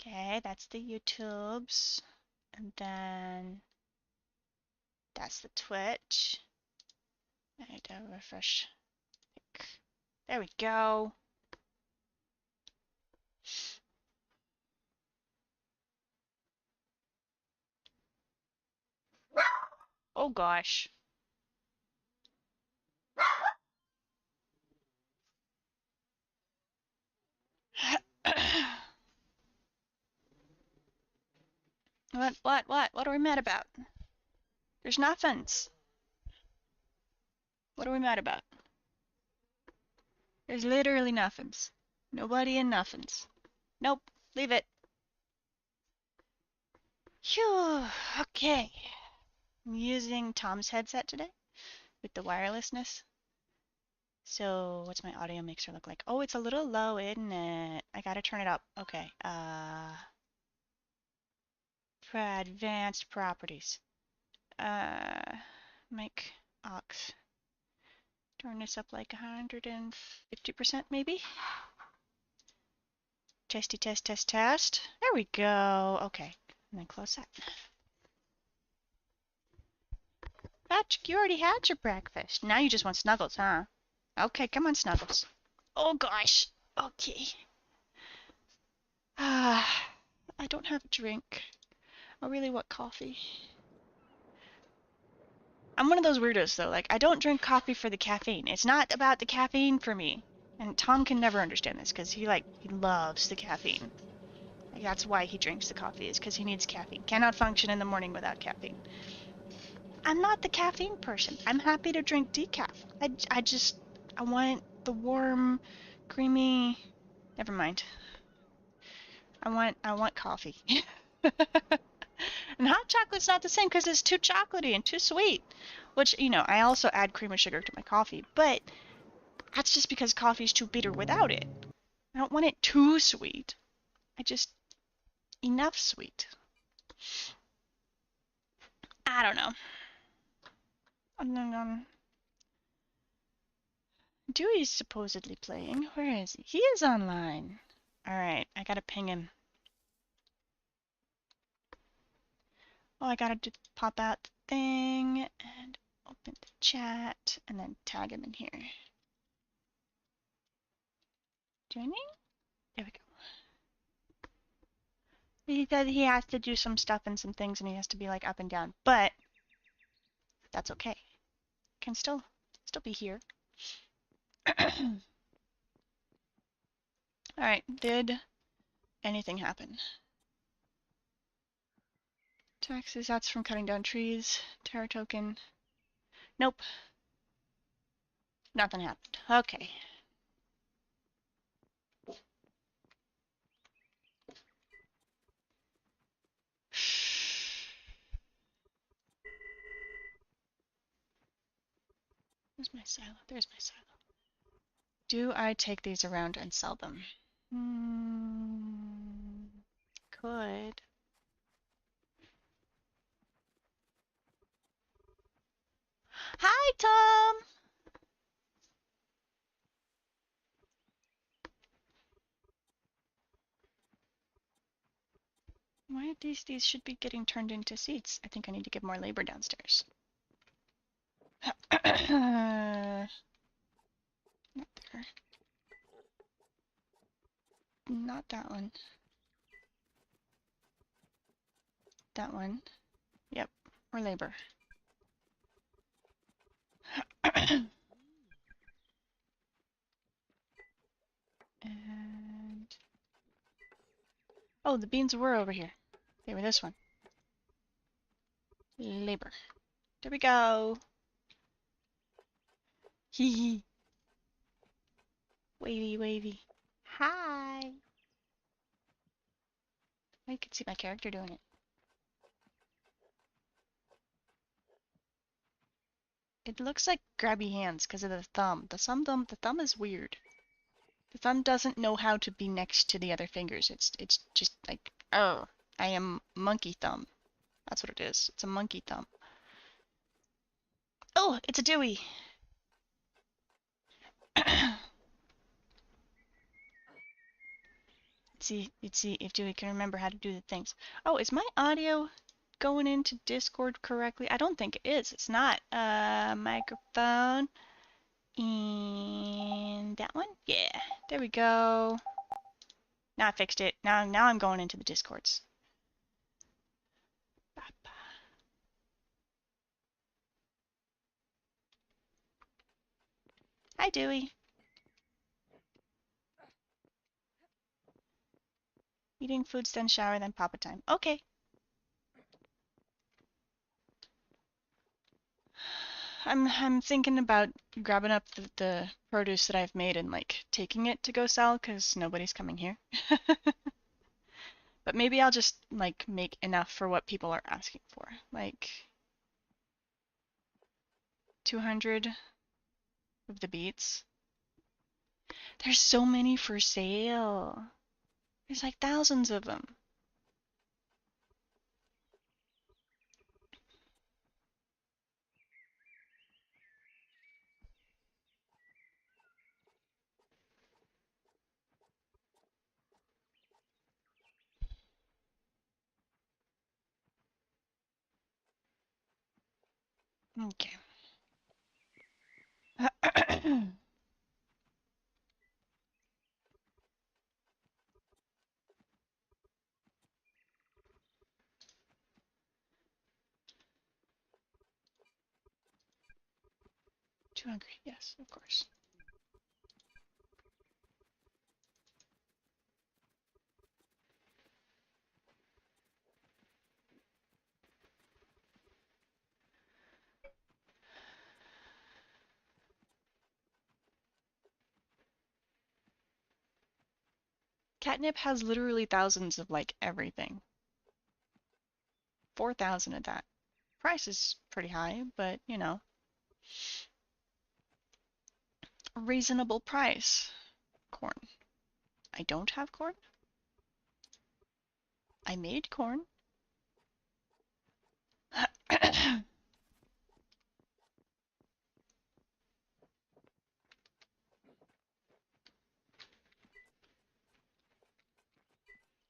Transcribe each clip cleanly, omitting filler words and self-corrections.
Okay, that's the YouTubes. And then that's the Twitch. I need to refresh. There we go. Oh gosh. What are we mad about? There's nothings. What are we mad about? There's literally nothings. Nobody and nothings. Nope, leave it. Phew, okay. I'm using Tom's headset today with the wirelessness. So what's my audio mixer look like? Oh, it's a little low, isn't it? I gotta turn it up. Okay. For advanced properties. Mic aux. Turn this up like 150% maybe. Testy test test test. There we go. Okay. And then close that. Patrick, you already had your breakfast. Now you just want Snuggles, huh? Okay, come on, Snuggles. Oh gosh. Okay. I don't have a drink. I really want coffee. I'm one of those weirdos though. Like, I don't drink coffee for the caffeine. It's not about the caffeine for me. And Tom can never understand this because he loves the caffeine. Like, that's why he drinks the coffee, is because he needs caffeine. Cannot function in the morning without caffeine. I'm not the caffeine person. I'm happy to drink decaf. I want the warm, creamy. Never mind. I want coffee. And hot chocolate's not the same because it's too chocolatey and too sweet. Which, you know, I also add cream and sugar to my coffee, but that's just because coffee's too bitter without it. I don't want it too sweet. I just enough sweet. I don't know. Dewey's supposedly playing. Where is he? He is online. Alright, I gotta ping him. Oh, I gotta pop out the thing and open the chat and then tag him in here. Joining? There we go. He said he has to do some stuff and some things and he has to be like up and down, but that's okay. Can still be here. Alright, did anything happen? Taxes, that's from cutting down trees. Terror token. Nope. Nothing happened. Okay. Where's my silo? There's my silo. Do I take these around and sell them? Could. Hi, Tom! Why are these should be getting turned into seats. I think I need to get more labor downstairs. Not there. Not that one. That one. Yep, or labor. And oh, the beans were over here. They were this one. Labor. There we go. Hee hee. Wavy, wavy. Hi. I can see my character doing it. It looks like grabby hands because of the thumb. The thumb is weird. The thumb doesn't know how to be next to the other fingers. It's just like, oh, I am monkey thumb. That's what it is. It's a monkey thumb. Oh, it's a Dewey. you'd see if Dewey can remember how to do the things. Oh, is my audio going into Discord correctly? I don't think it is. It's not. Microphone. And that one? Yeah. There we go. Now I fixed it. Now I'm going into the Discords. Hi, Dewey. Eating foods, then shower, then papa time. Okay. I'm thinking about grabbing up the produce that I've made and like taking it to go sell because nobody's coming here. But maybe I'll just like make enough for what people are asking for. Like 200 of the beets. There's so many for sale. There's like thousands of them. Okay. 2 hungry. Yes, of course. Catnip has literally thousands of like everything. 4,000 of that. Price is pretty high, but you know, reasonable price. Corn. I don't have corn. I made corn.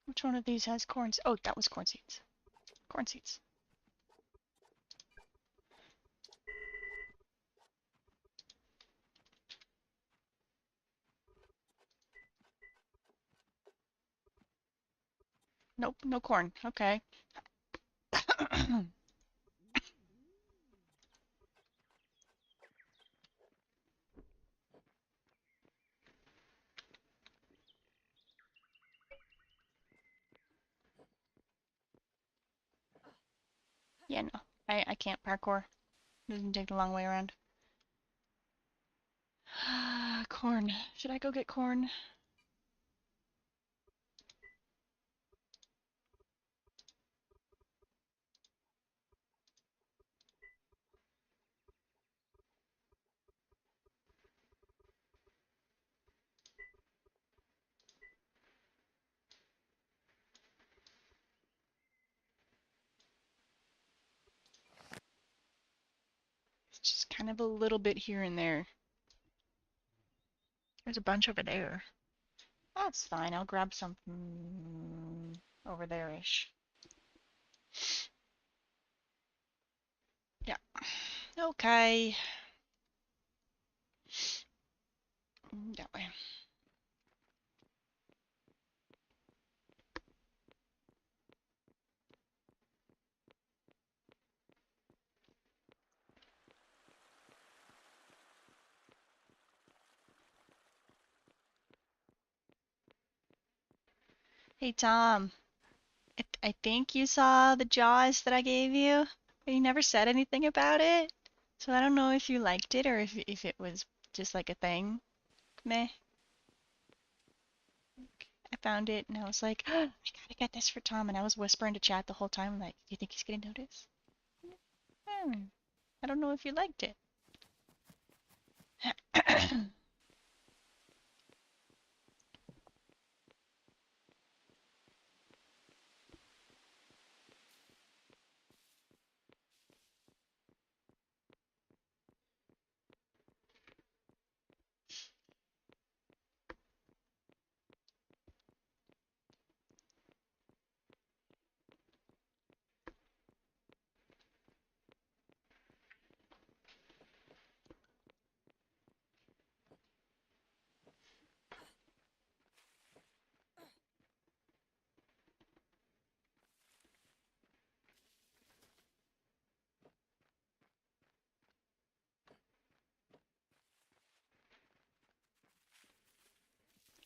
Which one of these has corn? Oh, that was corn seeds. Corn seeds. Nope, no corn. Okay. Yeah, no. I can't parkour. It doesn't take the long way around. Corn. Should I go get corn? It's just kind of a little bit here and there. There's a bunch over there. That's fine. I'll grab some over there-ish. Yeah. Okay. That way. Hey, Tom. I think you saw the Jaws that I gave you, but you never said anything about it. So I don't know if you liked it or if it was just like a thing. Meh. I found it and I was like, oh, I gotta get this for Tom. And I was whispering to chat the whole time, like, do you think he's gonna notice? I don't know if you liked it.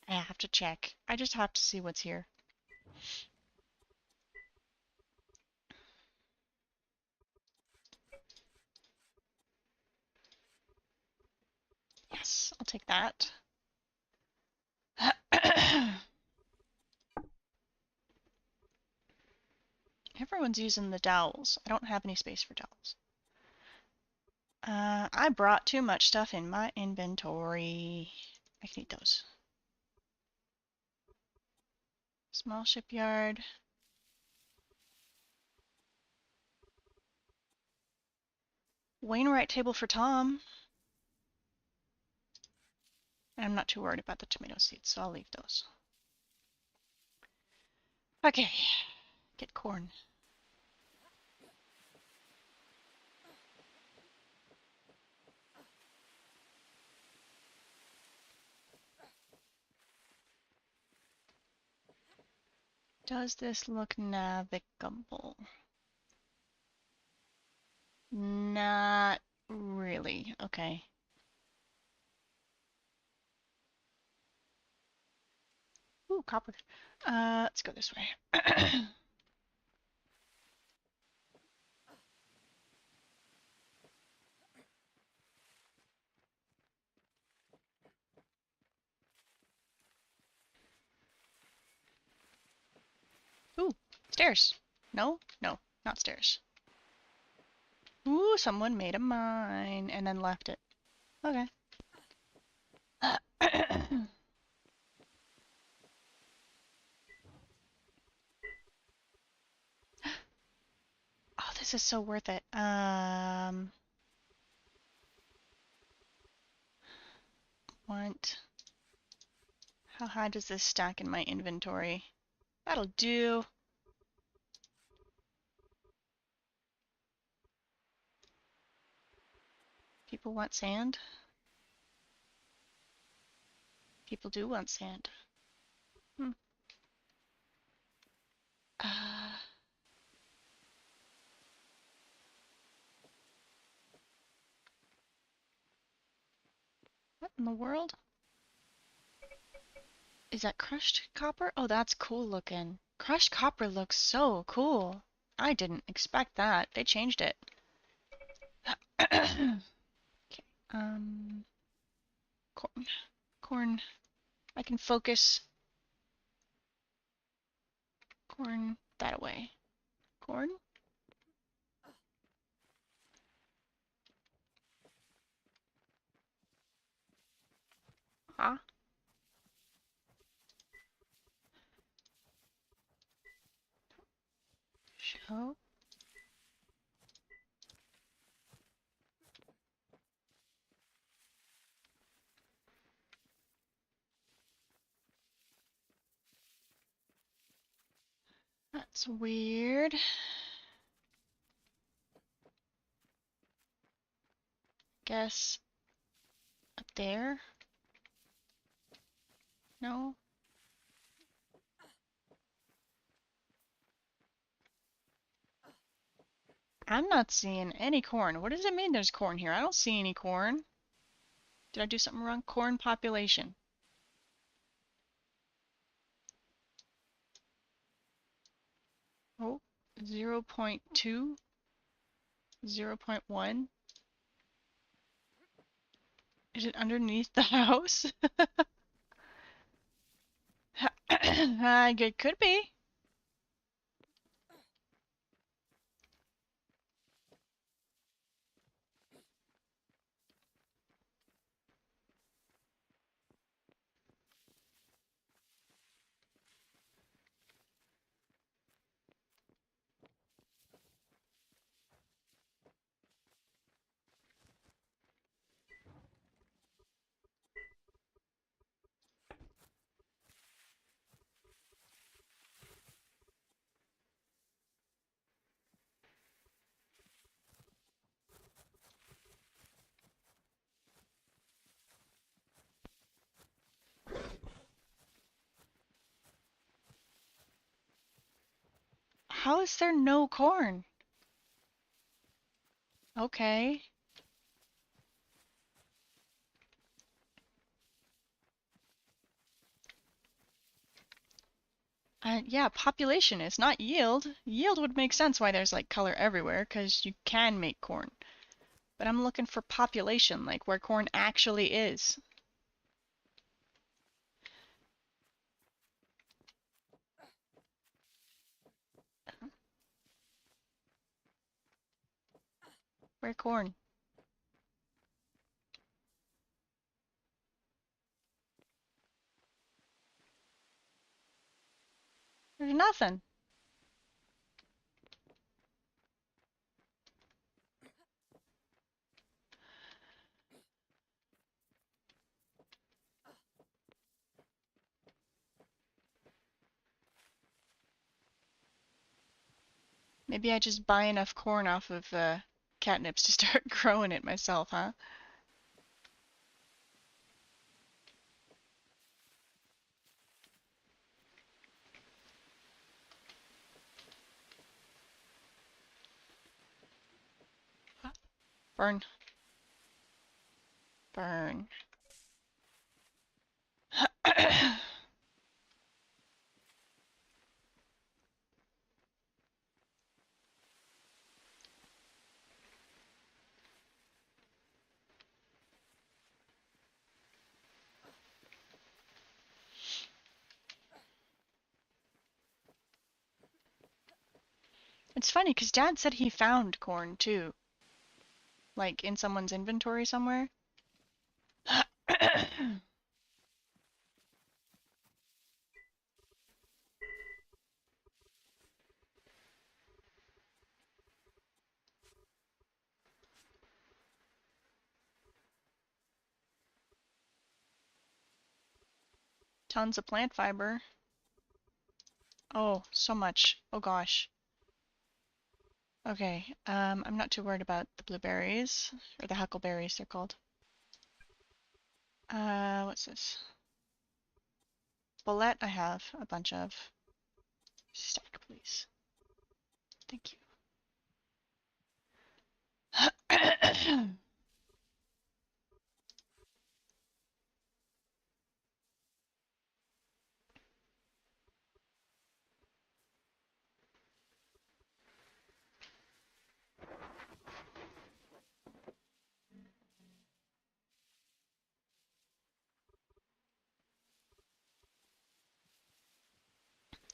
I have to check. I just have to see what's here. Yes, I'll take that. Everyone's using the dowels. I don't have any space for dowels. I brought too much stuff in my inventory. I can eat those. Small shipyard. Wainwright table for Tom. I'm not too worried about the tomato seeds, so I'll leave those. Okay, get corn. Does this look navigable? Not really. Okay. Ooh, copper. Let's go this way. Ooh, stairs. No, no, not stairs. Ooh, someone made a mine and then left it. Okay. Oh, this is so worth it. Want... How high does this stack in my inventory? That'll do. People want sand? People do want sand. Hmm. What in the world? Is that crushed copper? Oh, that's cool looking. Crushed copper looks so cool. I didn't expect that. They changed it. Okay. Corn. Corn. I can focus. Corn that away. Corn? Huh? Show. That's weird. Guess up there? No? I'm not seeing any corn. What does it mean there's corn here? I don't see any corn. Did I do something wrong? Corn population. Oh, 0.2, 0.1. Is it underneath the house? It could be. How is there no corn? Okay. Yeah, population is not yield. Yield would make sense why there's like color everywhere, because you can make corn. But I'm looking for population, like where corn actually is. Where corn? There's nothing. Maybe I just buy enough corn off of catnips to start growing it myself, huh? Burn. Burn. It's funny because Dad said he found corn too, like in someone's inventory somewhere. Tons of plant fiber. Oh, so much. Oh gosh. Okay, I'm not too worried about the blueberries, or the huckleberries they're called. What's this? Bullet I have a bunch of. Stack, please. Thank you.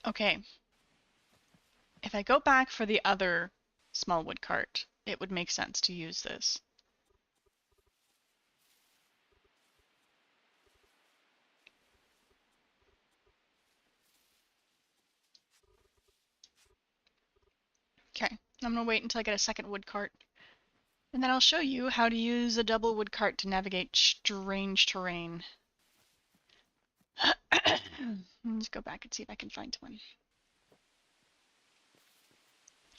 Okay, if I go back for the other small wood cart, it would make sense to use this. Okay, I'm gonna wait until I get a second wood cart, and then I'll show you how to use a double wood cart to navigate strange terrain. Let's go back and see if I can find one.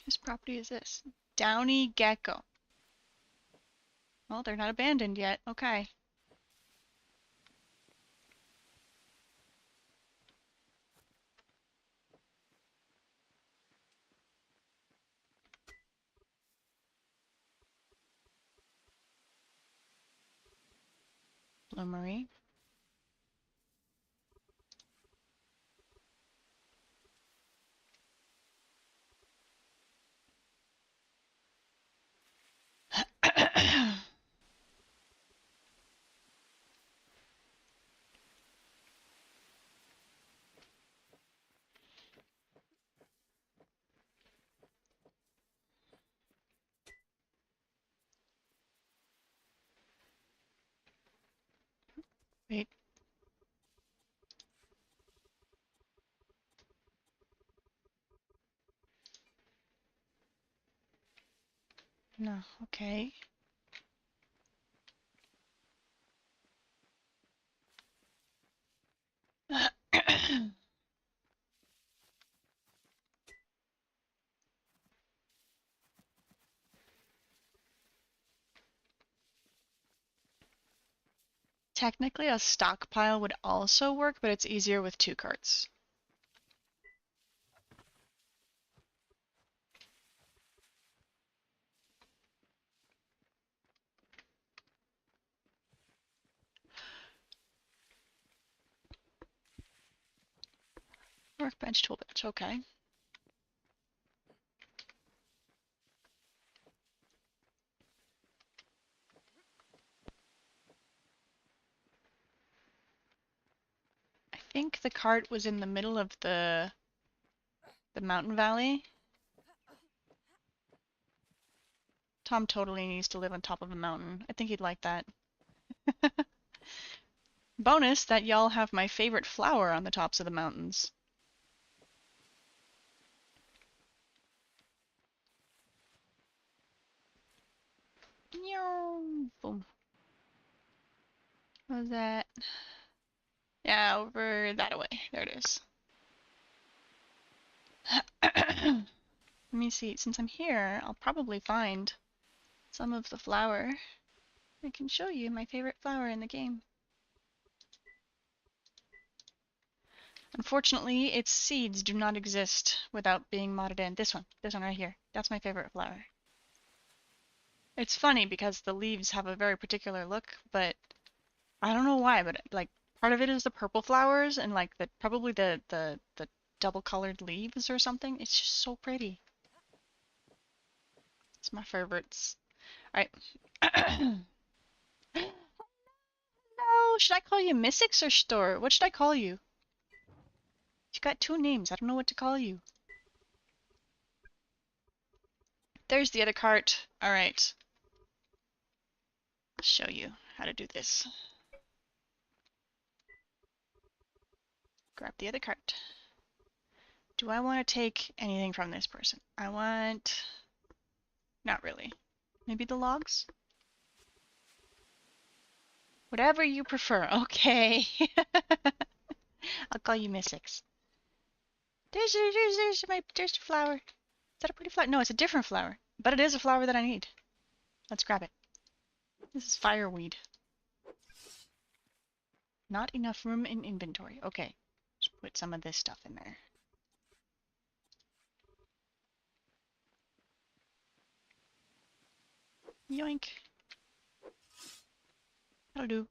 Whose property is this? Downy Gecko. Well, they're not abandoned yet. Okay. Bloomery. Wait. No. Okay. Technically, a stockpile would also work, but it's easier with two carts. Workbench, toolbench, okay. I think the cart was in the middle of the mountain valley. Tom totally needs to live on top of a mountain. I think he'd like that. Bonus that y'all have my favorite flower on the tops of the mountains. Boom. What was that? Yeah, over that way. There it is. Let me see. Since I'm here, I'll probably find some of the flower. I can show you my favorite flower in the game. Unfortunately, its seeds do not exist without being modded in. This one right here. That's my favorite flower. It's funny because the leaves have a very particular look, but I don't know why, but like part of it is the purple flowers and like probably the double colored leaves or something. It's just so pretty. It's my favorites. Alright. No, should I call you Mystics or Store? What should I call you? You got two names. I don't know what to call you. There's the other cart. Alright. I'll show you how to do this. Grab the other cart. Do I want to take anything from this person? I want... Not really. Maybe the logs? Whatever you prefer. Okay. I'll call you Mystics. There's the flower. Is that a pretty flower? No, it's a different flower. But it is a flower that I need. Let's grab it. This is fireweed. Not enough room in inventory. Okay. Just put some of this stuff in there. Yoink. That'll do.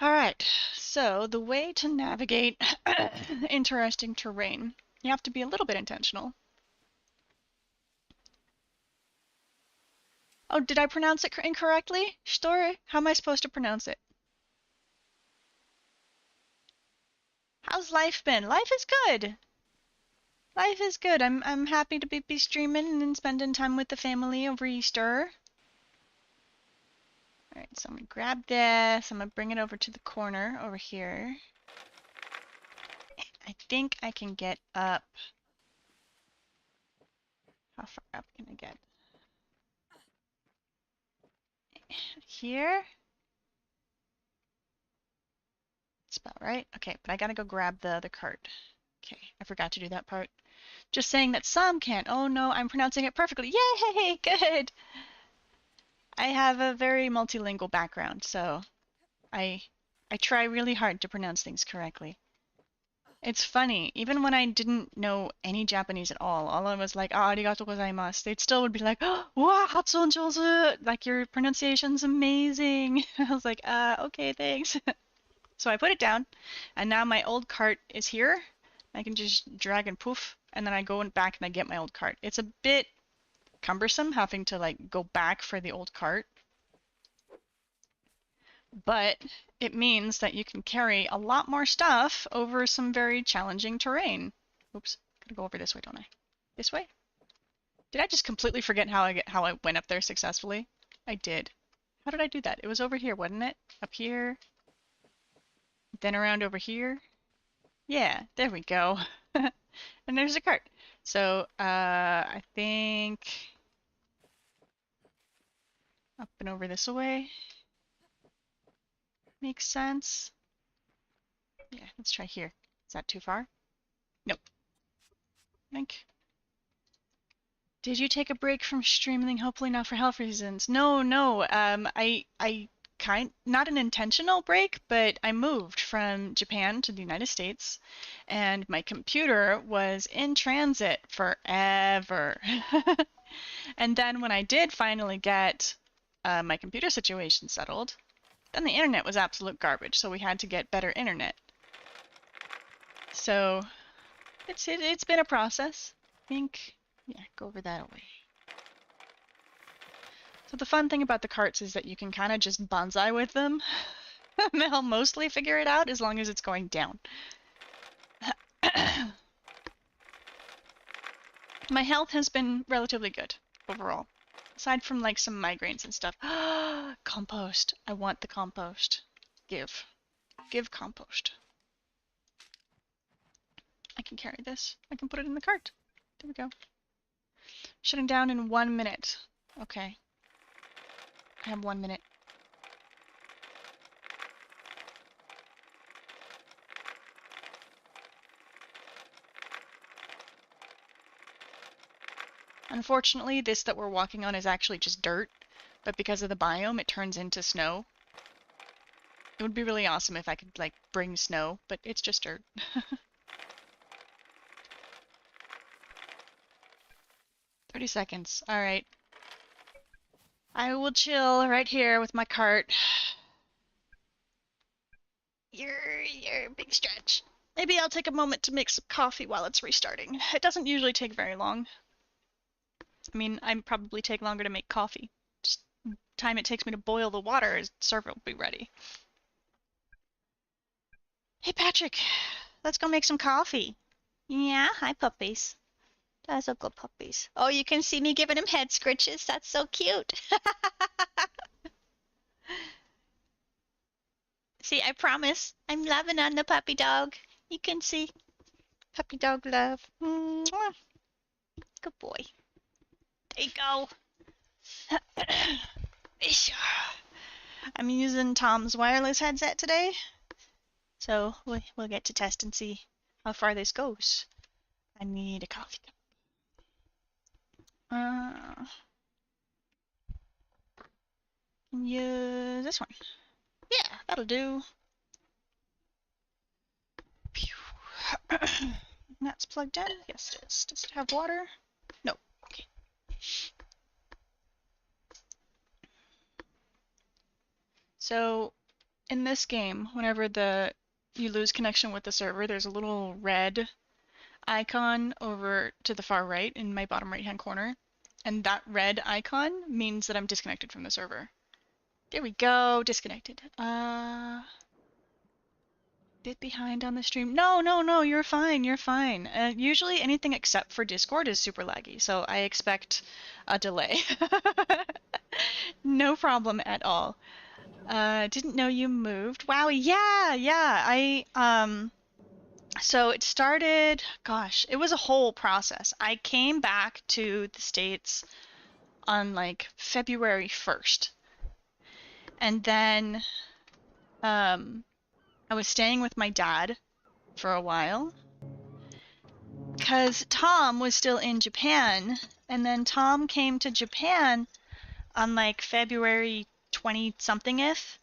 Alright, so the way to navigate interesting terrain, you have to be a little bit intentional. Oh, did I pronounce it incorrectly? Store? How am I supposed to pronounce it? How's life been? Life is good. Life is good. I'm happy to be streaming and spending time with the family over Easter. Alright, so I'm gonna grab this. I'm gonna bring it over to the corner over here. I think I can get up. How far up can I get? Here? That's about right. Okay, but I gotta go grab the other cart. Okay, I forgot to do that part. Just saying that some can't. Oh no, I'm pronouncing it perfectly. Yay! Good! I have a very multilingual background, so I try really hard to pronounce things correctly. It's funny, even when I didn't know any Japanese at all I was like, arigato gozaimasu, they still would be like, wow, hatsuon jouzu! Like, your pronunciation's amazing! I was like, okay, thanks. So I put it down, and now my old cart is here. I can just drag and poof, and then I go back and I get my old cart. It's a bit cumbersome having to like go back for the old cart, but it means that you can carry a lot more stuff over some very challenging terrain. Oops, gotta go over this way, don't I? This way? Did I just completely forget how I went up there successfully? I did. How did I do that? It was over here, wasn't it? Up here. Then around over here. Yeah, there we go. And there's a cart. So, I think up and over this way makes sense. Yeah, let's try here. Is that too far? Nope. Think. Did you take a break from streaming? Hopefully not for health reasons. No. I not an intentional break, but I moved from Japan to the United States, and my computer was in transit forever. And then when I did finally get my computer situation settled, then the internet was absolute garbage, so we had to get better internet. So it's been a process. I think, yeah, go over that away. So the fun thing about the carts is that you can kind of just bonsai with them. They'll mostly figure it out as long as it's going down. My health has been relatively good overall. Aside from like some migraines and stuff. Compost. I want the compost. Give. Give compost. I can carry this. I can put it in the cart. There we go. Shutting down in 1 minute. Okay. I have 1 minute. Unfortunately, this that we're walking on is actually just dirt, but because of the biome, it turns into snow. It would be really awesome if I could, like, bring snow, but it's just dirt. 30 seconds. Alright. I will chill right here with my cart. You're a big stretch. Maybe I'll take a moment to make some coffee while it's restarting. It doesn't usually take very long. I mean, I probably take longer to make coffee. Just time it takes me to boil the water, the server will be ready. Hey Patrick, let's go make some coffee. Yeah, hi puppies. That's a good puppies. Oh, you can see me giving him head scritches. That's so cute. See, I promise. I'm loving on the puppy dog. You can see. Puppy dog love. Mwah. Good boy. There you go. I'm using Tom's wireless headset today. So we'll get to test and see how far this goes. I need a coffee cup. Use this one. Yeah, that'll do. That's plugged in. Yes, it is. Does it have water? No. Okay. So, in this game, whenever you lose connection with the server, there's a little red icon over to the far right in my bottom right-hand corner, and that red icon means that I'm disconnected from the server. There we go, disconnected. Bit behind on the stream. No, you're fine, you're fine. Usually anything except for Discord is super laggy, so I expect a delay. No problem at all. Didn't know you moved. Wow, yeah, so it started, gosh, it was a whole process. I came back to the States on like February 1st. And then, I was staying with my dad for a while because Tom was still in Japan, and then Tom came to Japan on like February 20-somethingth.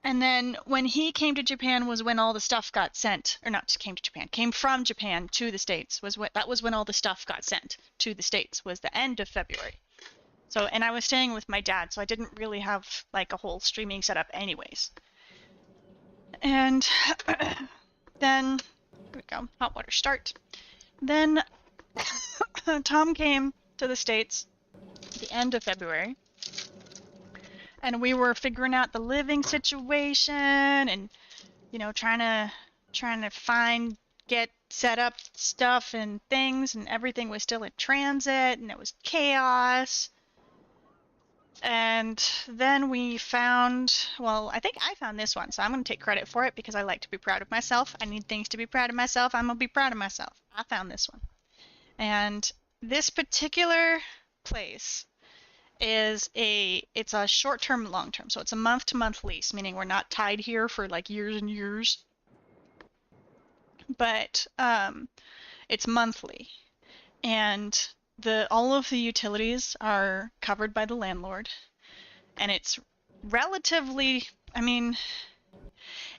And then when he came to Japan was when all the stuff got sent, or not came to Japan, came from Japan to the States. That was when all the stuff got sent to the States, was the end of February. So, and I was staying with my dad, so I didn't really have like a whole streaming setup anyways. And then, here we go, hot water start. Then Tom came to the States at the end of February, and we were figuring out the living situation and, you know, trying to get set up stuff and things, and everything was still in transit, and it was chaos. And then we found, well, I think I found this one, so I'm going to take credit for it because I like to be proud of myself. I need things to be proud of myself. I'm going to be proud of myself. I found this one. And this particular place it's a short-term, long-term. So it's a month-to-month lease, meaning we're not tied here for like years and years. But it's monthly. And all of the utilities are covered by the landlord, and it's relatively, I mean,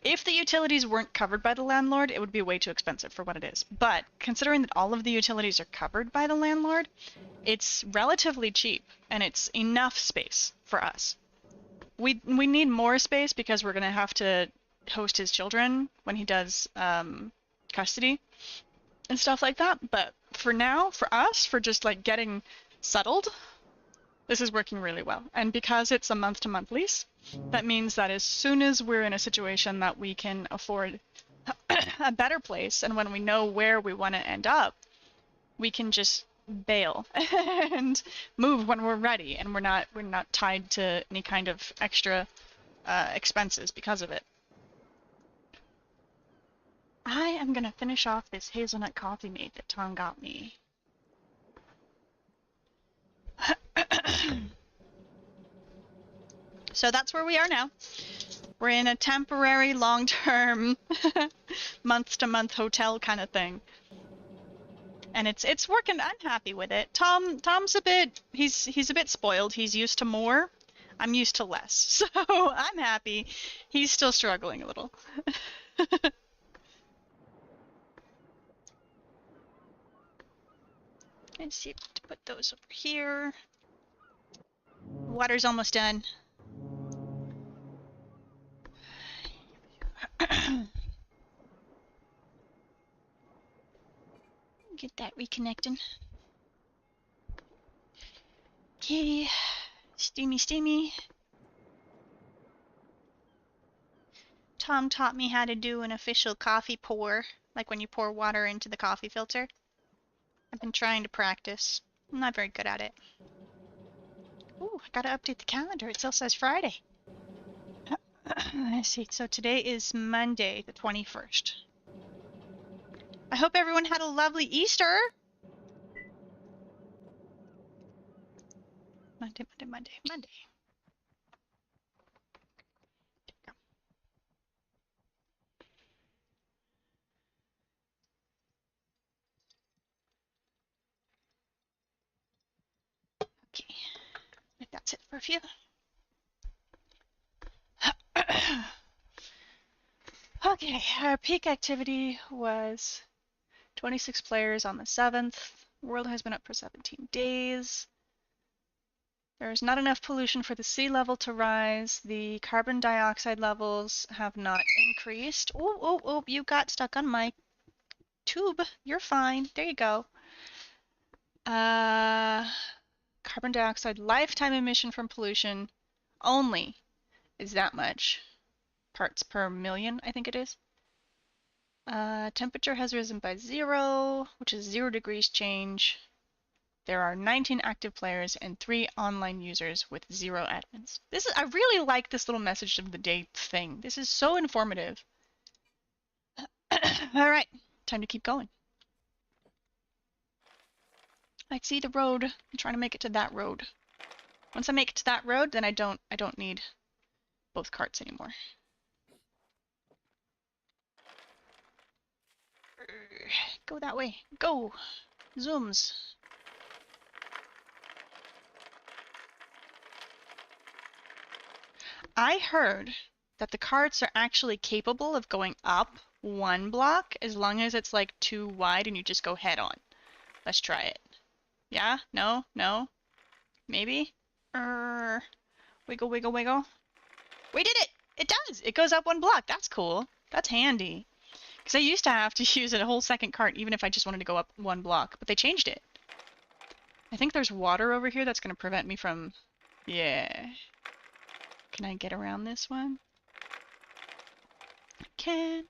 if the utilities weren't covered by the landlord, it would be way too expensive for what it is. But considering that all of the utilities are covered by the landlord, it's relatively cheap, and it's enough space for us. We need more space because we're going to have to host his children when he does custody and stuff like that. But for now, for us, for just like getting settled, this is working really well. And because it's a month-to-month lease, that means that as soon as we're in a situation that we can afford a better place, and when we know where we want to end up, we can just bail and move when we're ready, and we're not tied to any kind of extra expenses because of it. I am gonna finish off this hazelnut coffee mate that Tom got me. So that's where we are now. We're in a temporary, long-term, month-to-month hotel kind of thing, and it's working. I'm happy with it. Tom's a bit he's a bit spoiled. He's used to more. I'm used to less, so I'm happy. He's still struggling a little. Let's see to put those over here. Water's almost done. Get that reconnecting. Okay, steamy, steamy. Tom taught me how to do an official coffee pour, like when you pour water into the coffee filter. I've been trying to practice. I'm not very good at it. Ooh, I gotta update the calendar. It still says Friday. Let's see. So today is Monday, the 21st. I hope everyone had a lovely Easter. Monday. Okay, I think that's it for a few. Okay, our peak activity was 26 players on the 7th. The world has been up for 17 days. There's not enough pollution for the sea level to rise. The carbon dioxide levels have not increased. Oh, you got stuck on my tube. You're fine. There you go. Carbon dioxide lifetime emission from pollution only is that much. Parts per million, I think it is. Temperature has risen by 0, which is 0 degrees change. There are 19 active players and 3 online users with 0 admins. I really like this little message of the day thing. This is so informative. All right, time to keep going. I see the road. I'm trying to make it to that road. Once I make it to that road, then I don't need both carts anymore. Go that way. Go. Zooms. I heard that the carts are actually capable of going up 1 block as long as it's like 2 wide and you just go head on. Let's try it. Yeah? No? No? Maybe? Wiggle, wiggle, wiggle. We did it! It does! It goes up 1 block. That's cool. That's handy. Because I used to have to use a whole second cart even if I just wanted to go up 1 block, but they changed it. I think there's water over here that's going to prevent me from... Yeah. Can I get around this one? I can.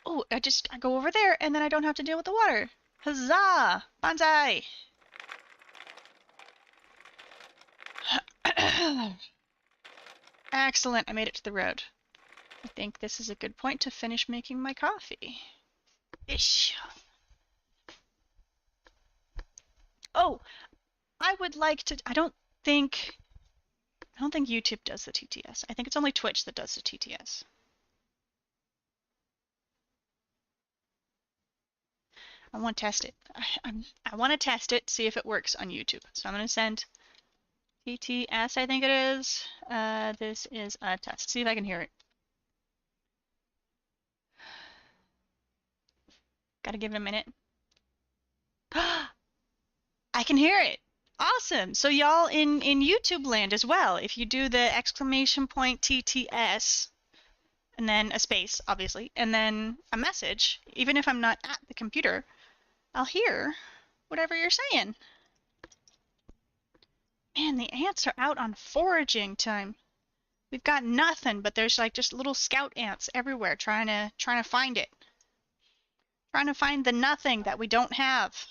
Oh, I go over there and then I don't have to deal with the water. Huzzah! Banzai! Excellent, I made it to the road. I think this is a good point to finish making my coffee. Ish. Oh, I would like to... I don't think YouTube does the TTS. I think it's only Twitch that does the TTS. I want to test it. I want to test it, see if it works on YouTube. So I'm going to send TTS, I think it is. This is a test. See if I can hear it. Gotta give it a minute. I can hear it. Awesome. So y'all in YouTube land as well, if you do the exclamation point TTS, and then a space, obviously, and then a message. Even if I'm not at the computer, I'll hear whatever you're saying. Man, the ants are out on foraging time. We've got nothing, but there's like just little scout ants everywhere trying to find it. Trying to find the nothing that we don't have.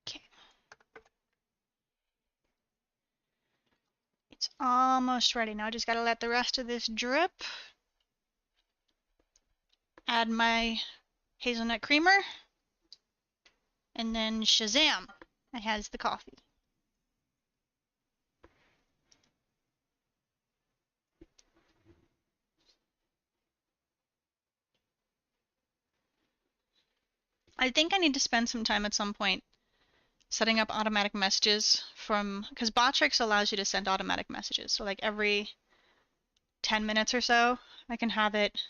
Okay. It's almost ready. Now I just gotta let the rest of this drip. Add my hazelnut creamer. And then shazam! It has the coffee. I think I need to spend some time at some point setting up automatic messages because Botrix allows you to send automatic messages. So like every 10 minutes or so, I can have it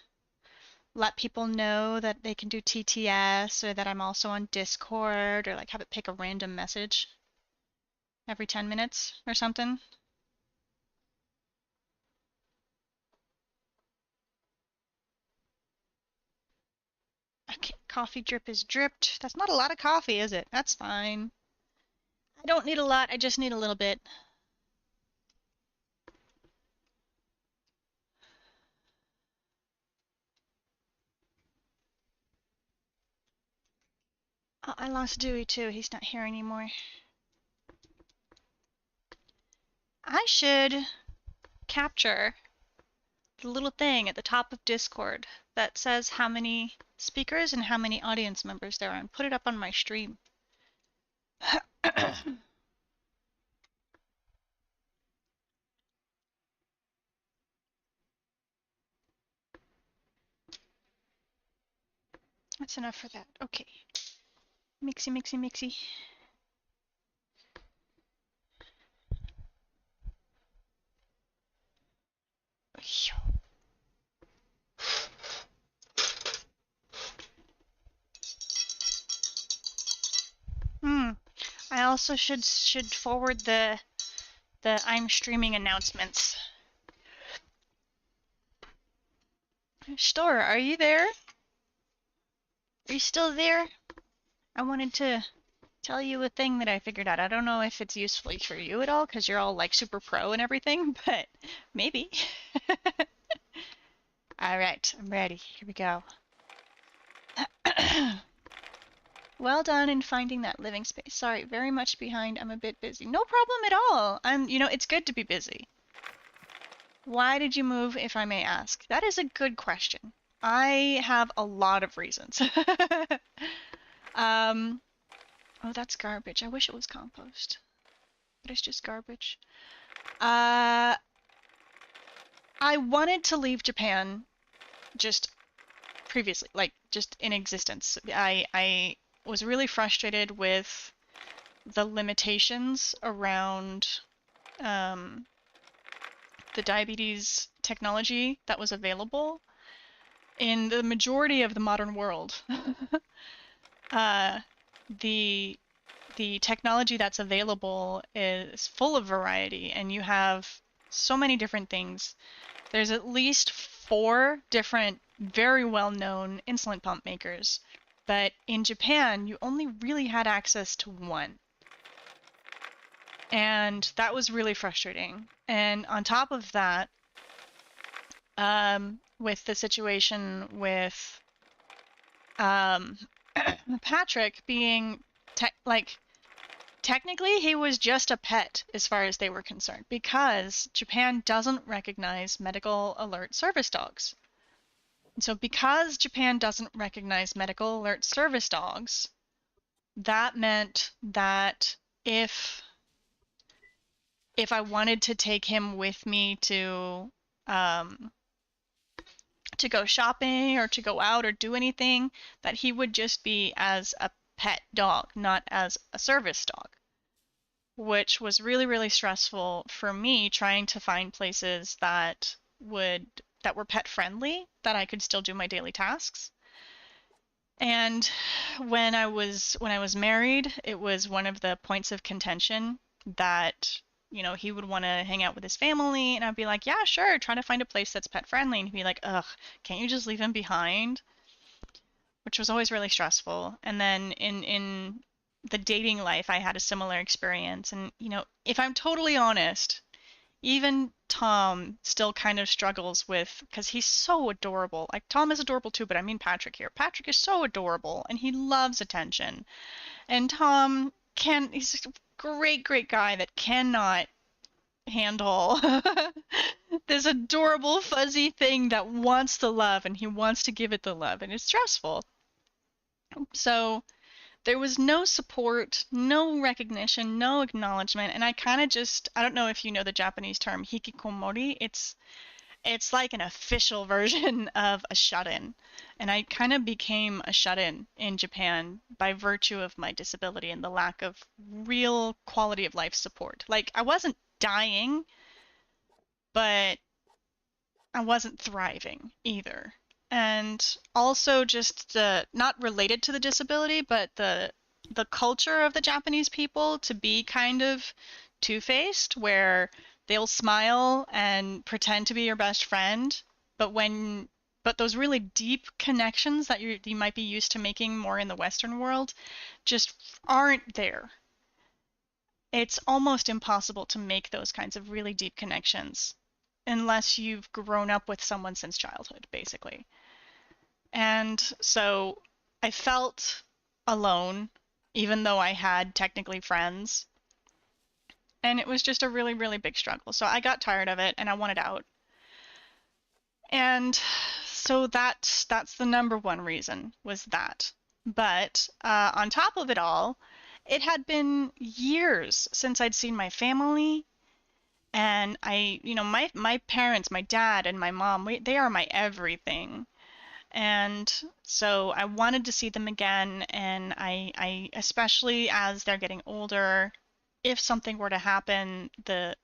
let people know that they can do TTS or that I'm also on Discord, or like have it pick a random message every 10 minutes or something. Okay, coffee drip is dripped. That's not a lot of coffee, is it? That's fine. I don't need a lot, I just need a little bit. Oh, I lost Dewey too. He's not here anymore. I should capture the little thing at the top of Discord that says how many speakers and how many audience members there are and put it up on my stream. That's enough for that. Okay. Mixy, mixy, mixy. I also should forward the I'm streaming announcements. Store, are you there? Are you still there? I wanted to tell you a thing that I figured out. I don't know if it's useful for you at all, because you're all like super pro and everything, but maybe. Alright, I'm ready. Here we go. Well done in finding that living space. Sorry, very much behind. I'm a bit busy. No problem at all. It's good to be busy. Why did you move, if I may ask? That is a good question. I have a lot of reasons. Oh, that's garbage. I wish it was compost. But it's just garbage. I wanted to leave Japan just previously, like just in existence. I was really frustrated with the limitations around the diabetes technology that was available in the majority of the modern world. The technology that's available is full of variety, and you have so many different things. There's at least 4 different very well-known insulin pump makers, but in Japan you only really had access to one. And that was really frustrating. And on top of that, with the situation with Patrick being technically he was just a pet as far as they were concerned, because Japan doesn't recognize medical alert service dogs. And so because Japan doesn't recognize medical alert service dogs, that meant that if I wanted to take him with me to to go shopping or to go out or do anything, that he would just be as a pet dog, not as a service dog, which was really, really stressful for me trying to find places that were pet friendly, that I could still do my daily tasks. And when I was married, it was one of the points of contention that he would want to hang out with his family, and I'd be like, yeah, sure, try to find a place that's pet friendly, and he'd be like, ugh, can't you just leave him behind? Which was always really stressful. And then in the dating life, I had a similar experience. And if I'm totally honest, even Tom still kind of struggles with, because he's so adorable. Like, Tom is adorable too, but I mean Patrick here. Patrick is so adorable and he loves attention. And Tom he's a great, great guy that cannot handle this adorable, fuzzy thing that wants the love, and he wants to give it the love, and it's stressful. So there was no support, no recognition, no acknowledgement, and I kind of just, I don't know if you know the Japanese term hikikomori. It's like an official version of a shut-in, and I kind of became a shut-in in Japan by virtue of my disability and the lack of real quality of life support. Like, I wasn't dying, but I wasn't thriving either. And also just not related to the disability, but the culture of the Japanese people to be kind of two-faced, where they'll smile and pretend to be your best friend, but those really deep connections that you might be used to making more in the Western world just aren't there. It's almost impossible to make those kinds of really deep connections unless you've grown up with someone since childhood, basically. And so I felt alone, even though I had technically friends. And it was just a really, really big struggle. So I got tired of it and I wanted out. And so that's the number one reason, was that. But on top of it all, it had been years since I'd seen my family. And my parents, my dad and my mom, they are my everything. And so I wanted to see them again, and I especially as they're getting older, if something were to happen, the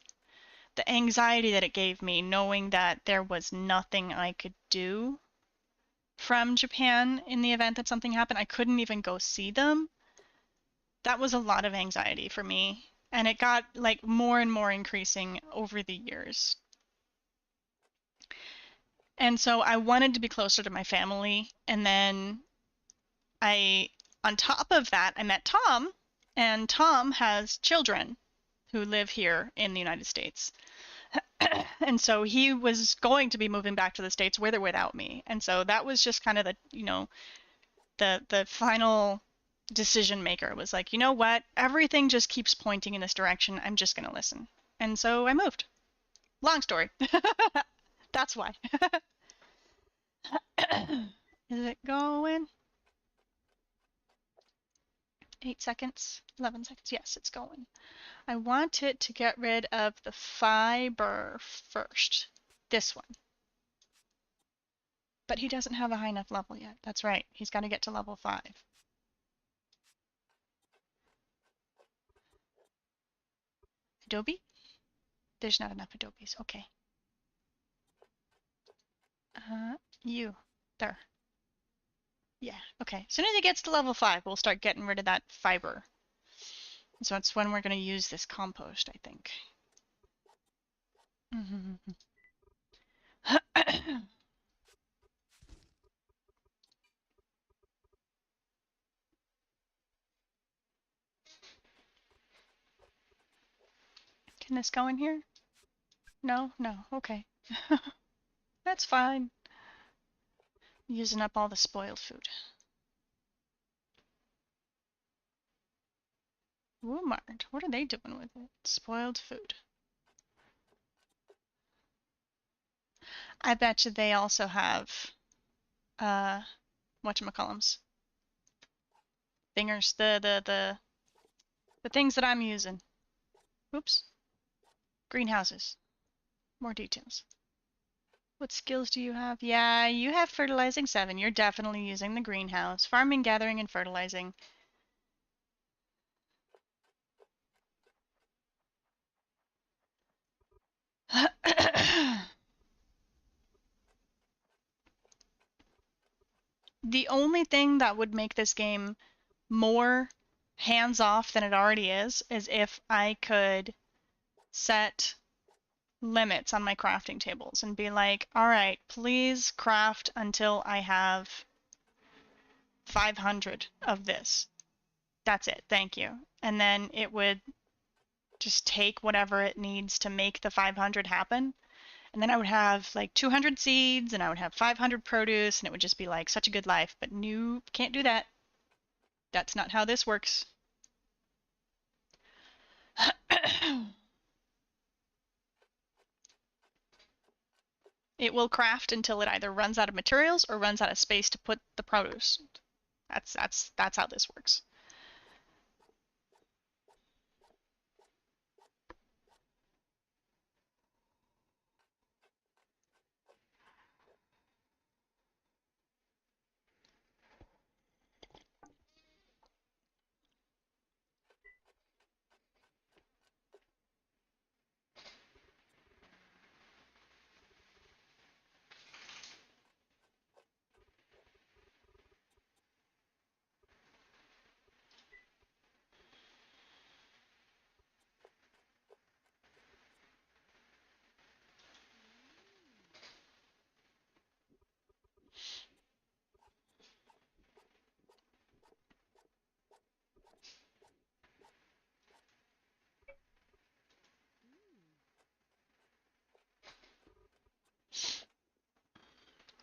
anxiety that it gave me, knowing that there was nothing I could do from Japan in the event that something happened, I couldn't even go see them. That was a lot of anxiety for me, and it got like more and more increasing over the years. And so I wanted to be closer to my family, and then on top of that, I met Tom, and Tom has children who live here in the United States. And so he was going to be moving back to the States with or without me. And so that was just kind of the final decision maker. Was like, you know what? Everything just keeps pointing in this direction. I'm just going to listen. And so I moved. Long story. That's why. Is it going? 8 seconds? 11 seconds? Yes, it's going. I want it to get rid of the fiber first. This one. But he doesn't have a high enough level yet. That's right. He's got to get to level 5. Adobe? There's not enough Adobes. Okay. You. There. Yeah, okay. As soon as he gets to level 5, we'll start getting rid of that fiber. So that's when we're going to use this compost, I think. Can this go in here? No? No. Okay. That's fine. Using up all the spoiled food. Walmart. What are they doing with it? Spoiled food. I bet you they also have, whatchamacallums. Thingers. The things that I'm using. Oops. Greenhouses. More details. What skills do you have? Yeah, you have fertilizing 7. You're definitely using the greenhouse. Farming, gathering, and fertilizing. The only thing that would make this game more hands-off than it already is if I could set limits on my crafting tables and be like, all right, please craft until I have 500 of this. That's it, thank you. And then it would just take whatever it needs to make the 500 happen. And then I would have like 200 seeds and I would have 500 produce and it would just be like such a good life. But nope, can't do that. That's not how this works. It will craft until it either runs out of materials or runs out of space to put the produce. That's how this works.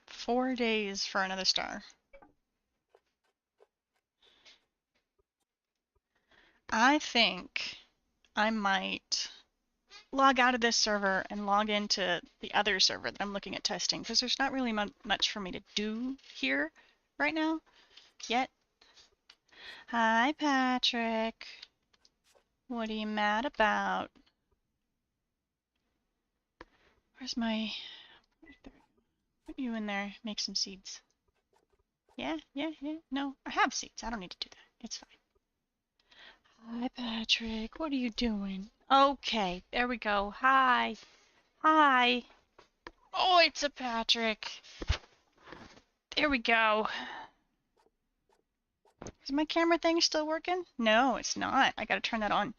Four days for another star. I think I might log out of this server and log into the other server that I'm looking at testing because there's not really much for me to do here right now yet. Hi, Patrick. What are you mad about? Where's my... Put you in there. Make some seeds. Yeah. No, I have seeds. I don't need to do that. It's fine. Hi, Patrick. What are you doing? Okay, there we go. Hi. Hi. Oh, it's a Patrick. There we go. Is my camera thing still working? No, it's not. I gotta turn that on.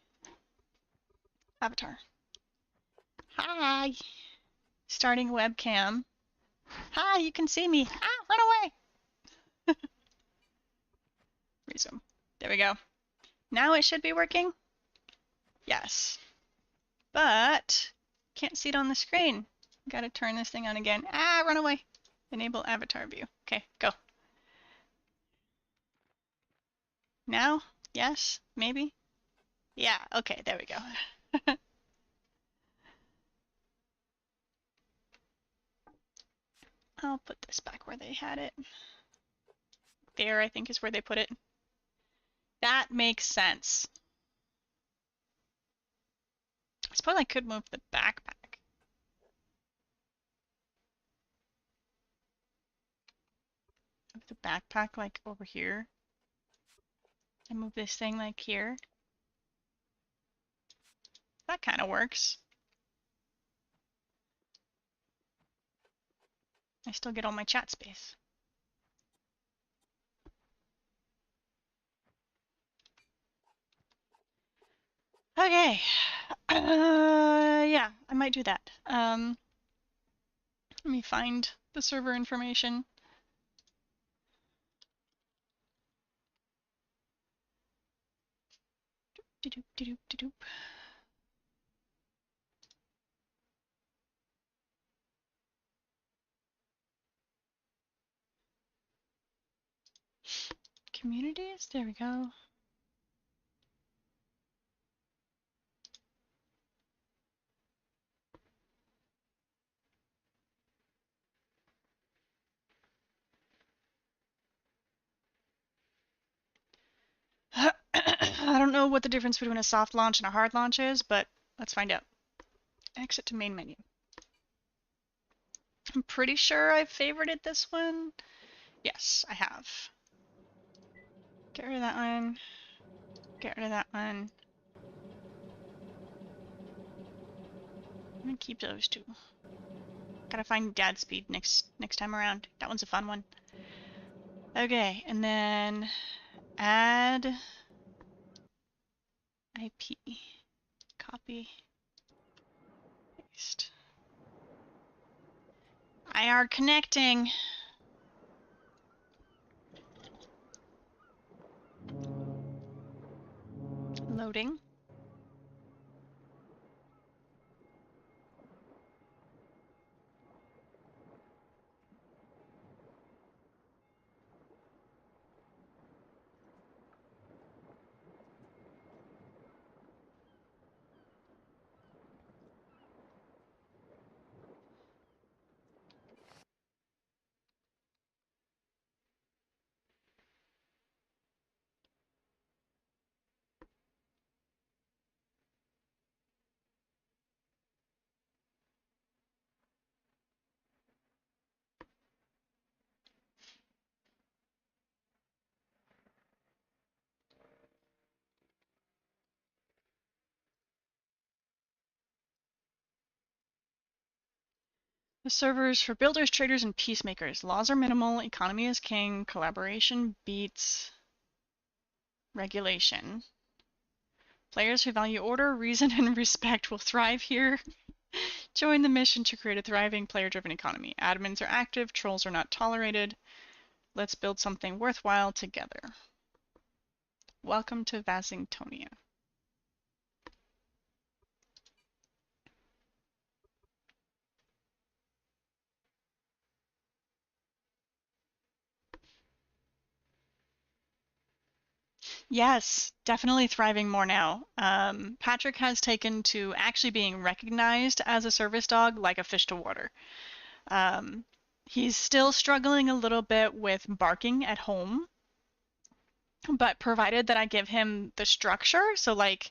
Avatar. Hi. Starting webcam. Hi, you can see me. Ah, run away. Resume. There we go. Now it should be working? Yes. But can't see it on the screen. Gotta turn this thing on again. Ah, run away. Enable avatar view. Okay, go. Now? Yes? Maybe? Yeah, okay, there we go. I'll put this back where they had it. There, I think, is where they put it. That makes sense. I suppose I could move the backpack. Move the backpack, like, over here. And move this thing, like, here. That kind of works. I still get all my chat space. Okay. Yeah, I might do that. Let me find the server information. Doop. Communities, there we go. I don't know what the difference between a soft launch and a hard launch is, but let's find out. Exit to main menu. I'm pretty sure I've favorited this one. Yes, I have. Get rid of that one. Get rid of that one. I'm gonna keep those two. Gotta find dad speed next time around. That one's a fun one. Okay, and then add IP. Copy. Paste. IR connecting. Loading. The servers for builders, traders, and peacemakers. Laws are minimal, economy is king, collaboration beats regulation. Players who value order, reason, and respect will thrive here. Join the mission to create a thriving, player-driven economy. Admins are active, trolls are not tolerated. Let's build something worthwhile together. Welcome to Vasingtonia. Yes, definitely thriving more now. Patrick has taken to actually being recognized as a service dog like a fish to water. Um, he's still struggling a little bit with barking at home, but provided that I give him the structure, so like,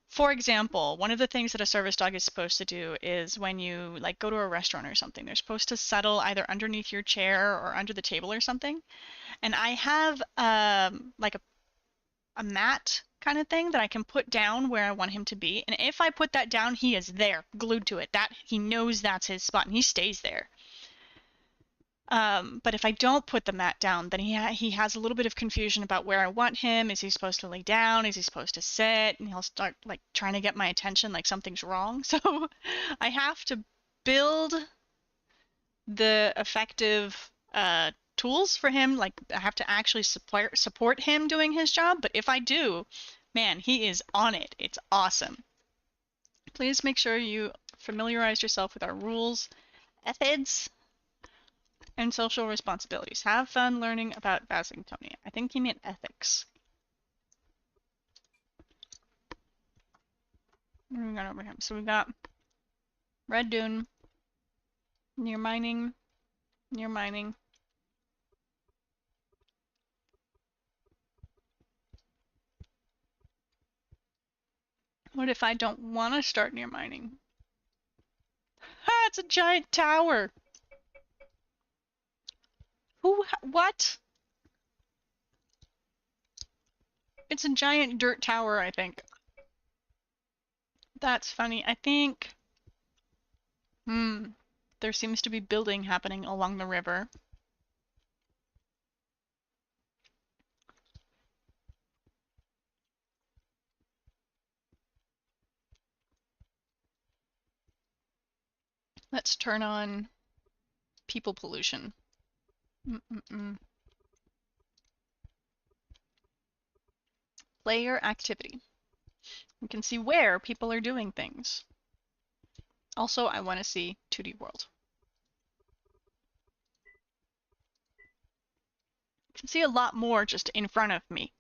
for example, one of the things that a service dog is supposed to do is when you like go to a restaurant or something, they're supposed to settle either underneath your chair or under the table or something. And I have like a mat kind of thing that I can put down where I want him to be. And if I put that down, he is there, glued to it. That he knows that's his spot and he stays there. But if I don't put the mat down, then he has a little bit of confusion about where I want him. Is he supposed to lay down? Is he supposed to sit? And he'll start like trying to get my attention, like something's wrong. So I have to build the effective tools for him. Like I have to actually support him doing his job. But if I do, man, he is on it. It's awesome. Please make sure you familiarize yourself with our rules, ethics, and social responsibilities. Have fun learning about Vasingtonia. I think he meant ethics. What do we got over here? So we got Red Dune, near mining, near mining. What if I don't want to start near mining? Ah, it's a giant tower. What? It's a giant dirt tower, I think. That's funny. I think... there seems to be building happening along the river. Let's turn on people pollution. Player activity. You can see where people are doing things. Also, I want to see 2D world. You can see a lot more just in front of me,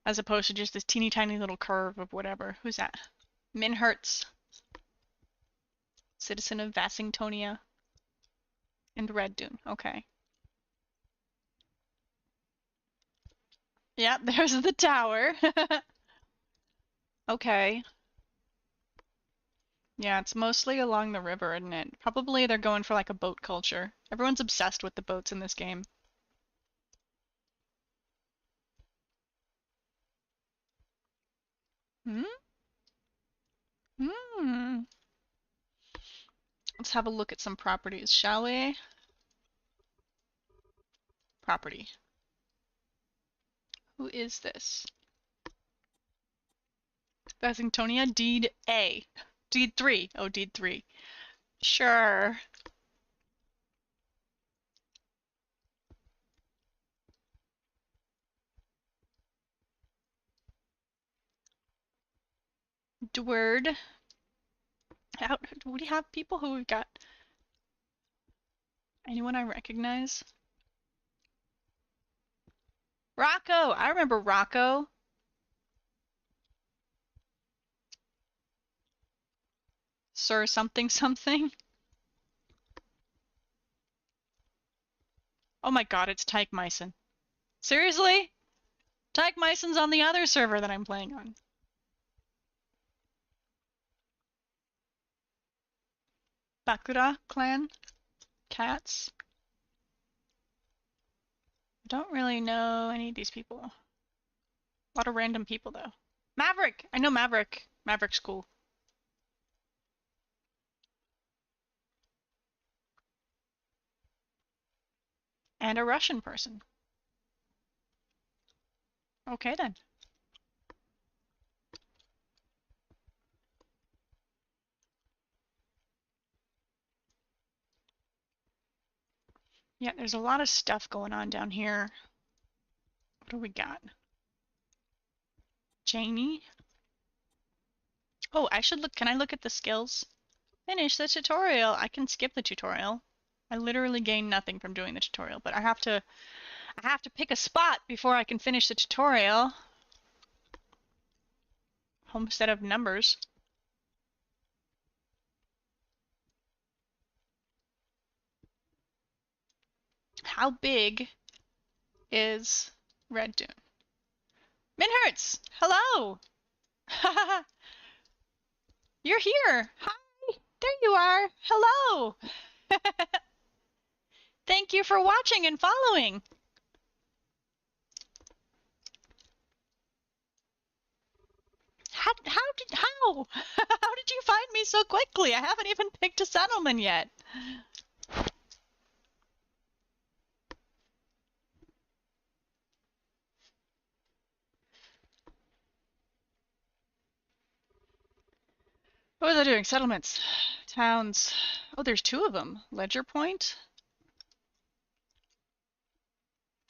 as opposed to just this teeny tiny little curve of whatever. Who's that? Minhertz, citizen of Vasingtonia, and Red Dune. Okay. Yep, there's the tower. Okay. Yeah, it's mostly along the river, isn't it? Probably they're going for like a boat culture. Everyone's obsessed with the boats in this game. Hmm? Hmm. Let's have a look at some properties, shall we? Property. Who is this? Basingtonia, deed A. Deed 3. Oh, deed 3. Sure. Dward. How, do we have people who we've got? Anyone I recognize? Rocco! I remember Rocco. Sir something something. Oh my god, it's Tyke Myson. Seriously? Tyke Myson's on the other server that I'm playing on. Bakura clan? Cats? I don't really know any of these people. A lot of random people though. Maverick! I know Maverick. Maverick's cool. And a Russian person. Okay then. Yeah, there's a lot of stuff going on down here. What do we got? Janie? Oh, I should look. Can I look at the skills? Finish the tutorial. I can skip the tutorial. I literally gain nothing from doing the tutorial, but I have to pick a spot before I can finish the tutorial. Homestead of numbers. How big is Red Dune? Minhertz! Hello! You're here! Hi! There you are! Hello! Thank you for watching and following! How how did you find me so quickly? I haven't even picked a settlement yet. What was I doing? Settlements. Towns. Oh, there's 2 of them. Ledger Point.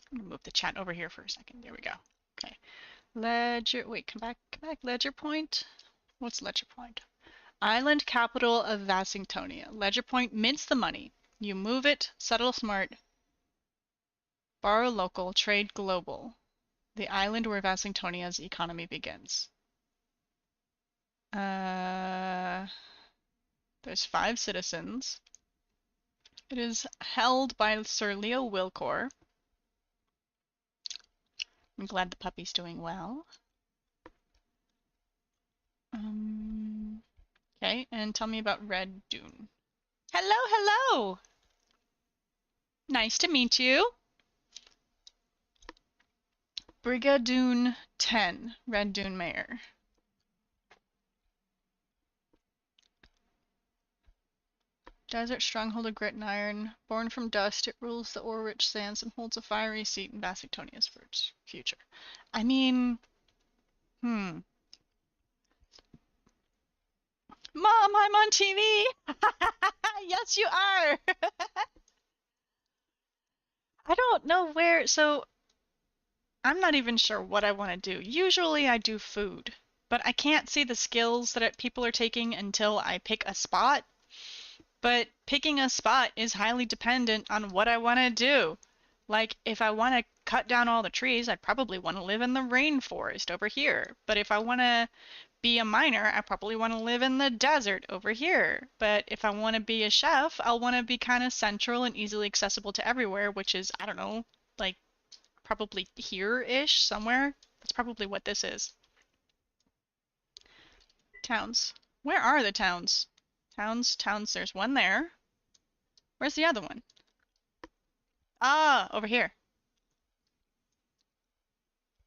I'm gonna move the chat over here for a second. There we go. Okay. Ledger. Wait, come back. Come back. Ledger Point. What's Ledger Point? Island capital of Vasingtonia. Ledger Point mints the money. You move it. Settle smart. Borrow local. Trade global. The island where Vasingtonia's economy begins. There's 5 citizens. It is held by Sir Leo Wilcor. I'm glad the puppy's doing well. Okay, and tell me about Red Dune. Hello, hello! Nice to meet you. Brigadoon 10, Red Dune Mayor. Desert stronghold of grit and iron. Born from dust, it rules the ore-rich sands and holds a fiery seat in Vasingtonia's future. I mean, Mom, I'm on TV! Yes, you are! I don't know where, so I'm not even sure what I want to do. Usually I do food, but I can't see the skills that people are taking until I pick a spot. But picking a spot is highly dependent on what I want to do. Like, if I want to cut down all the trees, I'd probably want to live in the rainforest over here. But if I want to be a miner, I probably want to live in the desert over here. But if I want to be a chef, I'll want to be kind of central and easily accessible to everywhere, which is, I don't know, like probably here-ish somewhere. That's probably what this is. Towns. Where are the towns? Towns, there's one there. Where's the other one? Ah, over here.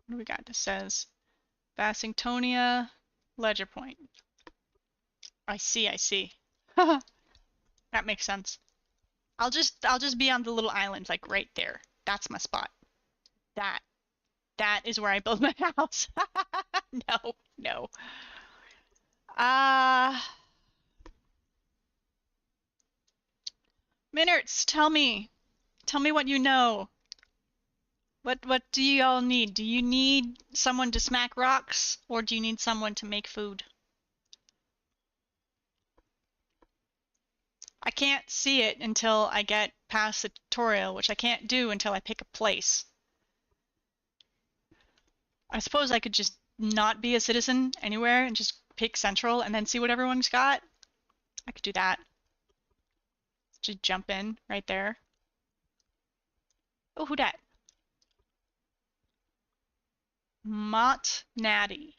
What do we got? It says Bassingtonia, Ledger Point. I see. That makes sense. I'll just be on the little island, like right there. That's my spot. That is where I build my house. No. Uh Minards, tell me what you know. What do you all need? Do you need someone to smack rocks, or do you need someone to make food? I can't see it until I get past the tutorial, which I can't do until I pick a place. I suppose I could just not be a citizen anywhere and just pick Central and then see what everyone's got. I could do that. Just jump in right there. Oh, who dat? Mott Natty.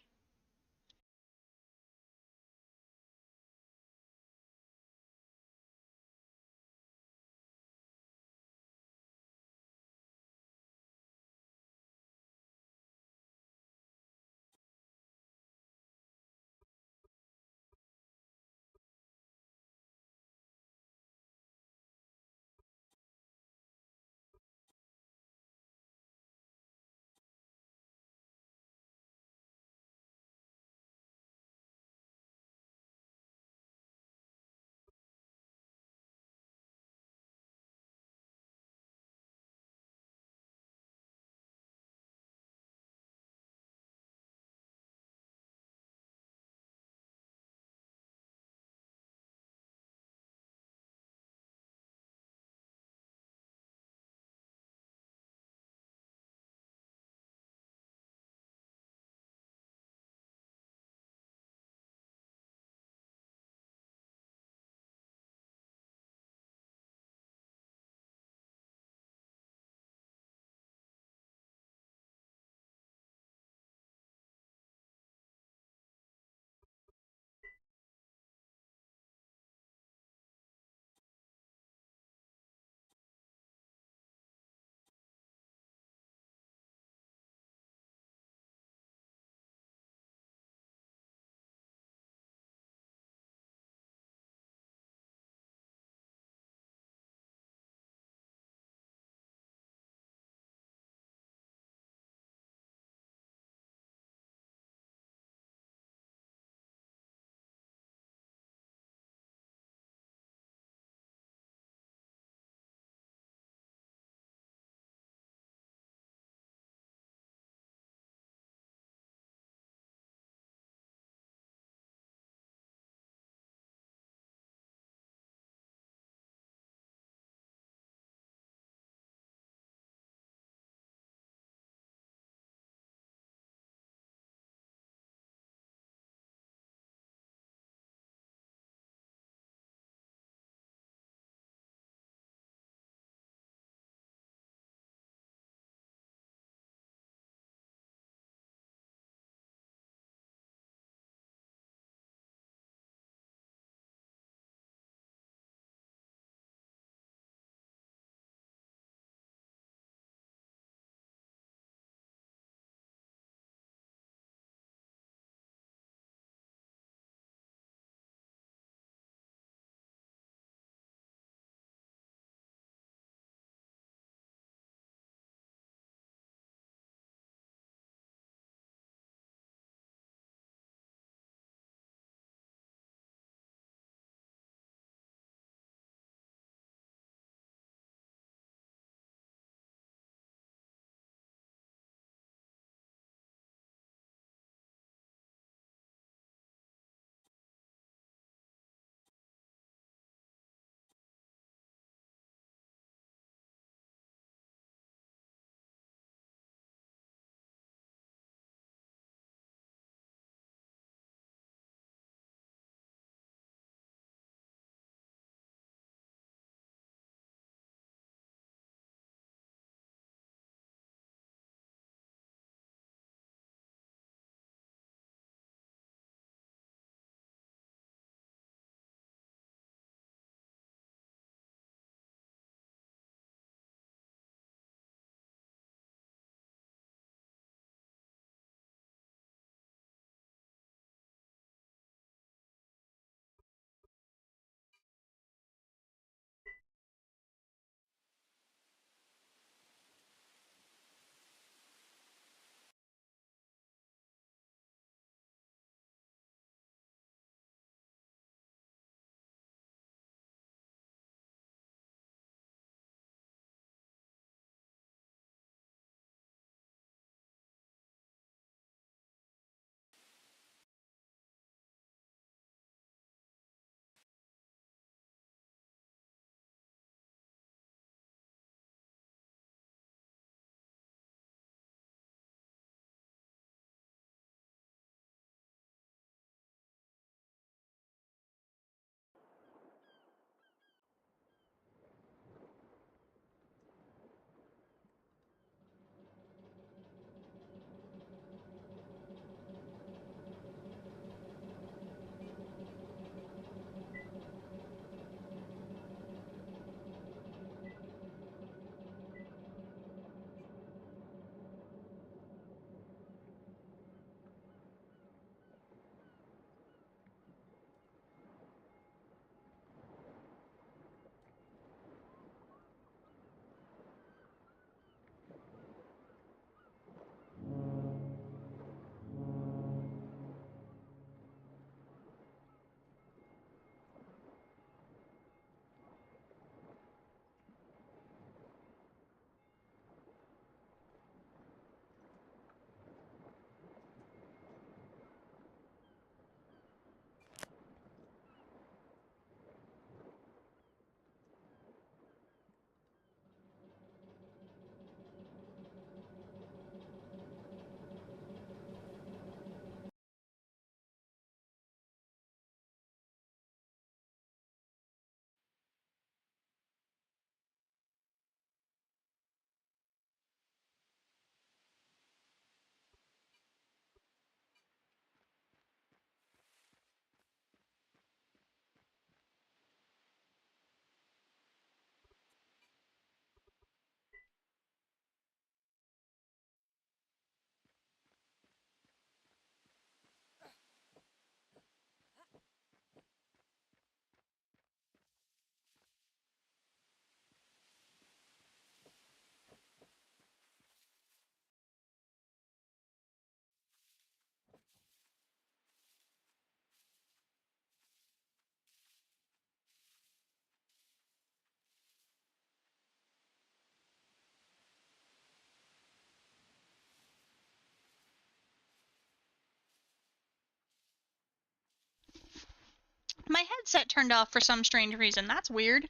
headset turned off for some strange reason. That's weird.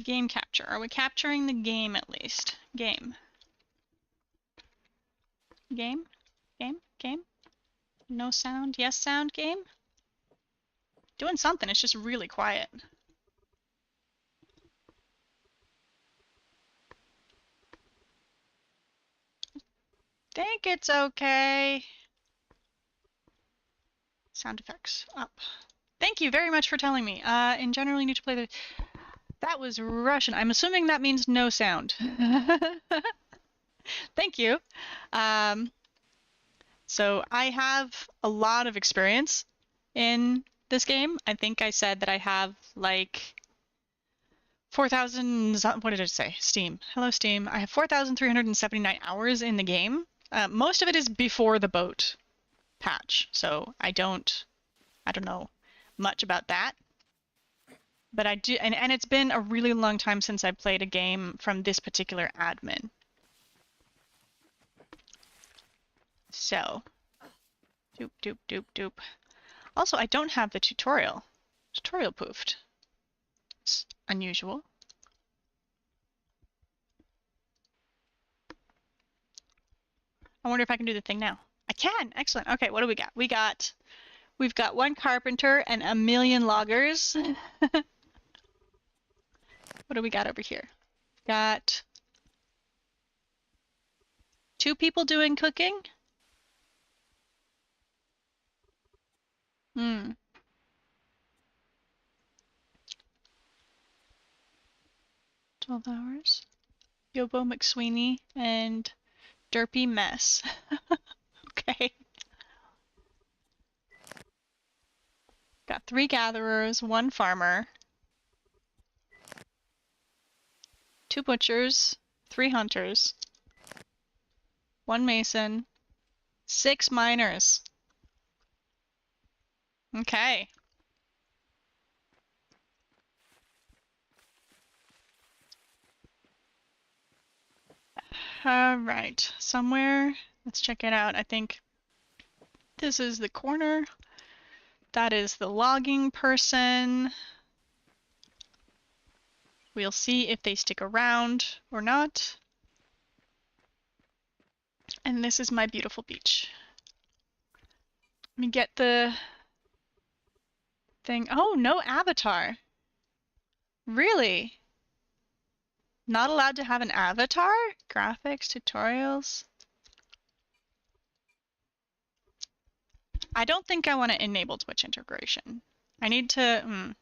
Game capture. Are we capturing the game at least? Game. Game? Game? Game? No sound? Yes sound? Game? Doing something. It's just really quiet. Think it's okay. Sound effects up. Thank you very much for telling me. In general, you need to play the... That was Russian. I'm assuming that means no sound. Thank you. So I have a lot of experience in this game. I think I said that I have like 4,000, what did it say? Steam. Hello, Steam. I have 4,379 hours in the game. Most of it is before the boat patch, so I don't know much about that. But I do, and it's been a really long time since I played a game from this particular admin. So, doop, doop, doop, doop. Also, I don't have the tutorial. Tutorial poofed. It's unusual. I wonder if I can do the thing now. I can! Excellent. Okay, what do we got? We've got one carpenter and a million loggers. What do we got over here? Got 2 people doing cooking. 12 hours. Yobo McSweeney and Derpy Mess. Okay. Got 3 gatherers, 1 farmer, 2 butchers, 3 hunters, 1 mason, 6 miners. Okay. All right, somewhere, let's check it out. I think this is the corner. That is the logging person. We'll see if they stick around or not. And this is my beautiful beach. Let me get the thing. Oh, no avatar. Really? Not allowed to have an avatar? Graphics, tutorials. I don't think I want to enable Twitch integration. I need to,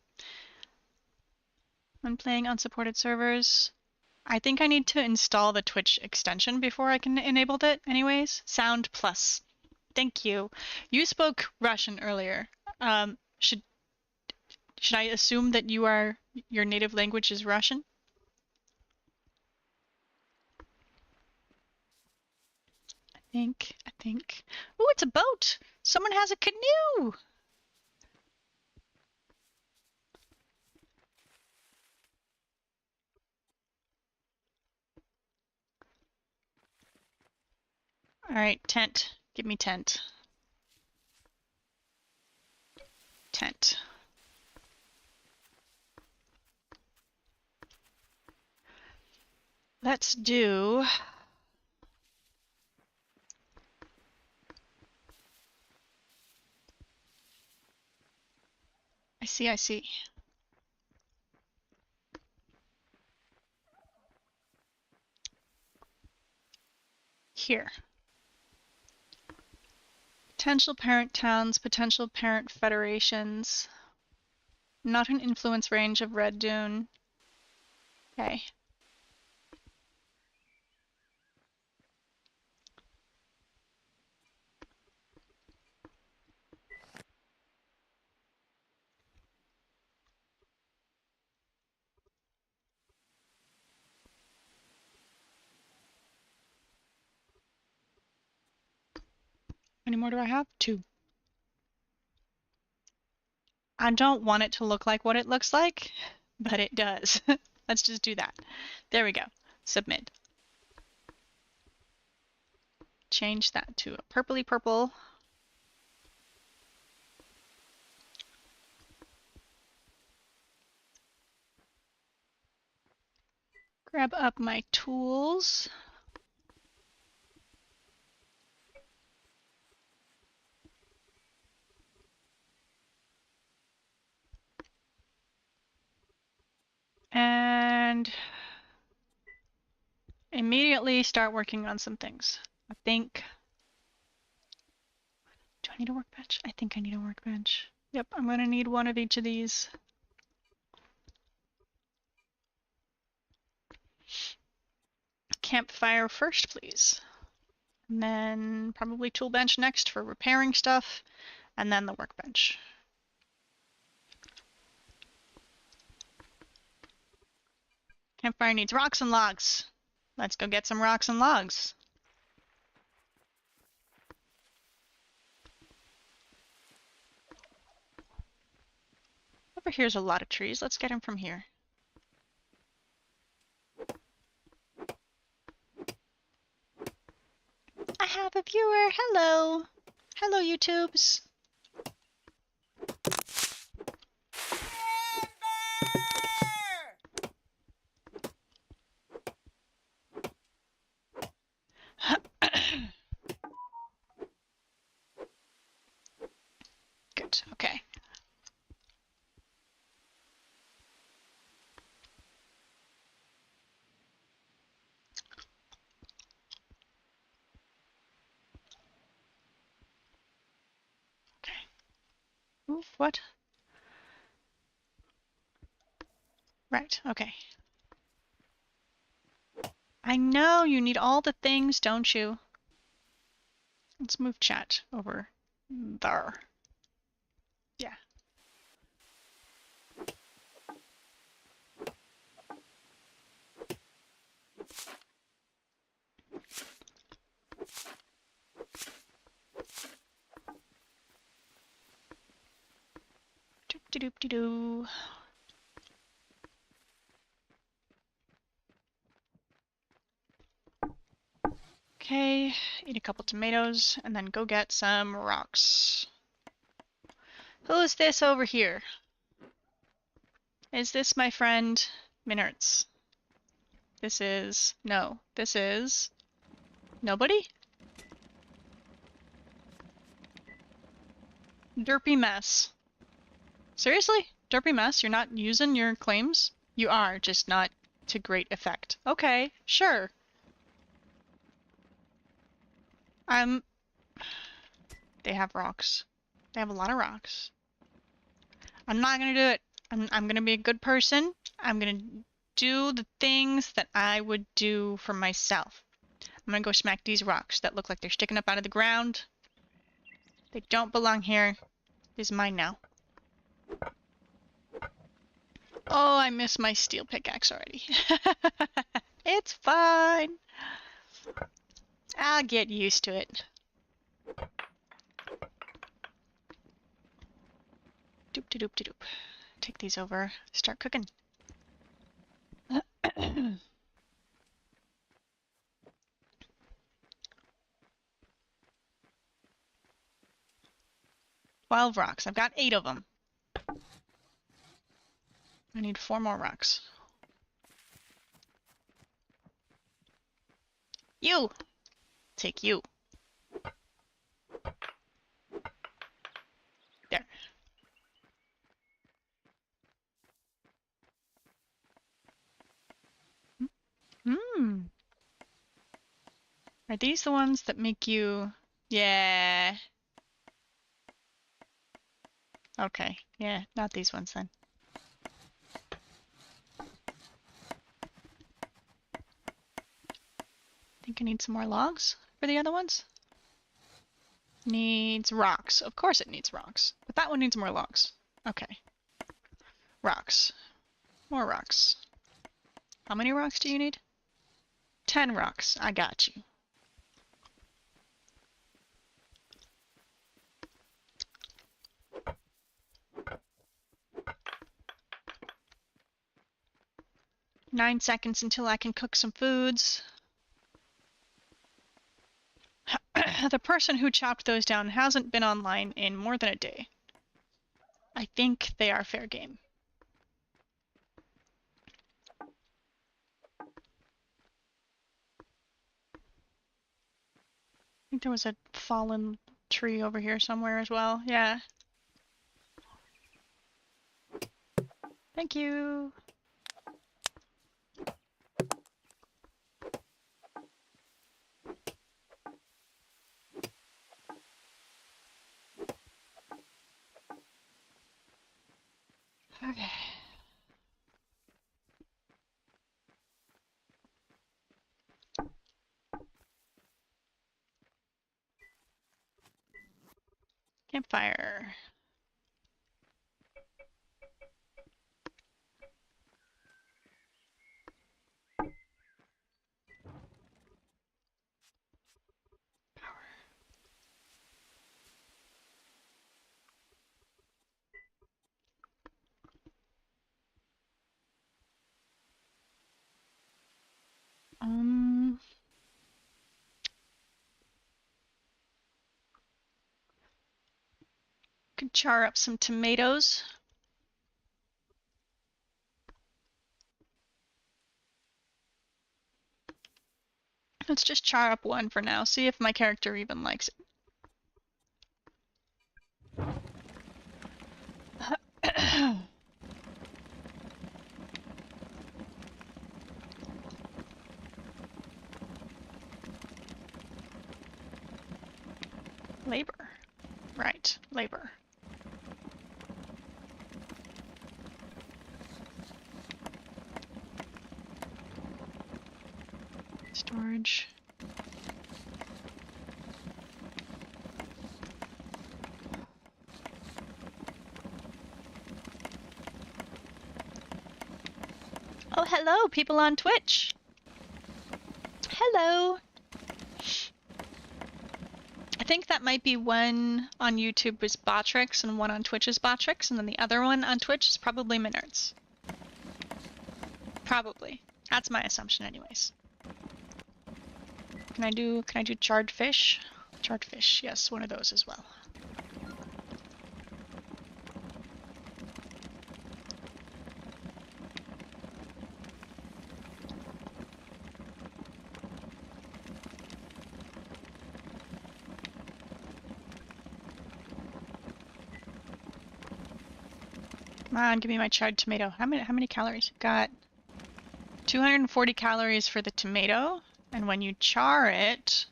when playing unsupported servers, I think I need to install the Twitch extension before I can enable it anyways. Sound plus. Thank you. You spoke Russian earlier. Should I assume that your native language is Russian? I think. Oh, it's a boat! Someone has a canoe! Alright, tent. Give me tent. Tent. Let's do... I see. Here. Potential parent towns, potential parent federations. Not an influence range of Red Dune. Okay. How many more do I have? 2. I don't want it to look like what it looks like, but it does. Let's just do that. There we go. Submit. Change that to a purpley purple. Grab up my tools. And immediately start working on some things. I think... Do I need a workbench? I think I need a workbench. Yep, I'm gonna need one of each of these. Campfire first, please. And then probably tool bench next for repairing stuff, and then the workbench. Campfire needs rocks and logs. Let's go get some rocks and logs. Over here's a lot of trees. Let's get them from here. I have a viewer. Hello. Hello, YouTubes. Good. Okay. Okay. Oof, what? Right, okay. I know you need all the things, don't you? Let's move chat over there. Yeah. Doop-de-doop-de-doo. Okay, eat a couple tomatoes, and then go get some rocks. Who's this over here? Is this my friend Minards? This is... no. This is... nobody? Derpy mess. Seriously? Derpy mess? You're not using your claims? You are, just not to great effect. Okay, sure. They have rocks. They have a lot of rocks. I'm not gonna do it. I'm gonna be a good person. I'm gonna do the things that I would do for myself. I'm gonna go smack these rocks that look like they're sticking up out of the ground. They don't belong here. This is mine now. Oh, I miss my steel pickaxe already. It's fine. I'll get used to it. Doop-de-doop-de-doop. Take these over. Start cooking. 12 rocks. I've got 8 of them. I need 4 more rocks. You! Take you. There. Hmm. Are these the ones that make you... yeah. Okay. Yeah, not these ones then. Think I need some more logs for the other ones? Needs rocks. Of course it needs rocks. But that one needs more logs. Okay. Rocks. More rocks. How many rocks do you need? 10 rocks. I got you. Nine seconds until I can cook some foods. The person who chopped those down hasn't been online in more than a day. I think they are fair game. think there was a fallen tree over here somewhere as well. Yeah. Thank you. Okay. Campfire. Could char up some tomatoes. Let's just char up one for now. See if my character even likes it. Labor. Right, labor. Storage. Oh, hello, people on Twitch. Hello. I think that might be one on YouTube is Botrix and one on Twitch is Botrix, and then the other one on Twitch is probably Minards. Probably. That's my assumption anyways. Can I do charred fish? Charred fish, yes, one of those as well. Come on, give me my charred tomato. How many calories? Got 240 calories for the tomato, and when you char it,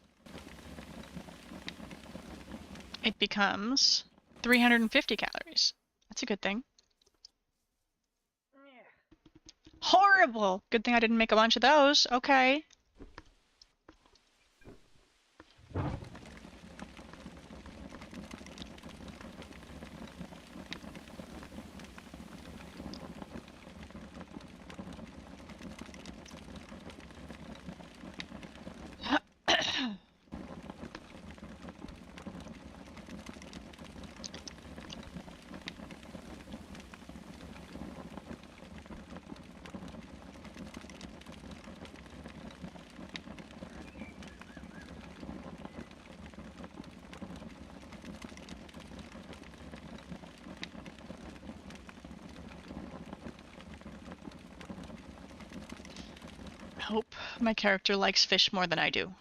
it becomes 350 calories. That's a good thing. Horrible! Good thing I didn't make a bunch of those. Okay. I hope my character likes fish more than I do.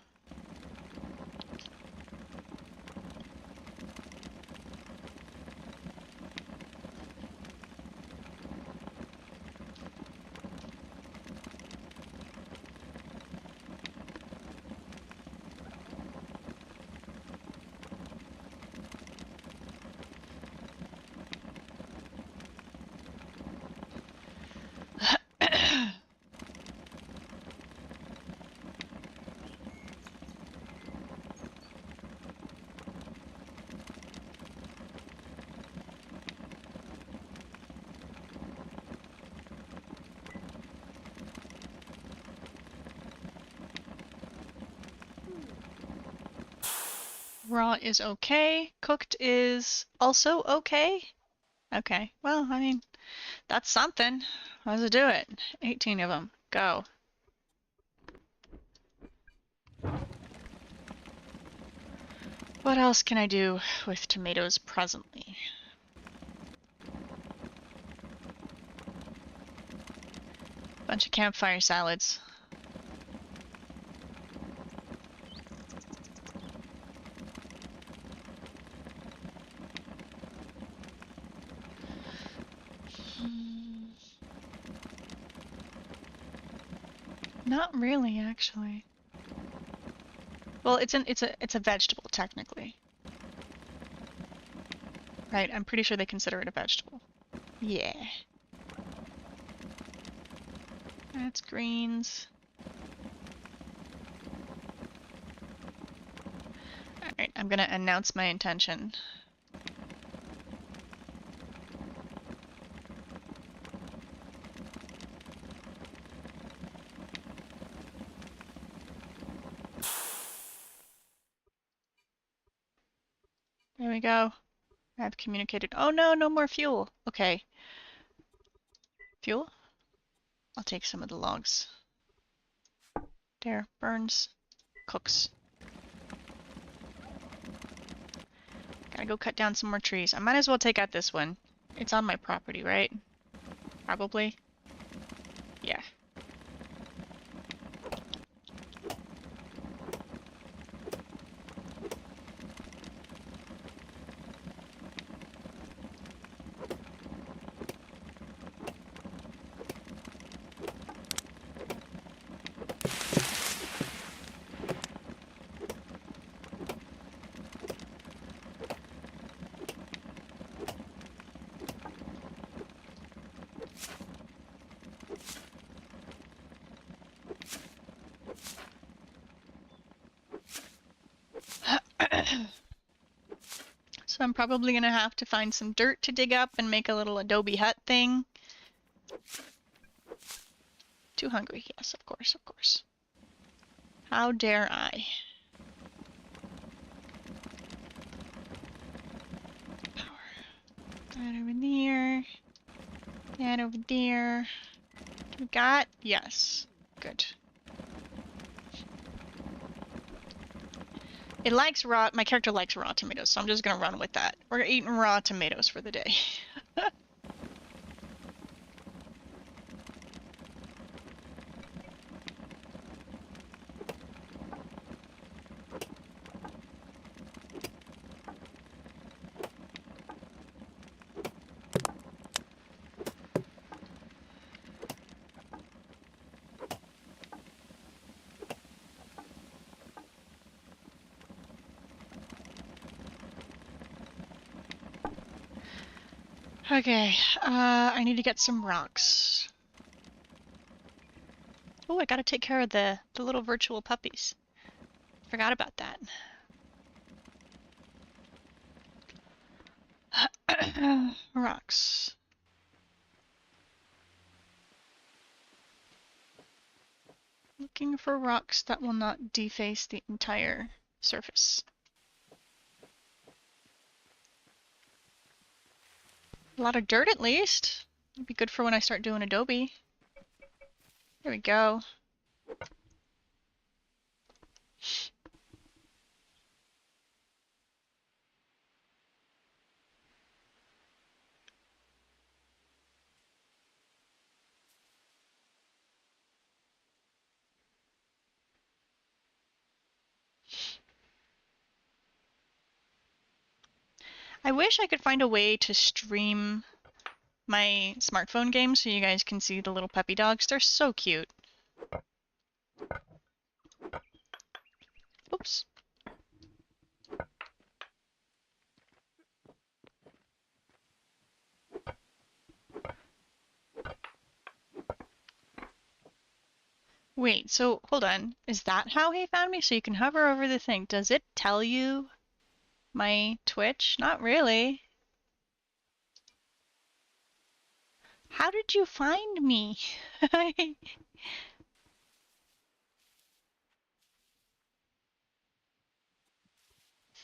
Raw is okay. Cooked is also okay. Okay, well, I mean, that's something. How's it do it? 18 of them. Go. What else can I do with tomatoes presently? Bunch of campfire salads. Not really, actually. Well, it's a vegetable technically. Right, I'm pretty sure they consider it a vegetable. Yeah. That's greens. Alright, I'm gonna announce my intention. There we go. I've communicated. Oh no, no more fuel. Okay. Fuel? I'll take some of the logs. There, burns, cooks. Gotta go cut down some more trees. I might as well take out this one. It's on my property, right? Probably. Yeah. So I'm probably gonna have to find some dirt to dig up and make a little adobe hut thing. Too hungry, yes, of course, of course. How dare I? Power. That over there. That over there. We got? Yes. Good. It likes raw, my character likes raw tomatoes, so I'm just gonna run with that. We're eating raw tomatoes for the day. Okay, I need to get some rocks. Oh, I gotta take care of the little virtual puppies. Forgot about that. Rocks. Looking for rocks that will not deface the entire surface. A lot of dirt at least. It'd be good for when I start doing adobe. There we go. I wish I could find a way to stream my smartphone games so you guys can see the little puppy dogs. They're so cute. Oops. Wait, so hold on. Is that how he found me? So you can hover over the thing. Does it tell you my Twitch? Not really. How did you find me? I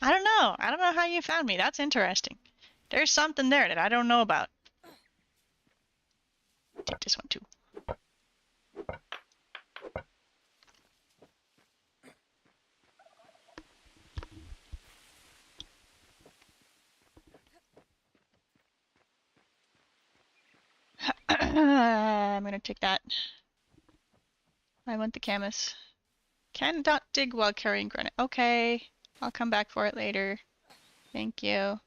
don't know. I don't know how you found me. That's interesting. There's something there that I don't know about. Take this one too. I'm gonna take that. I want the camas. Cannot dig while carrying granite. Okay, I'll come back for it later. Thank you.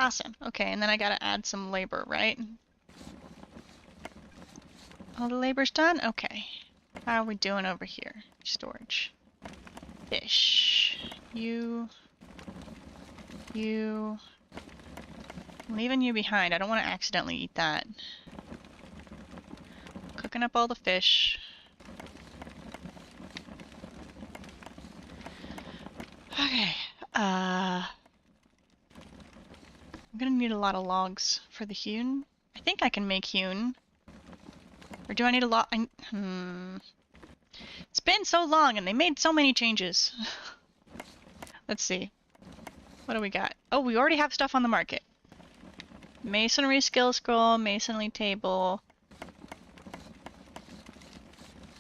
Awesome. Okay, and then I gotta add some labor, right? All the labor's done? Okay. How are we doing over here? Storage. Fish. You. I'm leaving you behind. I don't want to accidentally eat that. Cooking up all the fish. Okay. I'm gonna need a lot of logs for the hewn. I think I can make hewn. Or do I need a lot? It's been so long and they made so many changes. Let's see. What do we got? Oh, we already have stuff on the market. Masonry skill scroll, masonry table.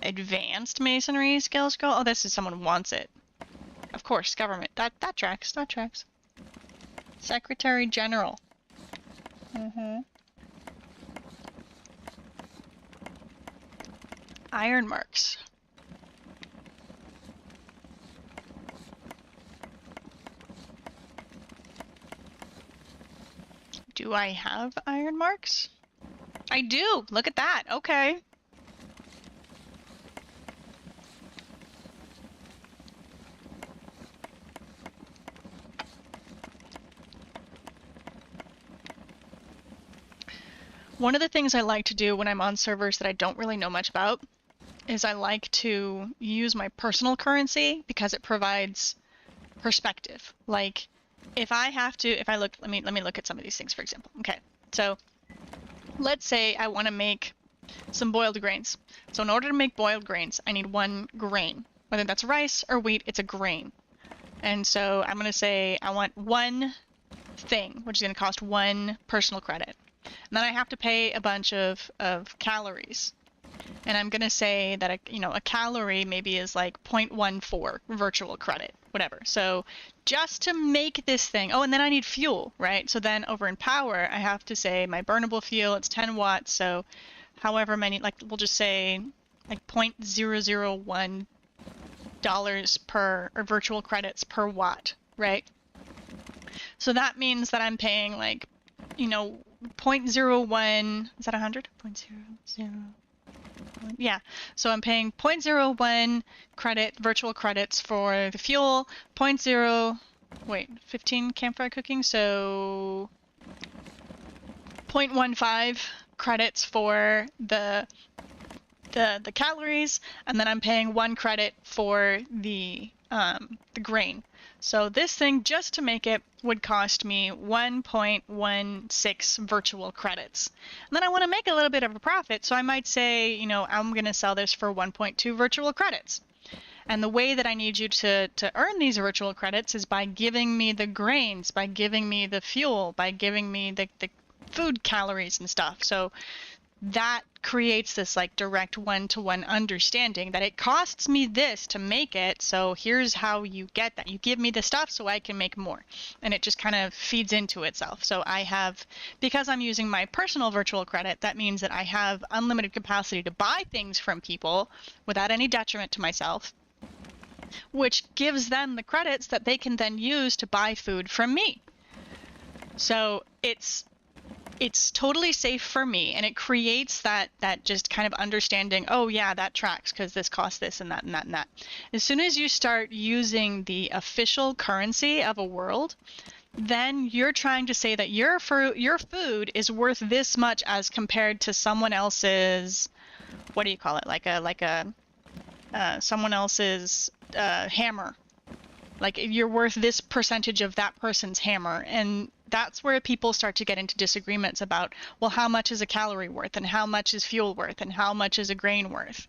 Advanced masonry skill scroll? Oh, this is someone wants it. Of course, government. That tracks. That tracks. Secretary General. Iron marks. Do I have iron marks? I do! Look at that! Okay. One of the things I like to do when I'm on servers that I don't really know much about is I like to use my personal currency because it provides perspective. Like, if I look, let me look at some of these things, for example. Okay, so let's say I want to make some boiled grains. So in order to make boiled grains, I need 1 grain. Whether that's rice or wheat, it's a grain. And so I'm going to say I want 1 thing, which is going to cost 1 personal credit. And then I have to pay a bunch of calories. And I'm going to say that a calorie maybe is like 0.14 virtual credit, whatever. So just to make this thing, oh, and then I need fuel, right? So then over in power, I have to say my burnable fuel, it's 10 watts. So however many, like we'll just say like $0.001 per, or virtual credits per watt, right? So that means that I'm paying like, 0.01, is that 100? 0.001. Yeah, so I'm paying 0.01 virtual credits for the fuel, 15 campfire cooking, so 0.15 credits for the calories, and then I'm paying 1 credit for the grain. So this thing, just to make it, would cost me 1.16 virtual credits. And then I want to make a little bit of a profit, so I might say, I'm going to sell this for 1.2 virtual credits. And the way that I need you to earn these virtual credits is by giving me the grains, by giving me the fuel, by giving me the food calories and stuff. So that creates this like direct one-to-one understanding that it costs me this to make it, so here's how you get that. You give me the stuff so I can make more. And it just kind of feeds into itself. So because I'm using my personal virtual credit, that means that I have unlimited capacity to buy things from people without any detriment to myself, which gives them the credits that they can then use to buy food from me. So it's totally safe for me, and it creates that just kind of understanding, oh yeah, that tracks because this costs this and that and that and that. As soon as you start using the official currency of a world, then you're trying to say that your food is worth this much as compared to someone else's, what do you call it, someone else's hammer. Like you're worth this percentage of that person's hammer, and that's where people start to get into disagreements about, well, how much is a calorie worth, and how much is fuel worth, and how much is a grain worth?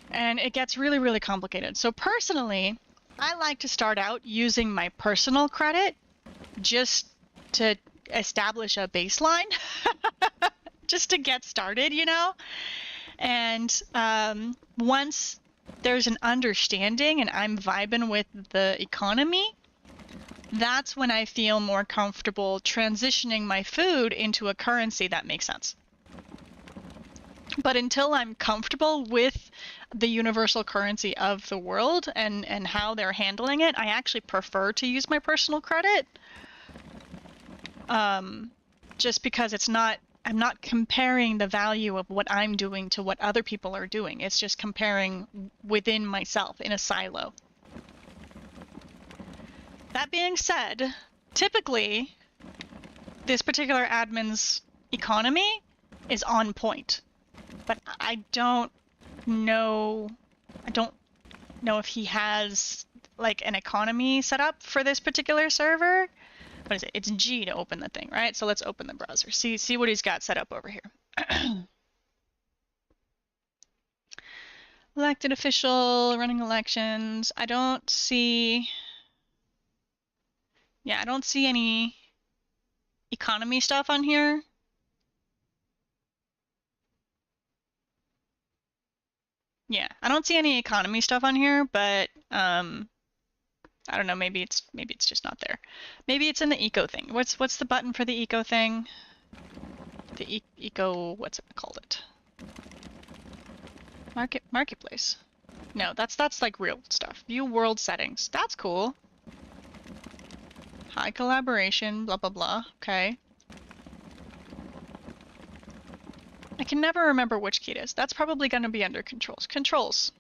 And it gets really, really complicated. So personally, I like to start out using my personal credit just to establish a baseline, just to get started, And once there's an understanding and I'm vibing with the economy, that's when I feel more comfortable transitioning my food into a currency that makes sense. But until I'm comfortable with the universal currency of the world and how they're handling it, I actually prefer to use my personal credit. just because I'm not comparing the value of what I'm doing to what other people are doing. It's just comparing within myself in a silo. That being said, typically, this particular admin's economy is on point, but I don't know if he has like an economy set up for this particular server. What is it? It's G to open the thing, right? So let's open the browser. See what he's got set up over here. Elected official, running elections. I don't see any economy stuff on here. Yeah, I don't see any economy stuff on here, but I don't know, maybe it's just not there. Maybe it's in the eco thing. What's the button for the eco thing? The eco, what's it called it? Marketplace. No, that's like real stuff. View world settings. That's cool. High collaboration, blah blah blah. Okay. I can never remember which key it is. That's probably going to be under controls. Controls.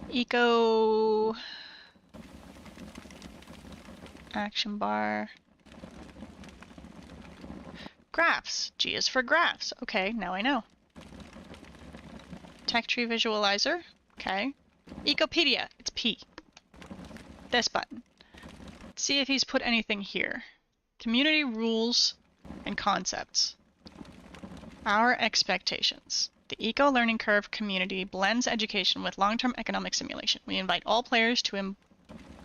Eco. Action bar. Graphs. G is for graphs. Okay, now I know. Tech tree visualizer. Okay. Ecopedia. It's P. This button. Let's see if he's put anything here. Community rules and concepts. Our expectations. The Eco Learning Curve community blends education with long-term economic simulation. We invite all players to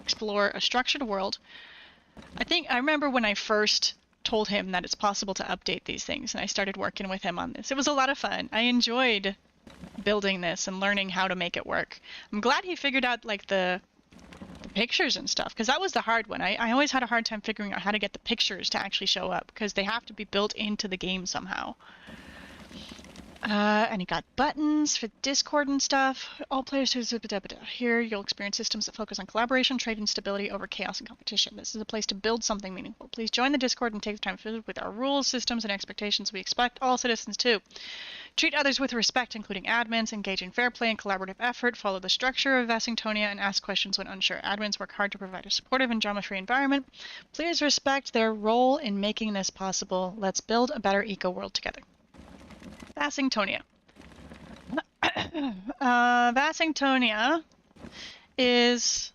explore a structured world. I remember when I first told him that it's possible to update these things, and I started working with him on this. It was a lot of fun. I enjoyed building this and learning how to make it work. I'm glad he figured out like the pictures and stuff, because that was the hard one. I always had a hard time figuring out how to get the pictures to actually show up, because they have to be built into the game somehow. And he got buttons for Discord and stuff. All players here, you'll experience systems that focus on collaboration, trade, and stability over chaos and competition. This is a place to build something meaningful. Please join the Discord and take the time to visit with our rules, systems, and expectations. We expect all citizens to treat others with respect, including admins, engage in fair play and collaborative effort, follow the structure of Vasingtonia, and ask questions when unsure. Admins work hard to provide a supportive and drama-free environment. Please respect their role in making this possible. Let's build a better eco-world together. Vasingtonia. Vasingtonia is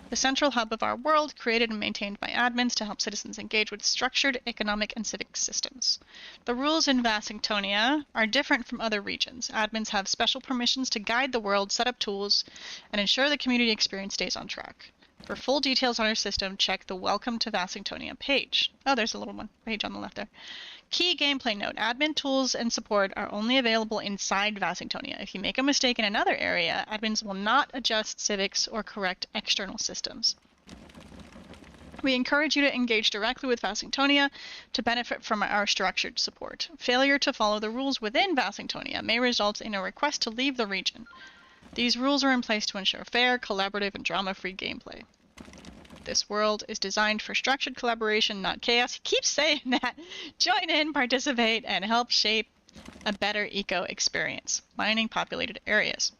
the central hub of our world, created and maintained by admins to help citizens engage with structured economic and civic systems. The rules in Vasingtonia are different from other regions. Admins have special permissions to guide the world, set up tools, and ensure the community experience stays on track. For full details on our system, check the Welcome to Vasingtonia page. Oh, there's a little one page on the left there. Key gameplay note. Admin tools and support are only available inside Vasingtonia. If you make a mistake in another area, admins will not adjust civics or correct external systems. We encourage you to engage directly with Vasingtonia to benefit from our structured support. Failure to follow the rules within Vasingtonia may result in a request to leave the region. These rules are in place to ensure fair, collaborative, and drama-free gameplay. This world is designed for structured collaboration, not chaos. He keeps saying that. Join in, participate, and help shape a better eco experience. Mining populated areas.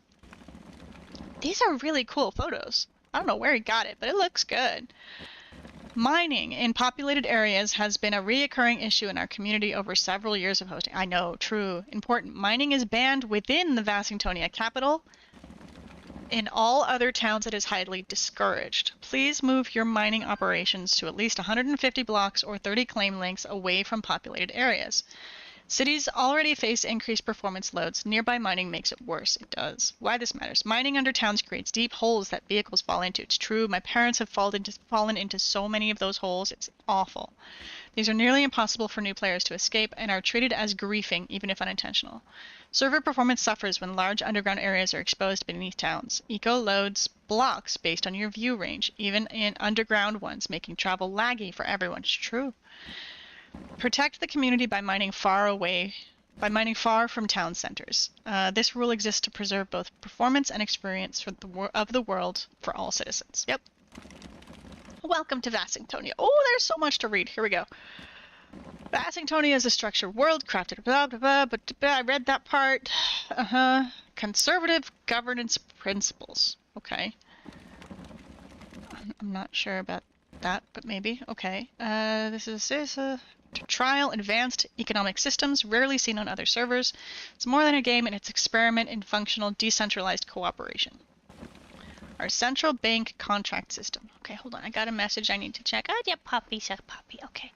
These are really cool photos. I don't know where he got it, but it looks good. Mining in populated areas has been a reoccurring issue in our community over several years of hosting. I know, true, important. Mining is banned within the Vasingtonia capital. In all other towns, it is highly discouraged. Please move your mining operations to at least 150 blocks or 30 claim lengths away from populated areas. Cities already face increased performance loads. Nearby mining makes it worse. It does. Why this matters. Mining under towns creates deep holes that vehicles fall into. It's true. My parents have fallen into so many of those holes. It's awful. These are nearly impossible for new players to escape and are treated as griefing, even if unintentional. Server performance suffers when large underground areas are exposed beneath towns. Eco loads blocks based on your view range, even in underground ones, making travel laggy for everyone. It's true. Protect the community by mining far from town centers. This rule exists to preserve both performance and experience of the world for all citizens. Yep. Welcome to Vasingtonia. Oh, there's so much to read. Here we go. Vasingtonia is a structured world crafted blah blah blah, but I read that part. Conservative governance principles. Okay. I'm not sure about that, but maybe. Okay. This is to trial advanced economic systems rarely seen on other servers. It's more than a game, and it's experiment in functional decentralized cooperation. Our central bank contract system. Okay, hold on. I got a message I need to check. Oh, yeah, puppy's a puppy. Okay.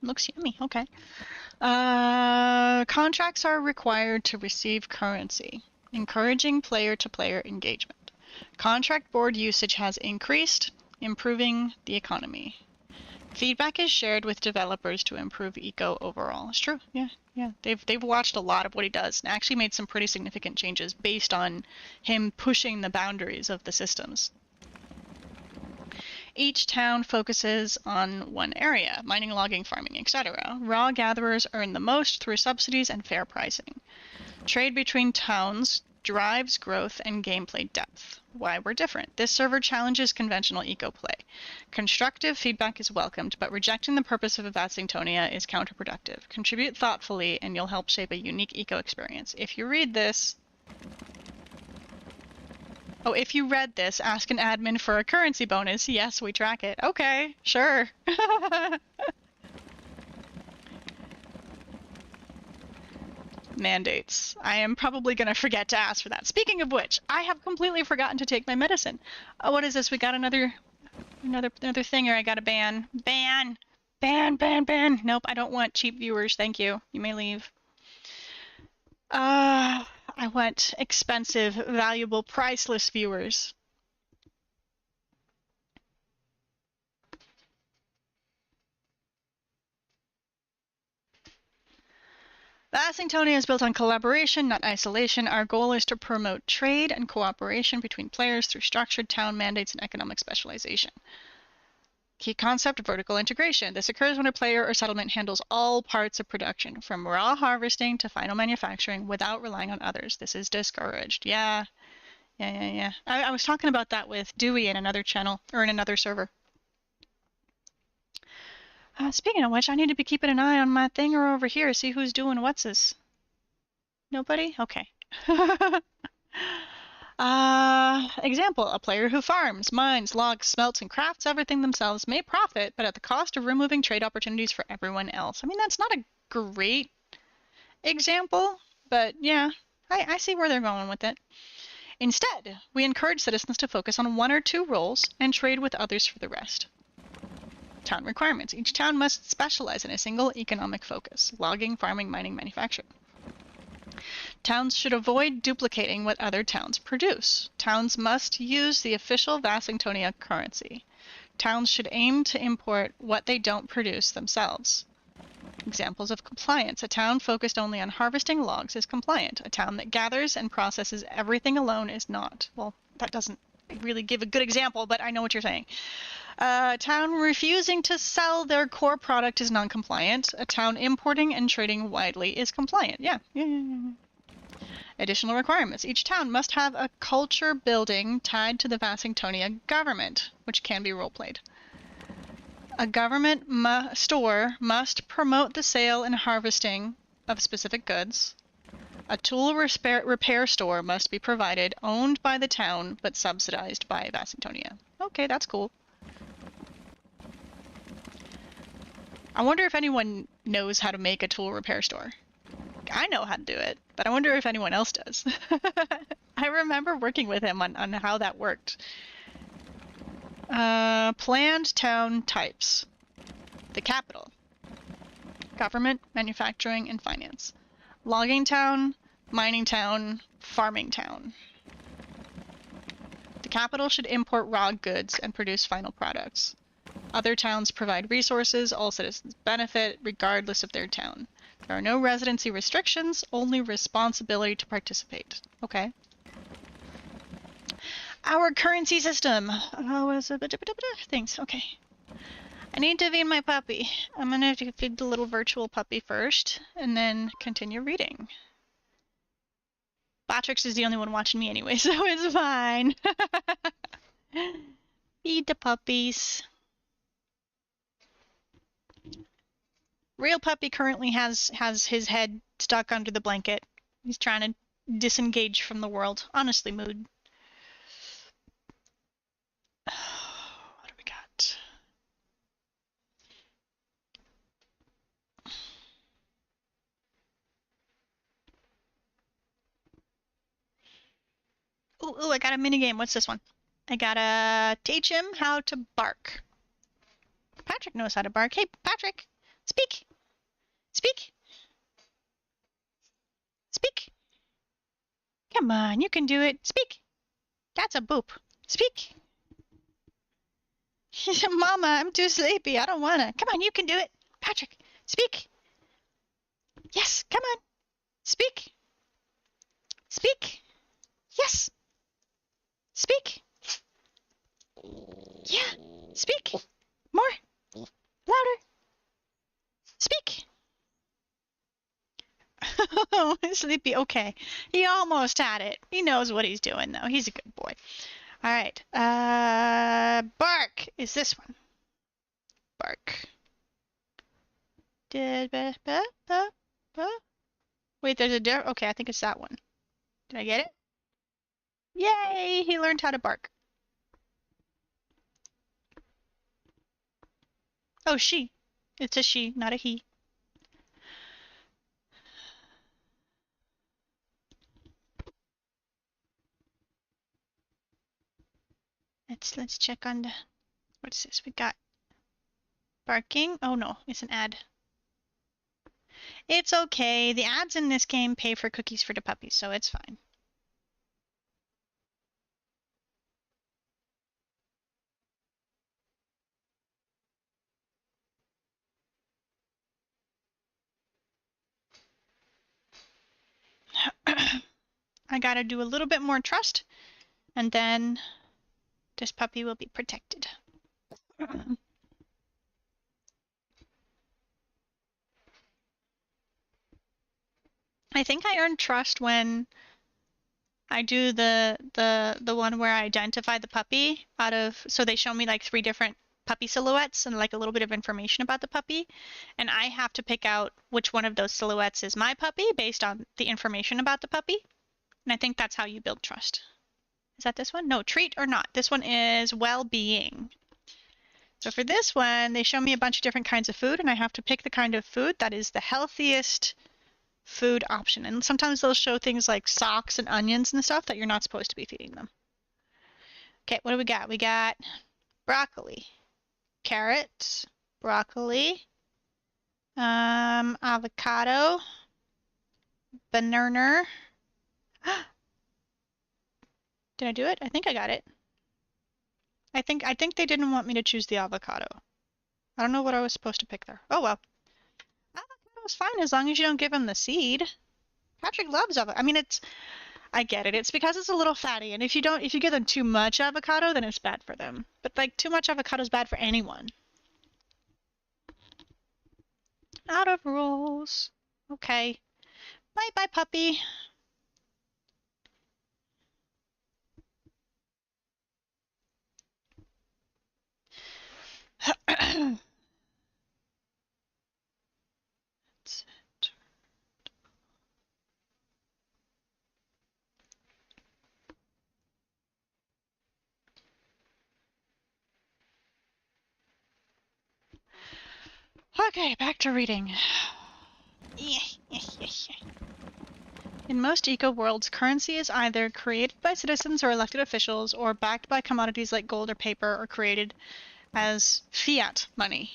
Looks yummy. Okay. Contracts are required to receive currency, encouraging player-to-player engagement. Contract board usage has increased, improving the economy. Feedback is shared with developers to improve eco overall. It's true. Yeah. They've watched a lot of what he does and actually made some pretty significant changes based on him pushing the boundaries of the systems. Each town focuses on one area, mining, logging, farming, etc. Raw gatherers earn the most through subsidies and fair pricing. Trade between towns drives growth and gameplay depth. Why we're different. This server challenges conventional eco-play. Constructive feedback is welcomed, but rejecting the purpose of Vasingtonia is counterproductive. Contribute thoughtfully and you'll help shape a unique eco-experience. If you read this... Oh, if you read this, ask an admin for a currency bonus. Yes, we track it. Okay, sure. Mandates. I am probably going to forget to ask for that. Speaking of which, I have completely forgotten to take my medicine. Oh, what is this? We got another thing, or I got a ban. Ban! Nope, I don't want cheap viewers. Thank you. You may leave. I want expensive, valuable, priceless viewers. Vasingtonia is built on collaboration, not isolation. Our goal is to promote trade and cooperation between players through structured town mandates and economic specialization. Key concept, vertical integration. This occurs when a player or settlement handles all parts of production, from raw harvesting to final manufacturing, without relying on others. This is discouraged. Yeah. I was talking about that with Dewey in another channel, or in another server. Speaking of which, I need to be keeping an eye on my thing or over here, see who's doing what's this. Nobody? Okay. Example, a player who farms, mines, logs, smelts, and crafts everything themselves may profit, but at the cost of removing trade opportunities for everyone else. I mean, that's not a great example, but yeah, I see where they're going with it. Instead, we encourage citizens to focus on one or two roles and trade with others for the rest. Town requirements. Each town must specialize in a single economic focus: logging, farming, mining, manufacturing. Towns should avoid duplicating what other towns produce. Towns must use the official Vasingtonia currency. Towns should aim to import what they don't produce themselves. Examples of compliance. A town focused only on harvesting logs is compliant. A town that gathers and processes everything alone is not. Well, that doesn't really give a good example, but I know what you're saying. A town refusing to sell their core product is non-compliant. A town importing and trading widely is compliant. Yeah. Additional requirements. Each town must have a culture building tied to the Vasingtonia government, which can be role-played. A government store must promote the sale and harvesting of specific goods. A tool repair store must be provided, owned by the town, but subsidized by Vasingtonia. Okay, that's cool. I wonder if anyone knows how to make a tool repair store. I know how to do it, but I wonder if anyone else does. I remember working with him on how that worked. Planned town types. The capital. Government, manufacturing, and finance. Logging town, mining town, farming town. The capital should import raw goods and produce final products. Other towns provide resources, all citizens benefit regardless of their town. There are no residency restrictions, only responsibility to participate. Okay. Our currency system. Things. Okay. I need to feed my puppy. I'm gonna have to feed the little virtual puppy first, and then continue reading. Batrix is the only one watching me anyway, so it's fine. Feed the puppies. Real puppy currently has his head stuck under the blanket. He's trying to disengage from the world. Honestly, mood. What do we got? Ooh, I got a minigame. What's this one? I gotta teach him how to bark. Patrick knows how to bark. Hey, Patrick, speak. Speak. Speak. Come on, you can do it. Speak. That's a boop. Speak. Mama, I'm too sleepy. I don't wanna. Come on, you can do it. Patrick, speak. Yes, come on. Speak. Speak. Yes. Speak. Yeah. Speak. More. Louder. Speak. Oh, sleepy. Okay. He almost had it. He knows what he's doing, though. He's a good boy. All right. Bark is this one. Bark. Wait, there's a okay, I think it's that one. Did I get it? Yay! He learned how to bark. Oh, she. It's a she, not a he. Let's check on the. What's this? We got barking. Oh no, it's an ad. It's okay. The ads in this game pay for cookies for the puppies, so it's fine. I gotta do a little bit more trust, and then this puppy will be protected. I think I earned trust when I do the one where I identify the puppy so they show me like 3 different puppy silhouettes and like a little bit of information about the puppy, and I have to pick out which one of those silhouettes is my puppy based on the information about the puppy. And I think that's how you build trust. Is that this one? No, treat or not. This one is well-being. So for this one, they show me a bunch of different kinds of food, and I have to pick the kind of food that is the healthiest food option. And sometimes they'll show things like socks and onions and stuff that you're not supposed to be feeding them. Okay, what do we got? We got broccoli, carrots, broccoli, avocado, banana. Did I do it? I think I got it. I think they didn't want me to choose the avocado. I don't know what I was supposed to pick there. Oh well. Avocado's fine as long as you don't give him the seed. Patrick loves avocado. I mean, I get it. It's because it's a little fatty, and if you give them too much avocado, then it's bad for them. But like too much avocado is bad for anyone. Out of rules. Okay. Bye bye, puppy. Okay, back to reading. In most eco-worlds, currency is either created by citizens or elected officials, or backed by commodities like gold or paper, or created as fiat money.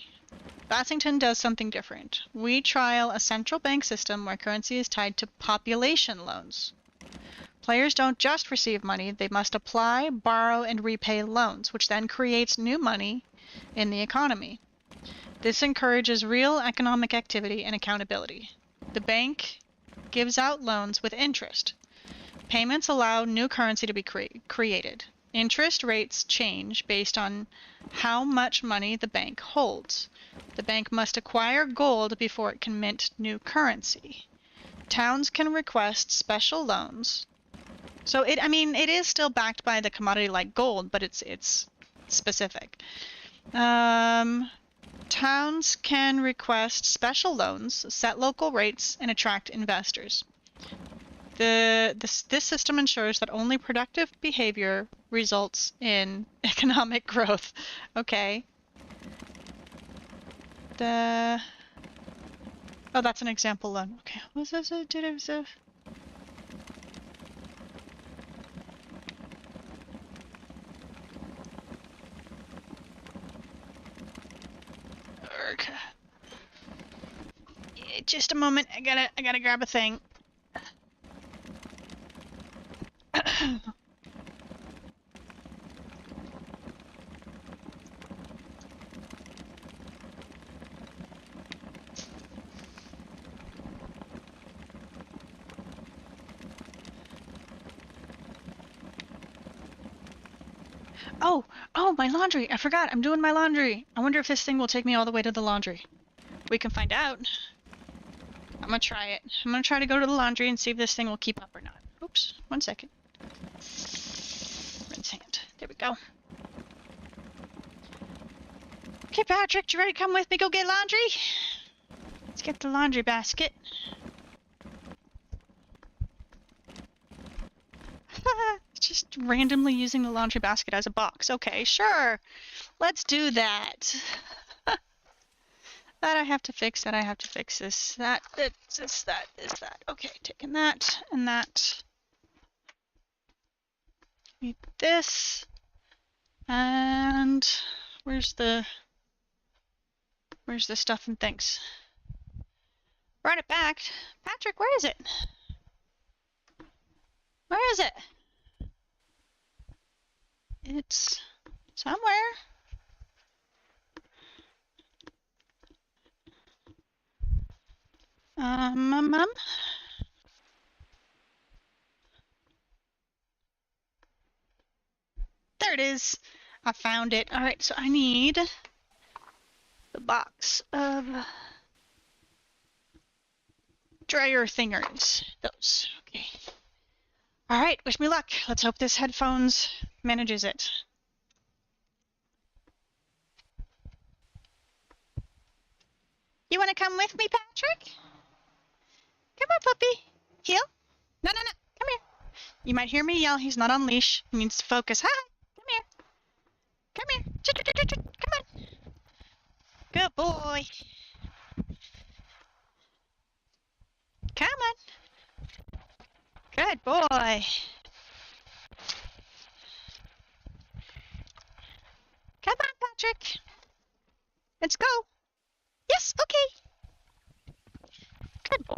Bassington does something different. We trial a central bank system where currency is tied to population loans. Players don't just receive money, they must apply, borrow, and repay loans, which then creates new money in the economy. This encourages real economic activity and accountability. The bank gives out loans with interest. Payments allow new currency to be created. Interest rates change based on how much money the bank holds. The bank must acquire gold before it can mint new currency. Towns can request special loans. So it is still backed by the commodity like gold, but it's specific. Towns can request special loans, set local rates, and attract investors. This system ensures that only productive behavior results in economic growth. Okay. Oh, that's an example loan. Okay. What's this? Okay. Just a moment. I gotta grab a thing. Oh, my laundry. I forgot. I'm doing my laundry. I wonder if this thing will take me all the way to the laundry. We can find out. I'm gonna try it. I'm gonna try to go to the laundry and see if this thing will keep up or not. Oops, 1 second. Rinse hand. There we go. Okay, Patrick, you ready to come with me go get laundry? Let's get the laundry basket. Just randomly using the laundry basket as a box. Okay, sure. Let's do that. That I have to fix, that I have to fix this. That, this, that, is that. Okay, taking that and that. Need this. And where's the stuff and things? Brought it back. Patrick, where is it? Where is it? It's somewhere. Mum. There it is. I found it. All right, so I need the box of dryer thingers. Those. Okay. All right, wish me luck. Let's hope this headphones manages it. You want to come with me, Patrick? Come on, puppy. Heel? No. Come here. You might hear me yell. He's not on leash. He needs to focus. Hi. Come here. Come here. Come on. Good boy. Come on. Good boy. Come on, Patrick. Let's go. Yes, okay. Good boy.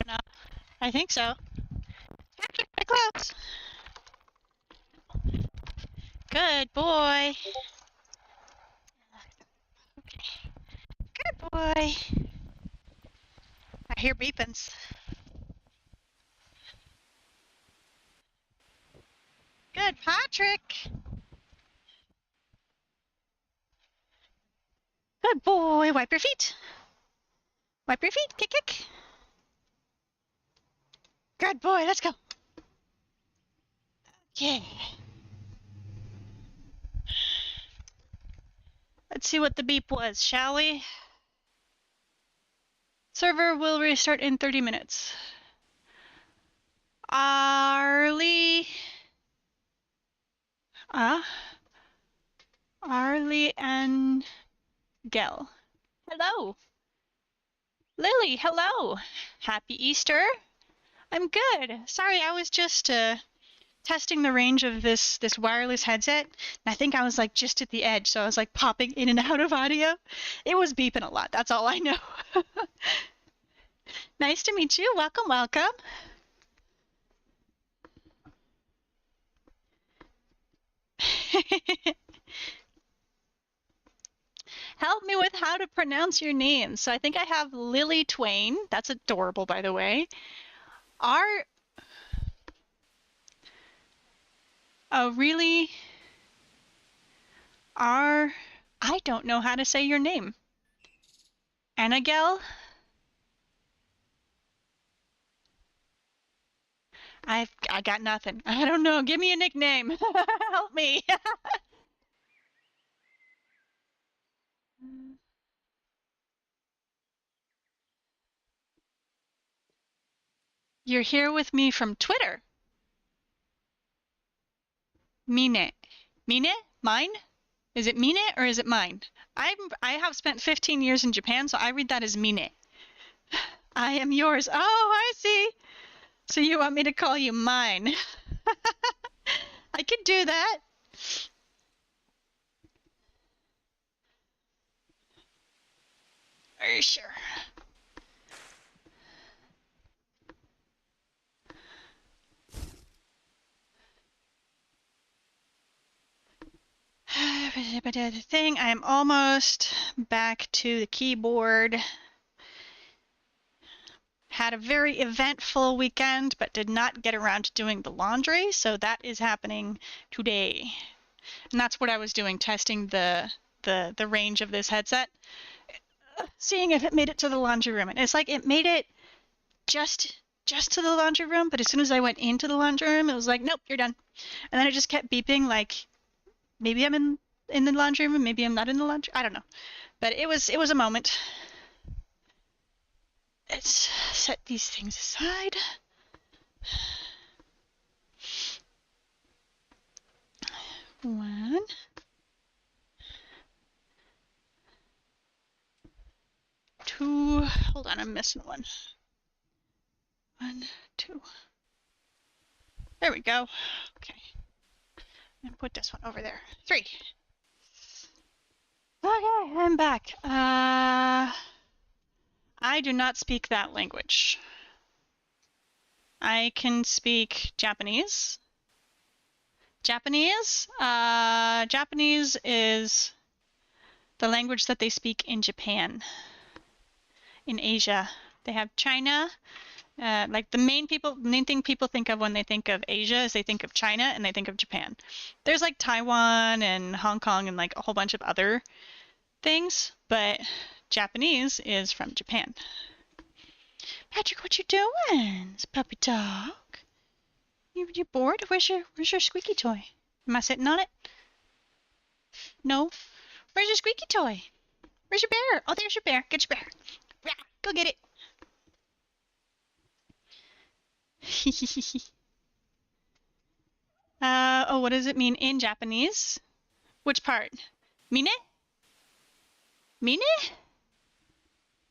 No, I think so. Patrick, my clothes. Good boy. Good boy. I hear beepings. Good, Patrick. Good boy. Wipe your feet. Wipe your feet. Kick, kick. Good boy. Let's go. Okay. Let's see what the beep was, shall we? Server will restart in 30 minutes. Arlie and Gel. Hello. Lily, hello. Happy Easter. I'm good. Sorry, I was just testing the range of this wireless headset, and I think I was like just at the edge, so I was like popping in and out of audio. It was beeping a lot. That's all I know. Nice to meet you. Welcome, welcome. Help me with how to pronounce your name. So I think I have Lily Twain. That's adorable, by the way. I don't know how to say your name. Annagel? I got nothing. I don't know. Give me a nickname. Help me. You're here with me from Twitter. Mine. Mine? Mine? Is it mine or is it mine? I have spent 15 years in Japan, so I read that as mine. I am yours. Oh, I see. So you want me to call you mine? I could do that. Are you sure? Thing. I am almost back to the keyboard. Had a very eventful weekend, but did not get around to doing the laundry, so that is happening today. And that's what I was doing, testing the range of this headset, seeing if it made it to the laundry room. And it's like it made it just to the laundry room, but as soon as I went into the laundry room, it was like, nope, you're done. And then it just kept beeping, like maybe I'm in the laundry room, maybe I'm not in the laundry. I don't know, but it was a moment. Let's set these things aside. One. Two. Hold on, I'm missing one. 1, 2. There we go. Okay. And put this one over there. 3. Okay, I'm back. I do not speak that language. I can speak Japanese. Japanese is the language that they speak in Japan. In Asia. They have China. Like the main thing people think of when they think of Asia is they think of China and they think of Japan. There's like Taiwan and Hong Kong and like a whole bunch of other things, but Japanese is from Japan. Patrick, what you doing, puppy dog? You bored? Where's your squeaky toy? Am I sitting on it? No. Where's your squeaky toy? Where's your bear? Oh, there's your bear. Get your bear. Go get it. Oh, what does it mean in Japanese? Which part? Mine? Mine?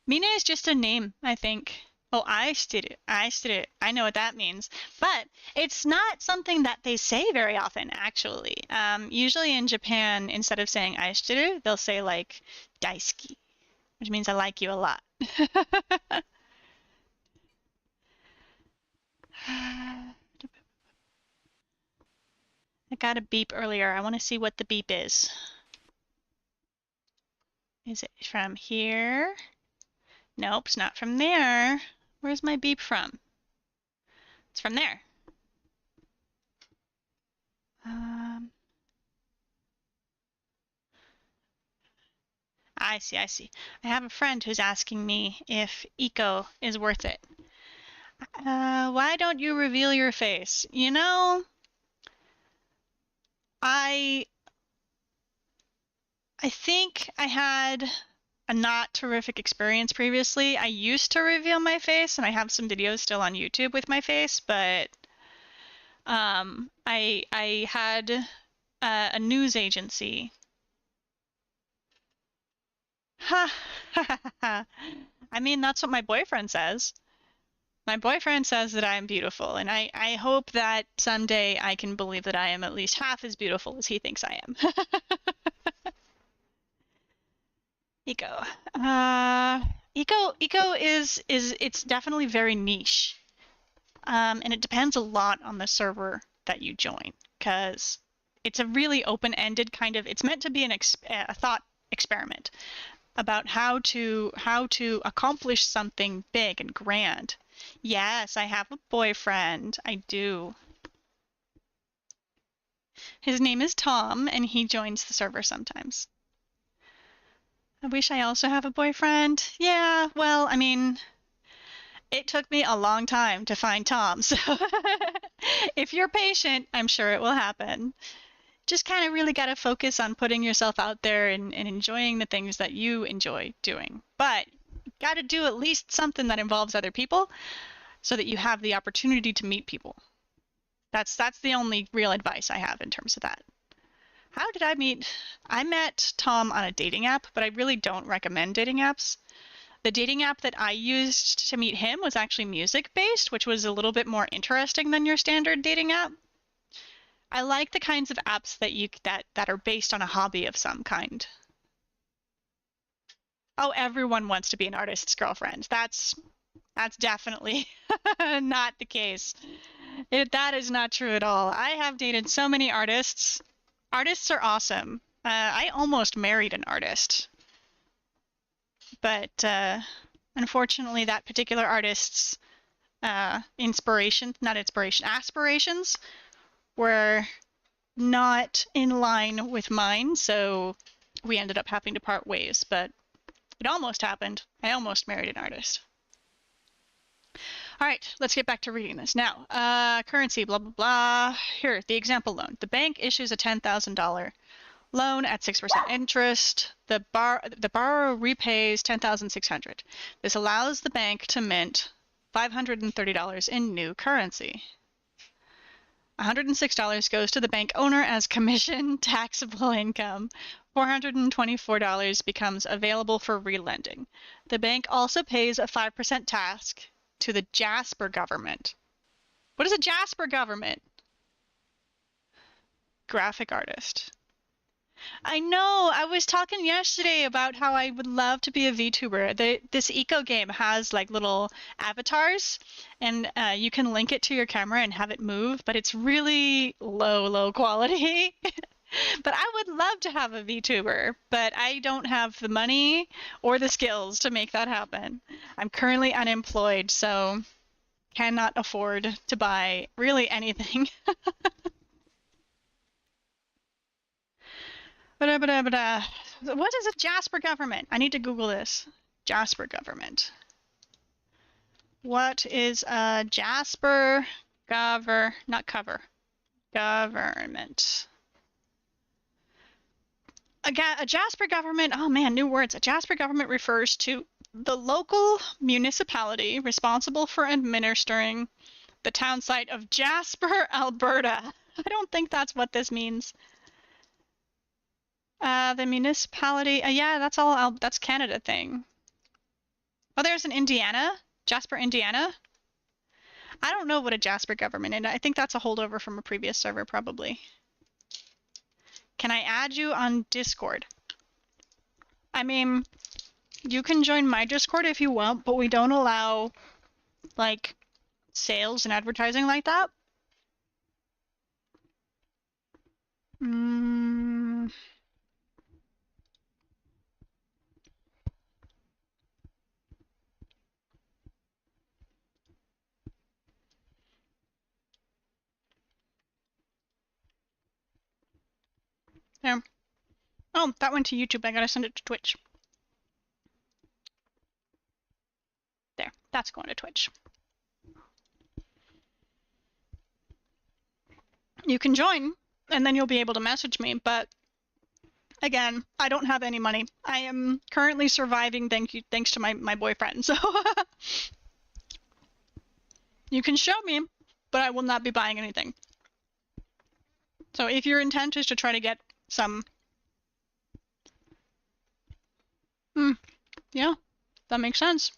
Mine is just a name, I think. Oh, aishiteru. I know what that means. But it's not something that they say very often, actually. Usually in Japan, instead of saying aishiteru, they'll say like daisuki, which means I like you a lot. I got a beep earlier. I want to see what the beep is. Is it from here? Nope, it's not from there. Where's my beep from? It's from there. I see. I have a friend who's asking me if eco is worth it. Why don't you reveal your face? You know, I think I had a not terrific experience previously. I used to reveal my face, and I have some videos still on YouTube with my face, but I had a news agency. Ha ha ha. I mean, that's what my boyfriend says. My boyfriend says that I am beautiful, and I hope that someday I can believe that I am at least half as beautiful as he thinks I am. Eco. Eco is it's definitely very niche. And it depends a lot on the server that you join, because it's a really open-ended kind of, it's meant to be a thought experiment about how to accomplish something big and grand. Yes, I have a boyfriend. I do. His name is Tom, and he joins the server sometimes. I wish I also have a boyfriend. Yeah, well, I mean, it took me a long time to find Tom, so if you're patient, I'm sure it will happen. Just kind of really got to focus on putting yourself out there and enjoying the things that you enjoy doing. But got to do at least something that involves other people so that you have the opportunity to meet people. That's the only real advice I have in terms of that. How did I meet? I met Tom on a dating app, but I really don't recommend dating apps. The dating app that I used to meet him was actually music-based, which was a little bit more interesting than your standard dating app. I like the kinds of apps that are based on a hobby of some kind. Oh, everyone wants to be an artist's girlfriend. That's definitely not the case. That is not true at all. I have dated so many artists. Artists are awesome. I almost married an artist. But unfortunately, that particular artist's aspirations were not in line with mine, so we ended up having to part ways, but it almost happened. I almost married an artist. All right, let's get back to reading this. Now, currency, blah, blah, blah. Here, the example loan. The bank issues a $10,000 loan at 6% interest. The borrower repays $10,600. This allows the bank to mint $530 in new currency. $106 goes to the bank owner as commission taxable income. $424 becomes available for relending. The bank also pays a 5% tax to the Jasper government. What is a Jasper government? Graphic artist. I know. I was talking yesterday about how I would love to be a VTuber. This eco game has like little avatars, and you can link it to your camera and have it move, but it's really low quality. But I would love to have a VTuber, but I don't have the money or the skills to make that happen. I'm currently unemployed, so cannot afford to buy really anything. What is a Jasper government? I need to Google this. Jasper government. What is a Jasper government? A Jasper government, oh man, new words. A Jasper government refers to the local municipality responsible for administering the town site of Jasper, Alberta. I don't think that's what this means. The municipality, yeah, that's Canada thing. Oh, there's an Indiana. Jasper, Indiana? I don't know what a Jasper government is. I think that's a holdover from a previous server, probably. Can I add you on Discord? I mean, you can join my Discord if you want, but we don't allow, like, sales and advertising like that. There. Oh, that went to YouTube. I gotta send it to Twitch. There. That's going to Twitch. You can join, and then you'll be able to message me, but again, I don't have any money. I am currently surviving thanks to my boyfriend, so you can show me, but I will not be buying anything. So if your intent is to try to get some... yeah, that makes sense.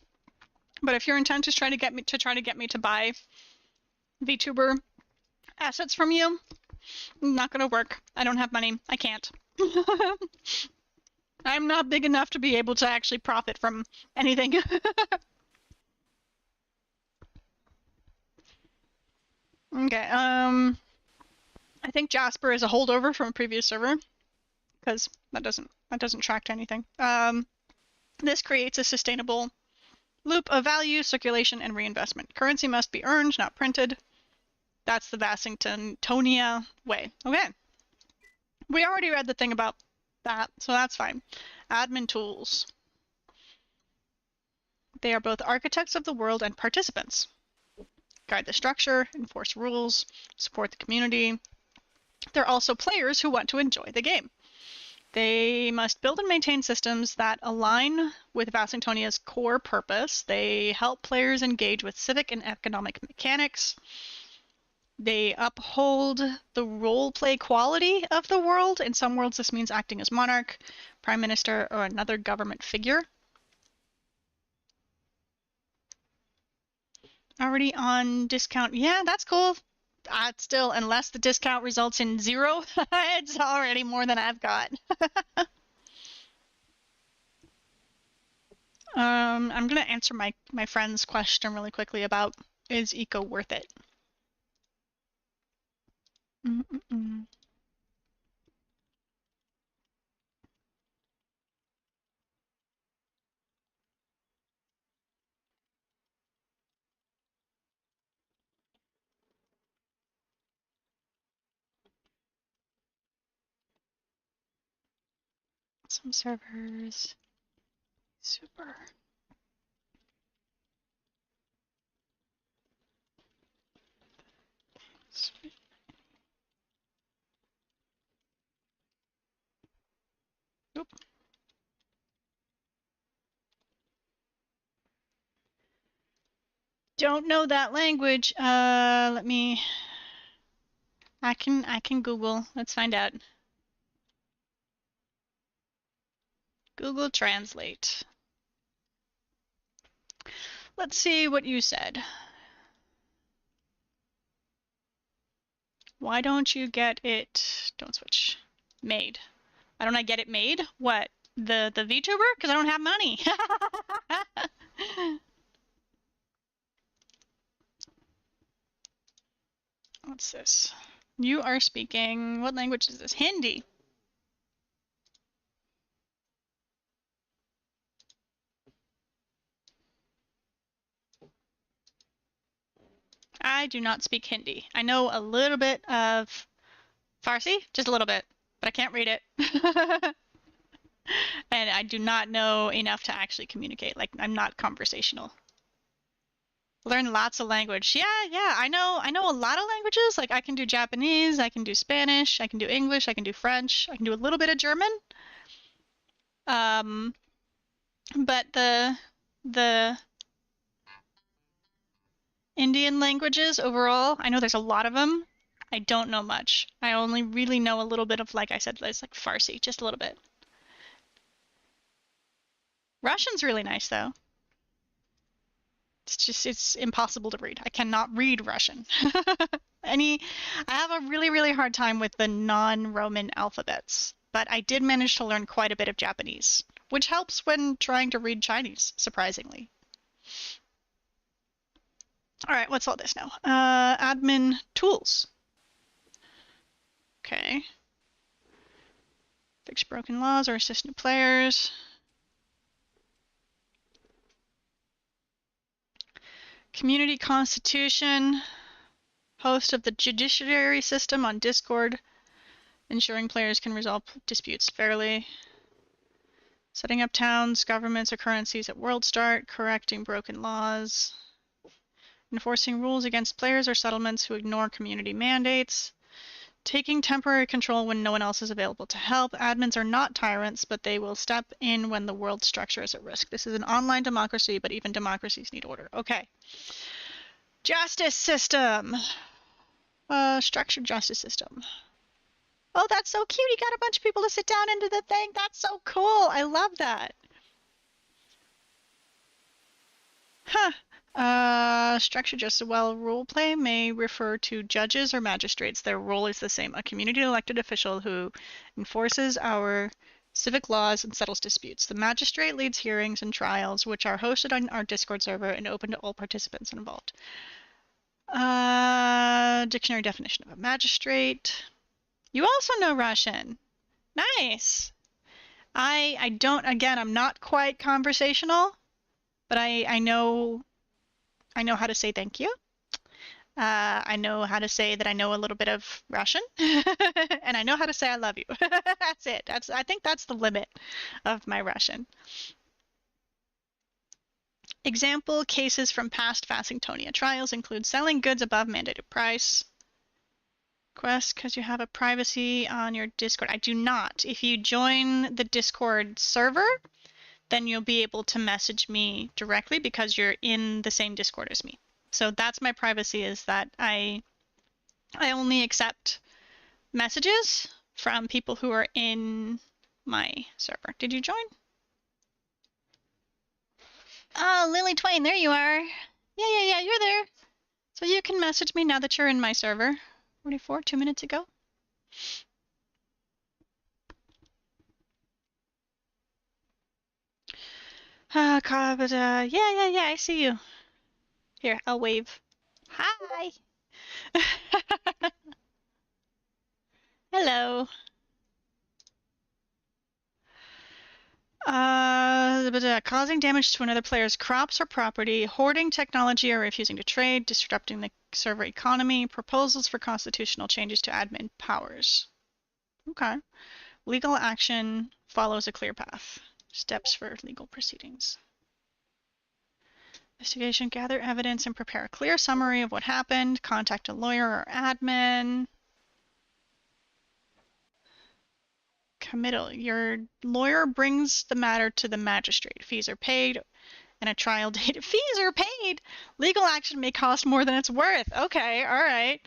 But if your intent is try to get me to buy VTuber assets from you, not gonna work. I don't have money. I can't. I'm not big enough to be able to actually profit from anything. Okay, I think Jasper is a holdover from a previous server, because that doesn't track to anything. This creates a sustainable loop of value, circulation, and reinvestment. Currency must be earned, not printed. That's the Vassingtonia way. Okay. We already read the thing about that, so that's fine. Admin tools. They are both architects of the world and participants. Guide the structure, enforce rules, support the community. They're also players who want to enjoy the game. They must build and maintain systems that align with Vassingtonia's core purpose. They help players engage with civic and economic mechanics. They uphold the role-play quality of the world. In some worlds, this means acting as monarch, prime minister, or another government figure. Already on discount. Yeah, that's cool. Still, unless the discount results in 0, it's already more than I've got. I'm gonna answer my friend's question really quickly about, is eco worth it? Some servers. Super. Sweet. Oop. Don't know that language. Let me. I can Google. Let's find out. Google Translate. Let's see what you said. Why don't you get it? Don't switch. Made. Why don't I get it made? What? The VTuber? Because I don't have money. What's this? You are speaking. What language is this? Hindi. I do not speak Hindi. I know a little bit of Farsi, just a little bit, but I can't read it. And I do not know enough to actually communicate. Like, I'm not conversational. Learn lots of language. Yeah, I know a lot of languages. Like, I can do Japanese, I can do Spanish, I can do English, I can do French, I can do a little bit of German. But the Indian languages overall, I know there's a lot of them. I don't know much. I only really know a little bit of, like I said, it's like Farsi, just a little bit. Russian's really nice, though. It's impossible to read. I cannot read Russian. I have a really, really hard time with the non-Roman alphabets, but I did manage to learn quite a bit of Japanese, which helps when trying to read Chinese, surprisingly. All right, what's all this now? Admin tools. Okay. Fix broken laws or assist new players. Community constitution. Host of the judiciary system on Discord. Ensuring players can resolve disputes fairly. Setting up towns, governments, or currencies at world start. Correcting broken laws. Enforcing rules against players or settlements who ignore community mandates. Taking temporary control when no one else is available to help. Admins are not tyrants, but they will step in when the world structure is at risk. This is an online democracy, but even democracies need order. Okay. Justice system. Structured justice system. Oh, that's so cute. You got a bunch of people to sit down into the thing. That's so cool. I love that. Huh. Structured justice. While roleplay may refer to judges or magistrates, their role is the same. A community elected official who enforces our civic laws and settles disputes. The magistrate leads hearings and trials, which are hosted on our Discord server and open to all participants involved. Dictionary definition of a magistrate. You also know Russian. Nice. I don't, again, I'm not quite conversational, but I know how to say thank you. I know how to say that I know a little bit of Russian, and I know how to say I love you. That's it. I think that's the limit of my Russian. Example cases from past Facingtonia trials include selling goods above mandated price. Quest because you have a privacy on your Discord. I do not. If you join the Discord server, then you'll be able to message me directly because you're in the same Discord as me. So that's my privacy, is that I only accept messages from people who are in my server. Did you join? Oh, Lily Twain, there you are. Yeah, you're there. So you can message me now that you're in my server. 44, 2 minutes ago. Yeah, I see you. Here, I'll wave. Hi. Hello. Causing damage to another player's crops or property, hoarding technology or refusing to trade, disrupting the server economy, proposals for constitutional changes to admin powers. Okay. Legal action follows a clear path. Steps for legal proceedings. Investigation, gather evidence and prepare a clear summary of what happened. Contact a lawyer or admin. Committal. Your lawyer brings the matter to the magistrate. Fees are paid and a trial date. Fees are paid! Legal action may cost more than it's worth. Okay, alright.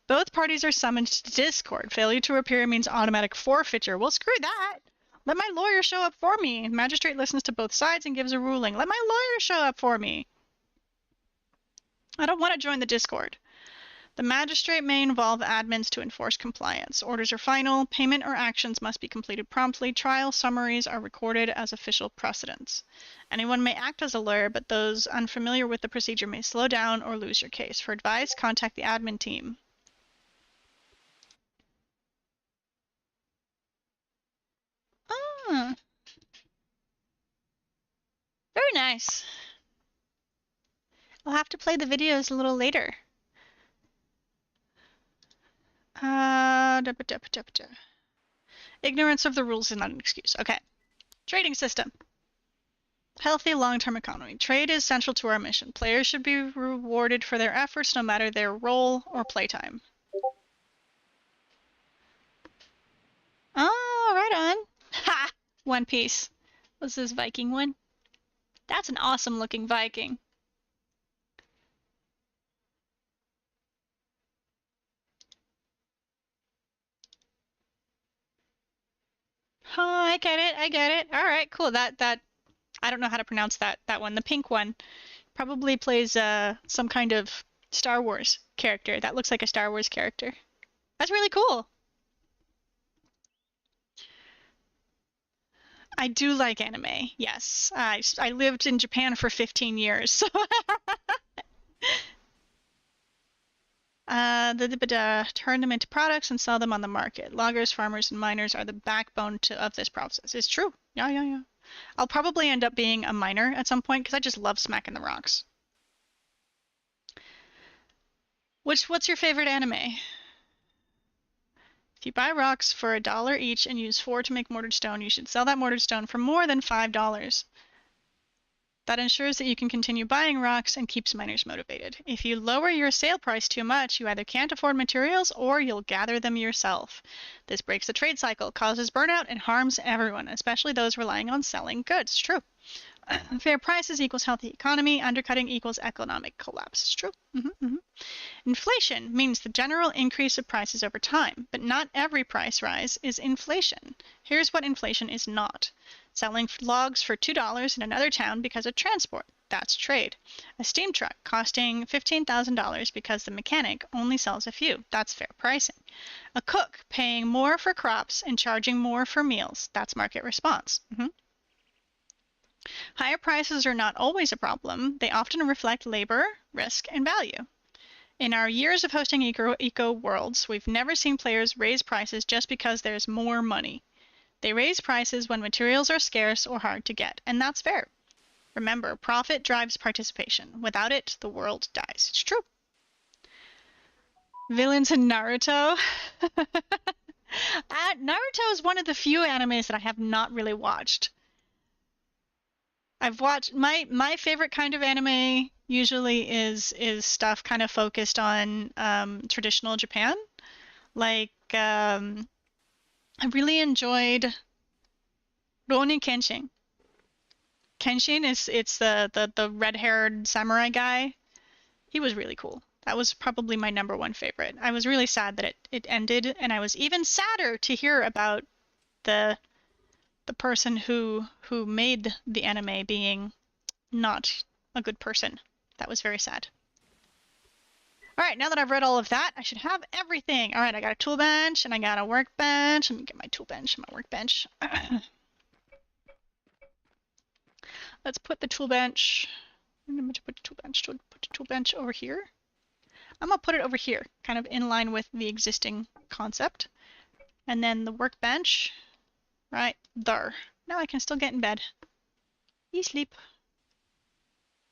Both parties are summoned to Discord. Failure to appear means automatic forfeiture. Well, screw that! Let my lawyer show up for me. The magistrate listens to both sides and gives a ruling. Let my lawyer show up for me. I don't want to join the Discord. The magistrate may involve admins to enforce compliance. Orders are final. Payment or actions must be completed promptly. Trial summaries are recorded as official precedents. Anyone may act as a lawyer, but those unfamiliar with the procedure may slow down or lose your case. For advice, contact the admin team. Ah. Very nice. I'll have to play the videos a little later. Ignorance of the rules is not an excuse. Okay. Trading system. Healthy long-term economy. Trade is central to our mission. Players should be rewarded for their efforts no matter their role or playtime. Oh, right on. Ha! One Piece. What's this Viking one? That's an awesome looking Viking. Oh, I get it. All right, cool. That I don't know how to pronounce that one. The pink one. Probably plays some kind of Star Wars character. That looks like a Star Wars character. That's really cool. I do like anime, yes. I lived in Japan for 15 years, so turn them into products and sell them on the market. Loggers, farmers, and miners are the backbone of this process. It's true. Yeah, yeah, yeah. I'll probably end up being a miner at some point because I just love smacking the rocks. What's your favorite anime? If you buy rocks for $1 each and use 4 to make mortared stone, you should sell that mortared stone for more than $5. That ensures that you can continue buying rocks and keeps miners motivated. If you lower your sale price too much, you either can't afford materials or you'll gather them yourself. This breaks the trade cycle, causes burnout, and harms everyone, especially those relying on selling goods. It's true. Fair prices equals healthy economy. Undercutting equals economic collapse. It's true. Inflation means the general increase of prices over time, but not every price rise is inflation. Here's what inflation is not. Selling logs for $2 in another town because of transport. That's trade. A steam truck costing $15,000 because the mechanic only sells a few. That's fair pricing. A cook paying more for crops and charging more for meals. That's market response. Higher prices are not always a problem. They often reflect labor, risk, and value. In our years of hosting eco worlds, we've never seen players raise prices just because there's more money. They raise prices when materials are scarce or hard to get, and that's fair. Remember, profit drives participation. Without it, the world dies. It's true. Villains in Naruto. Naruto is one of the few animes that I have not really watched. I've watched my favorite kind of anime usually is stuff kind of focused on traditional Japan. Like I really enjoyed Rurouni Kenshin. Kenshin it's the red-haired samurai guy. He was really cool. That was probably my #1 favorite. I was really sad that it ended, and I was even sadder to hear about the person who made the anime being not a good person. That was very sad. All right, now that I've read all of that, I should have everything. All right, I got a tool bench and I got a workbench. Let me get my tool bench and my workbench. Let's put the tool bench. I'm going to put the tool bench over here. I'm going to put it over here, kind of in line with the existing concept. And then the workbench right there. Now I can still get in bed. You sleep.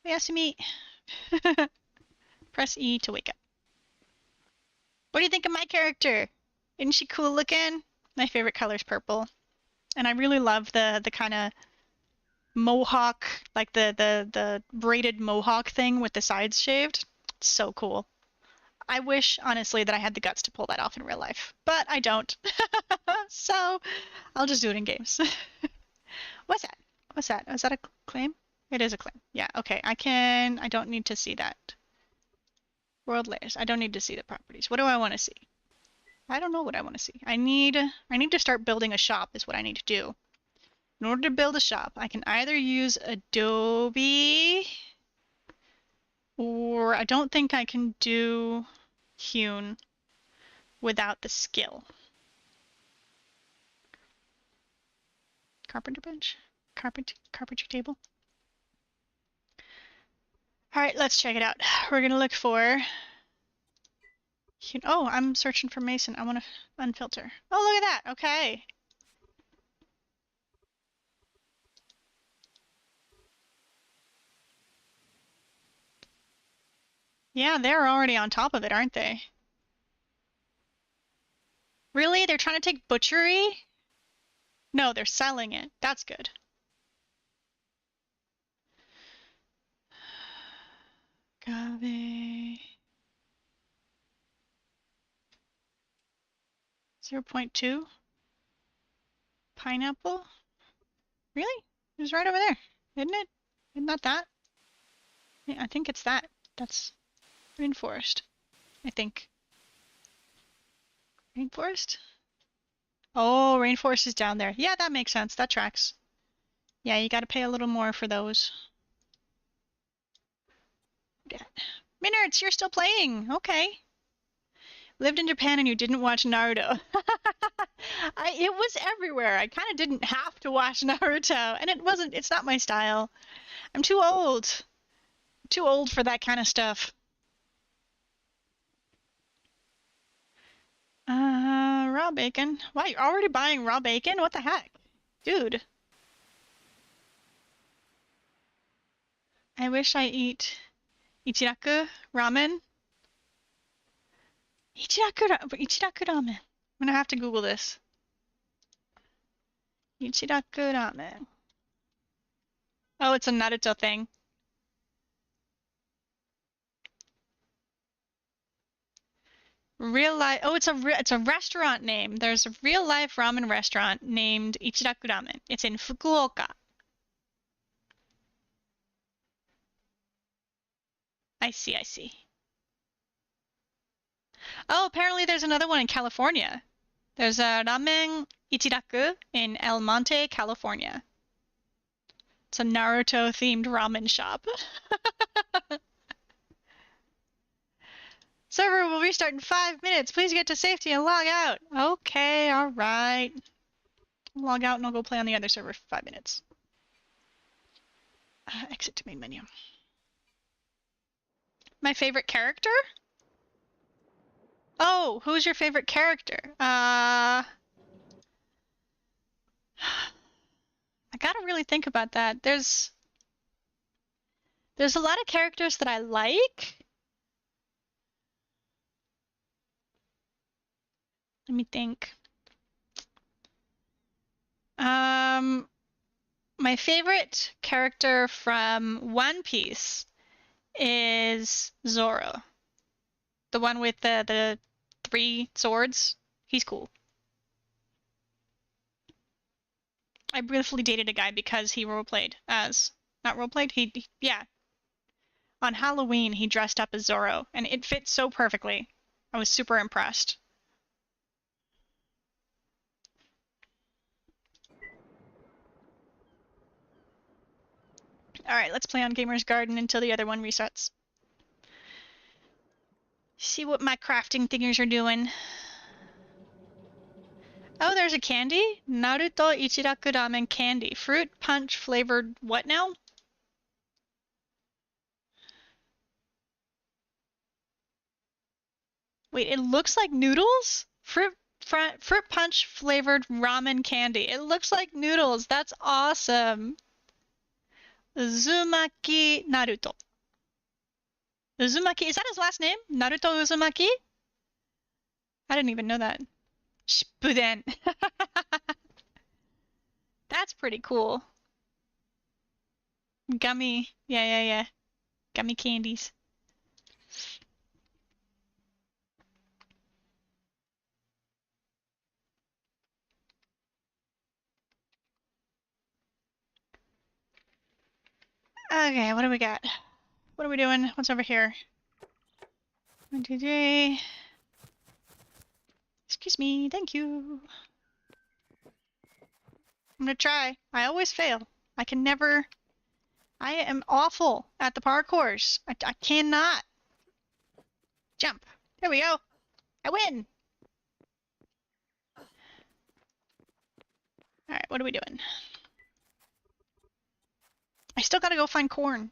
Oyasumi. Press E to wake up. What do you think of my character? Isn't she cool looking? My favorite color is purple. And I really love the kind of mohawk, like the braided mohawk thing with the sides shaved. It's so cool. I wish, honestly, that I had the guts to pull that off in real life, but I don't. So I'll just do it in games. What's that? What's that? Is that a claim? It is a claim. Yeah, okay. I don't need to see that. World layers. I don't need to see the properties. What do I want to see? I don't know what I want to see. I need to start building a shop is what I need to do. In order to build a shop, I can either use Adobe, or I don't think I can do hewn without the skill. Carpenter bench? Carpentry table? Alright, let's check it out. We're gonna look for... Oh, I'm searching for mason. I want to unfilter. Oh, look at that. Okay. Yeah, they're already on top of it, aren't they? Really? They're trying to take butchery? No, they're selling it. That's good. Agave. 0.2. Pineapple? Really? It was right over there, isn't it? Isn't that? Yeah, I think it's that. That's rainforest. I think. Rainforest? Oh, rainforest is down there. Yeah, that makes sense. That tracks. Yeah, you gotta pay a little more for those. that. Minards, you're still playing. Okay. Lived in Japan and you didn't watch Naruto. It was everywhere. I kind of didn't have to watch Naruto, and it's not my style. I'm too old. Too old for that kind of stuff. Raw bacon. Why, you're already buying raw bacon? What the heck? Dude. I wish I eat Ichiraku ramen. Ichiraku ramen. I'm gonna have to Google this. Ichiraku ramen. Oh, it's a Naruto thing. Real life. Oh, it's a restaurant name. There's a real life ramen restaurant named Ichiraku Ramen. It's in Fukuoka. I see. Oh, apparently there's another one in California. There's a Ramen Ichiraku in El Monte, California. It's a Naruto-themed ramen shop. Server will restart in 5 minutes. Please get to safety and log out. Okay, alright. Log out and I'll go play on the other server for 5 minutes. Exit to main menu. My favorite character? Oh, who's your favorite character? I gotta really think about that. There's a lot of characters that I like. Let me think. My favorite character from One Piece is Zoro. The one with the 3 swords. He's cool. I briefly dated a guy because he roleplayed as... Not roleplayed? Yeah. On Halloween, he dressed up as Zoro, and it fit so perfectly. I was super impressed. Alright, let's play on Gamer's Garden until the other one resets. See what my crafting thingies are doing. Oh, there's a candy? Naruto Ichiraku Ramen candy. Fruit punch flavored what now? Wait, it looks like noodles? Fruit punch flavored ramen candy. It looks like noodles. That's awesome. Uzumaki Naruto. Uzumaki, is that his last name? Naruto Uzumaki? I didn't even know that. Shippuden. That's pretty cool. Gummy. Yeah. Gummy candies. Okay, what do we got? What are we doing? What's over here? 1, 2, 3. Excuse me, thank you. I'm gonna try. I always fail. I can never... I am awful at the parkours. I cannot. Jump. There we go. I win. Alright, what are we doing? I still gotta go find corn.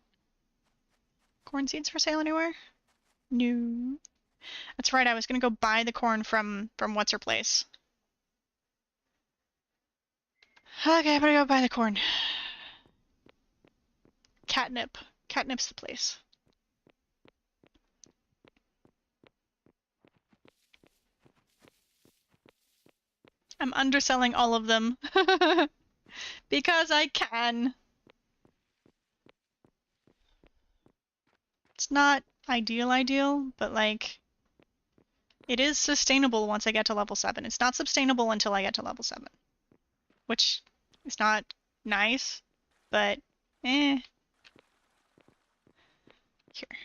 Corn seeds for sale anywhere? No. That's right, I was gonna go buy the corn from what's her place. Okay, I'm gonna go buy the corn. Catnip. Catnip's the place. I'm underselling all of them. Because I can. It's not ideal, but like... It is sustainable once I get to level 7. It's not sustainable until I get to level 7. Which is not nice, but eh. Here.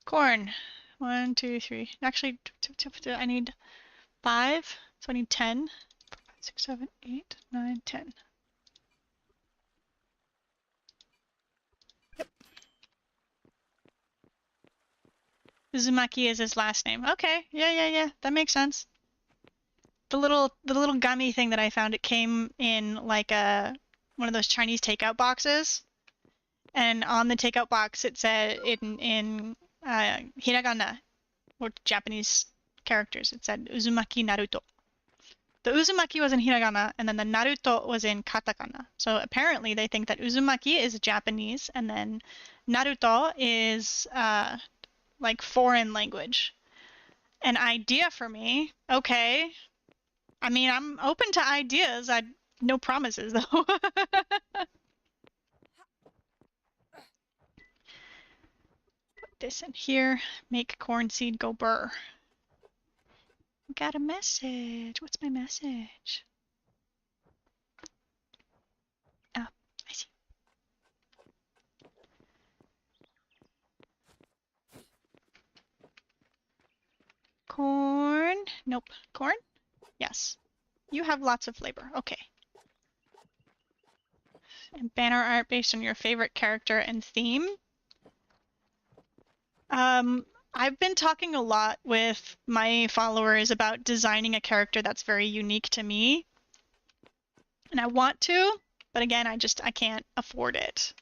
Corn. 1, 2, 3. Actually, I need 5, so I need 10. 4, 5, 6, 7, 8, 9, 10. Yep. Uzumaki is his last name. Okay, yeah. That makes sense. The little gummy thing that I found, it came in like one of those Chinese takeout boxes, and on the takeout box it said in hiragana, or Japanese characters, it said Uzumaki Naruto. The Uzumaki was in hiragana, and then the Naruto was in katakana. So apparently they think that Uzumaki is Japanese, and then Naruto is like foreign language. An idea for me. Okay. I mean, I'm open to ideas. No promises though. Put this in here. Make corn seed go burr. Got a message. What's my message? Oh, I see. Corn. Nope. Corn? Yes. You have lots of flavor. Okay. And banner art based on your favorite character and theme. I've been talking a lot with my followers about designing a character that's very unique to me. And I want to, but again, I can't afford it.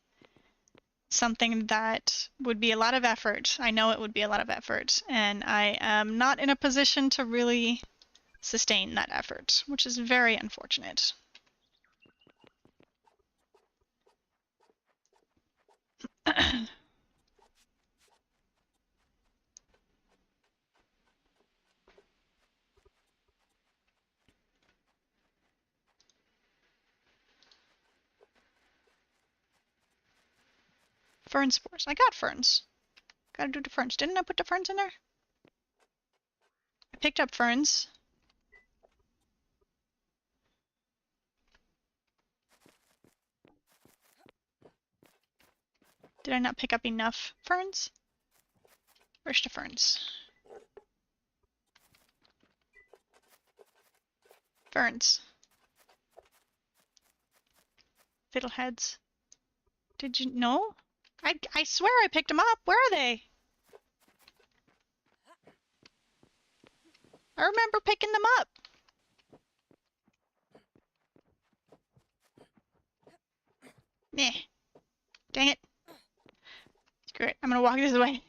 Something that would be a lot of effort. I know it would be a lot of effort, and I am not in a position to really sustain that effort, which is very unfortunate. Fern spores. I got ferns. Gotta do the ferns. Didn't I put the ferns in there? I picked up ferns. Did I not pick up enough ferns? Where's the ferns? Ferns. Fiddleheads. Did you know? I swear I picked them up. Where are they? I remember picking them up. Meh. Dang it. Screw it. I'm gonna walk this way.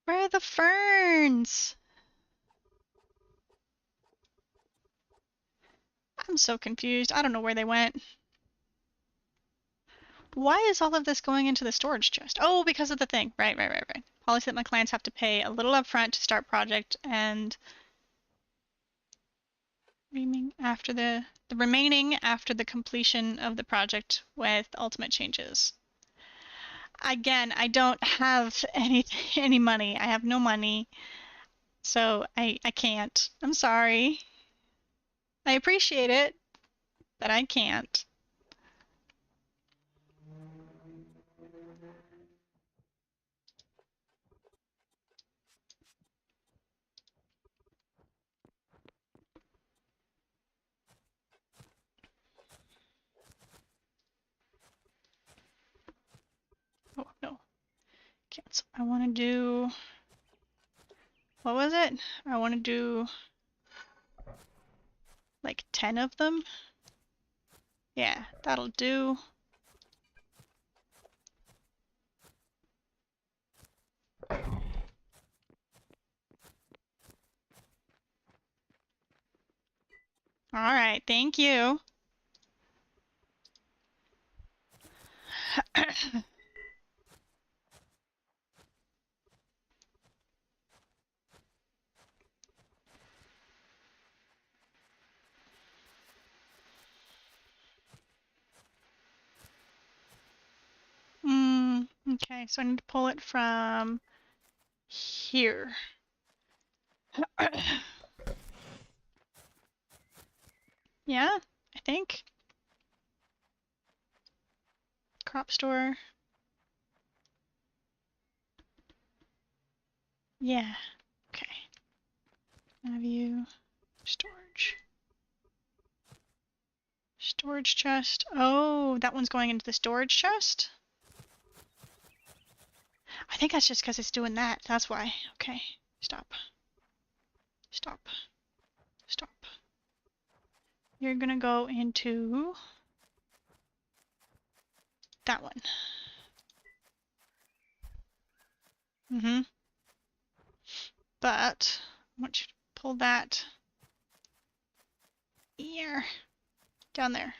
Where are the ferns? I'm so confused. I don't know where they went. Why is all of this going into the storage chest? Oh, because of the thing. Right. Policy that my clients have to pay a little upfront to start project, and remaining after the remaining after the completion of the project with ultimate changes. Again, I don't have any money. I have no money, so I can't. I'm sorry. I appreciate it, but I can't. Oh no. Cancel. I want to do, what was it? I want to do like 10 of them. Yeah, that'll do. All right, thank you. Okay, so I need to pull it from here. Yeah, I think. Crop store. Yeah, okay. View, storage. Storage chest. Oh, that one's going into the storage chest? I think that's just because it's doing that. That's why. Okay. Stop. Stop. Stop. You're gonna go into that one. Mm-hmm. But I want you to pull that here. Down there.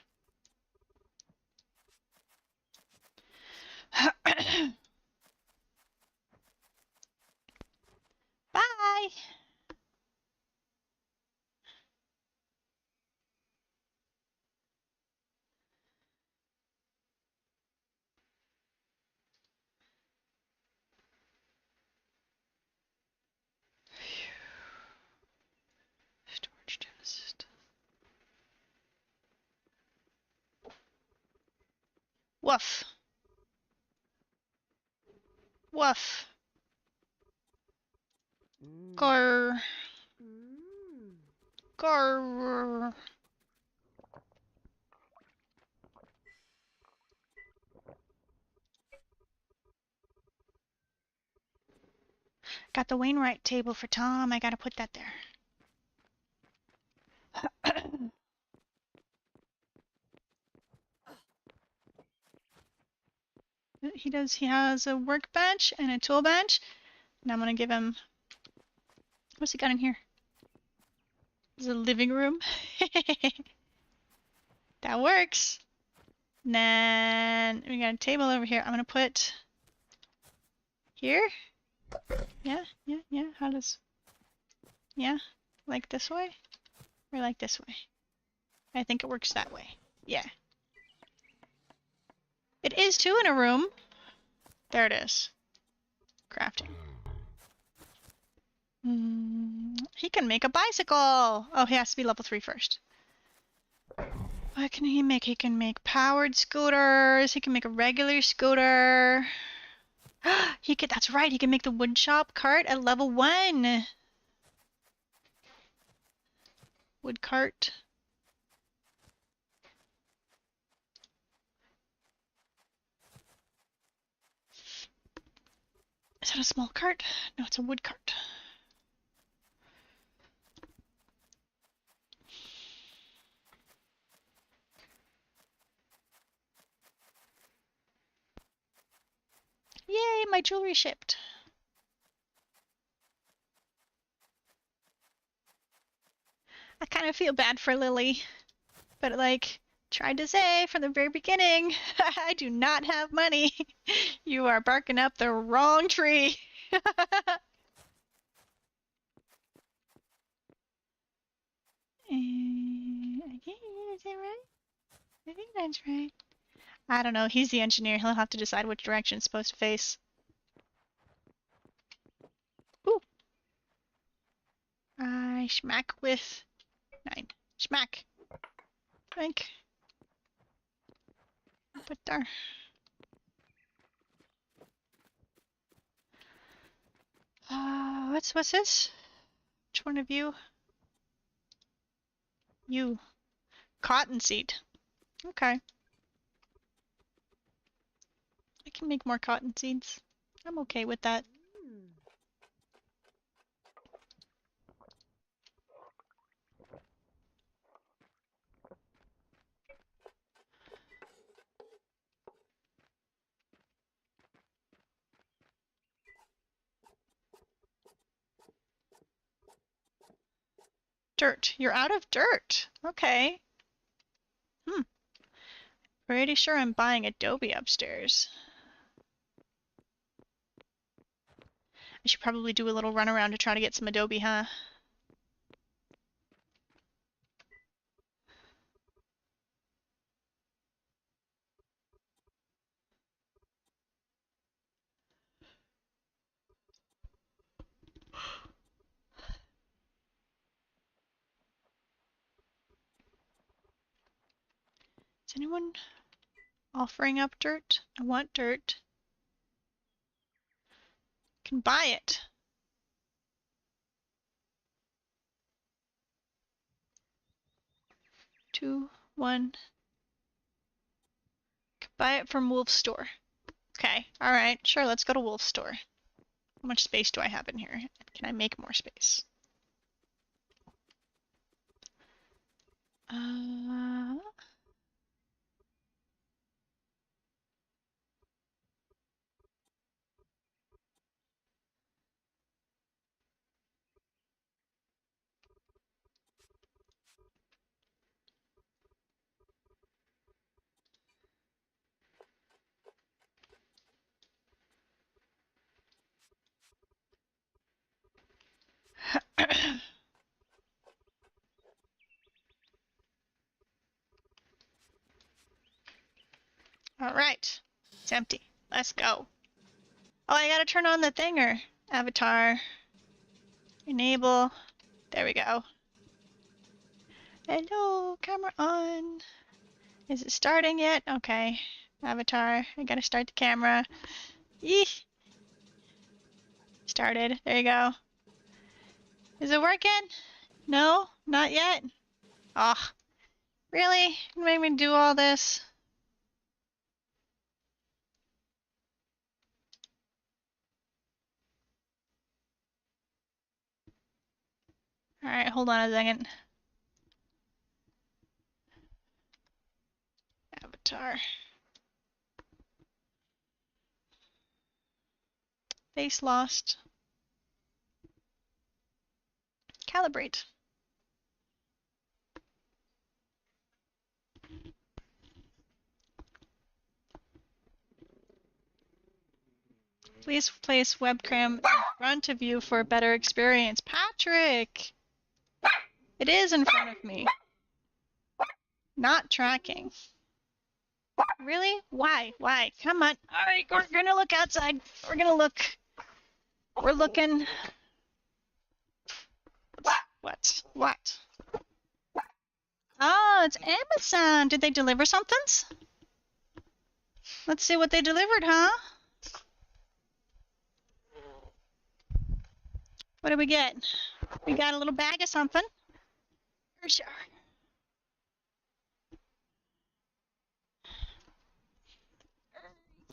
Bye! Storage chest. Woof. Woof. Grr. Grr. Got the Wainwright table for Tom. I gotta put that there. He has a workbench and a tool bench. And I'm gonna give him, what's he got in here? There's a living room. That works. And then we got a table over here. I'm gonna put here. Yeah. How does, yeah, like this way or like this way? I think it works that way. Yeah. It is two in a room. There it is. Crafting. He can make a bicycle. Oh, he has to be level 3 first. What can he make? He can make powered scooters. He can make a regular scooter. He could, that's right, he can make the woodshop cart at level 1. Wood cart. Is that a small cart? No, it's a wood cart. Yay, my jewelry shipped. I kind of feel bad for Lily, but like, tried to say from the very beginning, I do not have money. You are barking up the wrong tree. Is that right? I think that's right. I don't know. He's the engineer. He'll have to decide which direction it's supposed to face. Ooh. I smack with 9. Smack. Smack. Put there. What's this? Which one of you? You. Cottonseed. Okay. I can make more cotton seeds. I'm okay with that. Dirt. You're out of dirt. Okay. Pretty sure I'm buying Adobe upstairs. I should probably do a little run around to try to get some Adobe, huh? Is anyone offering up dirt? I want dirt. Can buy it. Two, 1, Buy it from Wolf's store. Okay, alright, sure, let's go to Wolf's store. How much space do I have in here? Can I make more space? Alright, it's empty. Let's go. Oh, I gotta turn on the thinger. Avatar. Enable. There we go. Hello, camera on. Is it starting yet? Okay. Avatar. I gotta start the camera. Eeh. Started. There you go. Is it working? No? Not yet? Oh, really? You made me do all this? Alright, hold on a second. Avatar. Face lost. Calibrate. Please place webcam in front of you for a better experience. Patrick! It is in front of me. Not tracking. Really? Why? Why? Come on. Alright, we're gonna look outside. We're gonna look. We're looking. What? What? Oh, it's Amazon. Did they deliver something? Let's see what they delivered, huh? What did we get? We got a little bag of something. For sure.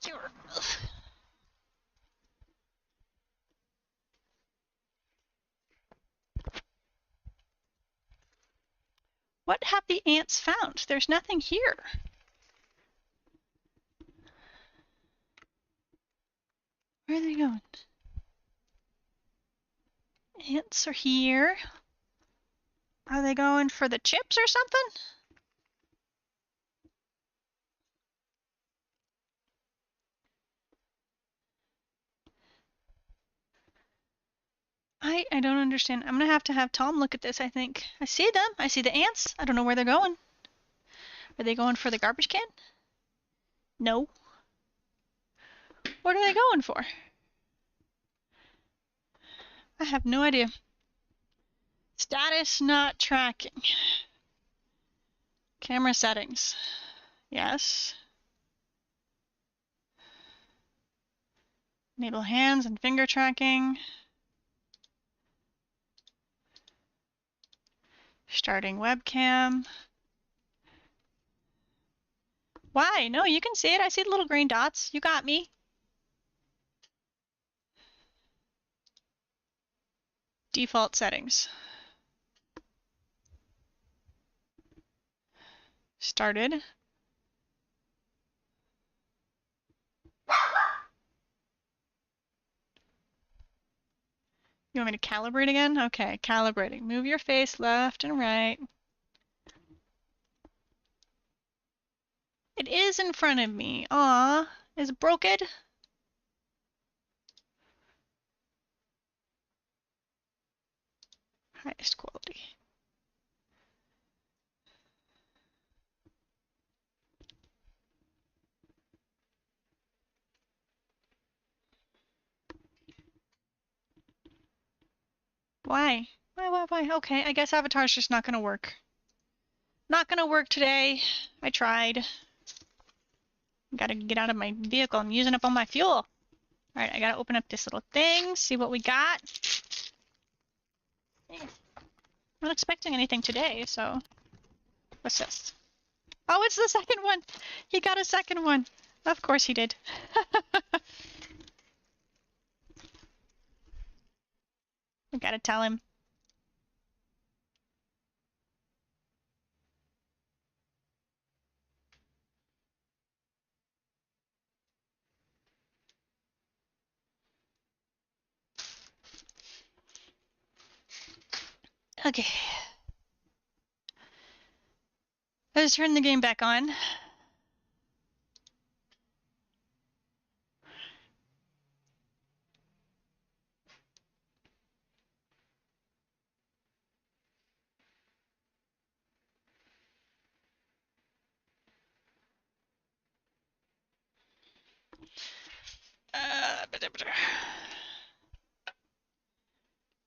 Sure. What have the ants found? There's nothing here. Where are they going? Ants are here. Are they going for the chips or something? I don't understand. I'm gonna have to have Tom look at this, I think. I see them. I see the ants. I don't know where they're going. Are they going for the garbage can? No. What are they going for? I have no idea. Status not tracking. Camera settings. Yes. Enable hands and finger tracking. Starting webcam. Why? No, you can see it. I see the little green dots. You got me. Default settings. Started. You want me to calibrate again? Okay, calibrating. Move your face left and right. It is in front of me. Aw, is it broken? Highest quality. Why? Why? Okay, I guess Avatar's just not gonna work. Not gonna work today. I tried. Gotta get out of my vehicle. I'm using up all my fuel. Alright, I gotta open up this little thing, see what we got. Not expecting anything today, so... What's this? Oh, it's the second one! He got a second one! Of course he did. We gotta tell him. Okay. Let's turn the game back on.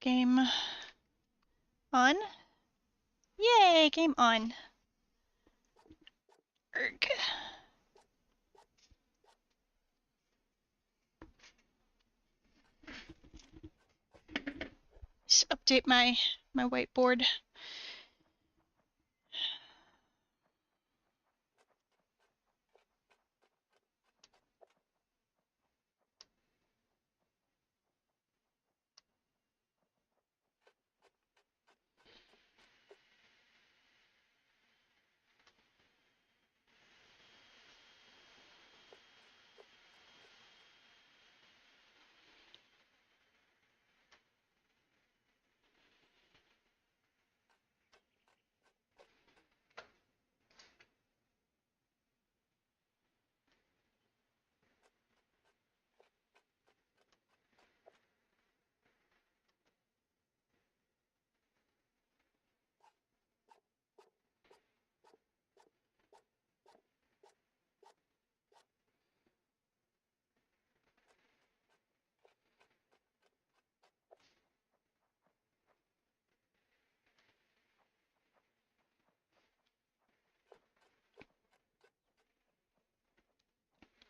Game on. Yay, game on. Erg. Just update my whiteboard.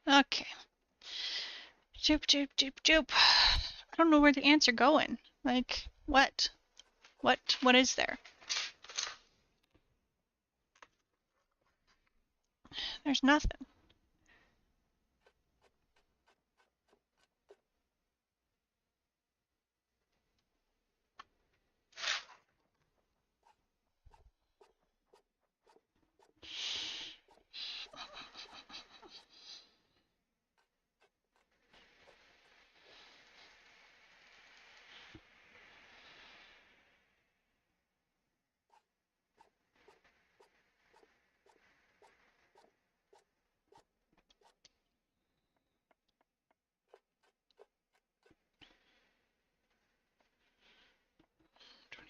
Okay. Joop, joop, joop, joop. I don't know where the ants are going. Like, what? What is there? There's nothing.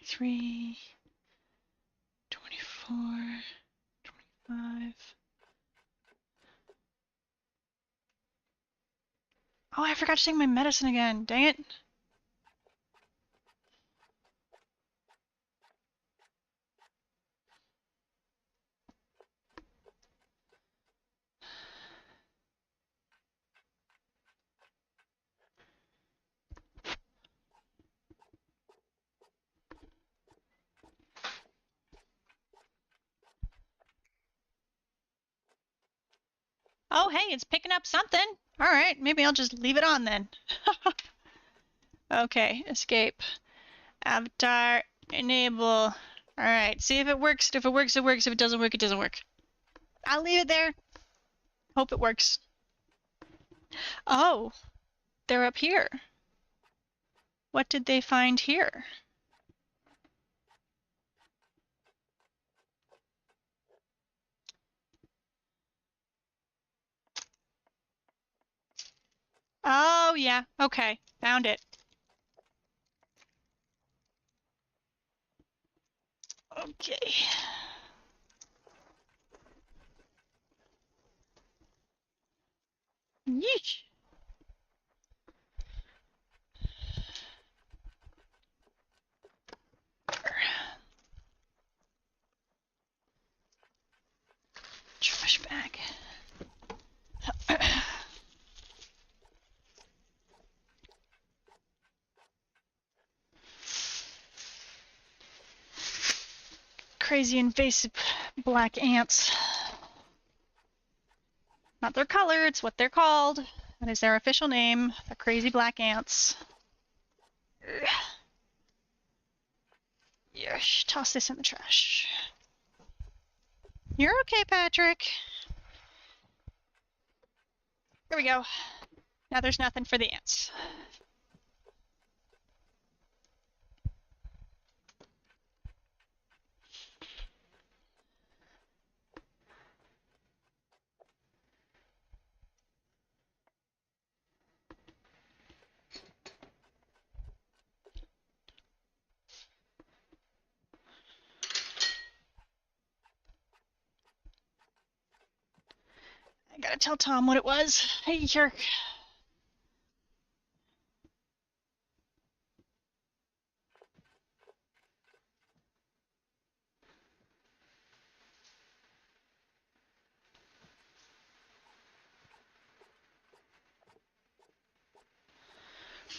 Three, 24, 25. Oh, I forgot to take my medicine again. Dang it. Oh, hey, it's picking up something. All right, maybe I'll just leave it on then. Okay, escape. Avatar, enable. All right, see if it works. If it works, it works. If it doesn't work, it doesn't work. I'll leave it there. Hope it works. Oh, they're up here. What did they find here? Oh, yeah. Okay, found it. Okay. Yeesh. Trash bag. Crazy invasive black ants. Not their color, it's what they're called. That is their official name. The crazy black ants. Yes, toss this in the trash. You're okay, Patrick. There we go. Now there's nothing for the ants. I gotta tell Tom what it was. Hey, jerk.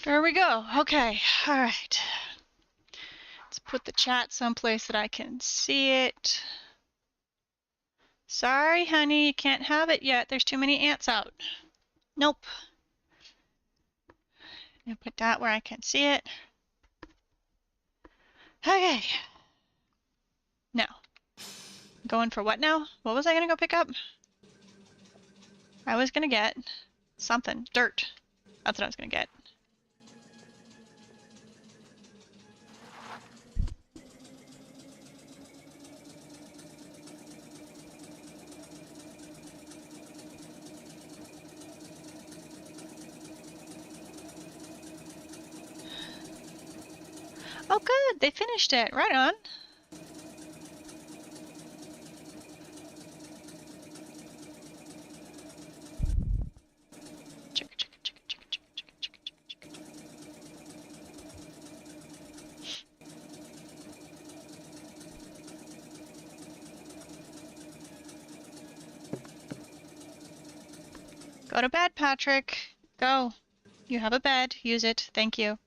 There we go. Okay, all right. Let's put the chat someplace that I can see it. Sorry, honey, you can't have it yet. There's too many ants out. Nope. I'll put that where I can see it. Okay. Now, going for what now? What was I gonna go pick up? I was gonna get something. Dirt. That's what I was gonna get. Oh good, they finished it. Right on. Chicka, chicka, chicka, chicka, chicka, chicka, chicka, chicka, chicka. Go to bed, Patrick. Go. You have a bed. Use it. Thank you.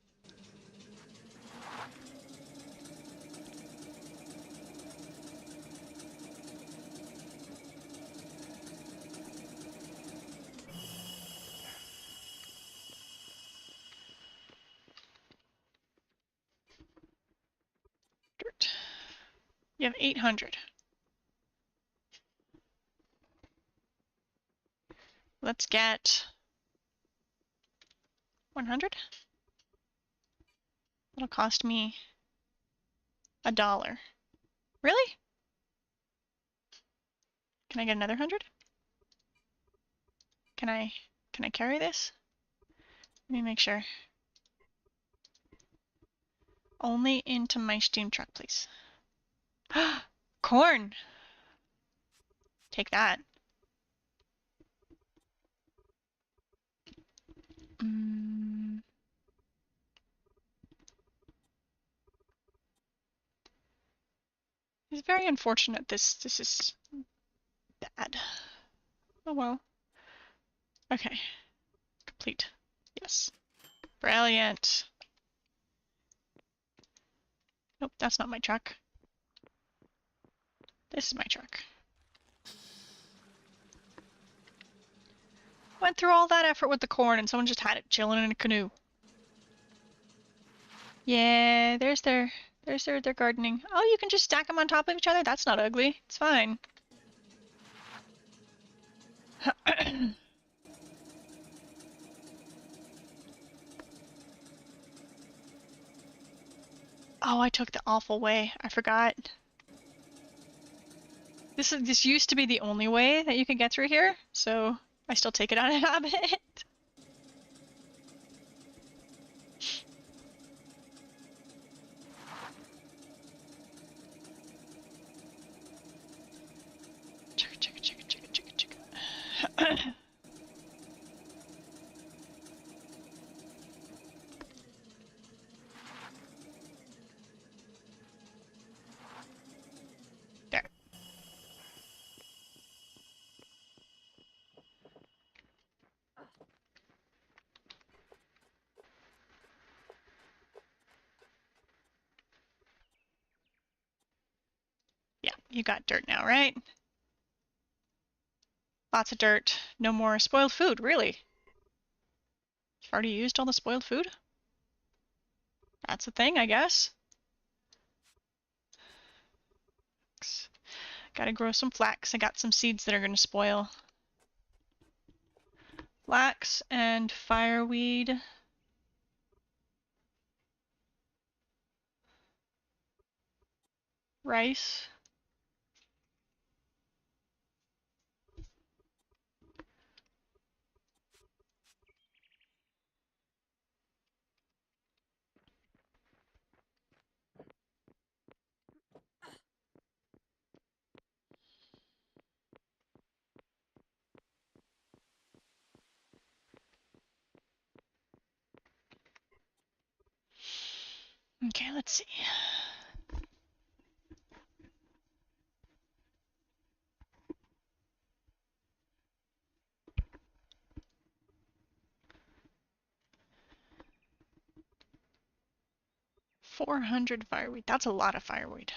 Dirt. You have 800. Let's get 100. It'll cost me $1. Really? Can I get another 100? Can I carry this? Let me make sure. Only into my steam truck, please. Corn! Take that. It's very unfortunate this is bad. Oh well. Okay. Complete. Yes. Brilliant. Nope, that's not my truck. This is my truck. Went through all that effort with the corn and someone just had it chilling in a canoe. Yeah, there's their gardening. Oh, you can just stack them on top of each other? That's not ugly. It's fine. Oh, I took the awful way. I forgot. This used to be the only way that you could get through here, so I still take it out of habit. There. Yeah, you got dirt now, right? Lots of dirt. No more spoiled food, really. You've already used all the spoiled food? That's a thing, I guess. Gotta grow some flax. I got some seeds that are gonna spoil. Flax and fireweed. Rice. Okay, let's see. $400 fireweed. That's a lot of fireweed.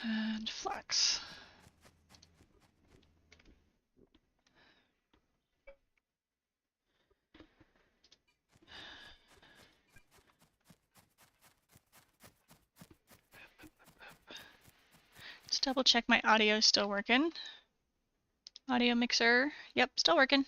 And flax. Let's double check my audio is still working. Audio mixer. Yep, still working.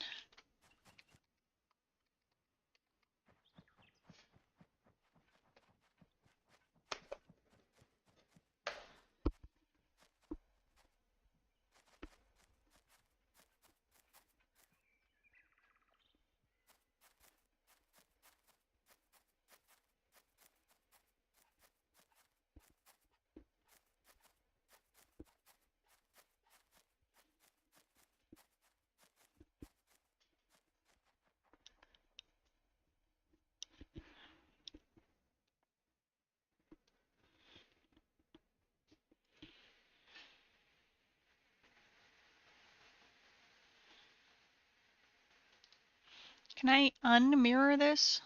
Can I unmirror this?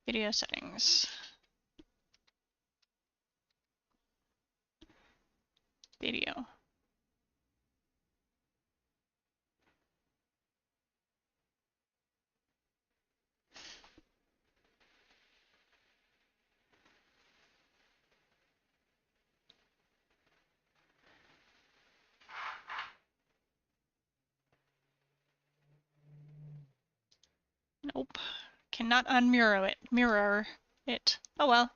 Video settings. Video. Nope. Cannot unmirror it. Mirror it. Oh well.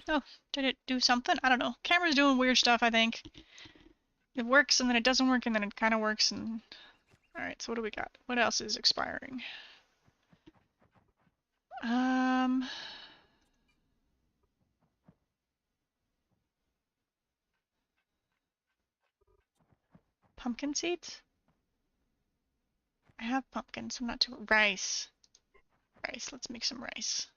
Oh, did it do something? I don't know. Camera's doing weird stuff, I think. It works and then it doesn't work and then it kind of works and... Alright, so what do we got? What else is expiring? Pumpkin seeds? I have pumpkins, I'm not too... Rice. Rice, let's make some rice.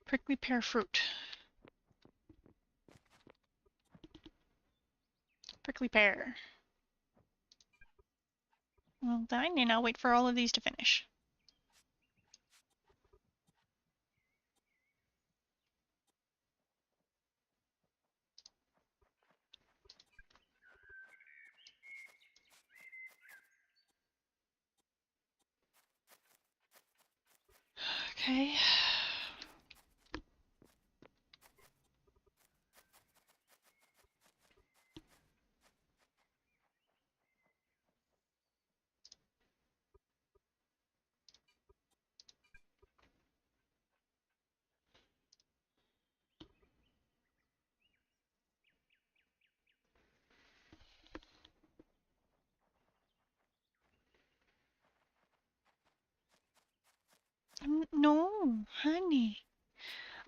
Prickly pear fruit. Prickly pear. Well, done, and I'll wait for all of these to finish. Okay. No, honey.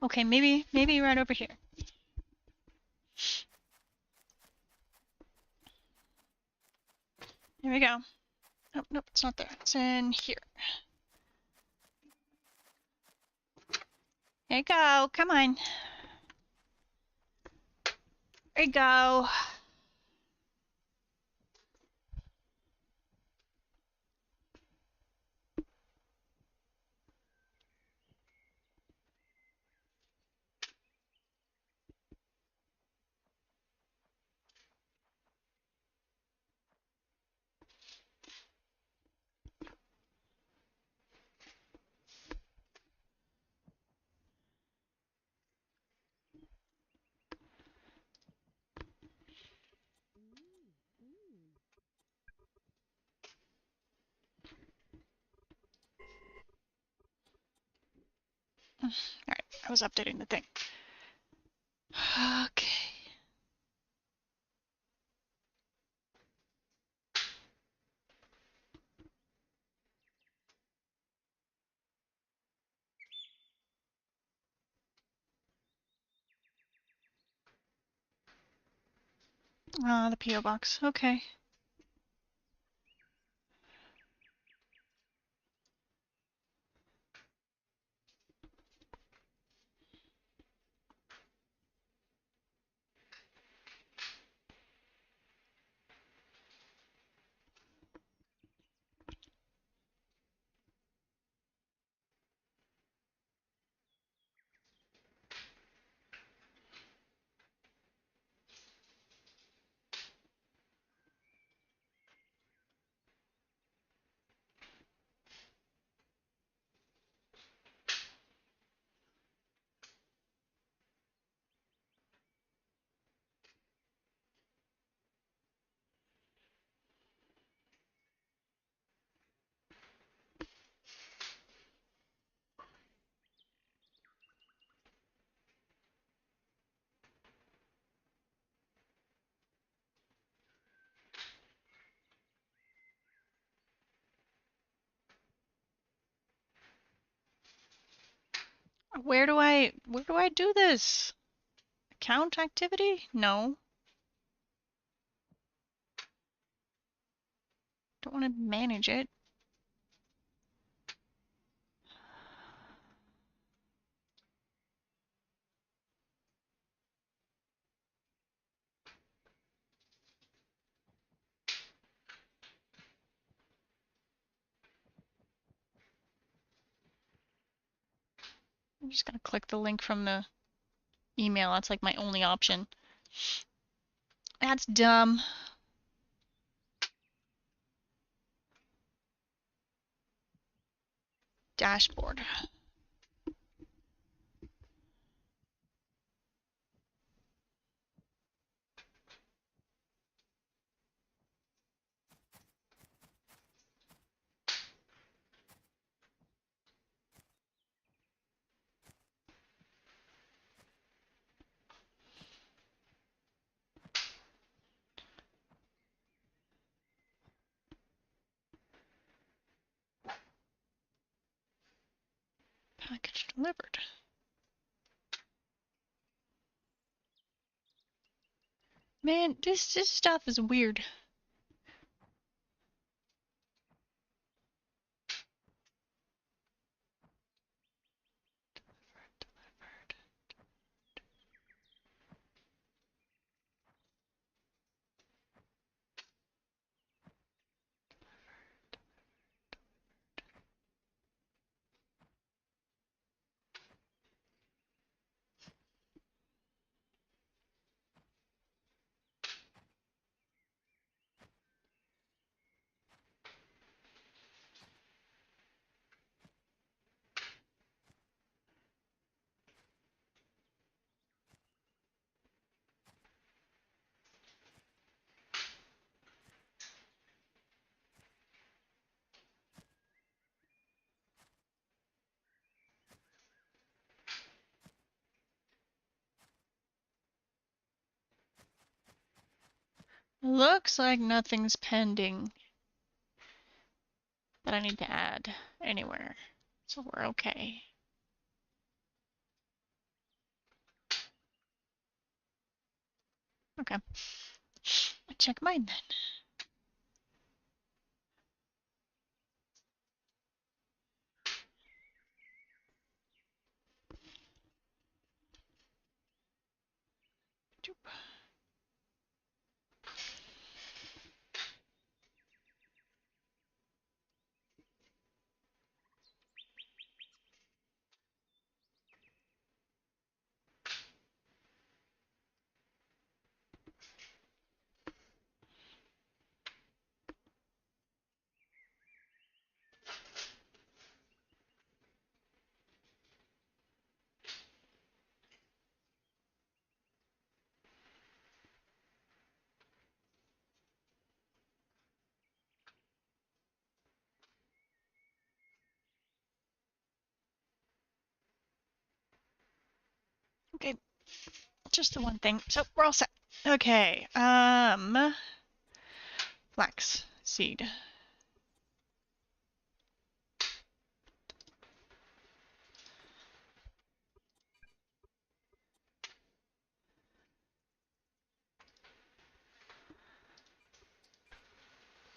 Okay, maybe right over here. Here we go. Oh, nope, it's not there. It's in here. There you go. Come on. There you go. Alright, I was updating the thing. Okay. The P.O. box. Okay. Where do I do this? Account activity? No. Don't want to manage it. I'm just gonna click the link from the email. That's like my only option. That's dumb. Dashboard. Package delivered. Man, this stuff is weird. Looks like nothing's pending that I need to add anywhere, so we're okay. Okay. Check mine then. Okay, just the one thing. So we're all set. Okay, flax seed.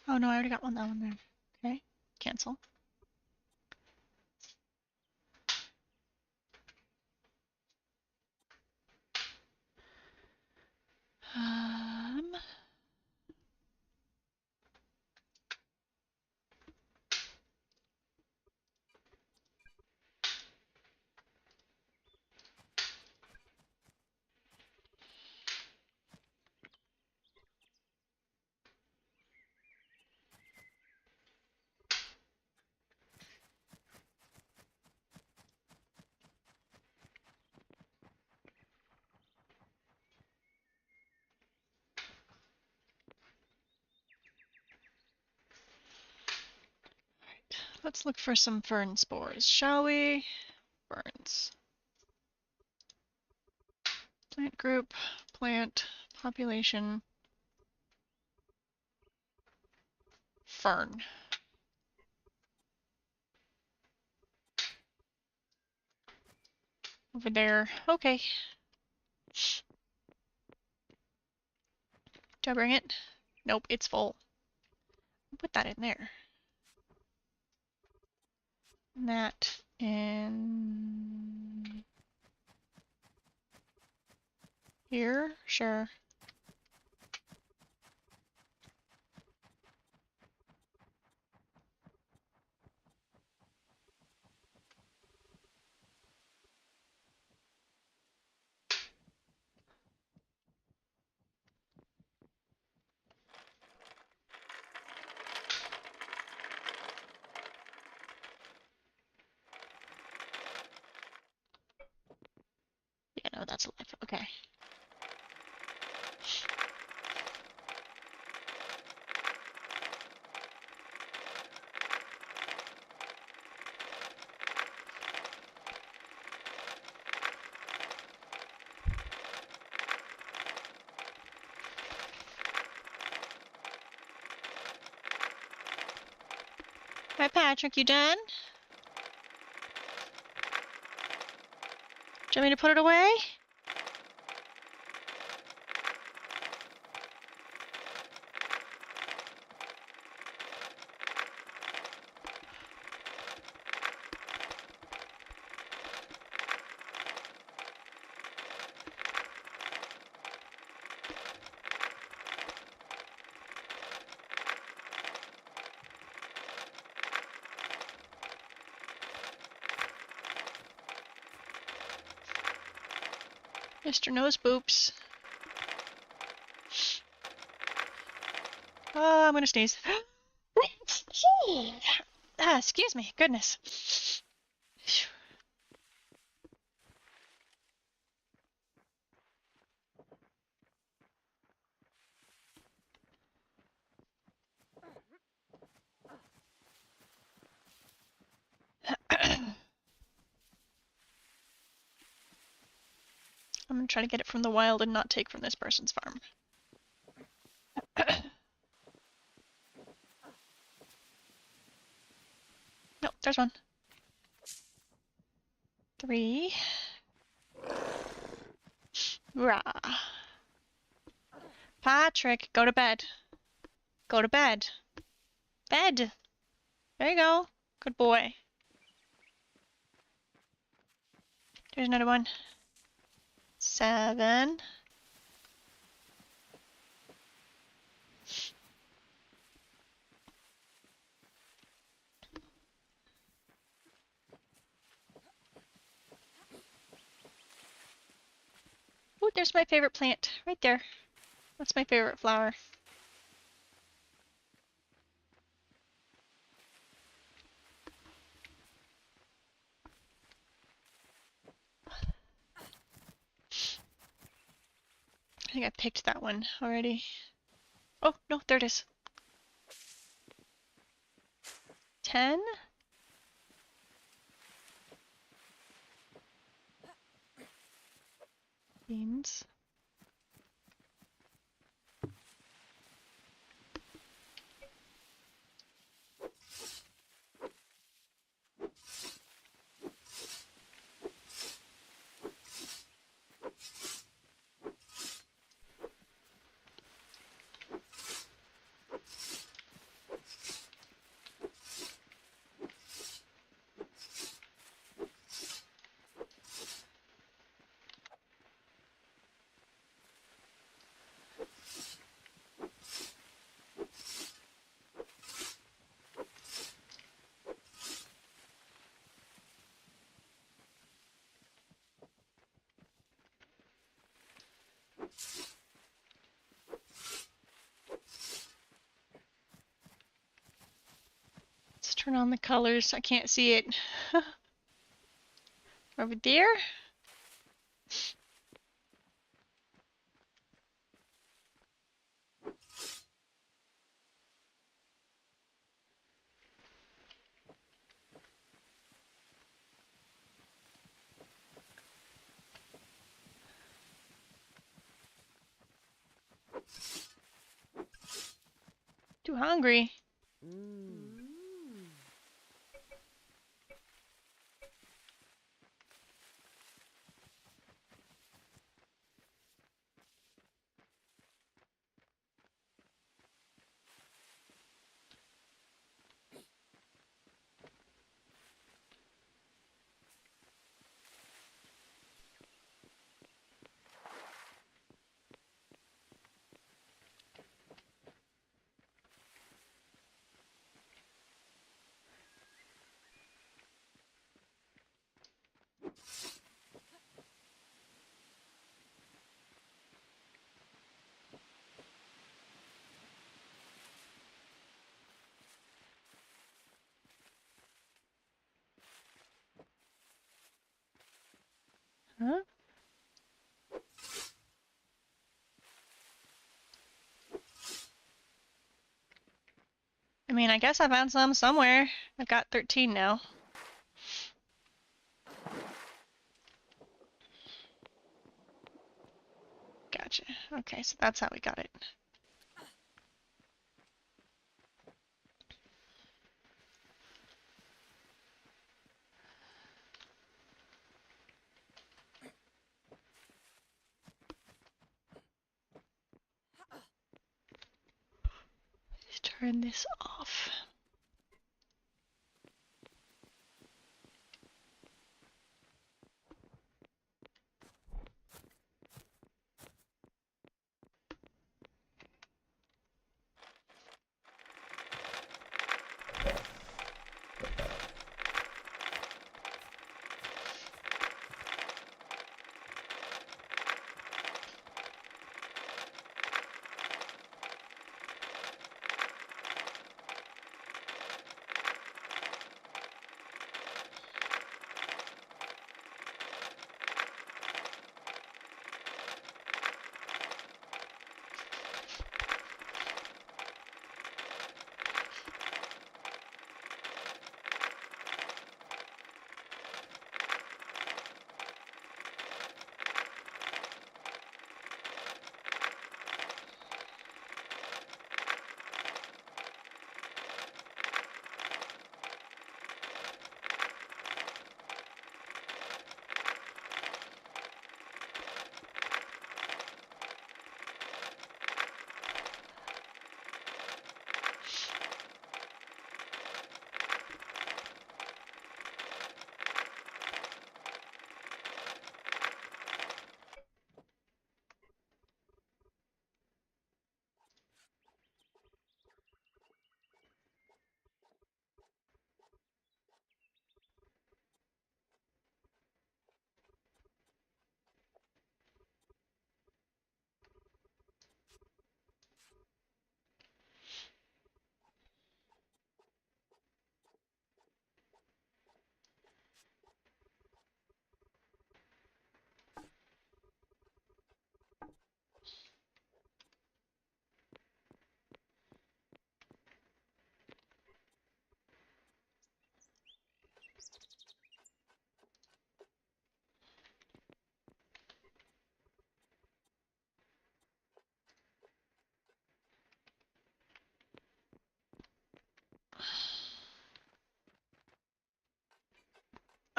Oh no, I already got that one there. Okay, cancel. Um, let's look for some fern spores, shall we? Ferns. Plant group, plant, population, fern. Over there. Okay. Do I bring it? Nope, it's full. Put that in there. And that in here? Sure. Yeah, no, that's alive. Okay. Hi, Patrick, you done? Do you want me to put it away? Mr. Nose Boops. Oh, I'm gonna sneeze. Excuse me. Goodness. I'm gonna try to get it from the wild and not take from this person's farm. there's one. 3. Rah. Patrick, go to bed. Go to bed. Bed. There you go. Good boy. There's another one. 7. Ooh, there's my favorite plant. Right there. That's my favorite flower. I think I picked that one already. Oh, no, there it is. 10. Beans. Let's turn on the colors. I can't see it. Over there. Too hungry. Huh? I mean, I guess I found some somewhere. I've got 13 now. Gotcha. Okay, so that's how we got it. Let's turn this off.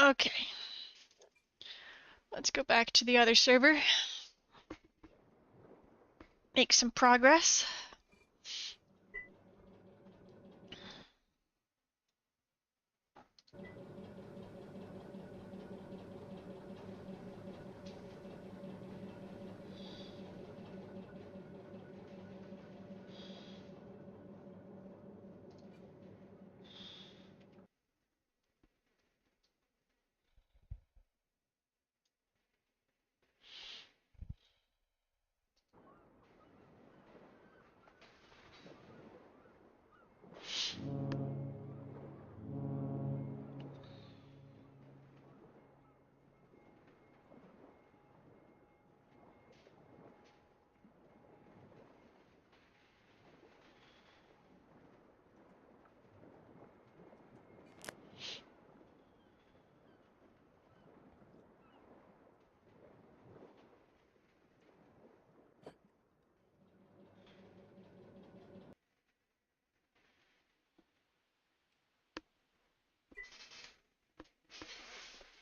Okay. Let's go back to the other server. Make some progress.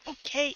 Okay.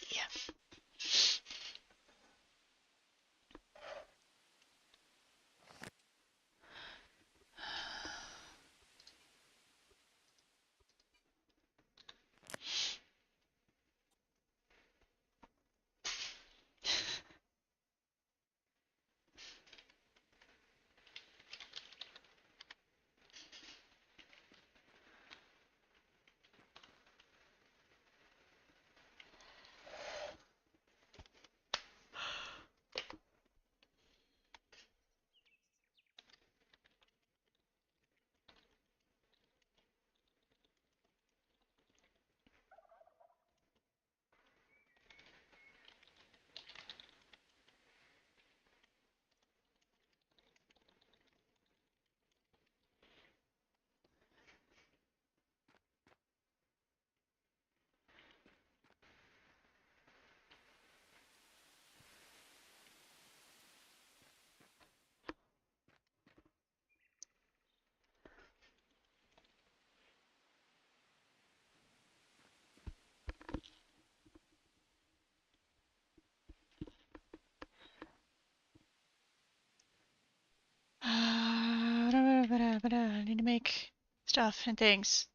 I need to make stuff and things.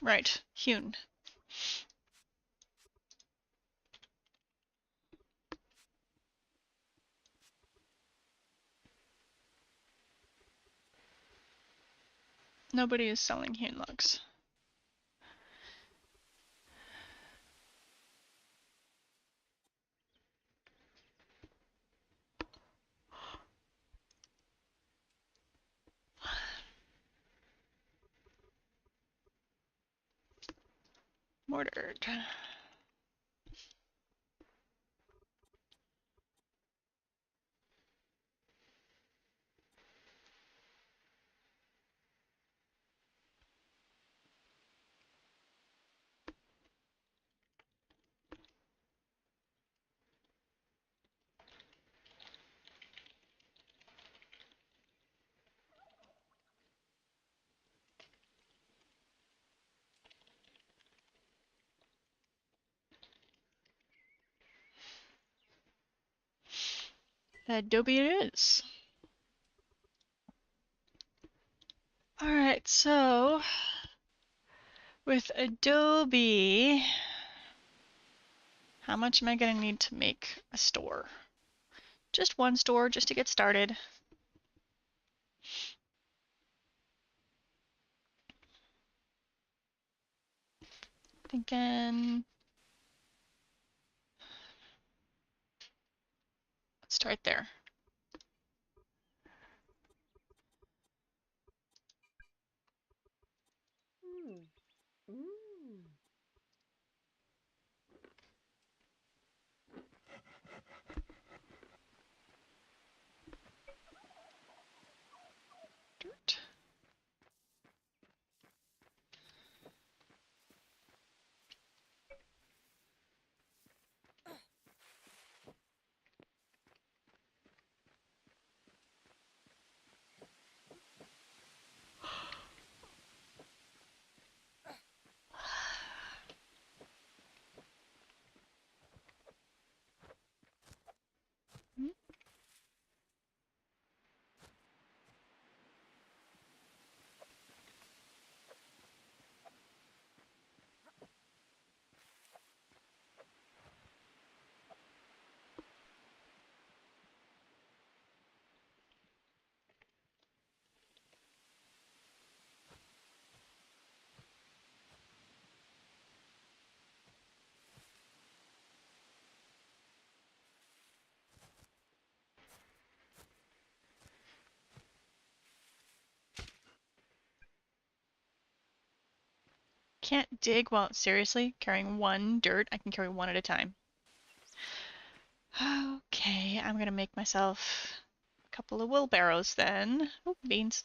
Right, hewn. Nobody is selling hewn logs. Mortared. Adobe it is. Alright, so with Adobe, how much am I gonna need to make a store? Just one store, just to get started. Thinking, let's start there. Dirt. Can't dig while seriously carrying one dirt. I can carry one at a time. Okay, I'm gonna make myself a couple of wheelbarrows then. Oh, beans.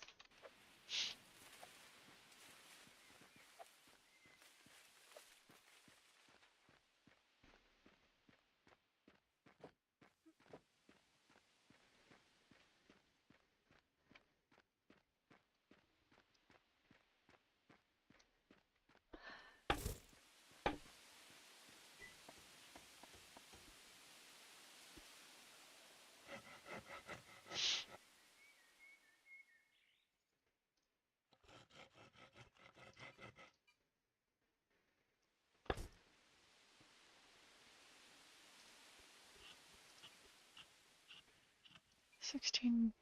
$16.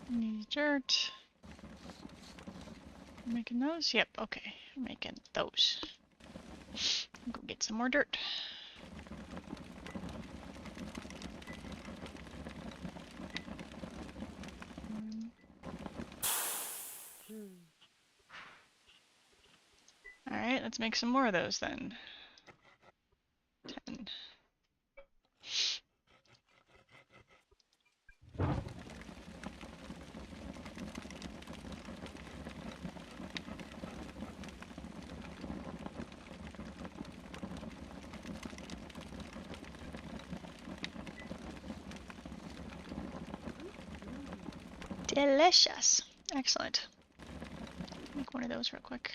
Need dirt. Making those? Yep, okay. Making those. Go get some more dirt. Alright, let's make some more of those then. 10. Delicious. Excellent. Make one of those real quick.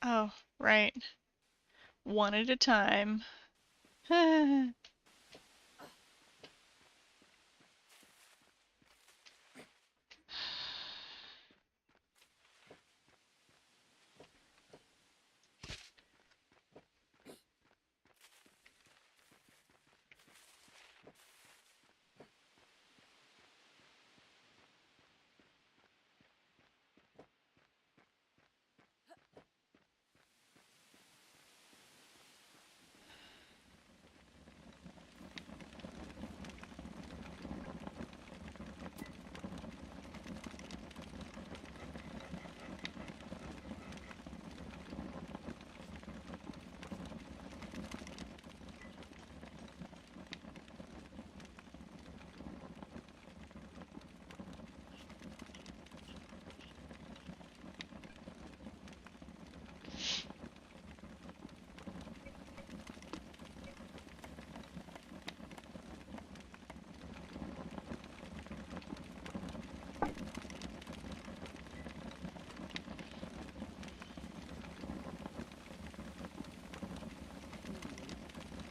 Oh, right. One at a time.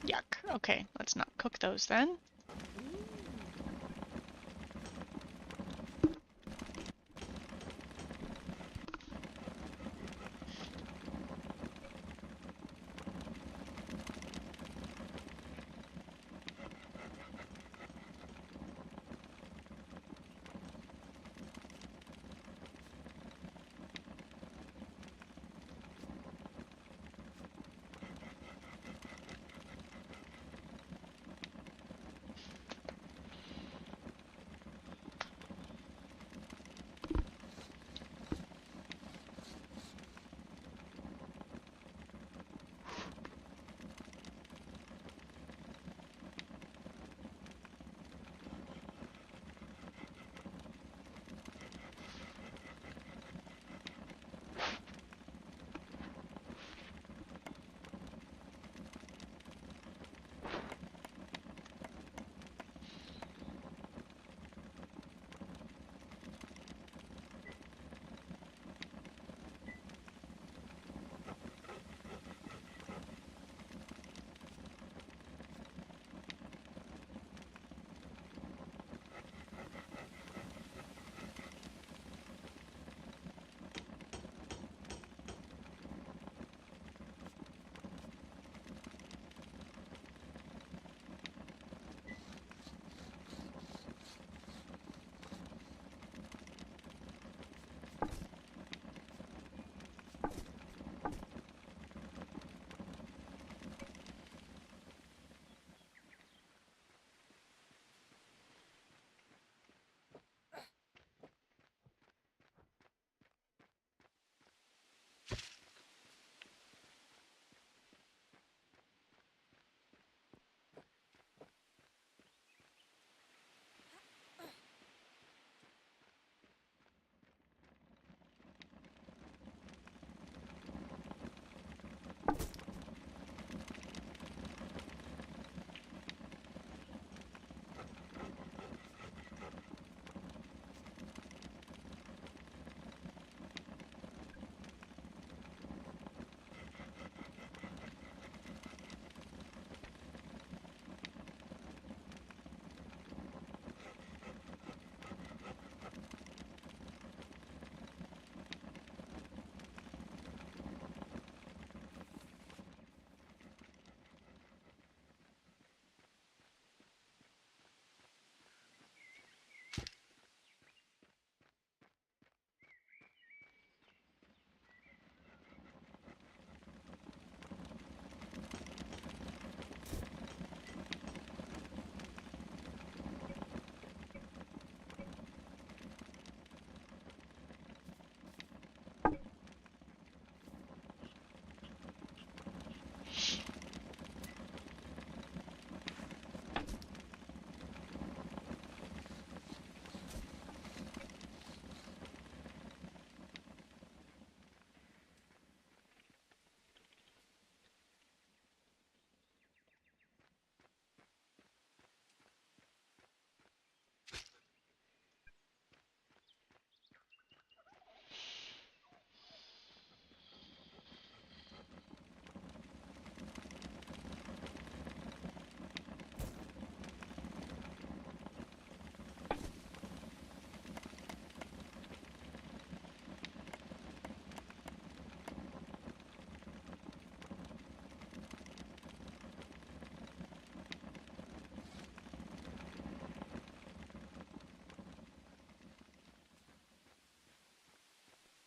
Yuck. Okay, let's not cook those then.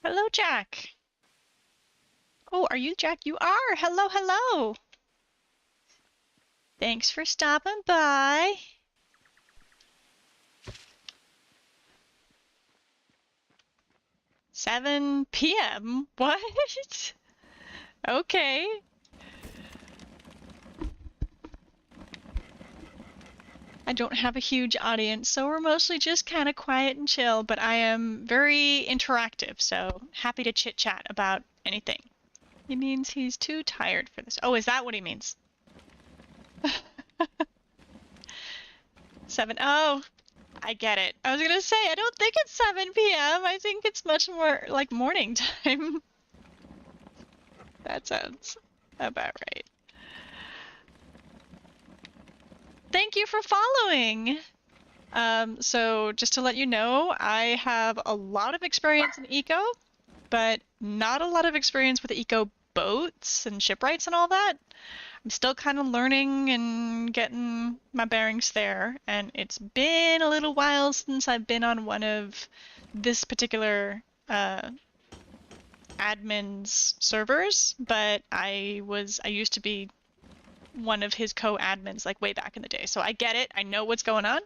Hello, Jack. Oh, are you Jack? You are. Hello, hello. Thanks for stopping by. "7 p.m.? What? Okay. I don't have a huge audience, so we're mostly just kind of quiet and chill, but I am very interactive, so happy to chit-chat about anything. He means he's too tired for this. Oh, is that what he means? 7. Oh, I get it. I was gonna say, I don't think it's 7 p.m. I think it's much more like morning time. That sounds about right. Thank you for following! So just to let you know, I have a lot of experience in eco, but not a lot of experience with eco boats and shipwrights and all that. I'm still kind of learning and getting my bearings there, and it's been a little while since I've been on one of this particular admin's servers, but I used to be one of his co-admins like way back in the day, so I get it. I know what's going on,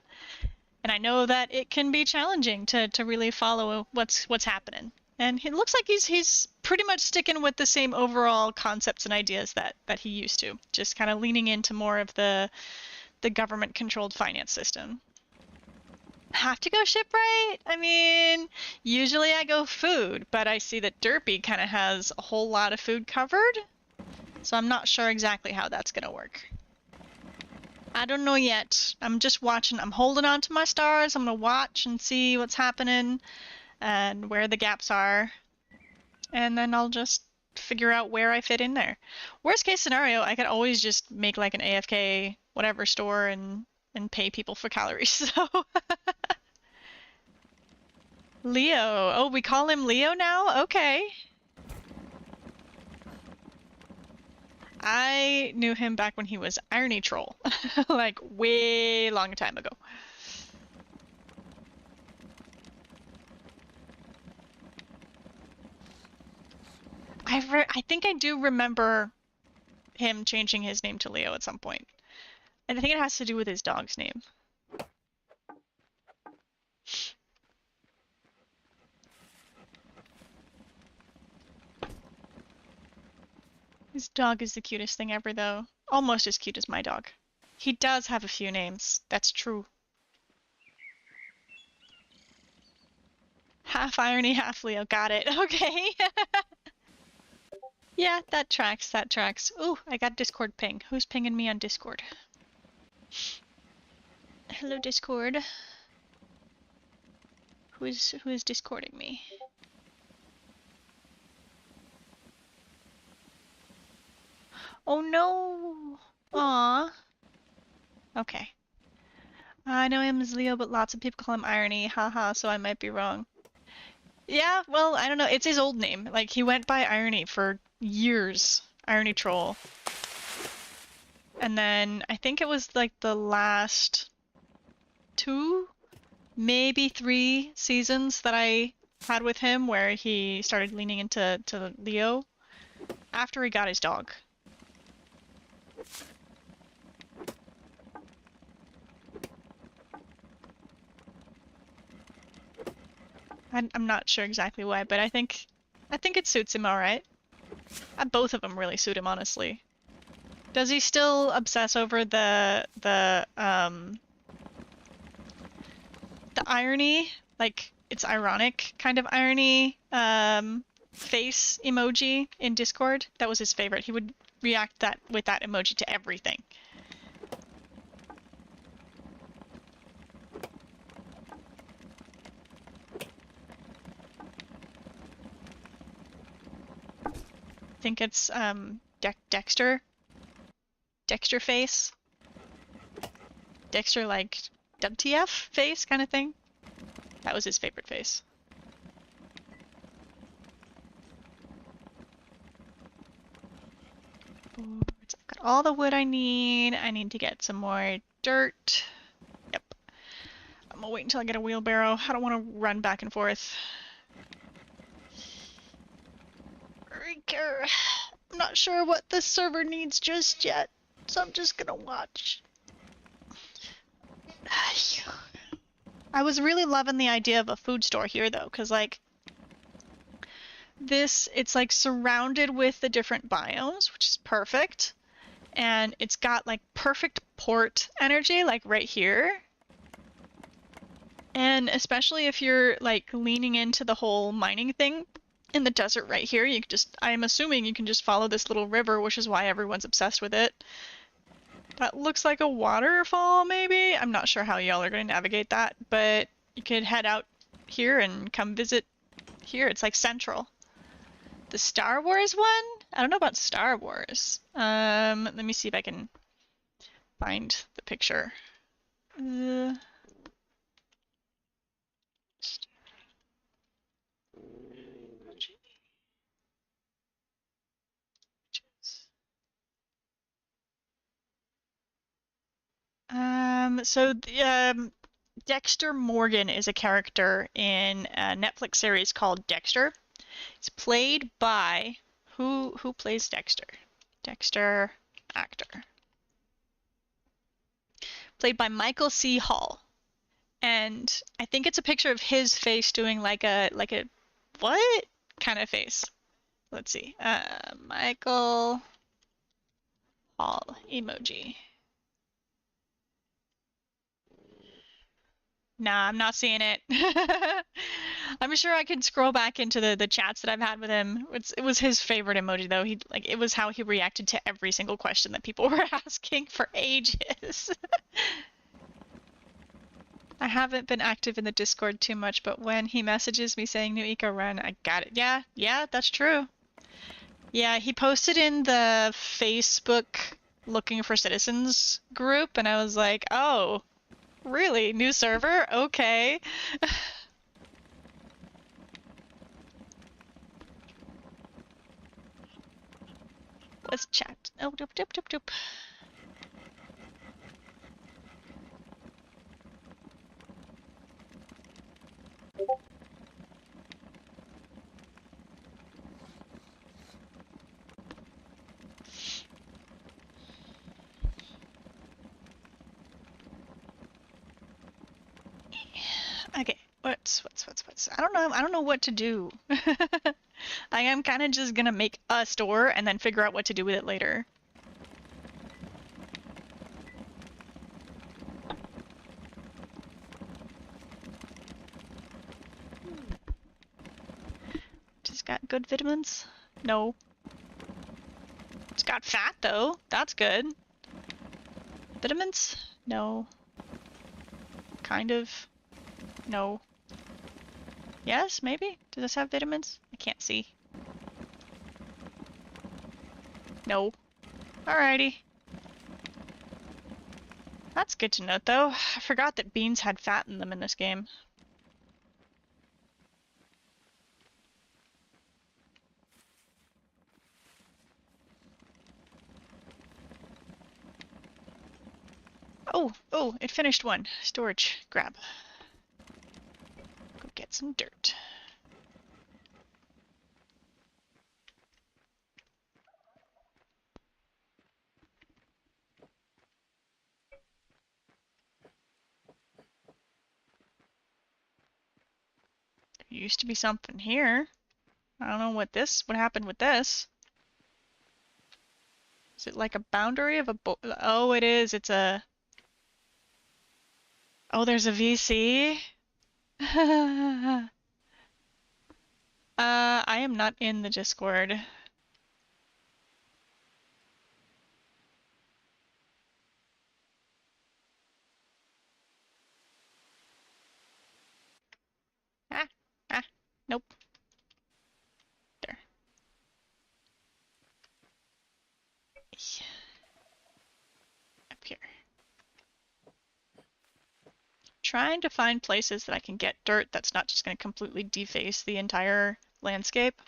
and I know that it can be challenging to really follow what's happening. And it looks like he's pretty much sticking with the same overall concepts and ideas that he used to, just kind of leaning into more of the government-controlled finance system. Have to go shipwright? I mean, usually I go food, but I see that Derpy kind of has a whole lot of food covered, so I'm not sure exactly how that's gonna work. I don't know yet. I'm just watching. I'm holding on to my stars. I'm gonna watch and see what's happening and where the gaps are, and then I'll just figure out where I fit in there. Worst case scenario, I could always just make like an AFK whatever store and pay people for calories. So Leo. Oh, we call him Leo now? Okay. I knew him back when he was Irony Troll, like way long time ago. I think I do remember him changing his name to Leo at some point. And I think it has to do with his dog's name. His dog is the cutest thing ever, though. Almost as cute as my dog. He does have a few names. That's true. Half irony, half Leo. Got it. Okay. Yeah, that tracks. That tracks. Ooh, I got Discord ping. Who's pinging me on Discord? Hello, Discord. Who is Discording me? Oh no! Aww. Okay. I know him as Leo, but lots of people call him Irony. Haha, so I might be wrong. Yeah, well, I don't know. It's his old name. Like, he went by Irony for years. Irony Troll. And then I think it was like the last 2, maybe 3 seasons that I had with him where he started leaning into Leo after he got his dog. I'm not sure exactly why, but I think it suits him all right. Both of them really suit him, honestly. Does he still obsess over the irony, like it's ironic kind of irony face emoji in Discord? That was his favorite. He would react with that emoji to everything. I think it's Dexter face. Dexter like WTF face kind of thing. That was his favorite face. Boards. I've got all the wood I need. I need to get some more dirt. Yep. I'm gonna wait until I get a wheelbarrow. I don't want to run back and forth. really care. I'm not sure what this server needs just yet, so I'm just gonna watch. I was really loving the idea of a food store here though, because like it's like surrounded with the different biomes, which is perfect. And it's got like perfect port energy, like right here. And especially if you're like leaning into the whole mining thing in the desert right here, you can just, I'm assuming you can just follow this little river, which is why everyone's obsessed with it. That looks like a waterfall, maybe? I'm not sure how y'all are going to navigate that, but you could head out here and come visit here. It's like central. The Star Wars one? I don't know about Star Wars. Let me see if I can find the picture. Dexter Morgan is a character in a Netflix series called Dexter. It's played by who plays Dexter? Dexter actor. Played by Michael C. Hall. And I think it's a picture of his face doing like a what kind of face? Let's see. Michael Hall emoji. Nah, I'm not seeing it. I'm sure I can scroll back into the chats that I've had with him. It was his favorite emoji though. It was how he reacted to every single question that people were asking for ages. I haven't been active in the Discord too much, but when he messages me saying new eco run, I got it. Yeah, that's true. Yeah, he posted in the Facebook looking for citizens group, and I was like, oh, really? New server? Okay. Let's chat. Oh, doop, doop, doop, doop. Okay, what's I don't know what to do. I am kind of just gonna make a store and then figure out what to do with it later. Just got good vitamins? No. It's got fat though. That's good. Vitamins? No. Kind of. No. Yes, maybe? Does this have vitamins? I can't see. No. Alrighty. That's good to note though. I forgot that beans had fat in them in this game. Oh, it finished one. Storage, grab. Go get some dirt. There used to be something here. I don't know what happened with this. Is it like a boundary of a oh, it is. It's a... Oh, there's a VC? I am not in the Discord. Nope. There. Up here. Trying to find places that I can get dirt that's not just going to completely deface the entire landscape.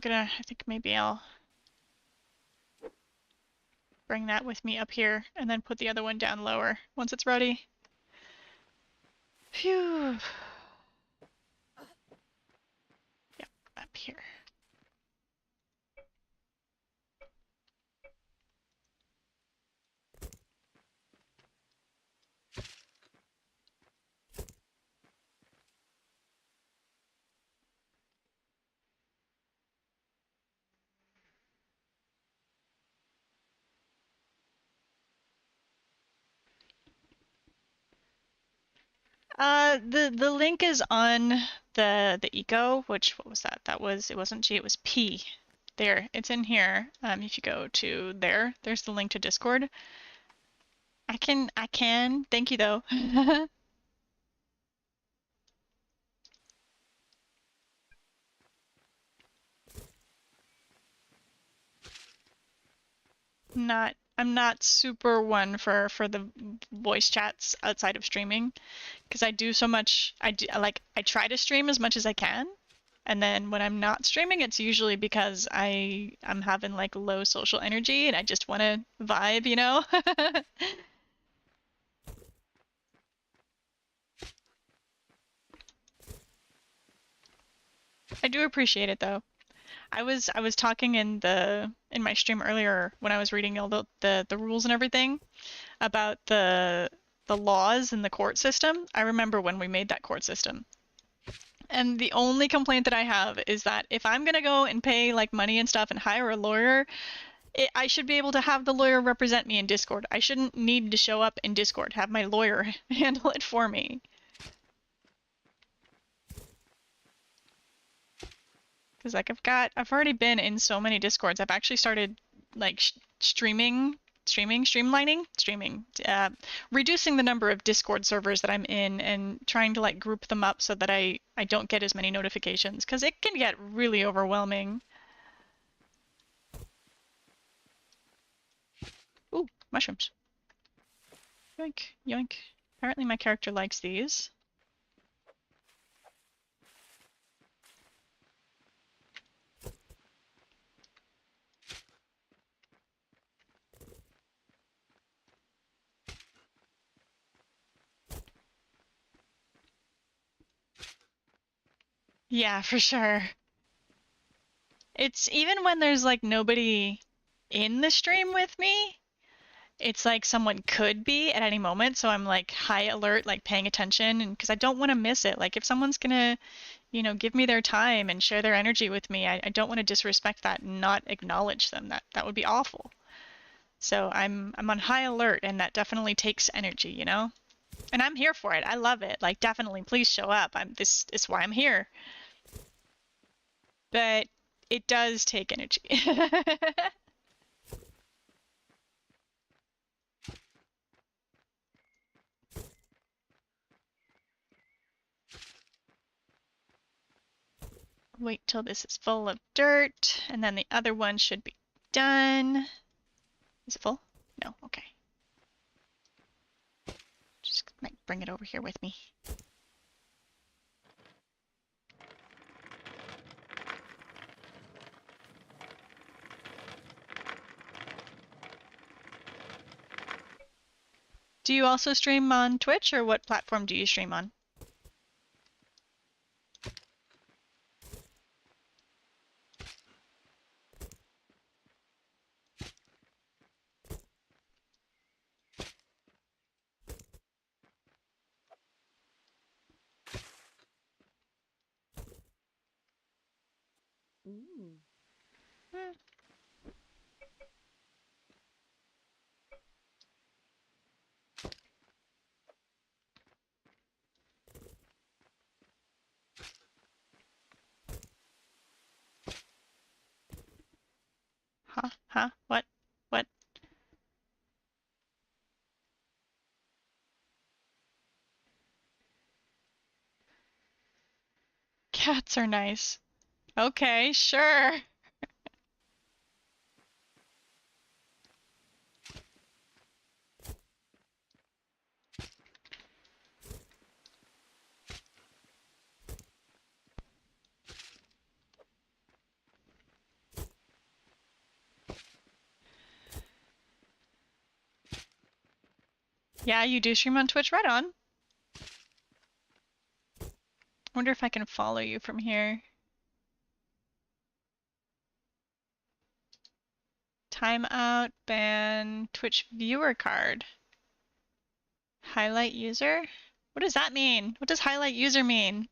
I think maybe I'll bring that with me up here and then put the other one down lower once it's ready. Phew. Yep, up here. The link is on the eco, which what was that? It wasn't G, it was P. There, it's in here. If you go to there, there's the link to Discord. I can. Thank you though. I'm not super one for the voice chats outside of streaming because I do so much. I try to stream as much as I can, and then when I'm not streaming, it's usually because I'm having like low social energy and I just want to vibe, you know? I do appreciate it though. I was talking in my stream earlier when I was reading all the rules and everything about the laws in the court system. I remember when we made that court system. And the only complaint that I have is that if I'm gonna go and pay like money and stuff and hire a lawyer, I should be able to have the lawyer represent me in Discord. I shouldn't need to show up in Discord, have my lawyer handle it for me. Because like I've already been in so many Discords. I've actually started like reducing the number of Discord servers that I'm in and trying to like group them up so that I don't get as many notifications because it can get really overwhelming. Ooh, mushrooms. Yoink, yoink. Apparently my character likes these. Yeah, for sure. It's even when there's like nobody in the stream with me, it's like someone could be at any moment, so I'm like high alert, like paying attention, and because I don't want to miss it. Like if someone's gonna, give me their time and share their energy with me, I don't want to disrespect that and not acknowledge them. That would be awful. So I'm on high alert, and that definitely takes energy, you know? And I'm here for it. I love it. Like definitely, please show up. This is why I'm here. But it does take energy. Wait till this is full of dirt, and then the other one should be done. Is it full? No, okay. Just might bring it over here with me. Do you also stream on Twitch, or what platform do you stream on? Hmm. Huh? Huh? What? What? Cats are nice. Okay, sure. Yeah, you do stream on Twitch. Right on. Wonder if I can follow you from here. Timeout, ban, Twitch viewer card. Highlight user? What does that mean? What does highlight user mean?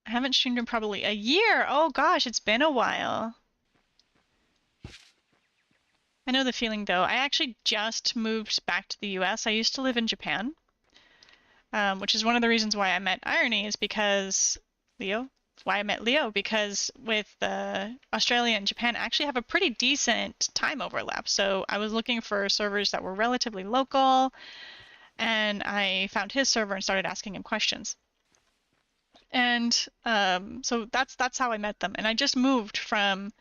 I haven't streamed in probably a year. Oh gosh, it's been a while. I know the feeling though. I actually just moved back to the US. I used to live in Japan, which is one of the reasons why I met Irony is because Leo. Why I met Leo because with Australia and Japan actually have a pretty decent time overlap. So I was looking for servers that were relatively local, and I found his server and started asking him questions. And so that's how I met them. And I just moved from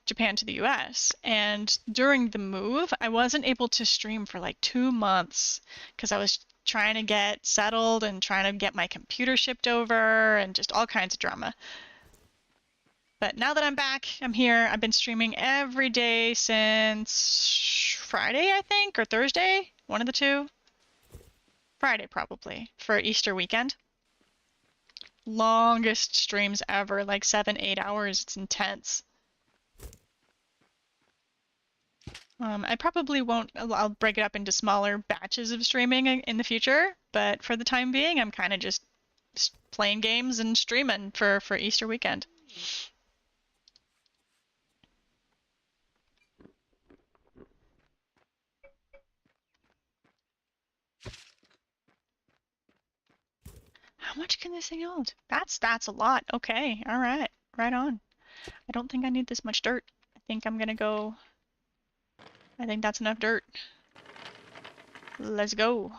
Japan to the US. And during the move, I wasn't able to stream for like 2 months because I was trying to get settled and trying to get my computer shipped over and just all kinds of drama. But now that I'm back, I'm here. I've been streaming every day since Friday, I think, or Thursday, one of the two. Friday, probably, for Easter weekend. Longest streams ever, like 7-8 hours. It's intense. I probably won't, I'll break it up into smaller batches of streaming in the future, but for the time being, I'm kind of just playing games and streaming for Easter weekend. How much can this thing hold? That's a lot. Okay, all right, right on. I don't think I need this much dirt. I think I'm gonna go. I think that's enough dirt. Let's go.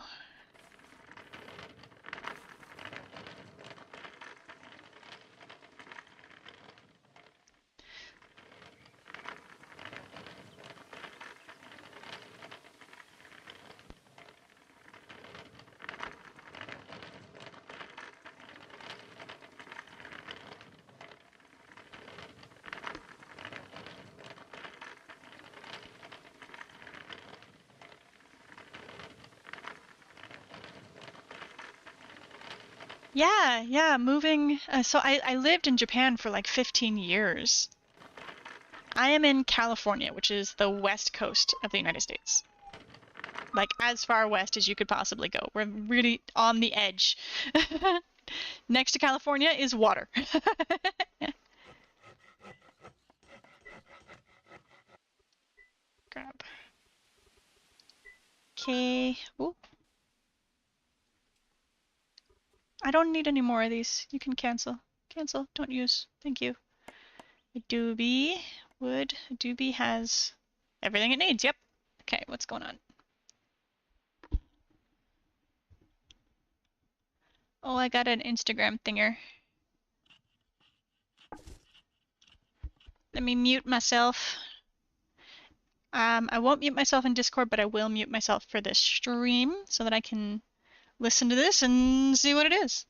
Yeah, moving. So I lived in Japan for like 15 years. I am in California, which is the west coast of the United States. Like as far west as you could possibly go. We're really on the edge. Next to California is water. Grab. Okay. Ooh. I don't need any more of these. You can cancel. Cancel. Don't use. Thank you. Adobe. Wood. Adobe has everything it needs. Yep. Okay, what's going on? Oh, I got an Instagram thinger. Let me mute myself. I won't mute myself in Discord, but I will mute myself for this stream so that I can listen to this and see what it is.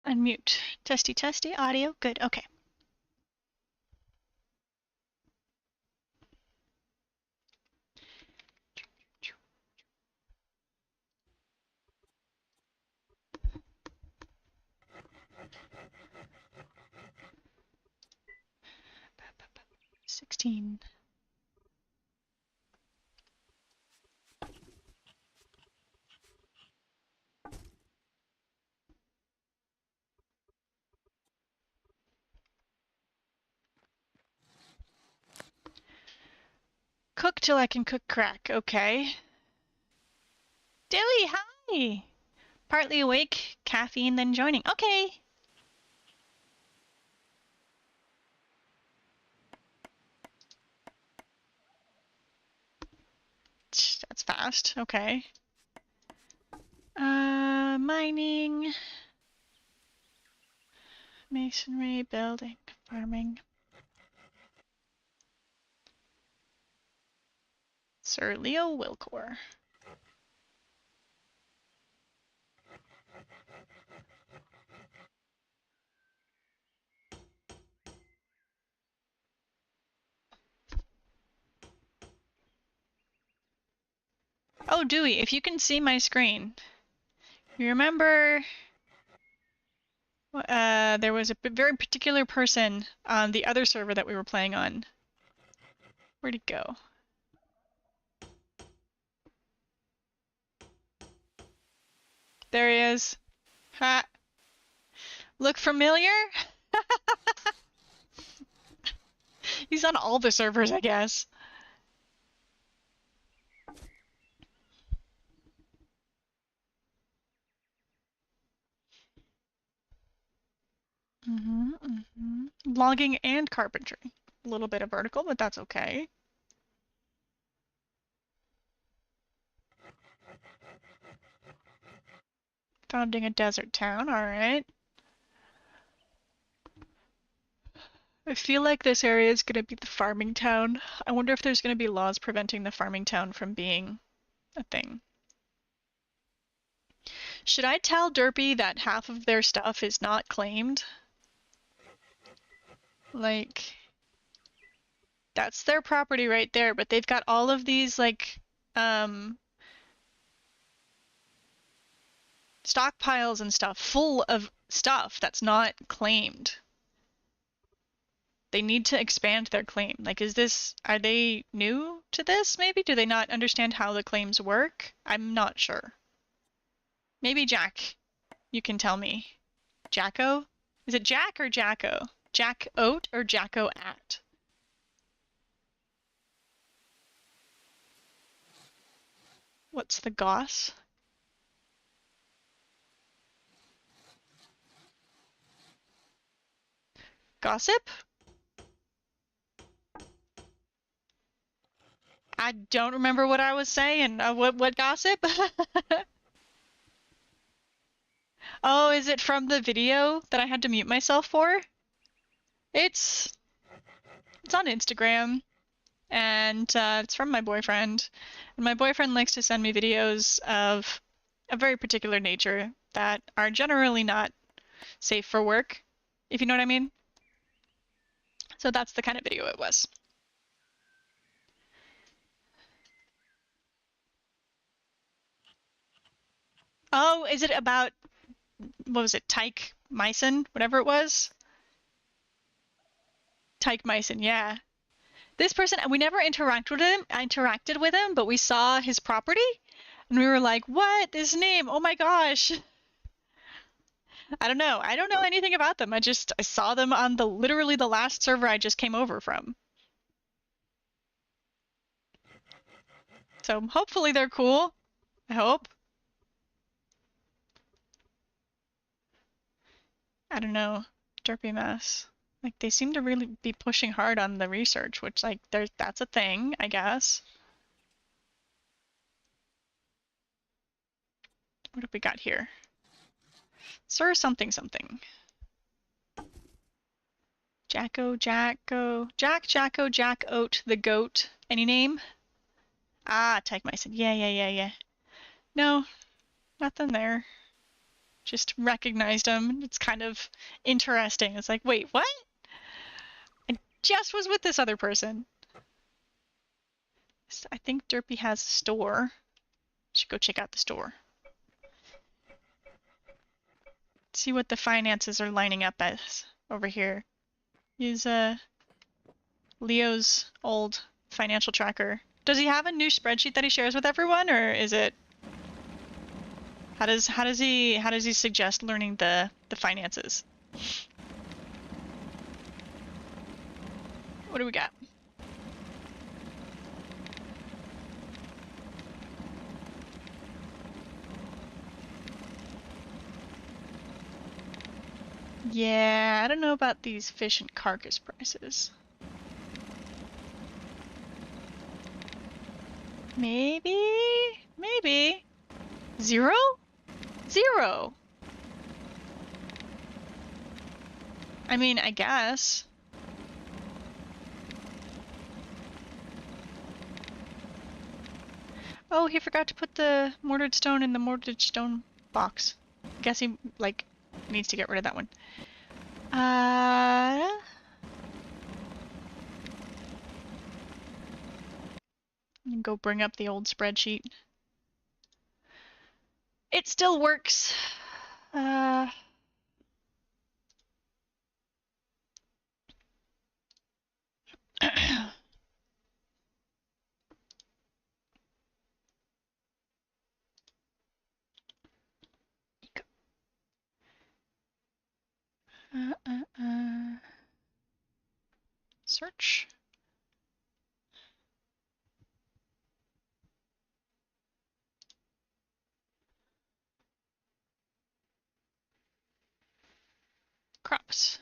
Unmute. Testy, testy. Audio. Good. Okay. $16. cook till I can cook crack. Okay. Dewey, hi! Partly awake, caffeine, then joining. Okay. That's fast. Okay. Mining. Masonry, building, farming. Sir Leo Wilcor. Oh, Dewey, if you can see my screen, you remember there was a very particular person on the other server that we were playing on. Where'd he go? There he is. Ha! Look familiar? He's on all the servers, I guess. Logging and carpentry. A little bit of vertical, but that's okay. Founding a desert town, alright. I feel like this area is going to be the farming town. I wonder if there's going to be laws preventing the farming town from being a thing. Should I tell Derpy that half of their stuff is not claimed? Like, that's their property right there, but they've got all of these, like, stockpiles and stuff full of stuff that's not claimed. They need to expand their claim. Like, are they new to this, maybe? Do they not understand how the claims work? I'm not sure. Maybe Jack, you can tell me. Jacko? Is it Jack or Jacko? Jack Oat or Jacko At? What's the goss? Gossip? I don't remember what I was saying. What gossip? Oh, is it from the video that I had to mute myself for? It's on Instagram, and it's from my boyfriend. And my boyfriend likes to send me videos of a very particular nature that are generally not safe for work, if you know what I mean. So that's the kind of video it was. Oh, is it about, what was it, Tyke Myson, whatever it was? Tyke Myson, yeah. This person, we never interacted with him, but we saw his property, and we were like, what? His name? Oh my gosh. I don't know. I don't know anything about them. I saw them on literally the last server I just came over from. So hopefully they're cool. I hope. I don't know. Derpy mess. Like, they seem to really be pushing hard on the research, which, like, that's a thing, I guess. What have we got here? Sir something something. Jacko, Jack, Jacko, Jack Oat, the goat. Any name? Ah, Tyke Myson. Yeah. No, nothing there. Just recognized him. It's kind of interesting. It's like, wait, what? I just was with this other person. I think Derpy has a store. Should go check out the store. See what the finances are lining up as over here. Use Leo's old financial tracker. Does he have a new spreadsheet that he shares with everyone, or is it? How does he suggest learning the finances? What do we got? Yeah, I don't know about these fish and carcass prices. Maybe? Maybe. 0? 0! I mean, I guess. Oh, he forgot to put the mortared stone in the mortared stone box. Guess he, like, needs to get rid of that one. Go bring up the old spreadsheet. It still works. Search. Crops.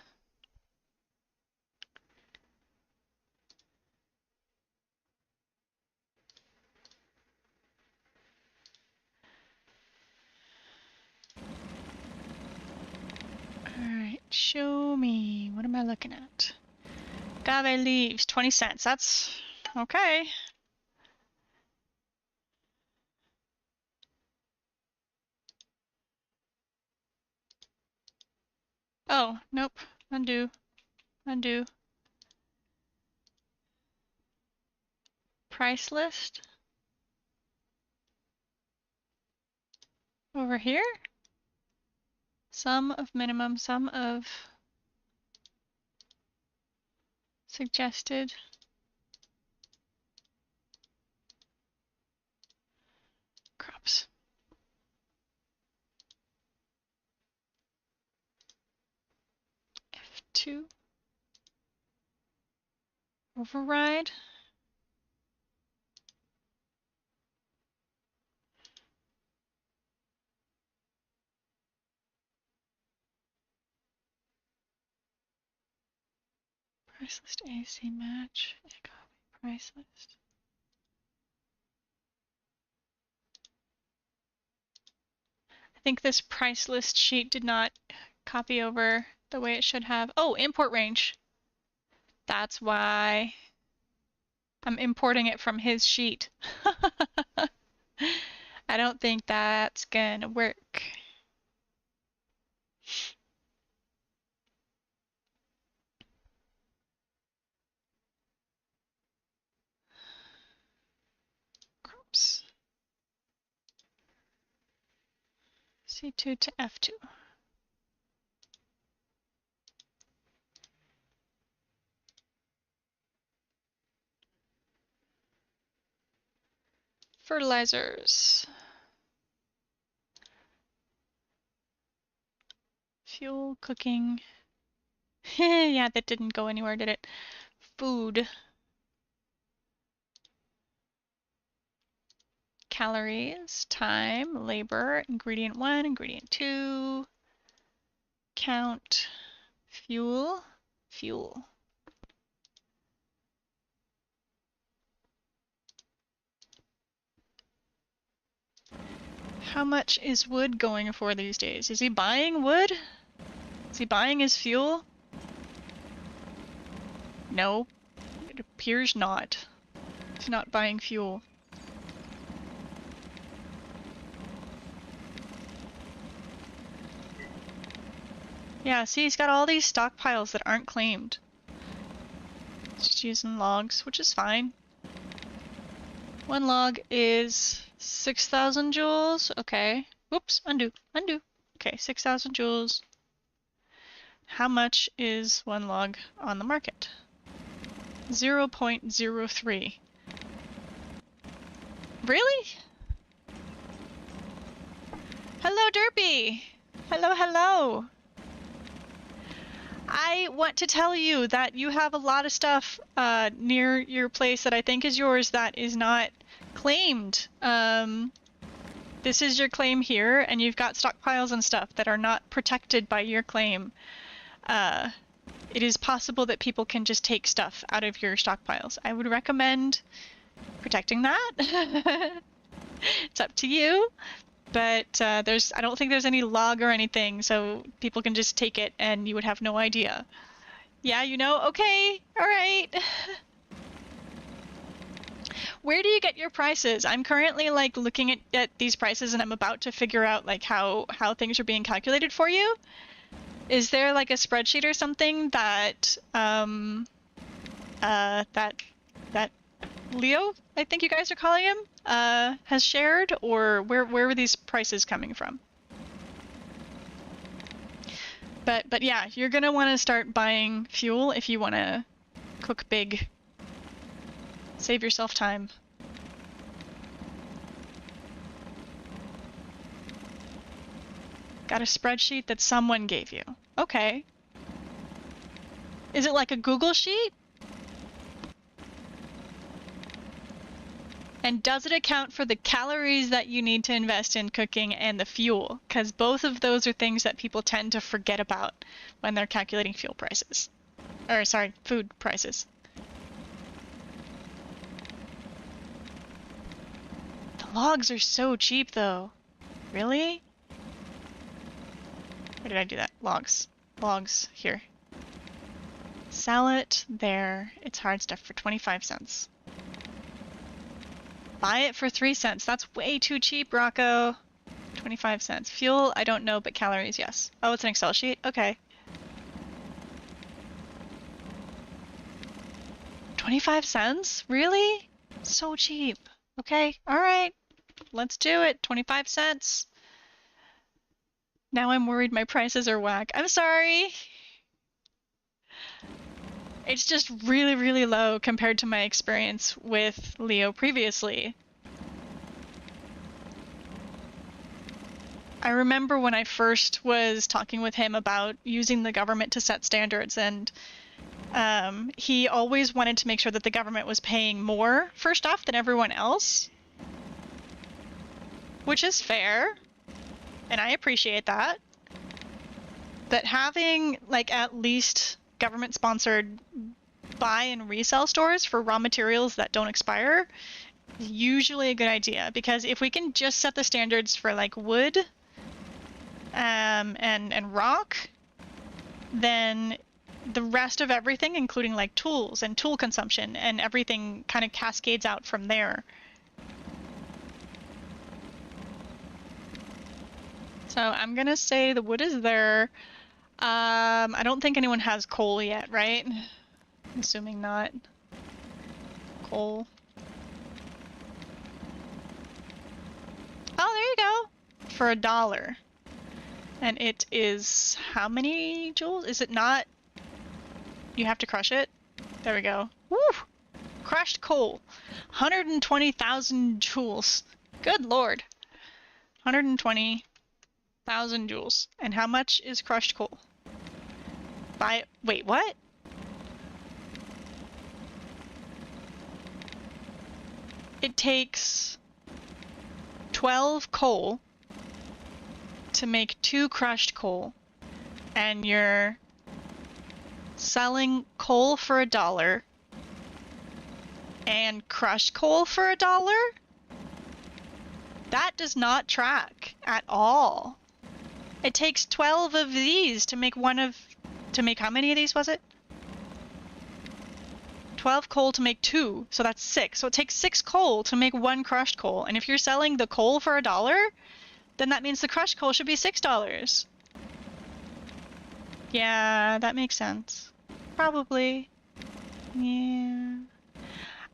Alright, show me. What am I looking at? Agave leaves, 20 cents. That's okay. Oh, nope. Undo. Undo. Price list? Over here? Sum of minimum, sum of suggested. Crops. F2. Override. Price list AC match. Copy price list. I think this price list sheet did not copy over the way it should have. Oh, import range. That's why I'm importing it from his sheet. I don't think that's gonna work. Crops. C2 to F2. Fertilizers. Fuel, cooking. Yeah, that didn't go anywhere, did it? Food. Calories, time, labor, ingredient 1, ingredient 2. Count. Fuel. Fuel. How much is wood going for these days? Is he buying wood? Is he buying his fuel? No, it appears not. He's not buying fuel. Yeah, see, he's got all these stockpiles that aren't claimed. He's just using logs, which is fine. One log is 6,000 joules. Okay. Whoops, undo, undo. Okay, 6,000 joules. How much is one log on the market? 0.03. Really? Hello, Derpy! Hello, hello! I want to tell you that you have a lot of stuff near your place that I think is yours that is not claimed. This is your claim here, and you've got stockpiles and stuff that are not protected by your claim. it is possible that people can just take stuff out of your stockpiles. I would recommend protecting that. It's up to you, but I don't think there's any log or anything, so people can just take it and you would have no idea. Yeah, you know? Okay, all right. Where do you get your prices? I'm currently like looking at these prices and I'm about to figure out like how things are being calculated for you. Is there like a spreadsheet or something that that Leo, I think you guys are calling him, has shared, or where were these prices coming from? But yeah, you're gonna want to start buying fuel if you want to cook big. Save yourself time. Got a spreadsheet that someone gave you. Okay. Is it like a Google sheet? And does it account for the calories that you need to invest in cooking and the fuel? Because both of those are things that people tend to forget about when they're calculating fuel prices. Or, sorry, food prices. The logs are so cheap, though. Really? Where did I do that? Logs. Logs. Here. Sell it there. It's hard stuff for 25 cents. Buy it for 3 cents. That's way too cheap, Rocco. 25 cents. Fuel, I don't know, but calories, yes. Oh, it's an Excel sheet? Okay. 25 cents? Really? So cheap. Okay, alright. Let's do it. 25 cents. Now I'm worried my prices are whack. I'm sorry. It's just really, really low compared to my experience with Leo previously. I remember when I first was talking with him about using the government to set standards, and he always wanted to make sure that the government was paying more for stuff than everyone else. Which is fair, and I appreciate that. But having, like, at least government-sponsored buy and resell stores for raw materials that don't expire is usually a good idea, because if we can just set the standards for, like, wood and rock, then the rest of everything, including, like, tools and tool consumption and everything, kind of cascades out from there. So I'm gonna say the wood is there. I don't think anyone has coal yet, right? I'm assuming not. Coal. Oh, there you go! For $1. And it is how many joules? Is it not? You have to crush it? There we go. Woo! Crushed coal. 120,000 joules. Good lord. 120,000 joules. And how much is crushed coal? Wait, what? It takes 12 coal to make 2 crushed coal, and you're selling coal for $1 and crushed coal for $1? That does not track at all. It takes 12 of these to make to make how many of these was it? 12 coal to make 2, so that's 6. So it takes 6 coal to make 1 crushed coal, and if you're selling the coal for $1, then that means the crushed coal should be $6. Yeah, that makes sense. Probably. Yeah.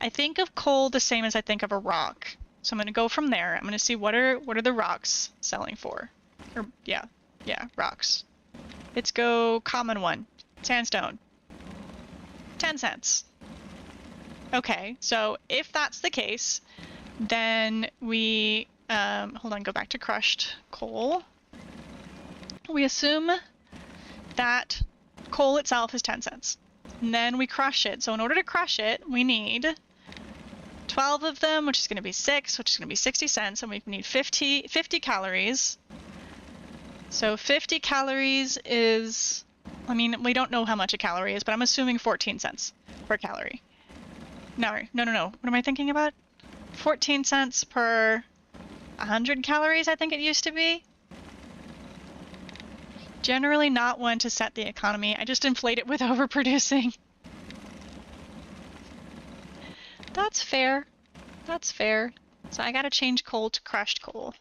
I think of coal the same as I think of a rock. So I'm gonna go from there. I'm gonna see what are the rocks selling for. Or yeah, rocks. Let's go common one. Sandstone. 10 cents. Okay, so if that's the case, then we hold on, go back to crushed coal. We assume that coal itself is 10 cents. And then we crush it. So in order to crush it, we need 12 of them, which is going to be 6, which is going to be 60 cents, and we need 50 calories. So 50 calories is I mean, we don't know how much a calorie is, but I'm assuming 14 cents per calorie. No. What am I thinking about? 14 cents per 100 calories, I think it used to be. Generally not one to set the economy. I just inflate it with overproducing. That's fair. That's fair. So I gotta change coal to crushed coal.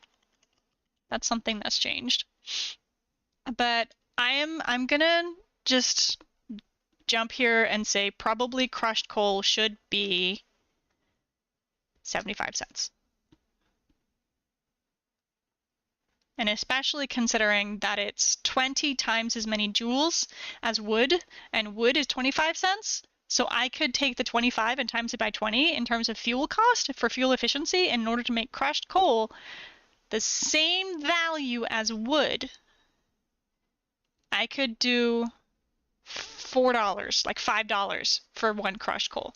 That's something that's changed. But I'm gonna just jump here and say probably crushed coal should be 75 cents. And especially considering that it's 20 times as many joules as wood, and wood is 25 cents. So I could take the 25 and times it by 20 in terms of fuel cost for fuel efficiency in order to make crushed coal the same value as wood. I could do $4, like $5 for one crushed coal,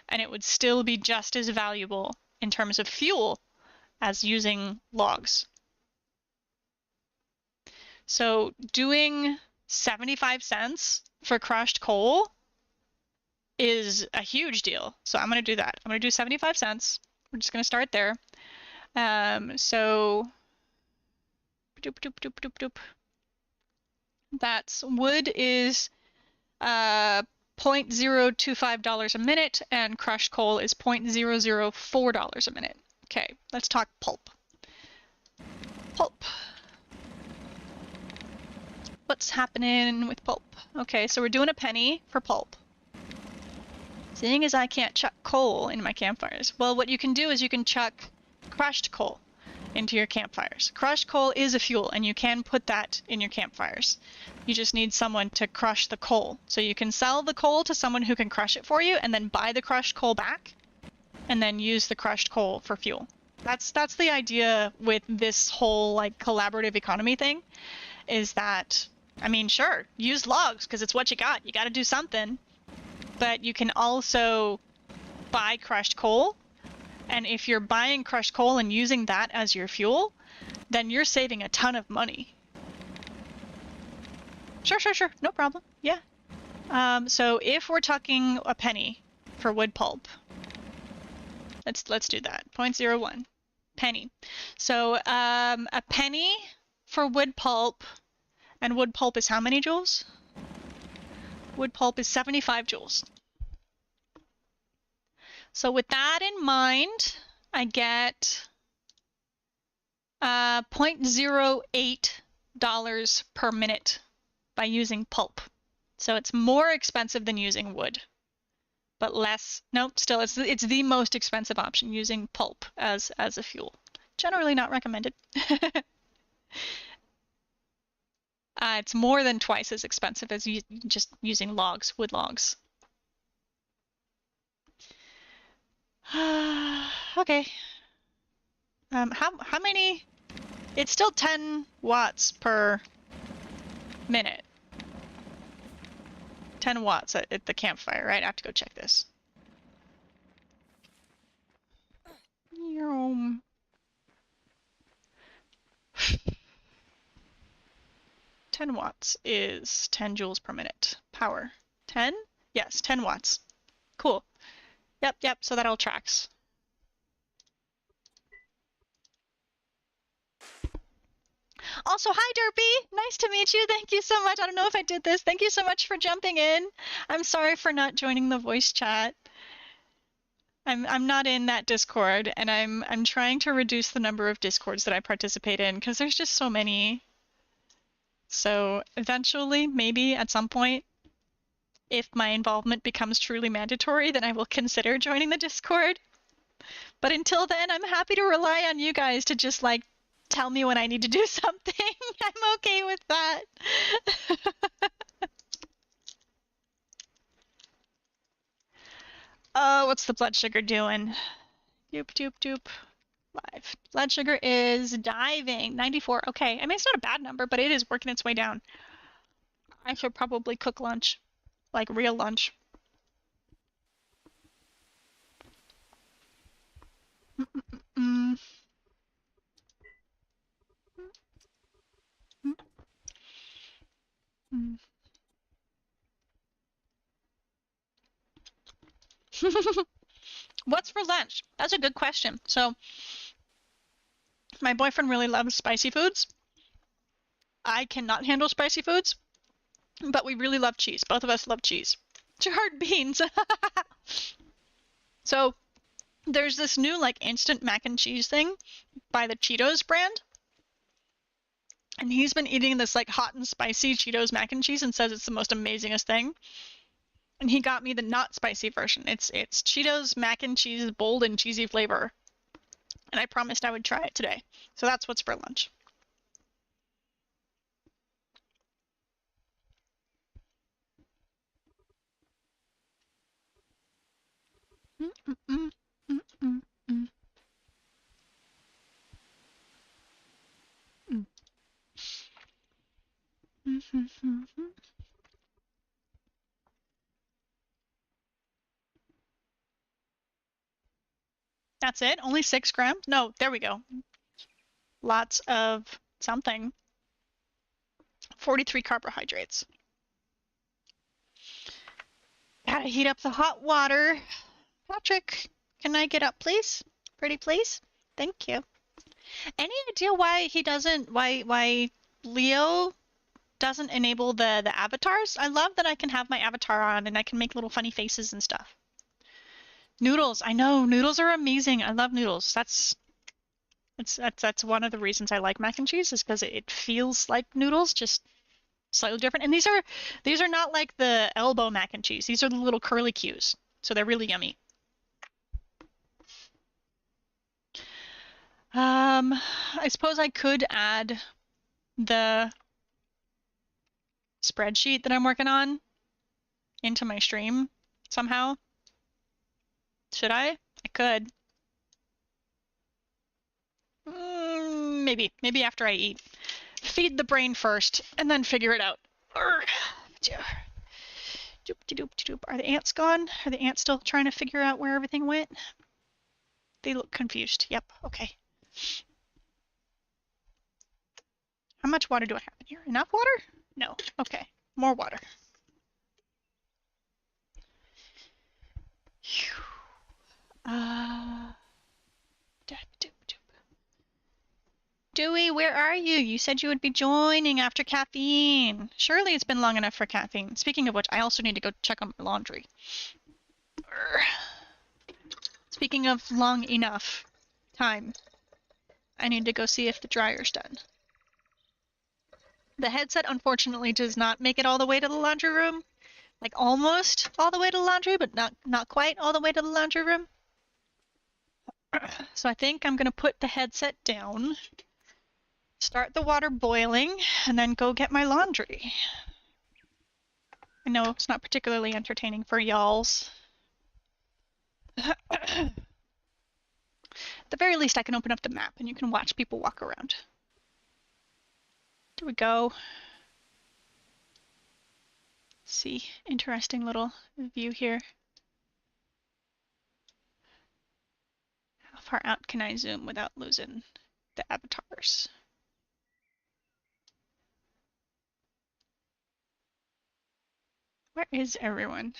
and it would still be just as valuable in terms of fuel as using logs. So doing 75 cents for crushed coal is a huge deal. So I'm going to do that. I'm going to do 75 cents. We're just going to start there. So doop, doop, doop, doop, doop. That's wood is $0.025 a minute, and crushed coal is $0.004 a minute. Okay, let's talk pulp. Pulp. What's happening with pulp? Okay, so we're doing a penny for pulp. Seeing as I can't chuck coal in my campfires, well, what you can do is you can chuck crushed coal into your campfires. Crushed coal is a fuel, and you can put that in your campfires. You just need someone to crush the coal. So you can sell the coal to someone who can crush it for you, and then buy the crushed coal back, and then use the crushed coal for fuel. That's the idea with this whole like collaborative economy thing, is that, I mean, sure, use logs because it's what you got. You got to do something. But you can also buy crushed coal, and if you're buying crushed coal and using that as your fuel, then you're saving a ton of money. Sure, no problem. Yeah. So if we're talking a penny for wood pulp, let's do that. 0.01 penny. So a penny for wood pulp, and wood pulp is how many joules? Wood pulp is 75 joules. So with that in mind, I get $0.08 per minute by using pulp. So it's more expensive than using wood, but less. No, still, it's the most expensive option, using pulp as a fuel. Generally not recommended. It's more than twice as expensive as just using logs, wood logs. Okay. How many? It's still 10 watts per minute. 10 watts at the campfire, right? I have to go check this. 10 watts is 10 joules per minute. Power. 10? Yes, 10 watts. Cool. Yep, so that all tracks. Also, hi Derpy! Nice to meet you. Thank you so much. I don't know if I did this. Thank you so much for jumping in. I'm sorry for not joining the voice chat. I'm not in that Discord, and I'm trying to reduce the number of Discords that I participate in because there's just so many. So eventually, maybe at some point, if my involvement becomes truly mandatory, then I will consider joining the Discord. But until then, I'm happy to rely on you guys to just like tell me when I need to do something. I'm okay with that. Oh, what's the blood sugar doing? Doop. Live. Blood sugar is diving. 94. Okay. I mean, it's not a bad number, but it is working its way down. I should probably cook lunch. Like real lunch. What's for lunch? That's a good question. So, my boyfriend really loves spicy foods. I cannot handle spicy foods, but we really love cheese. Both of us love cheese. Charred beans. So, there's this new like instant mac and cheese thing by the Cheetos brand. And he's been eating this like hot and spicy Cheetos mac and cheese and says it's the most amazingest thing. And he got me the not spicy version. It's Cheetos mac and cheese, bold and cheesy flavor. And I promised I would try it today. So that's what's for lunch. That's it? Only 6 grams? No, there we go. Lots of something. 43 carbohydrates. Gotta heat up the hot water. Patrick, can I get up, please? Pretty please? Thank you. Any idea why he doesn't, why Leo doesn't enable the avatars? I love that I can have my avatar on and I can make little funny faces and stuff. Noodles, I know, noodles are amazing. I love noodles. That's one of the reasons I like mac and cheese is because it feels like noodles, just slightly different. And these are not like the elbow mac and cheese. These are the little curly cues, so they're really yummy. I suppose I could add the spreadsheet that I'm working on into my stream somehow. Should I? I could. Maybe after I eat. Feed the brain first, and then figure it out. Are the ants gone? Are the ants still trying to figure out where everything went? They look confused. Yep, okay. How much water do I have in here? Enough water? No. Okay, more water. Dewey, where are you? You said you would be joining after caffeine. Surely it's been long enough for caffeine. Speaking of which, I also need to go check on my laundry. Speaking of long enough time, I need to go see if the dryer's done. The headset unfortunately does not make it all the way to the laundry room. Like almost all the way to the laundry, but not quite all the way to the laundry room. So I think I'm gonna put the headset down, start the water boiling, and then go get my laundry. I know it's not particularly entertaining for y'alls. At the very least, I can open up the map and you can watch people walk around. There we go. Let's see, interesting little view here. How far out can I zoom without losing the avatars? Where is everyone?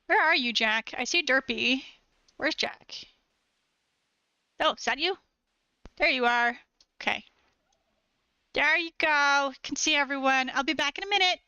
Where are you, Jack? I see Derpy. Where's Jack? Oh, is that you? There you are. Okay. There you go. Can see everyone. I'll be back in a minute.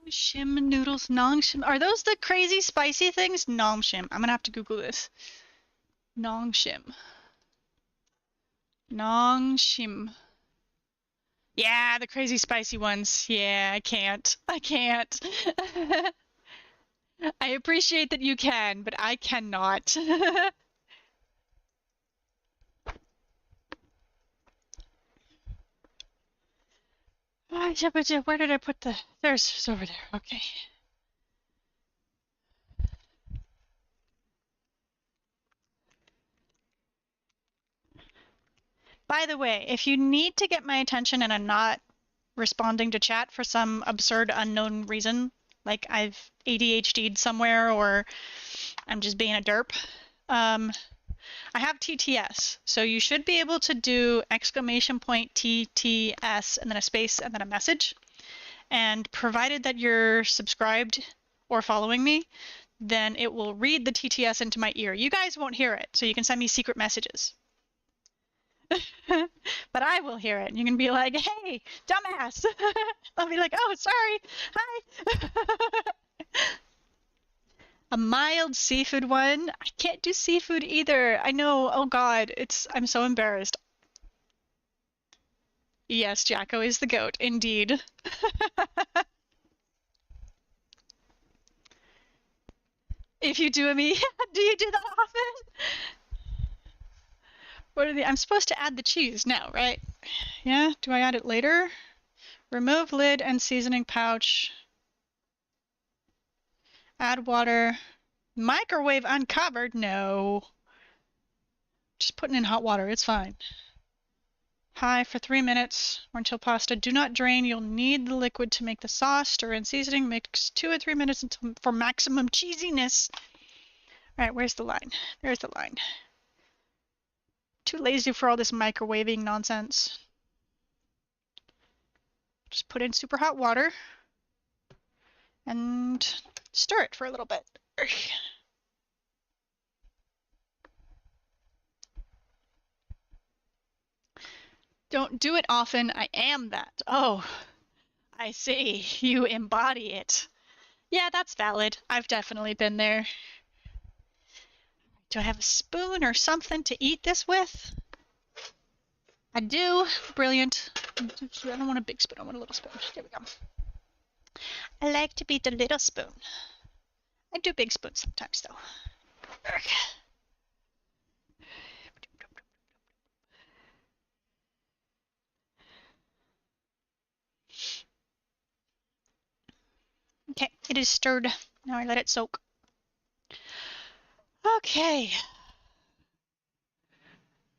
Shim noodles, nong shim. Are those the crazy spicy things? Nong shim. I'm gonna have to Google this. Nong shim. Nong shim. Yeah, the crazy spicy ones. Yeah, I can't. I can't. I appreciate that you can, but I cannot. Where did I put the... There's it's over there. Okay. By the way, if you need to get my attention and I'm not responding to chat for some absurd unknown reason, like I've ADHD'd somewhere or I'm just being a derp, I have TTS, so you should be able to do exclamation point TTS and then a space and then a message. And provided that you're subscribed or following me, then it will read the TTS into my ear. You guys won't hear it, so you can send me secret messages. But I will hear it, and you can be like, hey, dumbass. I'll be like, oh, sorry. Hi. A mild seafood one. I can't do seafood either. I know. Oh God, I'm so embarrassed. Yes, Jacko is the goat, indeed. If you do me, do you do that often? What are I'm supposed to add the cheese now, right? Yeah, do I add it later? Remove lid and seasoning pouch. Add water. Microwave uncovered? No. Just putting in hot water, it's fine. High for 3 minutes or until pasta. Do not drain. You'll need the liquid to make the sauce. Stir in seasoning. Mix 2 or 3 minutes for maximum cheesiness. All right, where's the line? There's the line. Too lazy for all this microwaving nonsense. Just put in super hot water and stir it for a little bit. Don't do it often. I am that. Oh, I see. You embody it. Yeah, that's valid. I've definitely been there. Do I have a spoon or something to eat this with? I do. Brilliant. I don't want a big spoon. I want a little spoon. There we go. I like to be the little spoon. I do big spoons sometimes, though. Okay, it is stirred. Now I let it soak. Okay.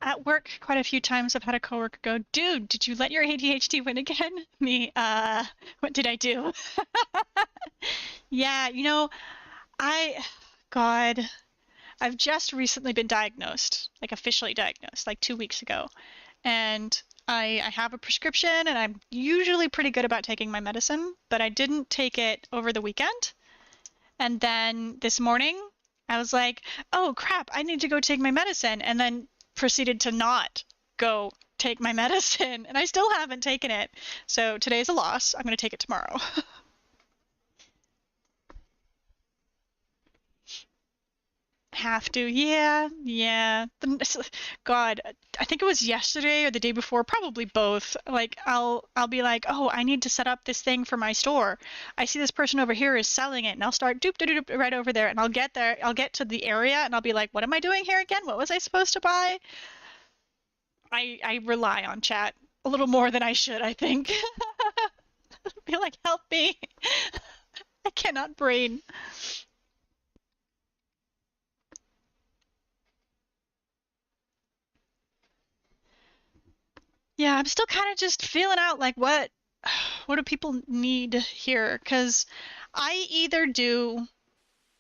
At work, quite a few times I've had a coworker go, dude, did you let your ADHD win again? Me, what did I do? Yeah, God, I've just recently been diagnosed, like officially diagnosed, like 2 weeks ago. And I have a prescription and I'm usually pretty good about taking my medicine, but I didn't take it over the weekend. And then this morning I was like, oh crap, I need to go take my medicine, and then proceeded to not go take my medicine, and I still haven't taken it. So today's a loss. I'm going to take it tomorrow. Have to, yeah. God, I think it was yesterday or the day before, probably both. Like I'll be like, oh, I need to set up this thing for my store. I see this person over here is selling it, and I'll start doop doop doop right over there, and I'll get there. I'll get to the area, and I'll be like, what am I doing here again? What was I supposed to buy? I rely on chat a little more than I should, I think. Be like, help me. I cannot brain. Yeah, I'm still kind of just feeling out like what do people need here? Because I either do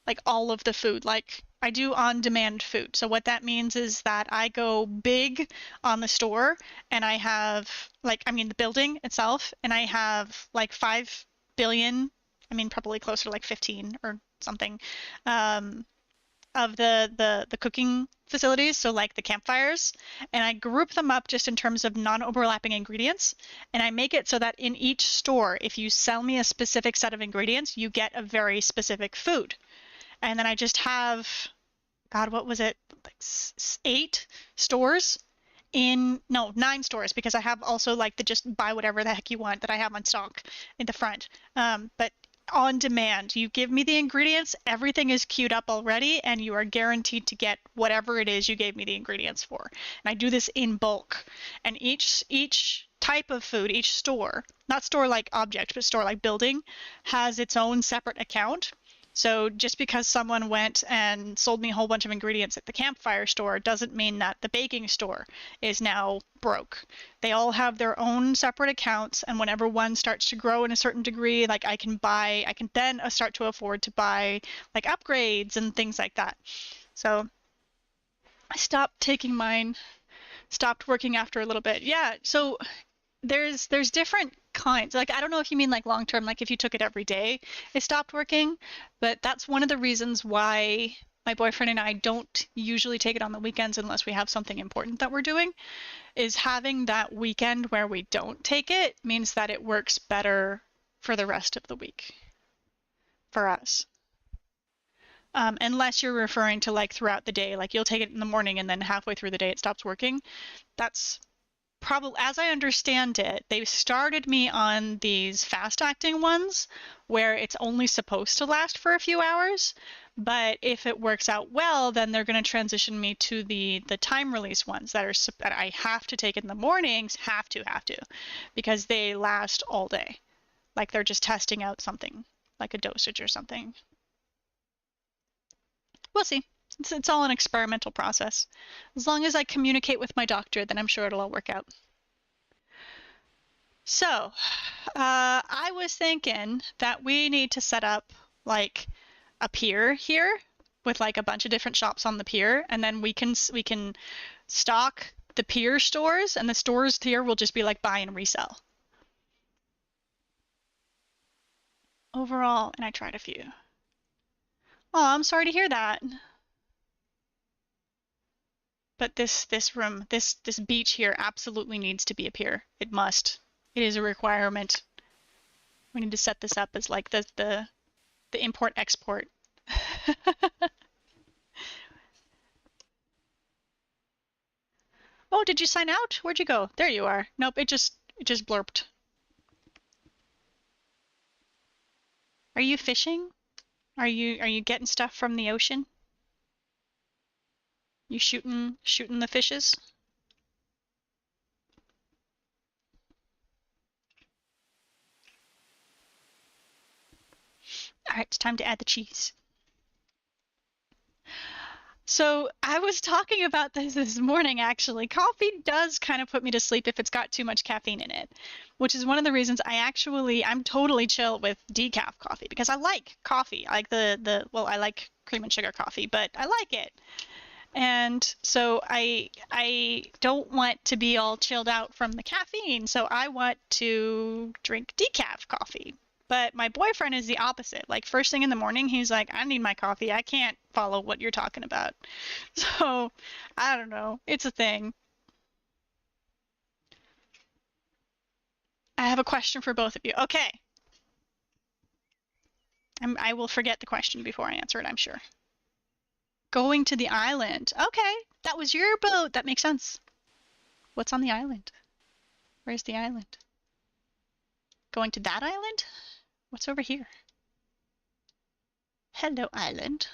like all of the food, like I do on-demand food. So what that means is that I go big on the store and I have the building itself, and I have like 5 billion, probably closer to like 15 or something, of the cooking facilities, so like the campfires, and I group them up just in terms of non-overlapping ingredients, and I make it so that in each store, if you sell me a specific set of ingredients, you get a very specific food. And then I just have, God, what was it? Like 8 stores no, 9 stores, because I have also like the just buy whatever the heck you want that I have on stock in the front. But on demand, you give me the ingredients, everything is queued up already, and you are guaranteed to get whatever it is you gave me the ingredients for. And I do this in bulk. And each type of food, each store, not store like object, but store like building, has its own separate account. So just because someone went and sold me a whole bunch of ingredients at the campfire store doesn't mean that the baking store is now broke. They all have their own separate accounts, and whenever one starts to grow in a certain degree, like I can then start to afford to buy like upgrades and things like that. So I stopped working after a little bit. Yeah, so there's different kinds. Like I don't know if you mean like long term, like if you took it every day, it stopped working, but that's one of the reasons why my boyfriend and I don't usually take it on the weekends unless we have something important that we're doing, is having that weekend where we don't take it means that it works better for the rest of the week for us. Unless you're referring to like throughout the day, like you'll take it in the morning and then halfway through the day it stops working. That's probably, as I understand it, they started me on these fast-acting ones where it's only supposed to last for a few hours, but if it works out well, then they're going to transition me to the time release ones that I have to take in the mornings, have to, because they last all day. Like they're just testing out something, like a dosage or something. We'll see. It's all an experimental process. As long as I communicate with my doctor, then I'm sure it'll all work out. So, I was thinking that we need to set up like a pier here with like a bunch of different shops on the pier, and then we can stock the pier stores, and the stores here will just be like buy and resell. Overall, and I tried a few. Oh, I'm sorry to hear that. But this beach here absolutely needs to be a pier. It must. It is a requirement. We need to set this up as like the import-export. Oh, did you sign out? Where'd you go? There you are. Nope, it just blurped. Are you fishing? Are you getting stuff from the ocean? You shooting the fishes? All right, it's time to add the cheese. So I was talking about this morning, actually. Coffee does kind of put me to sleep if it's got too much caffeine in it, which is one of the reasons I'm totally chill with decaf coffee, because I like coffee. I like I like cream and sugar coffee, but I like it. And so I don't want to be all chilled out from the caffeine, so I want to drink decaf coffee. But my boyfriend is the opposite. Like first thing in the morning, he's like, I need my coffee. I can't follow what you're talking about. So I don't know. It's a thing. I have a question for both of you. Okay. I will forget the question before I answer it, I'm sure. Going to the island. Okay, that was your boat. That makes sense. What's on the island? Where's the island? Going to that island? What's over here? Hello, island.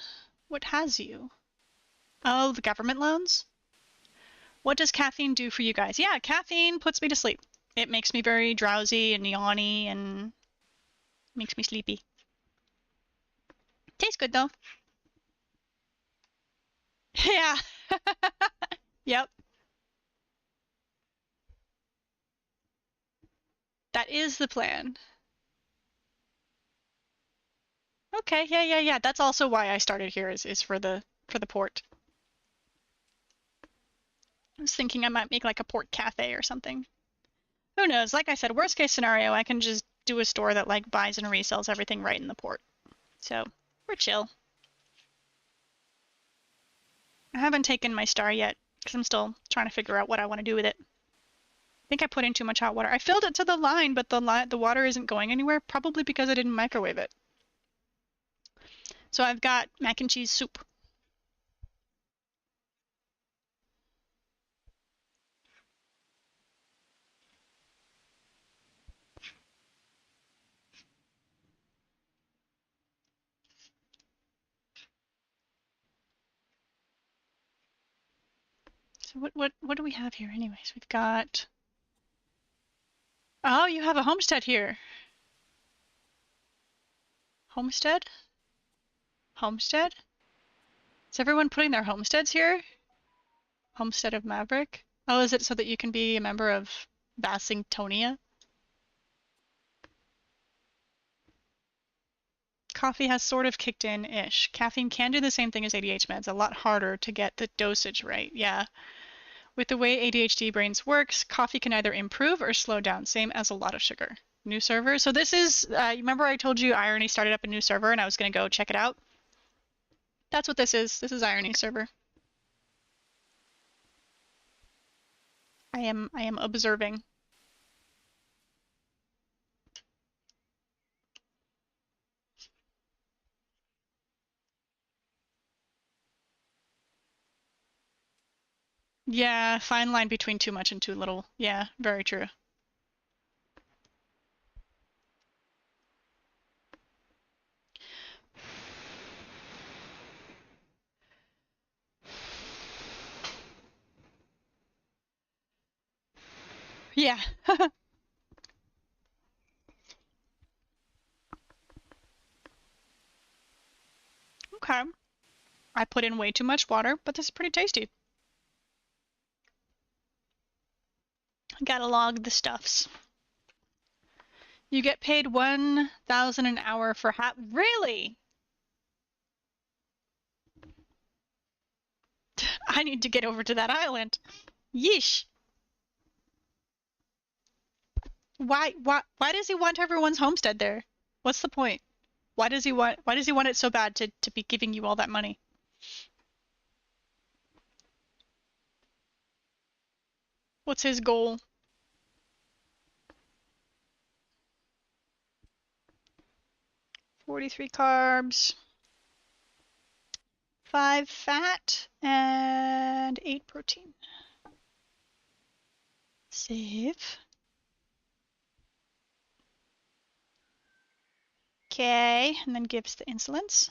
What has you? Oh, the government loans? What does caffeine do for you guys? Yeah, caffeine puts me to sleep. It makes me very drowsy and yawny and makes me sleepy. Tastes good, though. Yeah. Yep. That is the plan. Okay, yeah. That's also why I started here is for the port. I was thinking I might make like a port cafe or something. Who knows? Like I said, worst case scenario, I can just do a store that like buys and resells everything right in the port. So, we're chill. I haven't taken my star yet because I'm still trying to figure out what I want to do with it. I think I put in too much hot water. I filled it to the line, but the water isn't going anywhere, probably because I didn't microwave it. So I've got mac and cheese soup. So what do we have here anyways? We've got... Oh, you have a homestead here. Homestead? Homestead? Is everyone putting their homesteads here? Homestead of Maverick? Oh, is it so that you can be a member of Bassingtonia? Coffee has sort of kicked in-ish. Caffeine can do the same thing as ADHD meds, a lot harder to get the dosage right, yeah. With the way ADHD brains works, coffee can either improve or slow down, same as a lot of sugar. New server. So this is, you remember I told you Irony started up a new server and I was going to go check it out? That's what this is. This is Irony server. I am observing. Yeah, fine line between too much and too little. Yeah, very true. Yeah. Okay. I put in way too much water, but this is pretty tasty. Gotta log the stuffs. You get paid 1,000 an hour for Really? I need to get over to that island. Yeesh. Why does he want everyone's homestead there? What's the point? Why does he want it so bad to be giving you all that money? What's his goal? $43 carbs, 5 fat, and 8 protein. Save. Okay, and then gives the insolence.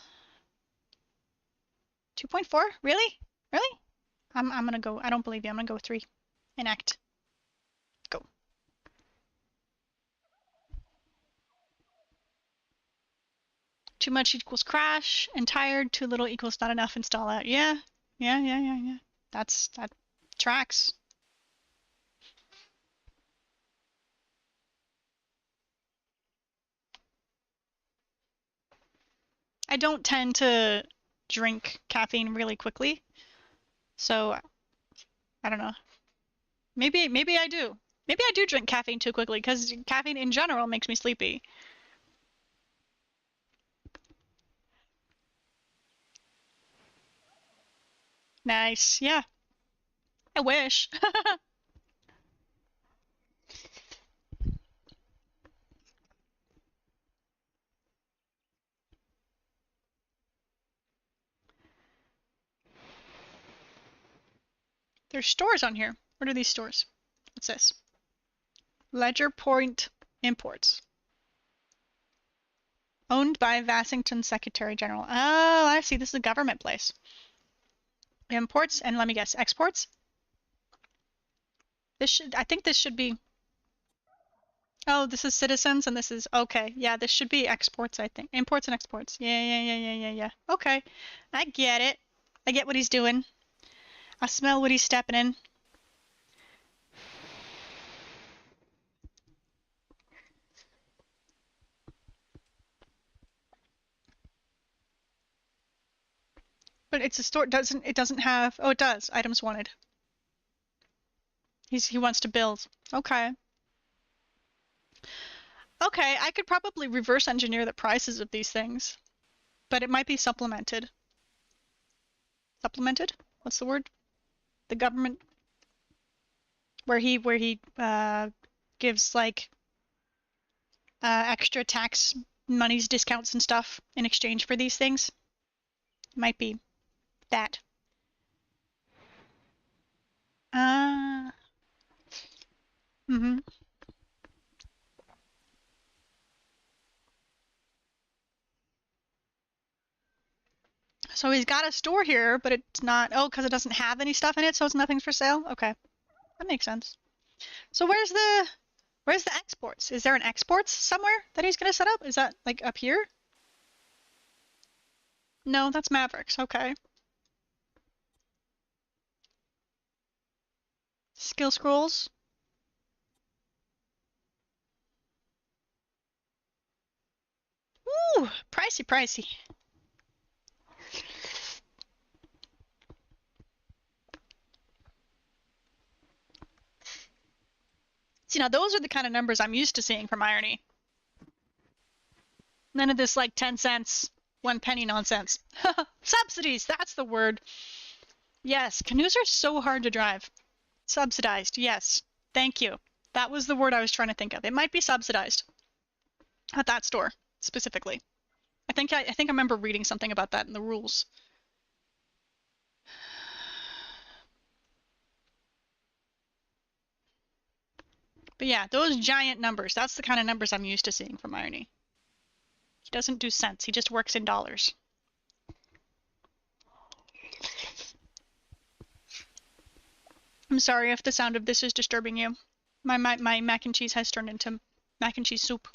2.4? Really? Really? I'm gonna go. I don't believe you. I'm gonna go 3. Enact. Go. Too much equals crash, and tired. Too little equals not enough. Install out. Yeah. That tracks. I don't tend to drink caffeine really quickly, so I don't know. Maybe I do. Maybe I do drink caffeine too quickly because caffeine in general makes me sleepy. Nice. Yeah. I wish. There's stores on here. What are these stores? What's this? Ledger Point Imports. Owned by Vassington Secretary General. Oh, I see. This is a government place. Imports, and let me guess, exports? I think this should be... Oh, this is citizens, and this is... Okay, yeah, this should be exports, I think. Imports and exports. Yeah. Okay, I get it. I get what he's doing. I smell what he's stepping in. But it's a store. It doesn't have? Oh, it does. Items wanted. He wants to build. Okay. Okay, I could probably reverse engineer the prices of these things, but it might be supplemented. Supplemented? what's the word? The government, where he gives like extra tax monies, discounts, and stuff in exchange for these things. Might be that. Mm-hmm. So he's got a store here, but it's not. Oh, because it doesn't have any stuff in it, so it's nothing's for sale. Okay, that makes sense. So where's the exports? Is there an exports somewhere that he's gonna set up? Is that like up here? No, that's Mavericks. Okay. Skill scrolls. Ooh, pricey, pricey. See, now those are the kind of numbers I'm used to seeing from Irony. None of this like 10 cents, 1 penny nonsense. Subsidies, that's the word. Yes, canoes are so hard to drive. Subsidized, yes. Thank you. That was the word I was trying to think of. It might be subsidized at that store specifically. I think I remember reading something about that in the rules. But yeah, those giant numbers, that's the kind of numbers I'm used to seeing from Irony. He doesn't do cents, he just works in dollars. I'm sorry if the sound of this is disturbing you. My mac and cheese has turned into mac and cheese soup.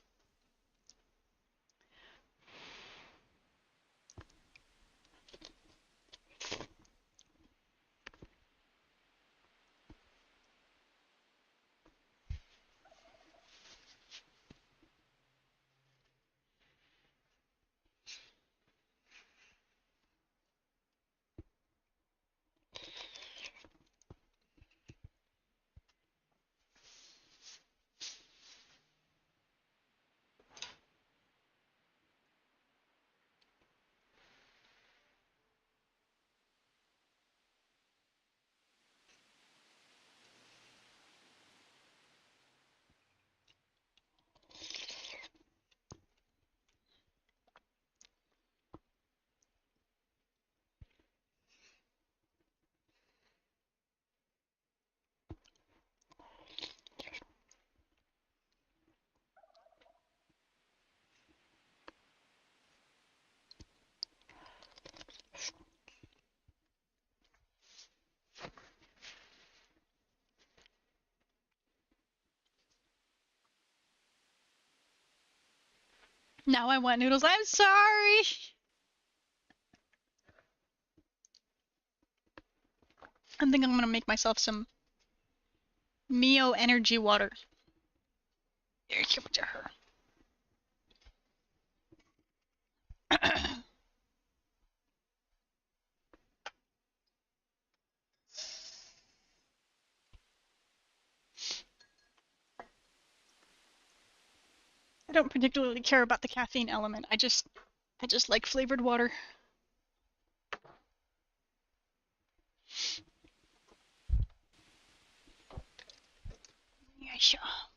Now I want noodles. I'm sorry. I think I'm gonna make myself some Mio energy water. Here, give it to her. I don't particularly care about the caffeine element. I just like flavored water.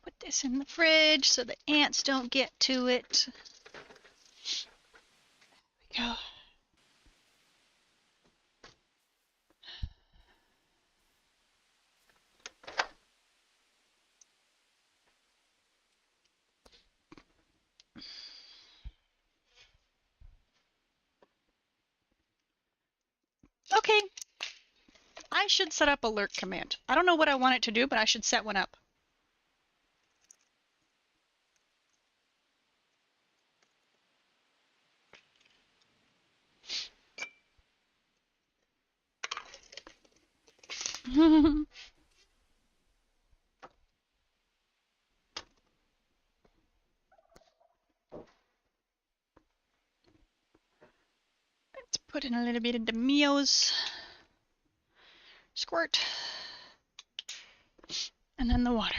Put this in the fridge so the ants don't get to it. There we go. Okay. I should set up alert command. I don't know what I want it to do, but I should set one up. Let's put in a little bit of the Mio's. Squirt. And then the water.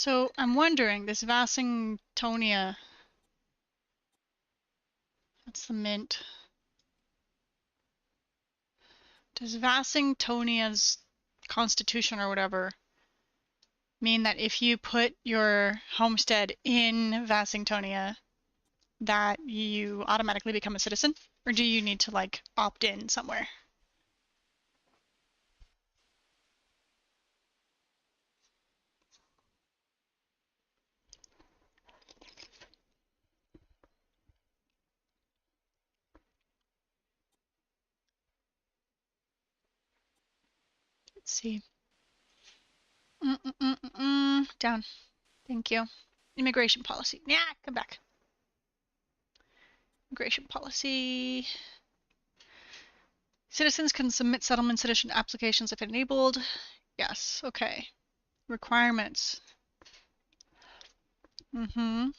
So I'm wondering, this Vassingtonia, that's the mint. Does Vassingtonia's constitution or whatever mean that if you put your homestead in Vassingtonia, that you automatically become a citizen? Or do you need to, like, opt in somewhere? Let's see. Down. Thank you. Immigration policy. Yeah, come back. Immigration policy. Citizens can submit settlement citizen applications if enabled. Yes, okay. Requirements. No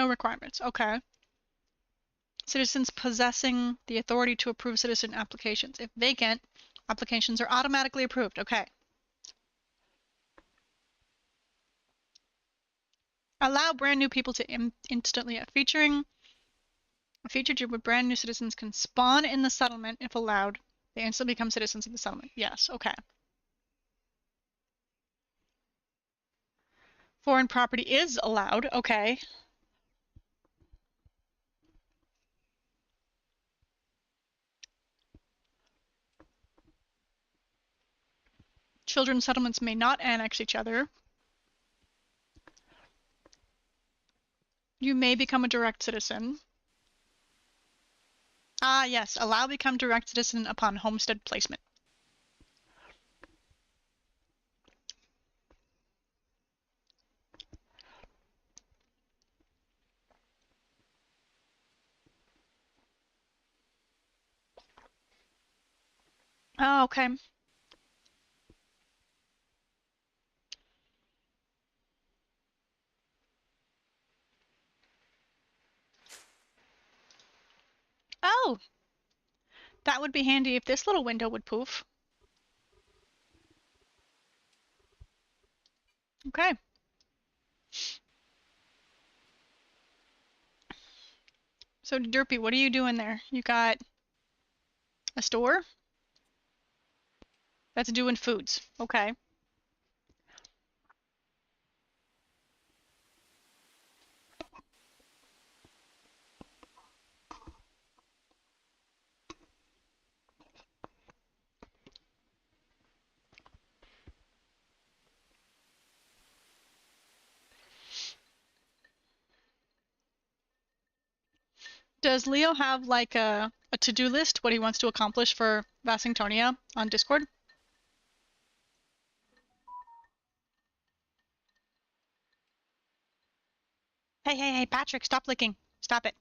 requirements, okay. Citizens possessing the authority to approve citizen applications. If vacant, applications are automatically approved, okay. Allow brand new people to instantly featuring. A featured with brand new citizens can spawn in the settlement if allowed. They instantly become citizens of the settlement. Yes, okay. Foreign property is allowed, okay. Children's settlements may not annex each other. You may become a direct citizen. Ah, yes, allow become direct citizen upon homestead placement. Oh, okay. Oh, that would be handy if this little window would poof. Okay. So, Derpy, what are you doing there? You got a store? That's doing foods. Okay. Does Leo have like a to-do list, what he wants to accomplish for Vassingtonia on Discord? Hey, Patrick, stop licking. Stop it.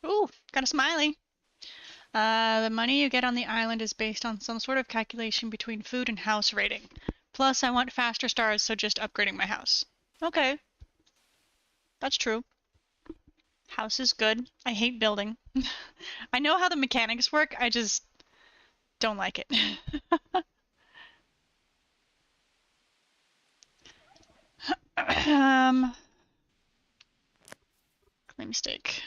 Ooh, got a smiley. The money you get on the island is based on some sort of calculation between food and house rating. Plus, I want faster stars, so just upgrading my house. Okay, that's true. House is good. I hate building. I know how the mechanics work, I just don't like it. Claim stake.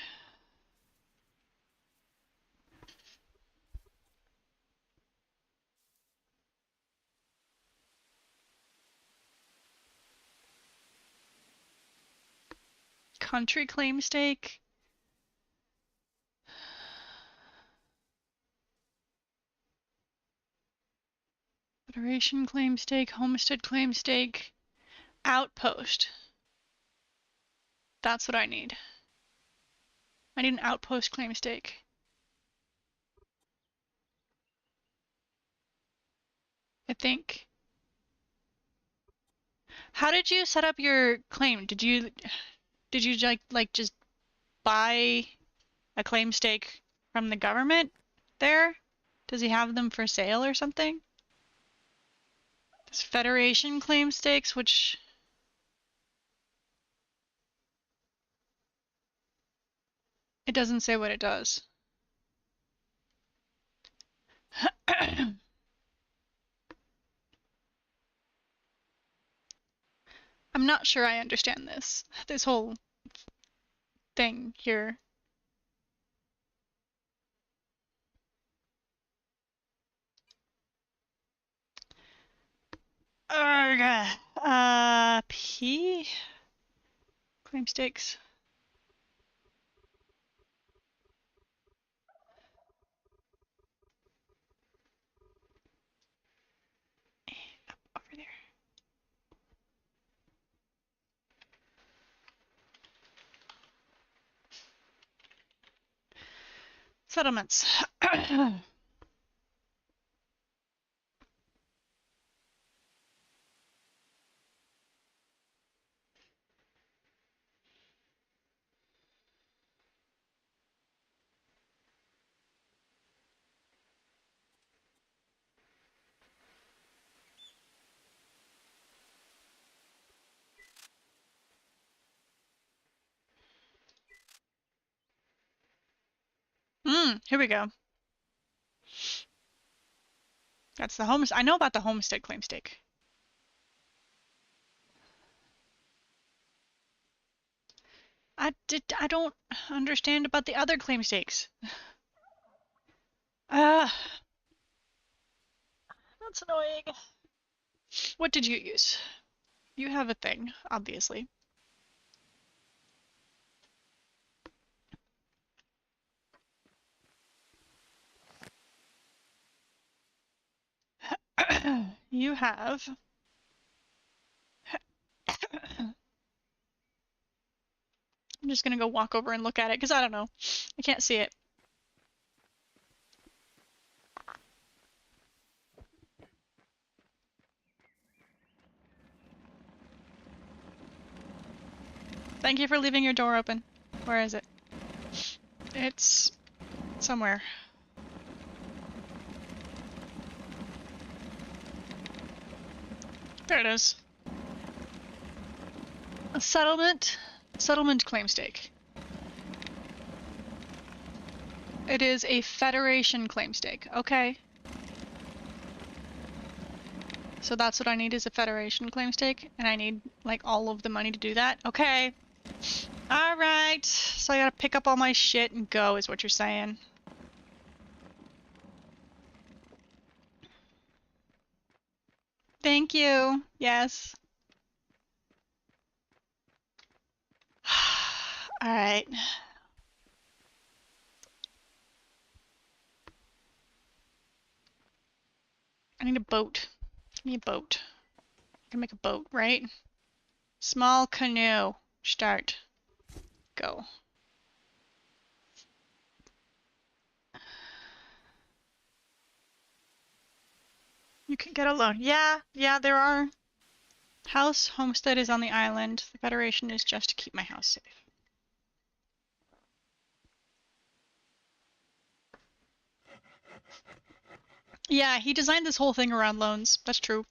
Country claim stake. Federation claim stake, homestead claim stake, outpost. That's what I need. I need an outpost claim stake. I think. How did you set up your claim? Did you like just buy a claim stake from the government there? Does he have them for sale or something? There's Federation claim stakes, which it doesn't say what it does. I'm not sure I understand this whole thing here. P? Claim stakes. Up over there. Settlements. Here we go. That's the homestead. I know about the homestead claim stake. I don't understand about the other claim stakes. That's annoying. What did you use? You have a thing, obviously. You have. I'm just gonna go walk over and look at it because I don't know. I can't see it. Thank you for leaving your door open. Where is it? It's somewhere. There it is. A settlement claim stake. It is a Federation claim stake. Okay. So that's what I need is a Federation claim stake, and I need like all of the money to do that. Okay. All right. So I gotta pick up all my shit and go, is what you're saying. Thank you. Yes. All right. I need a boat. Give me a boat. I can make a boat, right? Small canoe. Start. Go. You can get a loan. Yeah, there are. House homestead is on the island. The Federation is just to keep my house safe. Yeah, he designed this whole thing around loans. That's true.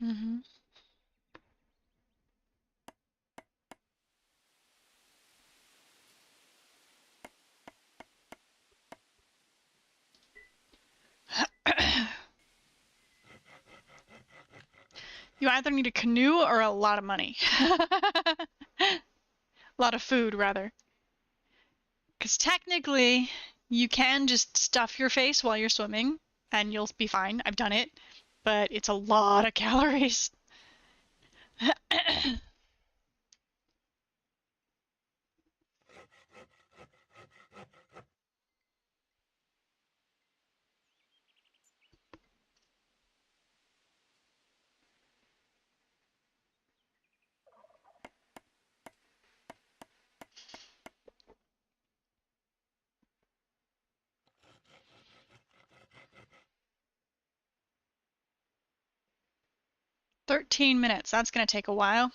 Mm-hmm. You either need a canoe or a lot of money. A lot of food, rather. Because technically, you can just stuff your face while you're swimming, and you'll be fine. I've done it. But it's a lot of calories. 13 minutes. That's going to take a while.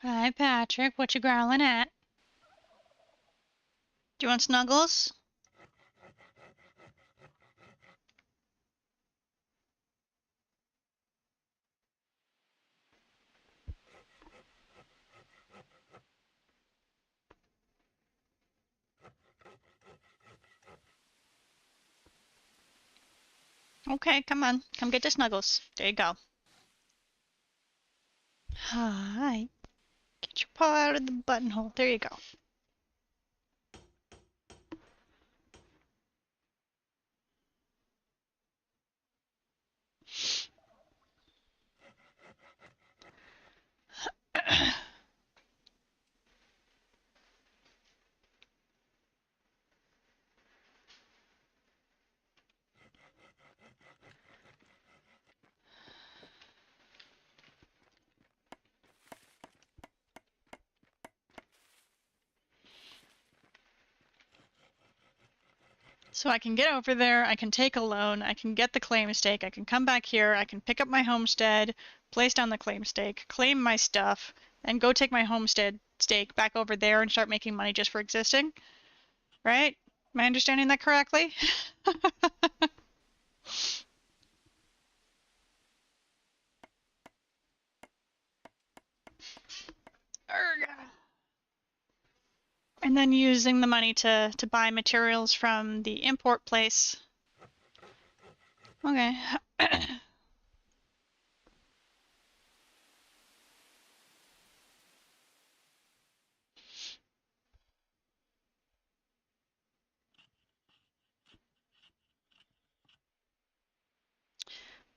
Hi, Patrick. What you growling at? Do you want snuggles? Okay, come on. Come get the snuggles. There you go. Hi. Get your paw out of the buttonhole. There you go. So I can get over there, I can take a loan, I can get the claim stake, I can come back here, I can pick up my homestead, place down the claim stake, claim my stuff, and go take my homestead stake back over there and start making money just for existing. Right? Am I understanding that correctly? And then using the money to buy materials from the import place. Okay.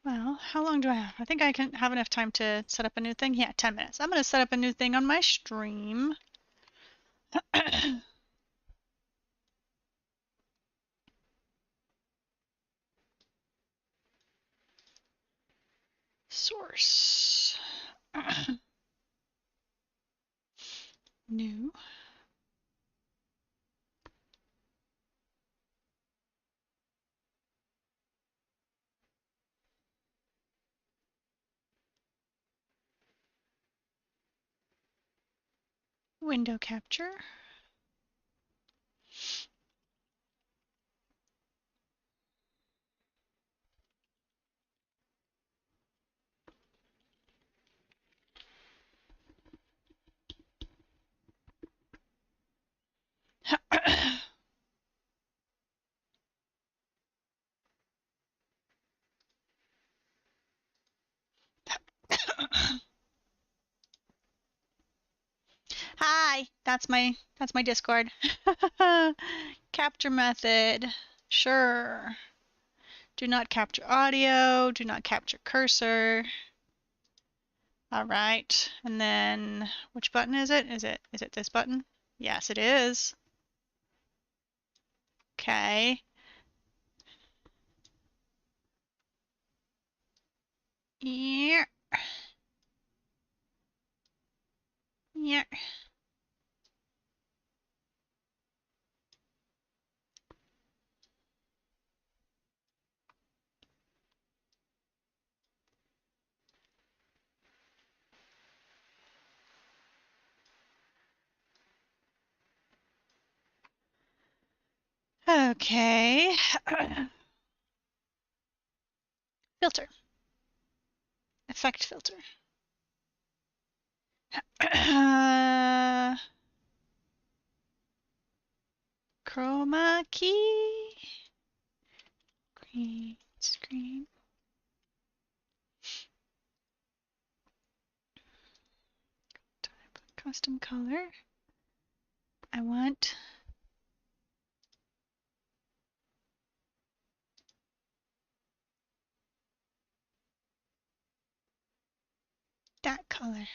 Well, how long do I have? I think I can have enough time to set up a new thing. Yeah, 10 minutes. I'm going to set up a new thing on my stream. Source. New. window capture. Hi, that's my Discord. Capture method. Sure. Do not capture audio, do not capture cursor. All right. And then which button is it? Is it this button? Yes, it is. Okay. Yeah. Yeah. Okay. Filter. Effect filter. Chroma key. Green screen. Type custom color. I want that color.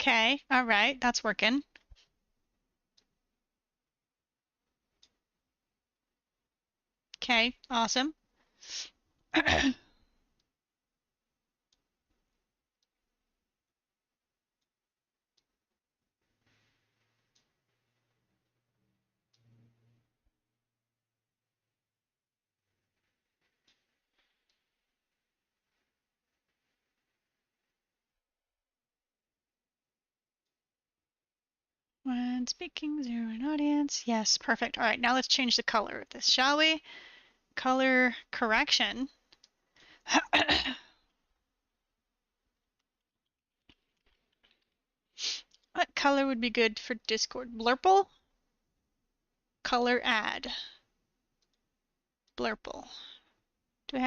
Okay, all right, that's working. Okay, awesome. When speaking, zero in audience. Yes, perfect. All right, now let's change the color of this, shall we? Color correction. What color would be good for Discord? Blurple? Color add. Blurple. Do we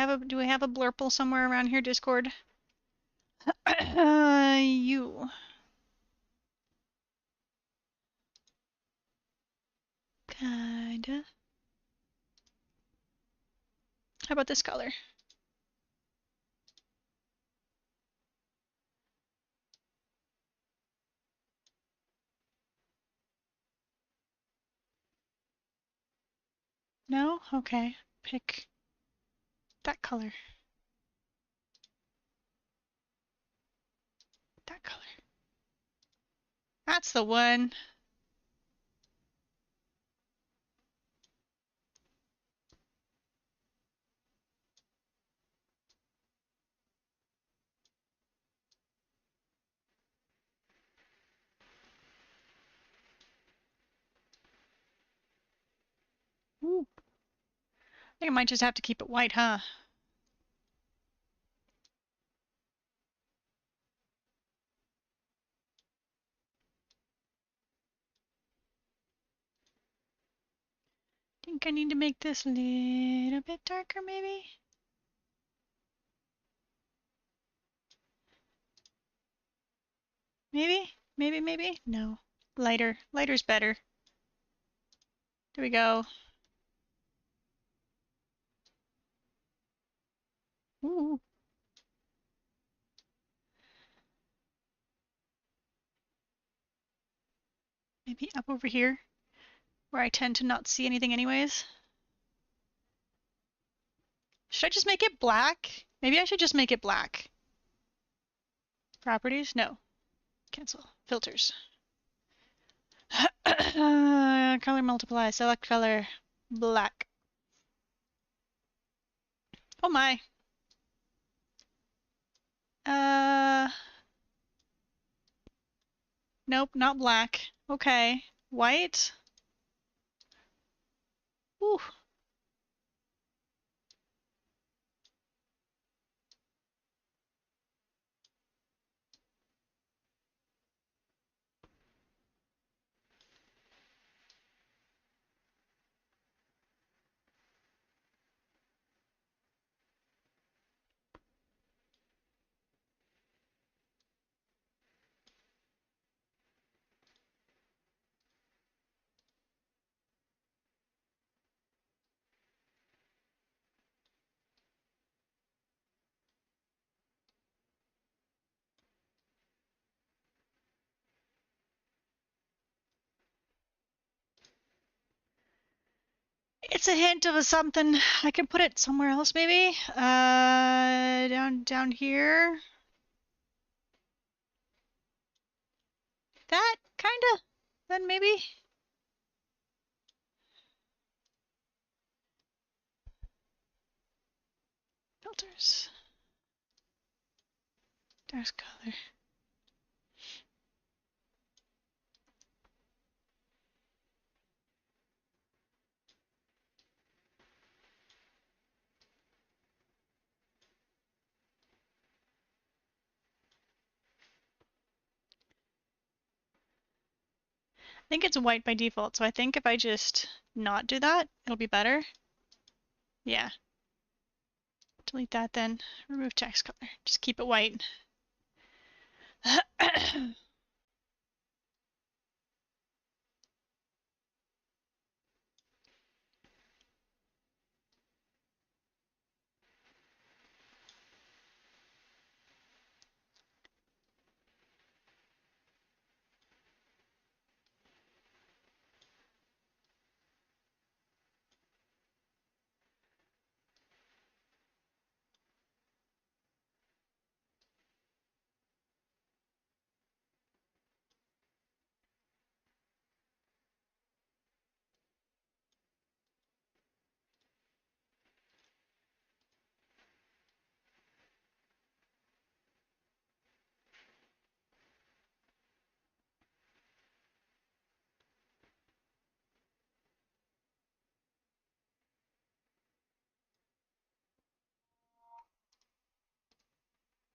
have a blurple somewhere around here, Discord? You. Kinda. How about this color? No? Okay. Pick that color. That color. That's the one. Ooh. I think I might just have to keep it white, huh? Think I need to make this a little bit darker, maybe? Maybe? Maybe? No. Lighter. Lighter's better. There we go. Ooh. Maybe up over here, where I tend to not see anything anyways. Should I just make it black? Maybe I should just make it black. Properties? No. Cancel. Filters. Color multiply. Select color. Black. Oh my. Nope, not black. Okay. White. Ooh. It's a hint of a something. I can put it somewhere else, maybe. Down here. That kinda. Then maybe. Filters. Dark color. I think it's white by default, so I think if I just not do that, it'll be better. Yeah. Delete that then. Remove text color. Just keep it white.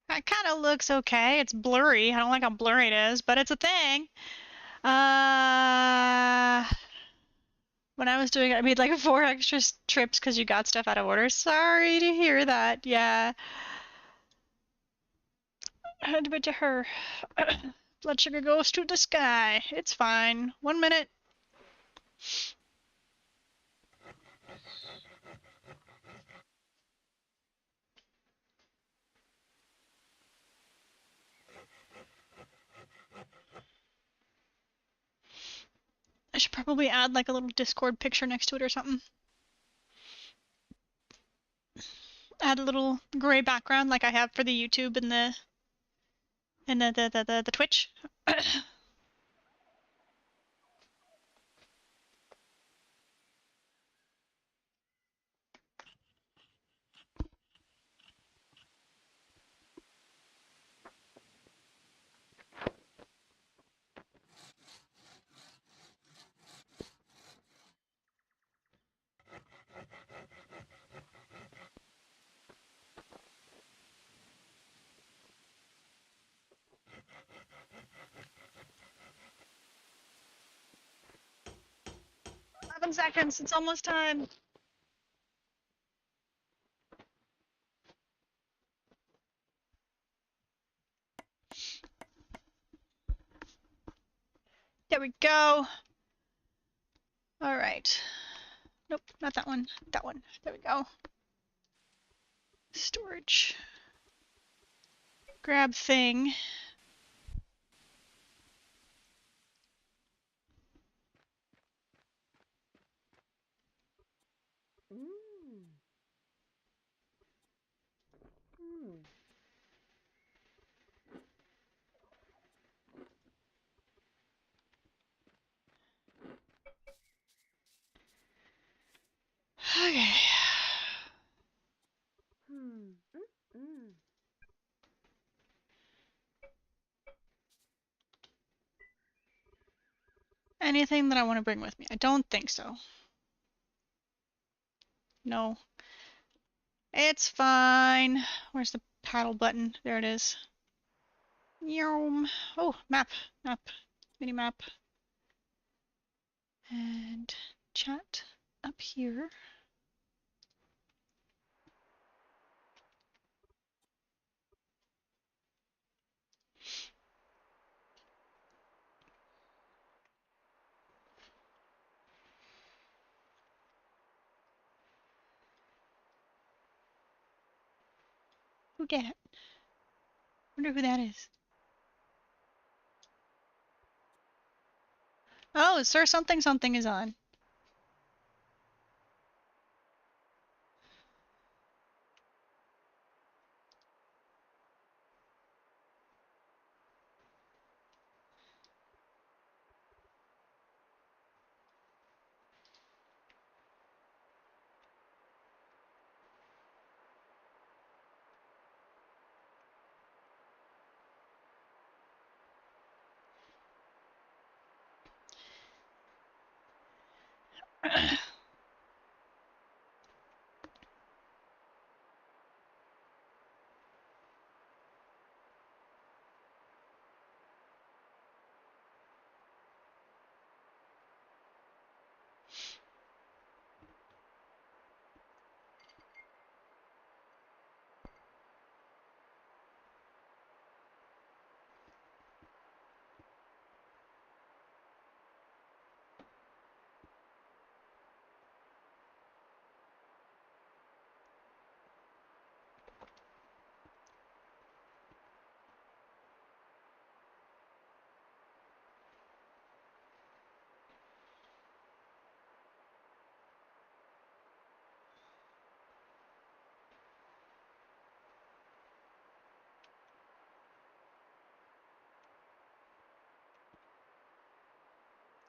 That kind of looks okay. It's blurry. I don't like how blurry it is, but it's a thing. When I was doing it, I made like 4 extra trips because you got stuff out of order. Sorry to hear that. Yeah. Hand it to her. Blood sugar goes to the sky. It's fine. 1 minute. I should probably add like a little Discord picture next to it or something. Add a little gray background like I have for the YouTube and the Twitch. 11 seconds. It's almost time. There we go. All right. Nope, not that one. That one. There we go. Storage. Grab thing. anything that I want to bring with me? I don't think so. No. It's fine. Where's the paddle button? There it is. Oh, map. Map. Mini map. And chat up here. Who did it? Wonder who that is. Oh, Sir Something Something is on.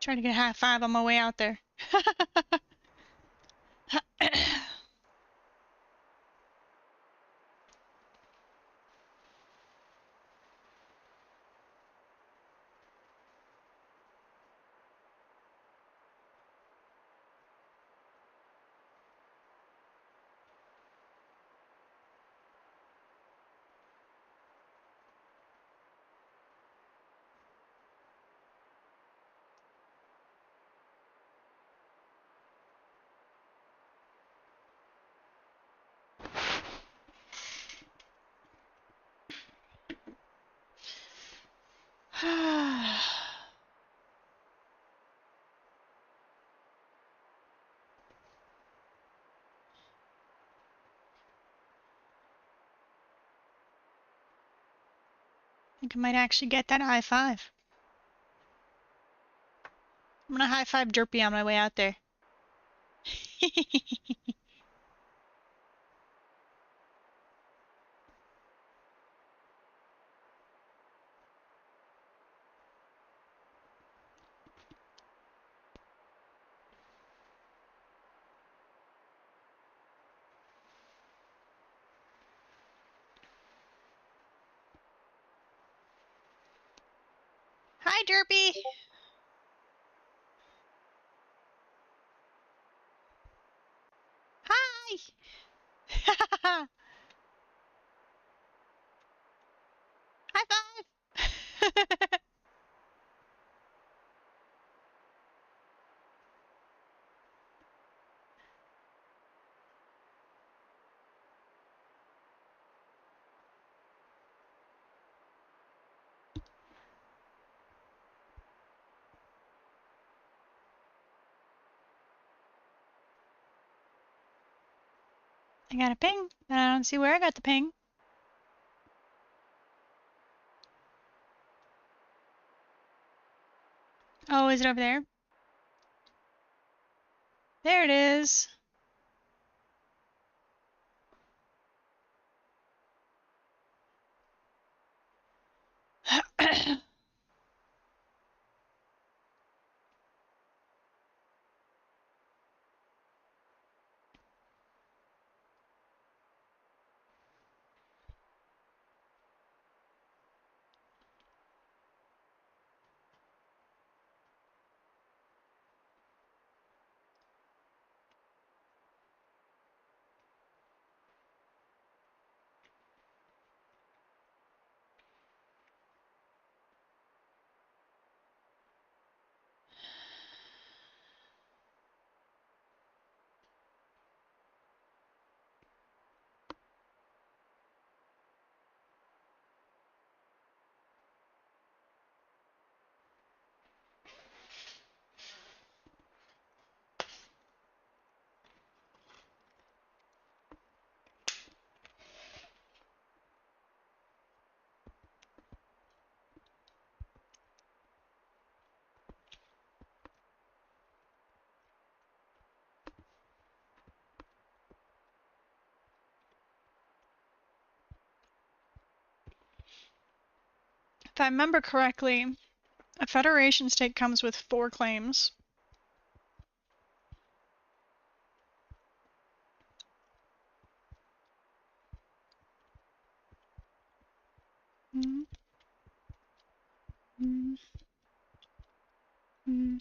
Trying to get a high five on my way out there. I think I might actually get that high five. I'm gonna high five Derpy on my way out there. Hi, Derpy. Hi. High five. I got a ping, and I don't see where I got the ping. Oh, is it over there? There it is. If I remember correctly, a federation state comes with 4 claims. Mm. Mm. Mm.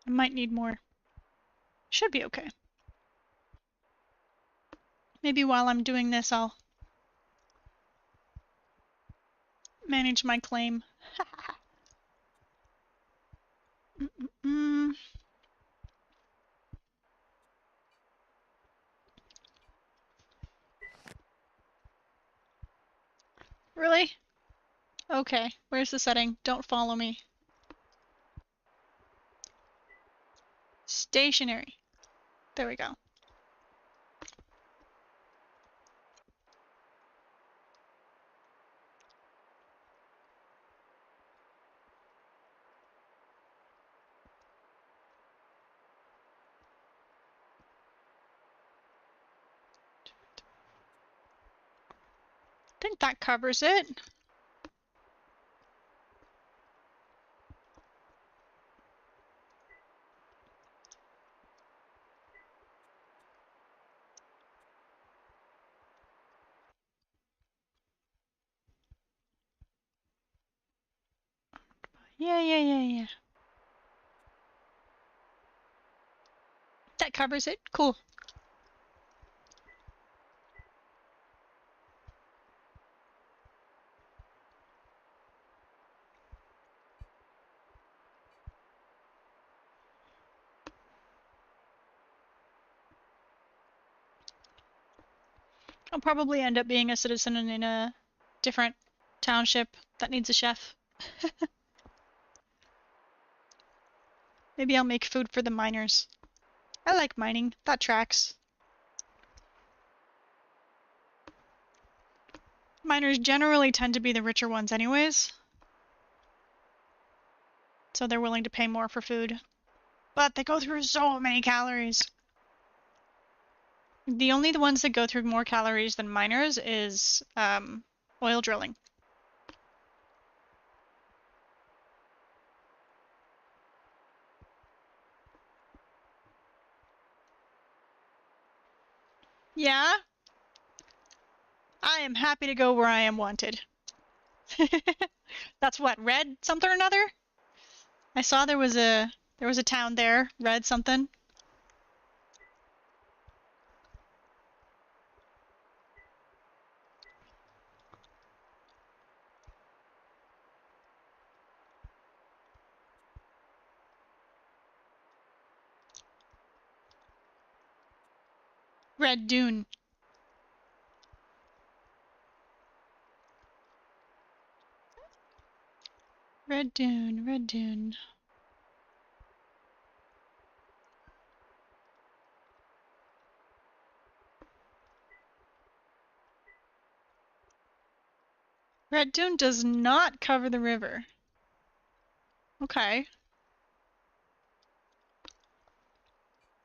I might need more. Should be okay. Maybe while I'm doing this, I'll manage my claim. Mm. Really? Okay, where's the setting? Don't follow me. Stationary. There we go. I think that covers it. Yeah. That covers it. Cool. I'll probably end up being a citizen in a different township that needs a chef. Maybe I'll make food for the miners. I like mining. That tracks. Miners generally tend to be the richer ones anyways. So they're willing to pay more for food. But they go through so many calories. The only ones that go through more calories than miners is oil drilling. Yeah? I am happy to go where I am wanted. That's what, red something or another? I saw there was a town there, red something. Red Dune. Red Dune, Red Dune. Red Dune does not cover the river. Okay.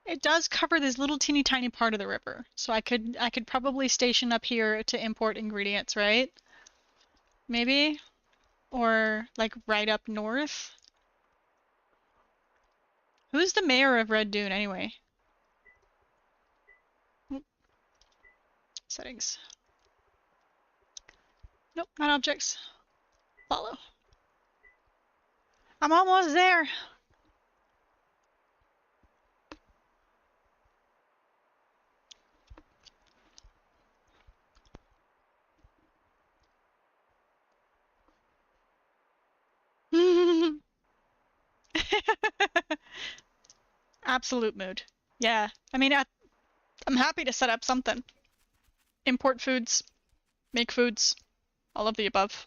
It does cover this little teeny tiny part of the river. So I could probably station up here to import ingredients, right? Maybe? Or like right up north? Who's the mayor of Red Dune anyway? Settings. Nope, not objects. Follow. I'm almost there. Absolute mood. Yeah, I mean, I'm happy to set up something. Import foods, make foods, all of the above.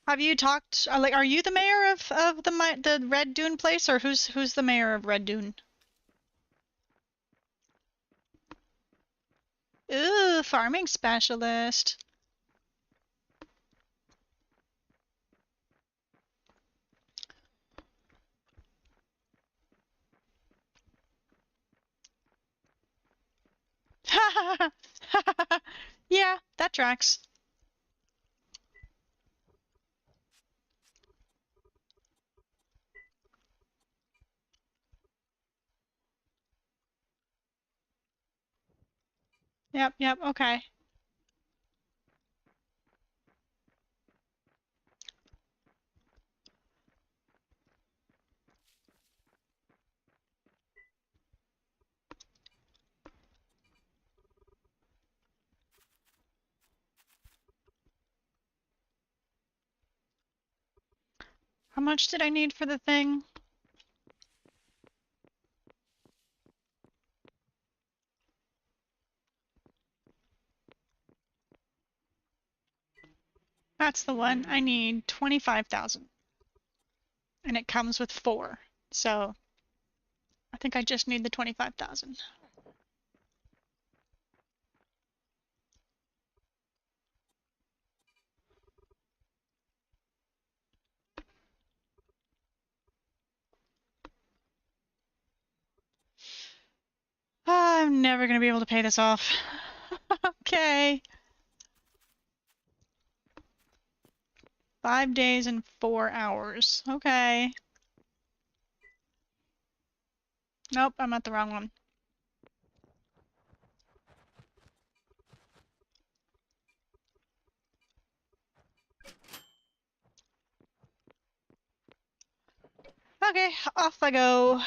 Have you talked, like, are you the mayor of the Red Dune place, or who's the mayor of Red Dune? Ooh, farming specialist. Yeah, that tracks. Yep, okay. How much did I need for the thing? That's the one. I need 25,000. And it comes with 4. So I think I just need the 25,000. I'm never going to be able to pay this off. Okay. 5 days and 4 hours. Okay. Nope, I'm at the wrong one. Okay, off I go.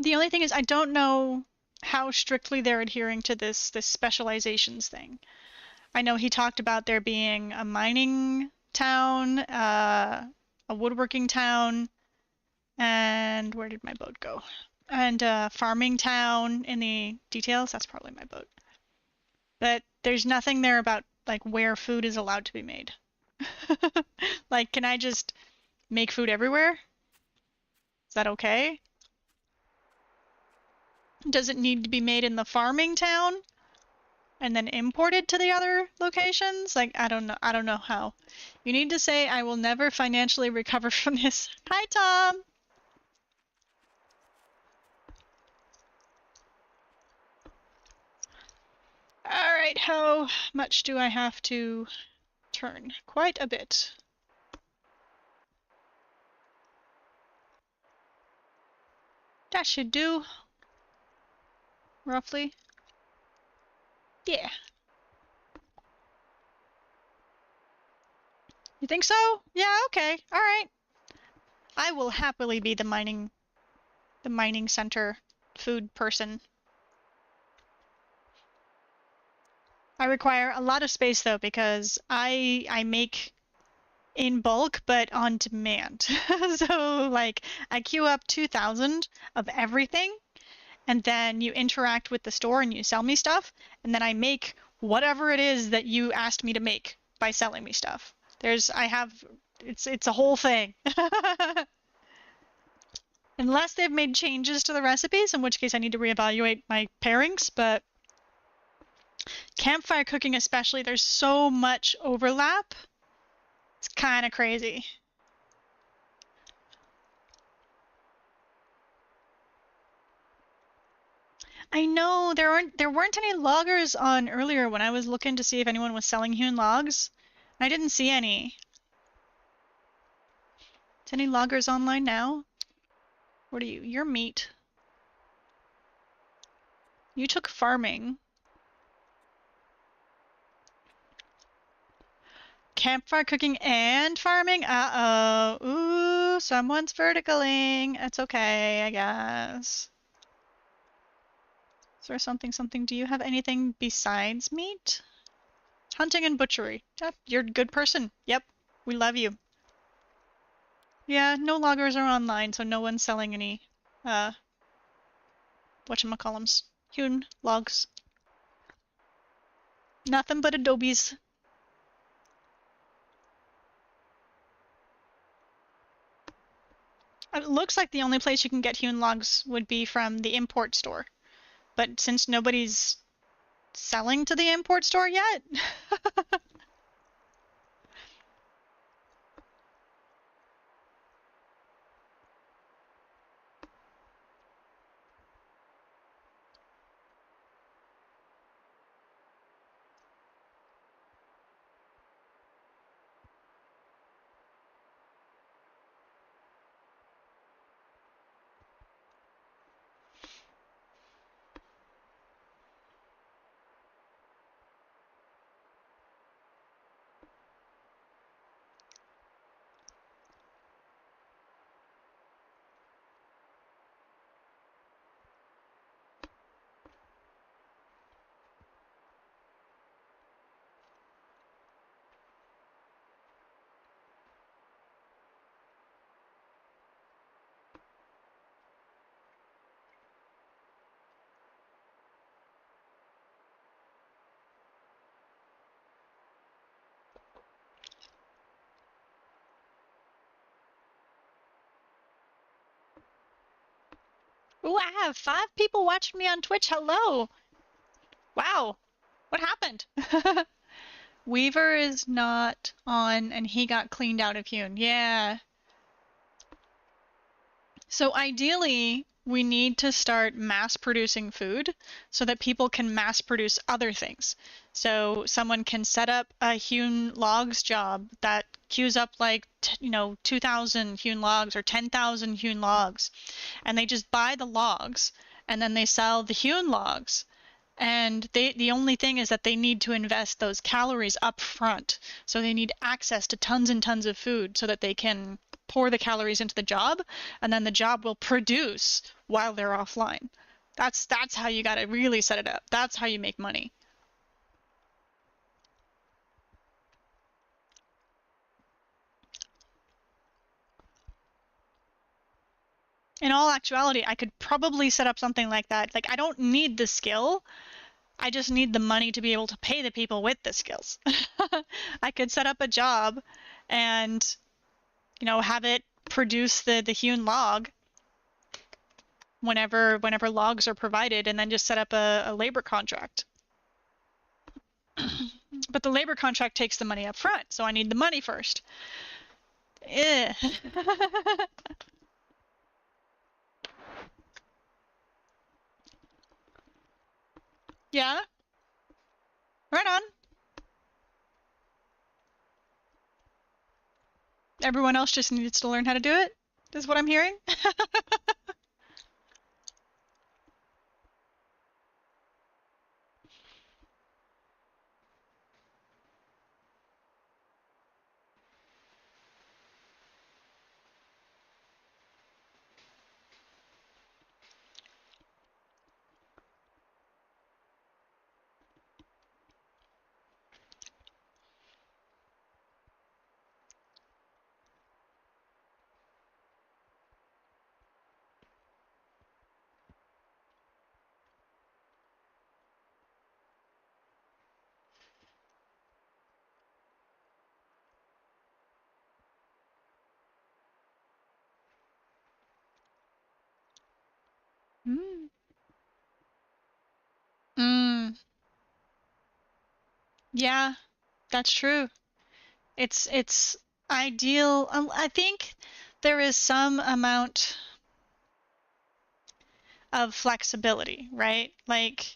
The only thing is I don't know how strictly they're adhering to this specializations thing. I know he talked about there being a mining town, a woodworking town, and where did my boat go? And a farming town in the details. That's probably my boat. But there's nothing there about like where food is allowed to be made. Like, can I just make food everywhere? Is that okay? Does it need to be made in the farming town and then imported to the other locations? Like, I don't know. I don't know how. You need to say, I will never financially recover from this. Hi, Tom! Alright, how much do I have to turn? Quite a bit. That should do. Roughly. Yeah. You think so? Yeah, okay. Alright. I will happily be the mining center food person. I require a lot of space though because I make in bulk but on demand. So like I queue up 2,000 of everything and then you interact with the store and you sell me stuff and then I make whatever it is that you asked me to make by selling me stuff. It's a whole thing. Unless they've made changes to the recipes, in which case I need to reevaluate my pairings, but campfire cooking especially, there's so much overlap. It's kind of crazy. I know there weren't any loggers on earlier when I was looking to see if anyone was selling hewn logs. I didn't see any. Is any loggers online now? What are you? You're meat. You took farming. Campfire cooking and farming? Uh-oh. Ooh, someone's verticaling. That's okay, I guess. Is there something? Do you have anything besides meat? Hunting and butchery. Yep, you're a good person. Yep, we love you. Yeah, no loggers are online, so no one's selling any, whatchamacallums. Hewn logs. Nothing but adobes. It looks like the only place you can get hewn logs would be from the import store. But since nobody's selling to the import store yet. Ooh, I have 5 people watching me on Twitch. Hello. Wow. What happened? Weaver is not on, and he got cleaned out of Hune. Yeah. So ideally, we need to start mass producing food so that people can mass produce other things. So someone can set up a Hune logs job that queues up like, 2,000 Hune logs or 10,000 Hune logs, and they just buy the logs, and then they sell the Hune logs. And the only thing is that they need to invest those calories up front. So they need access to tons and tons of food so that they can pour the calories into the job, and then the job will produce while they're offline. That's how you got to really set it up. That's how you make money. In all actuality, I could probably set up something like that. Like, I don't need the skill. I just need the money to be able to pay the people with the skills. I could set up a job and, have it produce the Hune log whenever logs are provided, and then just set up a labor contract. But the labor contract takes the money up front, so I need the money first. Eh. Yeah? Right on. Everyone else just needs to learn how to do it, is what I'm hearing. Mm. Mm. Yeah, that's true. It's ideal. I think there is some amount of flexibility, right? Like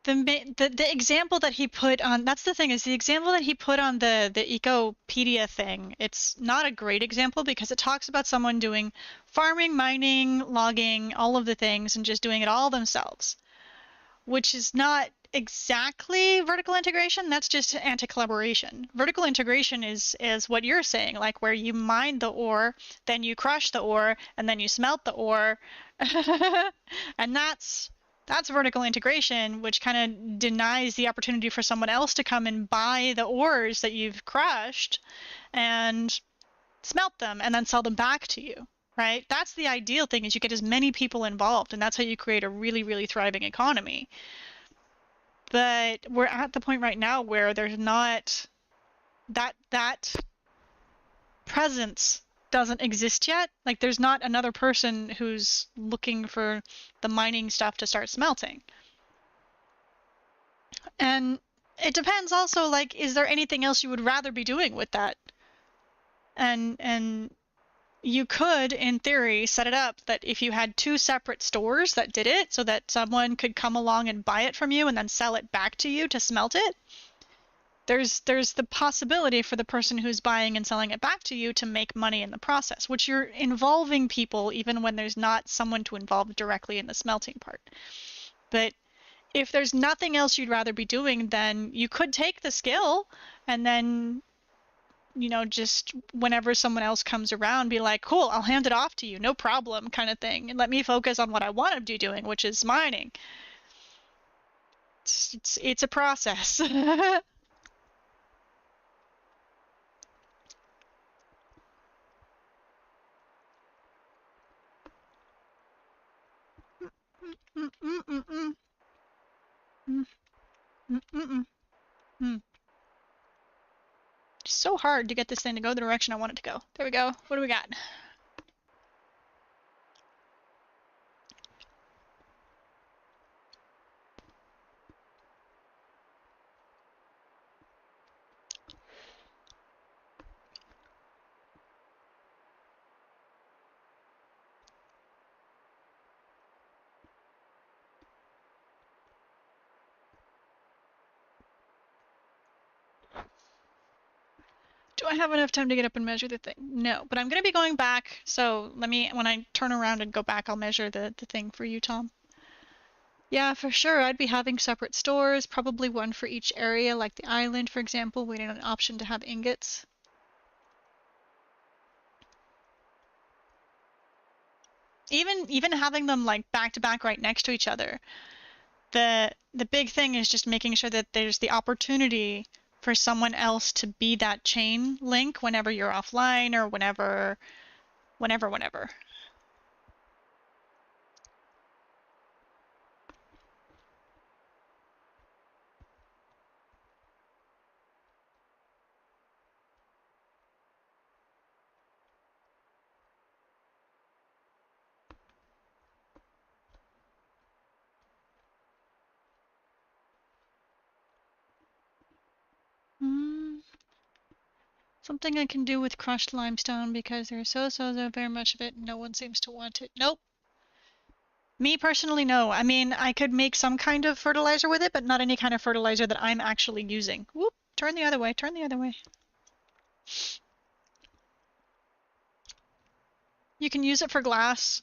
the example that he put on, that's the thing, is the example that he put on the Ecopedia thing, it's not a great example because it talks about someone doing farming, mining, logging, all of the things, and just doing it all themselves, which is not exactly vertical integration. That's just anti-collaboration. Vertical integration is what you're saying, like where you mine the ore, then you crush the ore, and then you smelt the ore. And that's vertical integration, which kind of denies the opportunity for someone else to come and buy the ores that you've crushed and smelt them and then sell them back to you, right? That's the ideal thing, is you get as many people involved, and that's how you create a really, really thriving economy. But we're at the point right now where there's not that presence doesn't exist yet. Like, there's not another person who's looking for the mining stuff to start smelting. And it depends also, like, is there anything else you would rather be doing with that? And you could, in theory, set it up that if you had two separate stores that did it so that someone could come along and buy it from you and then sell it back to you to smelt it, there's the possibility for the person who's buying and selling it back to you to make money in the process, which you're involving people even when there's not someone to involve directly in the smelting part. But if there's nothing else you'd rather be doing, then you could take the skill and then, you know, just whenever someone else comes around, be like, cool, I'll hand it off to you, no problem, kind of thing, and let me focus on what I want to be doing, which is mining. It's a process. It's so hard to get this thing to go the direction I want it to go. There we go. What do we got? Do I have enough time to get up and measure the thing? No, but I'm going to be going back, so let me, when I turn around and go back, I'll measure the thing for you, Tom. Yeah, for sure, I'd be having separate stores, probably one for each area, like the island, for example. We need an option to have ingots. Even having them like back to back right next to each other. The big thing is just making sure that there's the opportunity for someone else to be that chain link whenever you're offline or whenever. Something I can do with crushed limestone because there's so very much of it and no one seems to want it. Nope. Me personally, no. I mean, I could make some kind of fertilizer with it, but not any kind of fertilizer that I'm actually using. Whoop, turn the other way, turn the other way. You can use it for glass.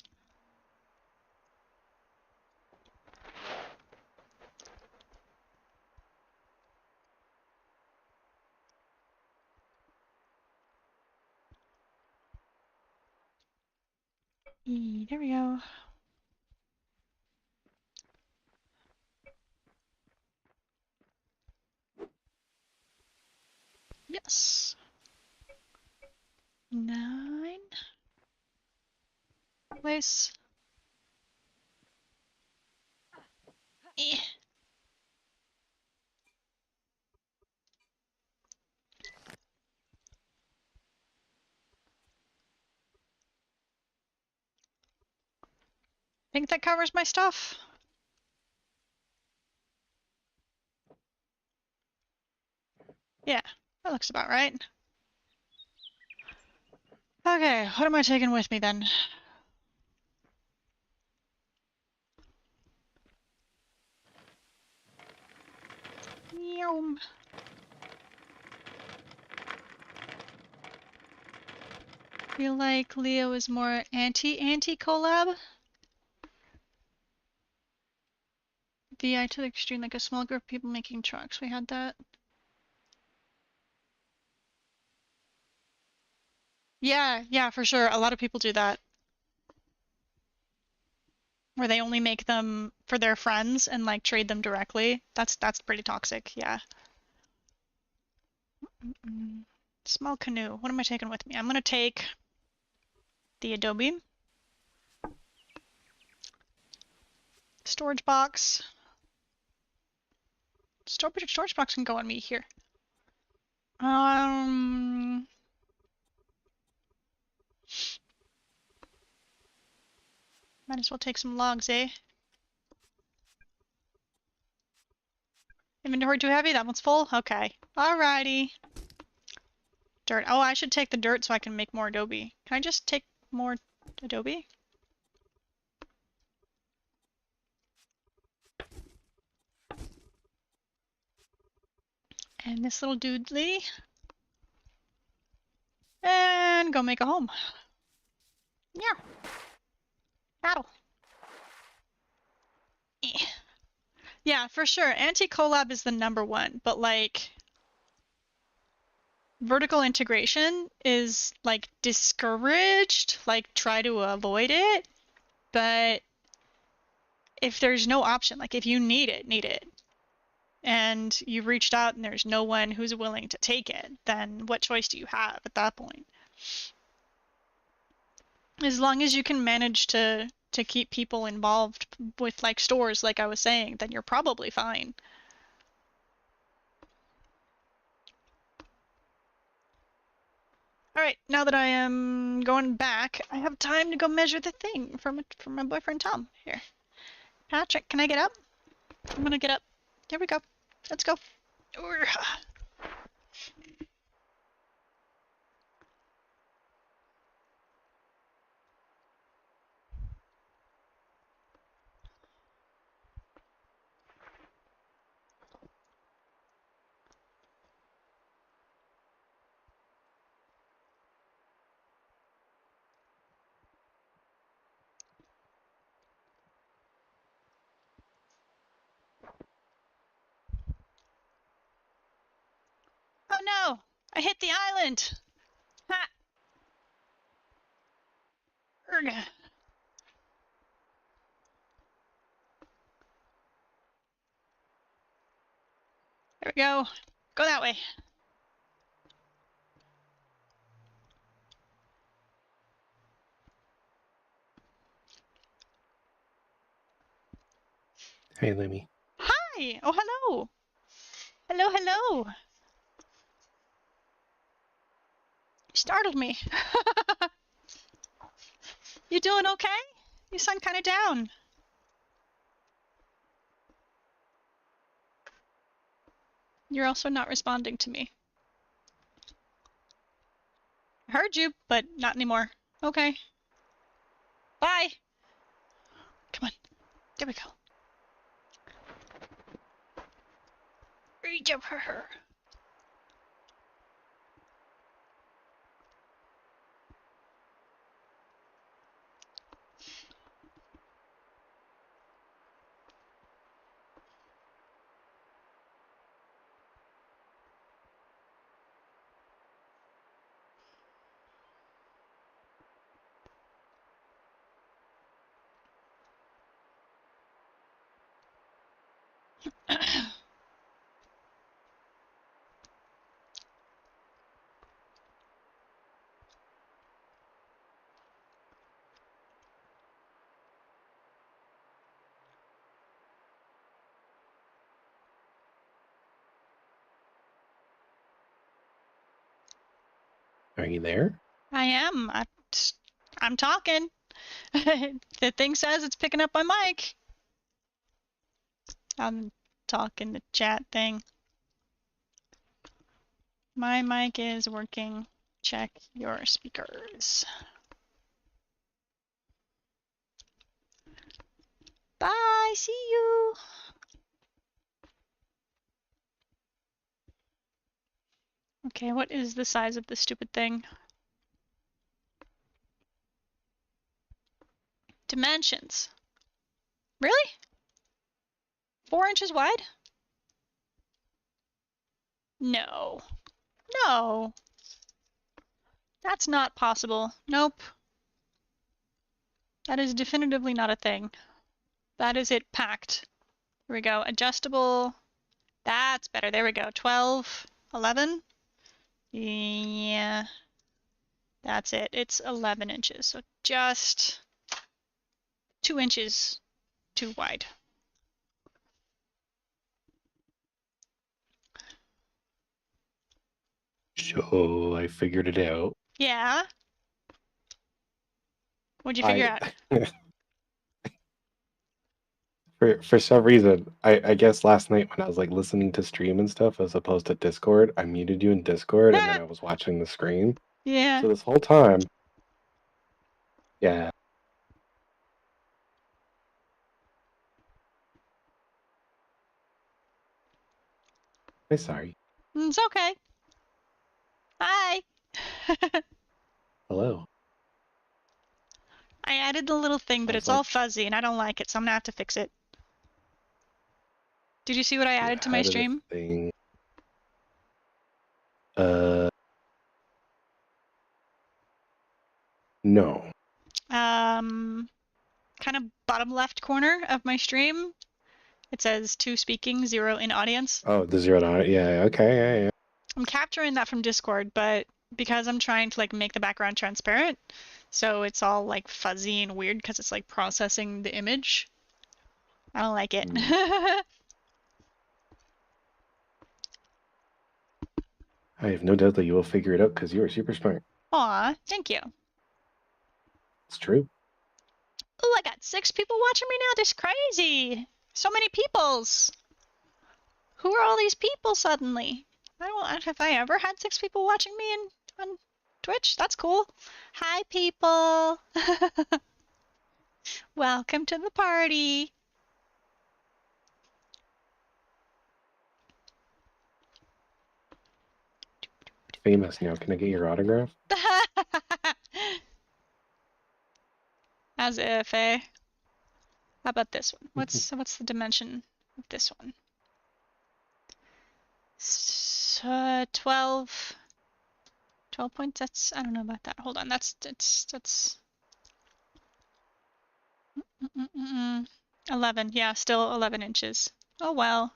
There we go. Yes. 9. Place. Eh. Think that covers my stuff. Yeah, that looks about right. Okay, what am I taking with me then? Yum. Feel like Leo is more anti collab. VI to the extreme, like a small group of people making trucks. We had that. Yeah, for sure. A lot of people do that. Where they only make them for their friends and like trade them directly. That's pretty toxic, yeah. Small canoe. What am I taking with me? I'm gonna take the adobe. Storage box. Storage box can go on me here. Might as well take some logs, eh? Inventory too heavy? That one's full? Okay. Alrighty. Dirt. Oh, I should take the dirt so I can make more adobe. Can I just take more adobe? And this little doodly. And go make a home. Yeah. Battle. Eh. Yeah, for sure. Anti-collab is the #1, but like vertical integration is like discouraged, like try to avoid it. But if there's no option, like if you need it, and you've reached out and there's no one who's willing to take it, then what choice do you have at that point? As long as you can manage to keep people involved with like stores, like I was saying, then you're probably fine. All right, now that I am going back, I have time to go measure the thing from my boyfriend Tom. Here, Patrick, can I get up? I'm gonna get up. Here we go. Let's go. Oh no! I hit the island! Ha! Urgh. There we go. Go that way. Hey, Lumi. Hi! Oh, hello! Hello, hello! You startled me. You doing okay? You sound kind of down. You're also not responding to me. I heard you, but not anymore. Okay. Bye! Come on. There we go. Reach up for her. Are you there? I am. I'm talking. The thing says it's picking up my mic. I'm talking the chat thing. My mic is working. Check your speakers. Bye, see you. Okay, what is the size of this stupid thing? Dimensions. Really? 4 inches wide? No. No. That's not possible. Nope. That is definitively not a thing. That is it packed. Here we go. Adjustable. That's better. There we go. 12, 11. Yeah. That's it. It's 11 inches. So just 2 inches too wide. So I figured it out. Yeah. What'd you figure out? For some reason, I guess last night when I was like listening to stream and stuff as opposed to Discord, I muted you in Discord and then I was watching the screen. Yeah. So this whole time, yeah. I'm sorry. It's okay. Hi. Hello. I added the little thing, but Sounds it's all like fuzzy and I don't like it, so I'm gonna have to fix it. Did you see what I you added to my added a stream? thing. No. Kind of bottom left corner of my stream. It says 2 speaking, 0 in audience. Oh, the zero dot. Yeah. Okay. Yeah. Yeah. I'm capturing that from Discord, but because I'm trying to like make the background transparent, so it's all like fuzzy and weird because it's like processing the image. I don't like it. I have no doubt that you will figure it out because you are super smart. Aw, thank you. It's true. Oh, I got 6 people watching me now. This is crazy. So many peoples. Who are all these people suddenly? Have I ever had 6 people watching me on Twitch? That's cool. Hi, people. Welcome to the party. Famous now. Can I get your autograph? As if, eh? How about this one? What's the dimension of this one? 12 points. That's, I don't know about that. Hold on. That's 11. Yeah, still 11 inches. Oh well.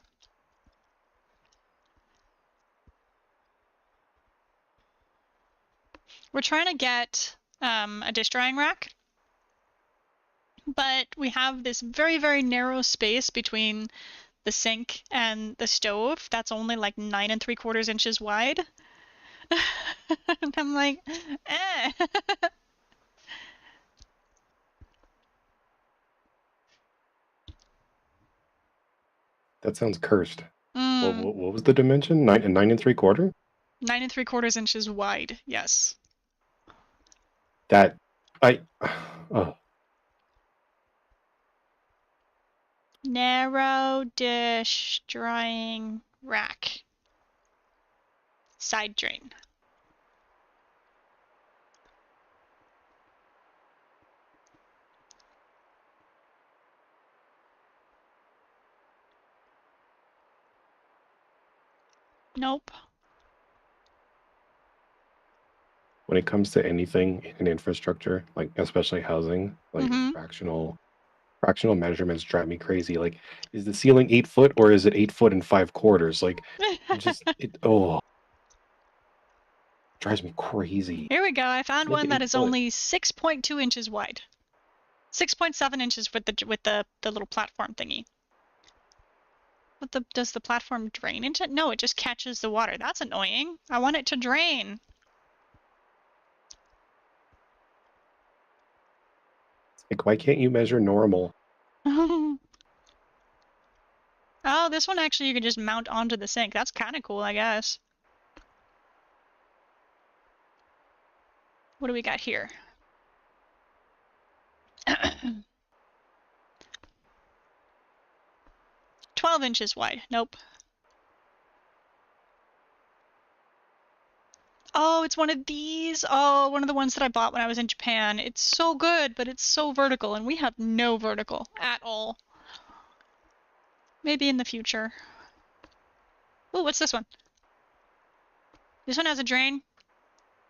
We're trying to get a dish drying rack, but we have this very, very narrow space between the sink and the stove that's only like 9 3/4 inches wide. And I'm like, eh. That sounds cursed. What was the dimension? 9 3/4? 9 3/4 inches wide, yes. That oh. Narrow dish drying rack. Side drain. Nope. When it comes to anything in infrastructure, like especially housing, like Mhm. fractional measurements drive me crazy. Like, is the ceiling 8 foot or is it 8 foot and 5/4? Like, it drives me crazy. Here we go. I found Make one it that 8 is foot. only 6.2 inches wide. 6.7 inches with the little platform thingy. Does the platform drain into it? No, it just catches the water. That's annoying. I want it to drain. Like, why can't you measure normal? Oh, this one actually you can just mount onto the sink. That's kind of cool, I guess. What do we got here? 12 inches wide. Nope. Oh, it's one of these. Oh, one of the ones that I bought when I was in Japan. It's so good, but it's so vertical, and we have no vertical at all. Maybe in the future. Ooh, what's this one? This one has a drain.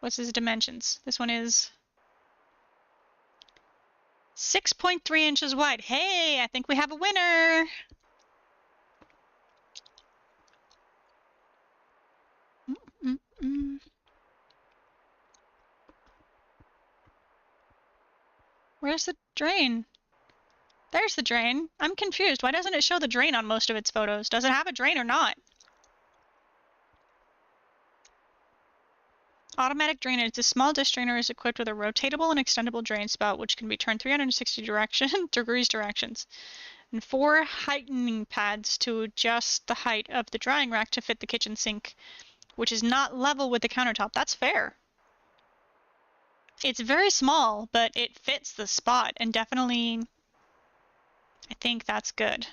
What's his dimensions? This one is 6.3 inches wide. Hey, I think we have a winner. Where's the drain? There's the drain. I'm confused. Why doesn't it show the drain on most of its photos? Does it have a drain or not? Automatic drainage. This small dish drainer is equipped with a rotatable and extendable drain spout, which can be turned 360 degrees directions. and 4 heightening pads to adjust the height of the drying rack to fit the kitchen sink, which is not level with the countertop. That's fair. It's very small, but it fits the spot, and definitely, I think that's good.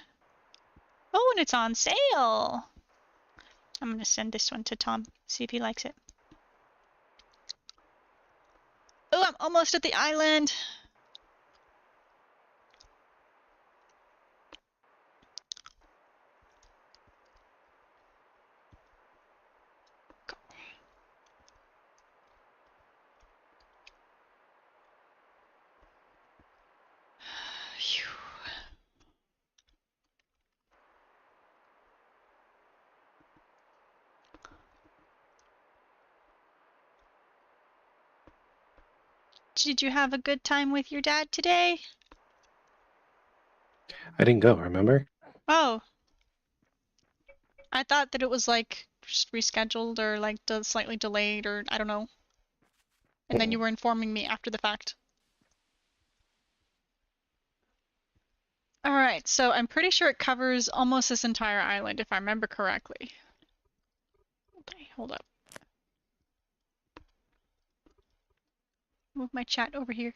Oh, and it's on sale! I'm going to send this one to Tom, see if he likes it. Oh, I'm almost at the island! Did you have a good time with your dad today? I didn't go, remember? Oh. I thought that it was like just rescheduled or like slightly delayed or I don't know. And then you were informing me after the fact. Alright, so I'm pretty sure it covers almost this entire island if I remember correctly. Okay, hold up. Move my chat over here.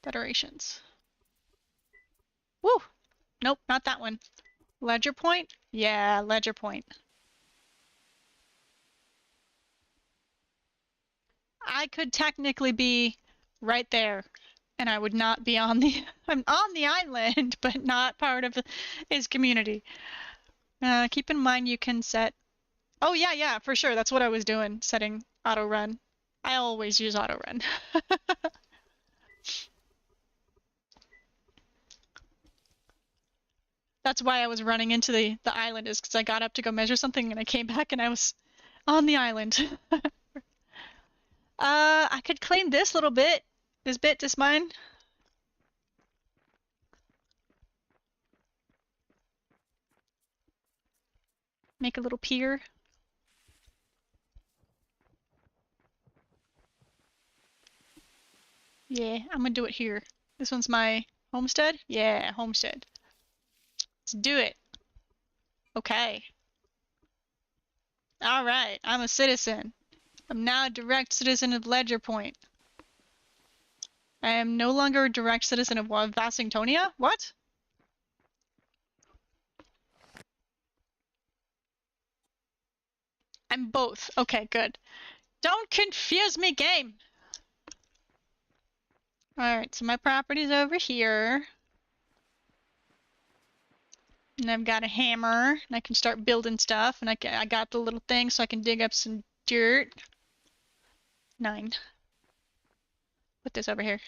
Federations. Woo! Nope, not that one. Ledger point? Yeah, ledger point. I could technically be right there, and I would not be on the... I'm on the island, but not part of his community. Keep in mind you can set... Oh, yeah, for sure. That's what I was doing, setting auto run. I always use auto run. That's why I was running into the island, is because I got up to go measure something and I came back and I was on the island. I could claim this little bit. This bit is mine. Make a little pier. Yeah, I'm gonna do it here. This one's my homestead? Yeah, homestead. Let's do it. Okay. Alright, I'm a citizen. I'm now a direct citizen of Ledger Point. I am no longer a direct citizen of Vassingtonia? What? I'm both. Okay, good. Don't confuse me, game! Alright, so my property's over here. And I've got a hammer, and I can start building stuff, and I got the little thing so I can dig up some dirt. 9. Put this over here.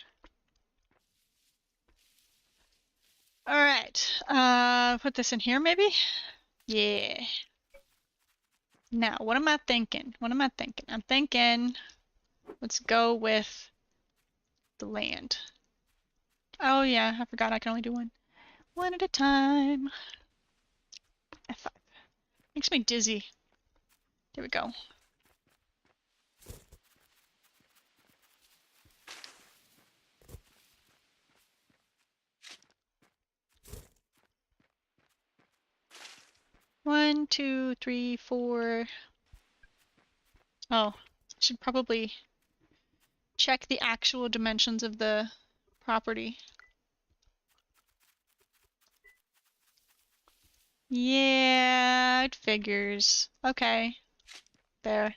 Alright, put this in here maybe? Yeah. Now, what am I thinking? I'm thinking, let's go with the land. Oh yeah, I forgot I can only do one. One at a time. F5. Makes me dizzy. There we go. One, 2, 3, 4. Oh, should probably check the actual dimensions of the property. Yeah, it figures. Okay. There.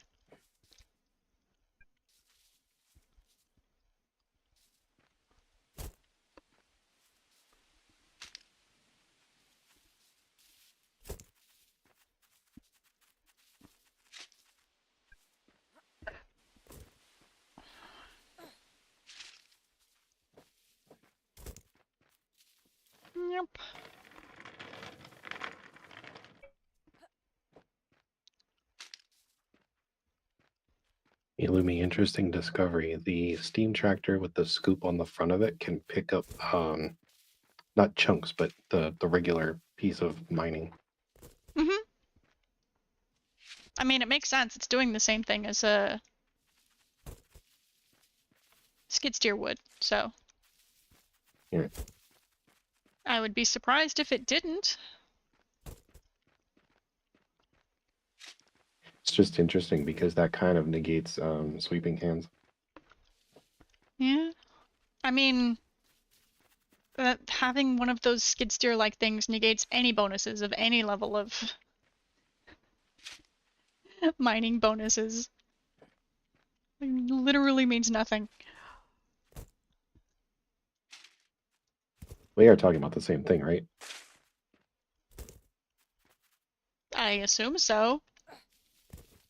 Yep. Hey, Lumi, interesting discovery. The steam tractor with the scoop on the front of it can pick up, not chunks, but the regular piece of mining. Mm-hmm. I mean, it makes sense. It's doing the same thing as a skid steer would, so. Yeah. I would be surprised if it didn't. It's just interesting because that kind of negates sweeping hands. Yeah. I mean, having one of those skid steer-like things negates any bonuses of any level of mining bonuses. It literally means nothing. We are talking about the same thing, right? I assume so.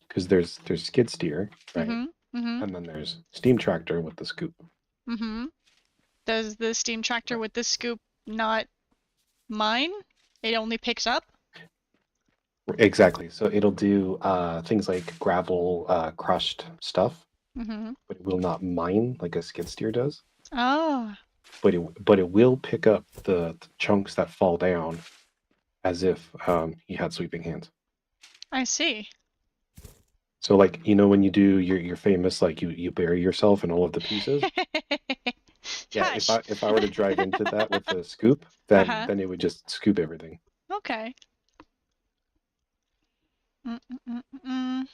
Because there's skid steer, right? Mm-hmm. Mm-hmm. And then there's steam tractor with the scoop. Mm-hmm. Does the steam tractor with the scoop not mine? It only picks up? Exactly. So it'll do things like gravel, crushed stuff, Mm-hmm. but it will not mine like a skid steer does. Oh, But it will pick up the chunks that fall down as if you had sweeping hands. I see. So like when you do your famous like you bury yourself in all of the pieces. Yeah, Hush. if I were to drive into that with a scoop, then Uh-huh. then it would just scoop everything. Okay. Mm-mm-mm-mm.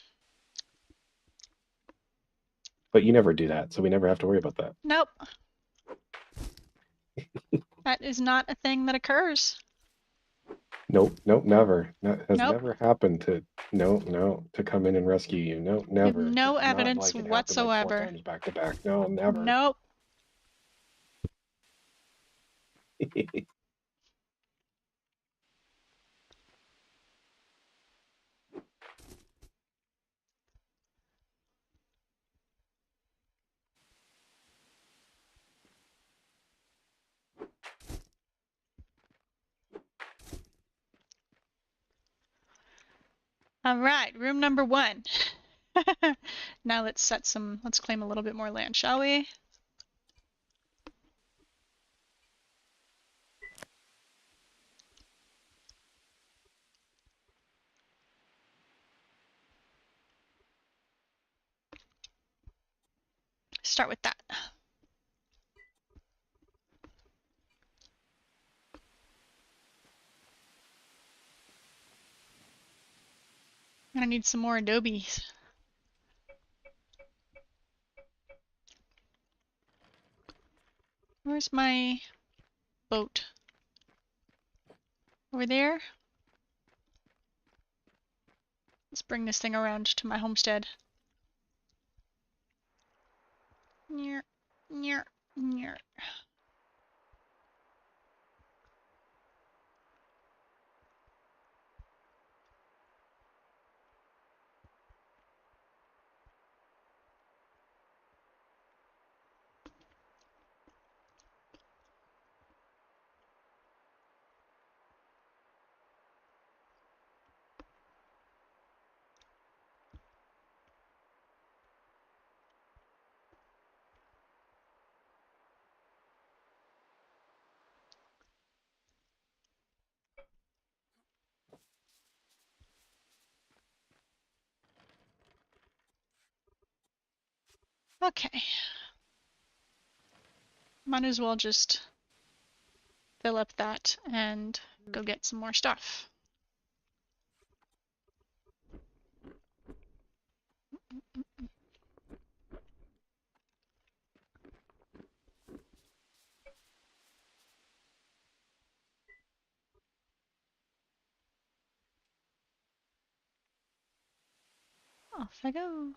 But you never do that, so we never have to worry about that. Nope. That is not a thing that occurs. Nope, never. That has Nope. never happened to to come in and rescue you. No, You have never. no It's not evidence like it happened like 4 whatsoever. times back to back. No, never. Nope. All right, room number 1. Now let's claim a little bit more land, shall we? Start with that. I need some more adobes. Where's my boat? Over there? Let's bring this thing around to my homestead. Near, near, near. Okay. Might as well just fill up that and go get some more stuff. Off I go.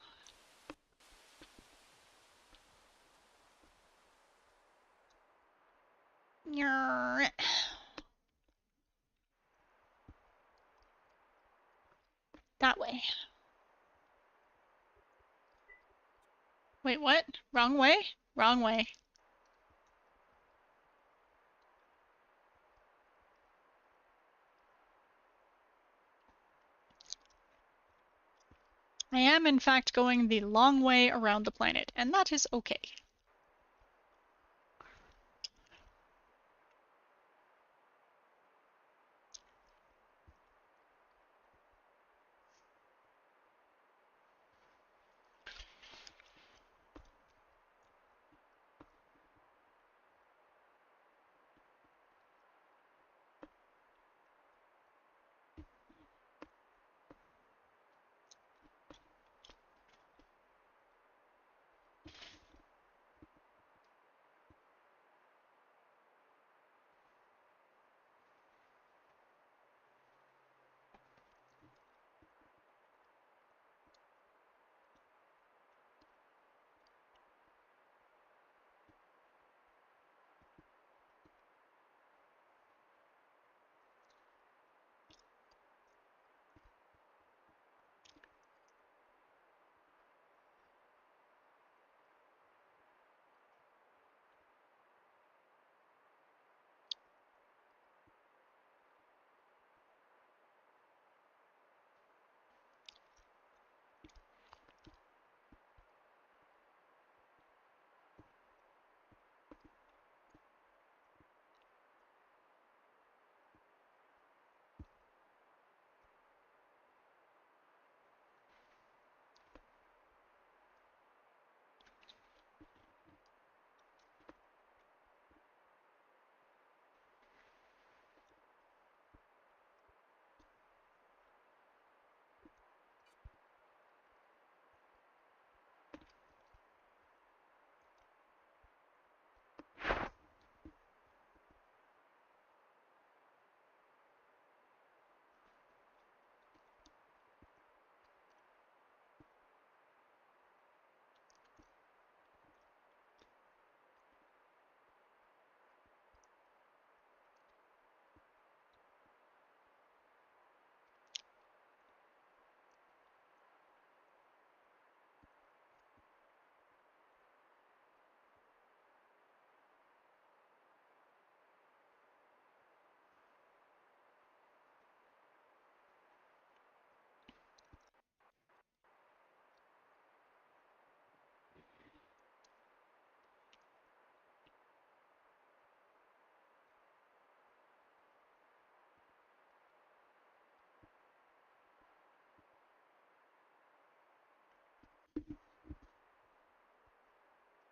That way. Wait, what? Wrong way? Wrong way. I am, in fact, going the long way around the planet, and that is okay.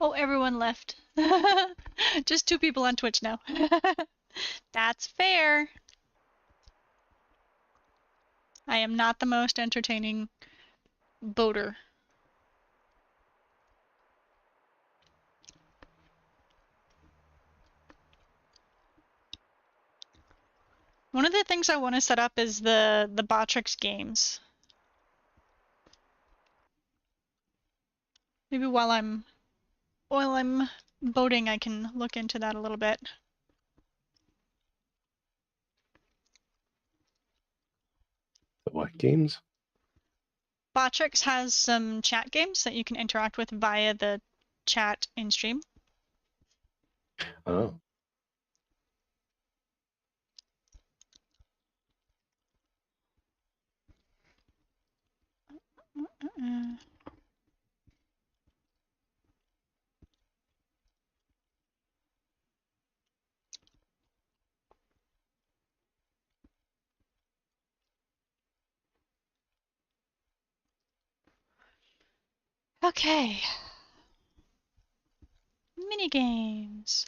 Oh, everyone left. Just 2 people on Twitch now. That's fair. I am not the most entertaining boater. One of the things I want to set up is the Botrix games. Maybe while I'm boating, I can look into that a little bit. What games? Botrix has some chat games that you can interact with via the chat in stream. Oh. Okay. Mini games.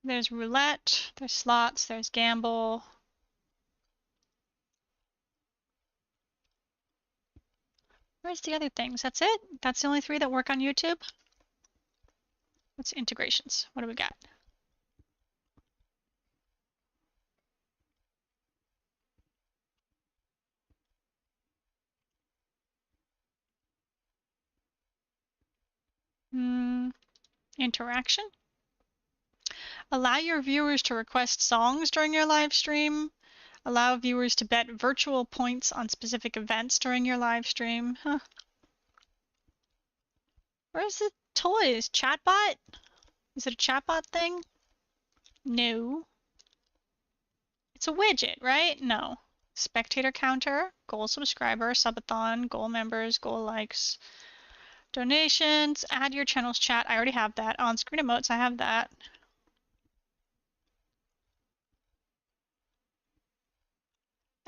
There's roulette, there's slots, there's gamble. Where's the other things? That's it? That's the only 3 that work on YouTube? What's integrations? What do we got? Interaction? Allow your viewers to request songs during your live stream. Allow viewers to bet virtual points on specific events during your live stream. Huh. Where's the toys? Chatbot? Is it a chatbot thing? No. It's a widget, right? No. Spectator counter, goal subscriber, subathon, goal members, goal likes, donations, add your channel's chat. I already have that. On-screen emotes, I have that.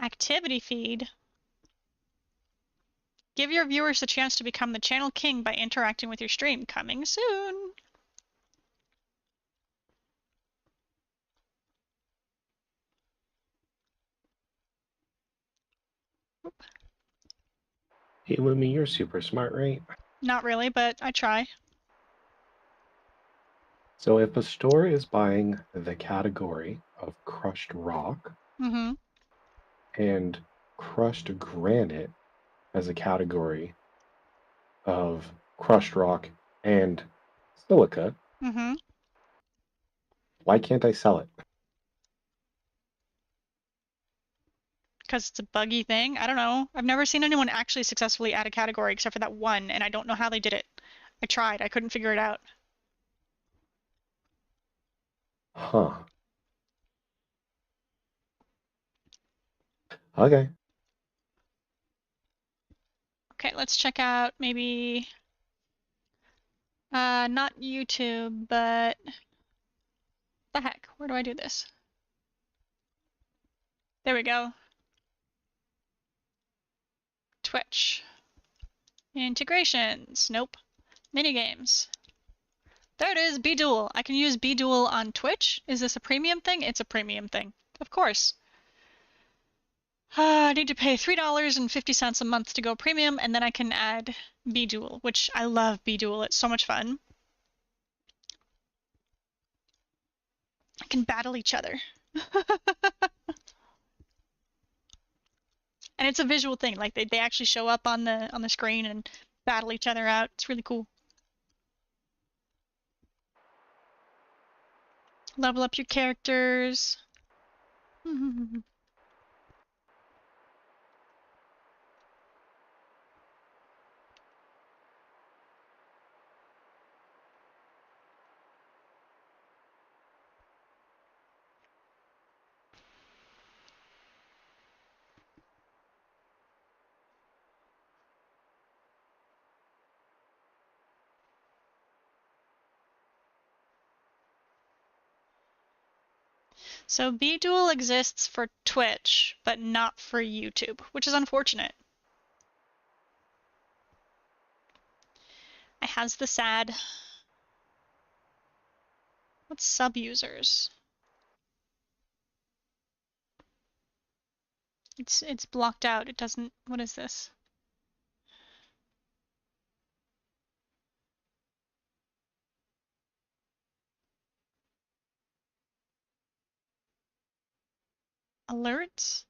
Activity feed. Give your viewers the chance to become the channel king by interacting with your stream. Coming soon. Hey, Lumi, you're super smart, right? Not really, but I try. So if a store is buying the category of crushed rock and crushed granite as a category of crushed rock and silica, why can't I sell it? Because it's a buggy thing. I don't know. I've never seen anyone actually successfully add a category except for that one, and I don't know how they did it. I tried. I couldn't figure it out. Huh. Okay. Okay, let's check out maybe not YouTube, but the heck, where do I do this? There we go. Twitch. Integrations. Nope. Minigames. There it is, BDuel. I can use BDuel on Twitch. Is this a premium thing? It's a premium thing. Of course. I need to pay $3.50 a month to go premium, and then I can add BDuel, which I love BDuel. It's so much fun. I can battle each other. And it's a visual thing. Like they actually show up on the screen and battle each other out. It's really cool. Level up your characters. So BDuel exists for Twitch, but not for YouTube, which is unfortunate. has the sad. What's sub-users? It's blocked out. It doesn't. What is this? Alerts?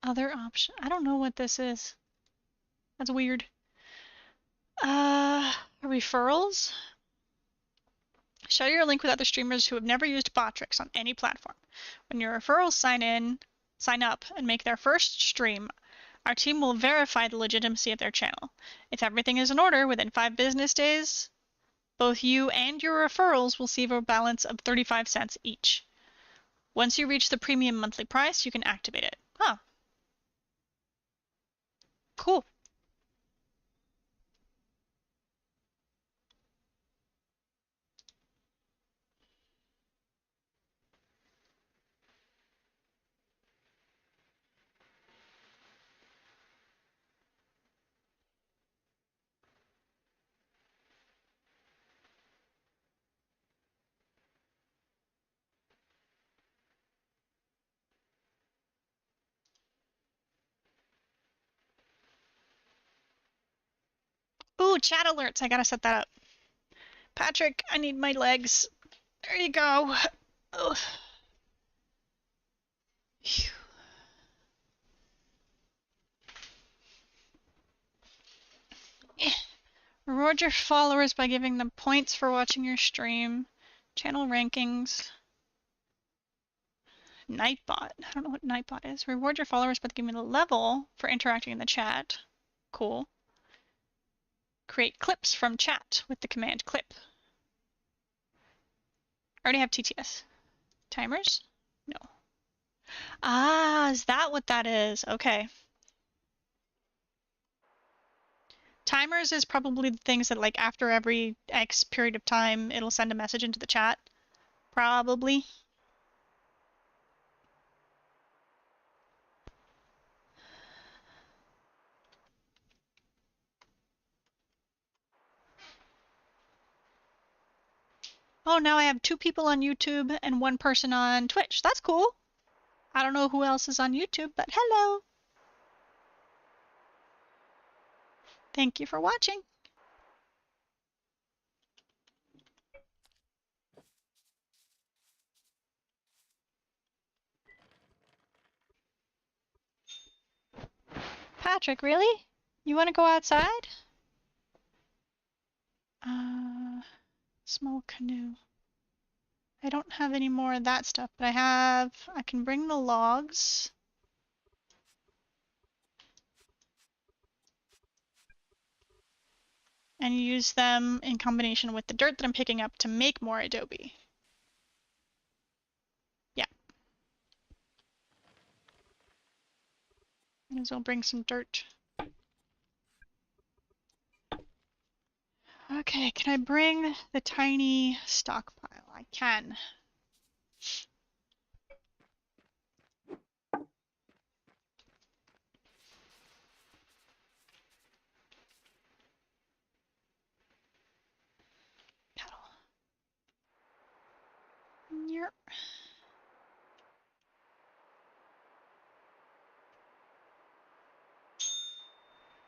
Other option. I don't know what this is. That's weird. Referrals? Share your link with other streamers who have never used bot tricks on any platform. When your referrals sign up, and make their first stream, our team will verify the legitimacy of their channel. If everything is in order, within 5 business days, both you and your referrals will receive a balance of 35 cents each. Once you reach the premium monthly price, you can activate it. Huh. Cool. Ooh, chat alerts. I gotta set that up. Patrick, I need my legs. There you go. Ugh. Phew. Reward your followers by giving them points for watching your stream. Channel rankings. Nightbot. I don't know what Nightbot is. Reward your followers by giving them a level for interacting in the chat. Cool. Create clips from chat with the command clip. I already have TTS. Timers? No. Ah, is that what that is? Okay. Timers is probably the things that, like, after every X period of time, it'll send a message into the chat. Probably. Oh, now I have 2 people on YouTube and 1 person on Twitch. That's cool. I don't know who else is on YouTube, but hello. Thank you for watching. Patrick, really? You want to go outside? Small canoe. I don't have any more of that stuff, but I can bring the logs. And use them in combination with the dirt that I'm picking up to make more adobe. Yeah. Might as well bring some dirt. Okay, can I bring the tiny stockpile? I can. Paddle. Yep.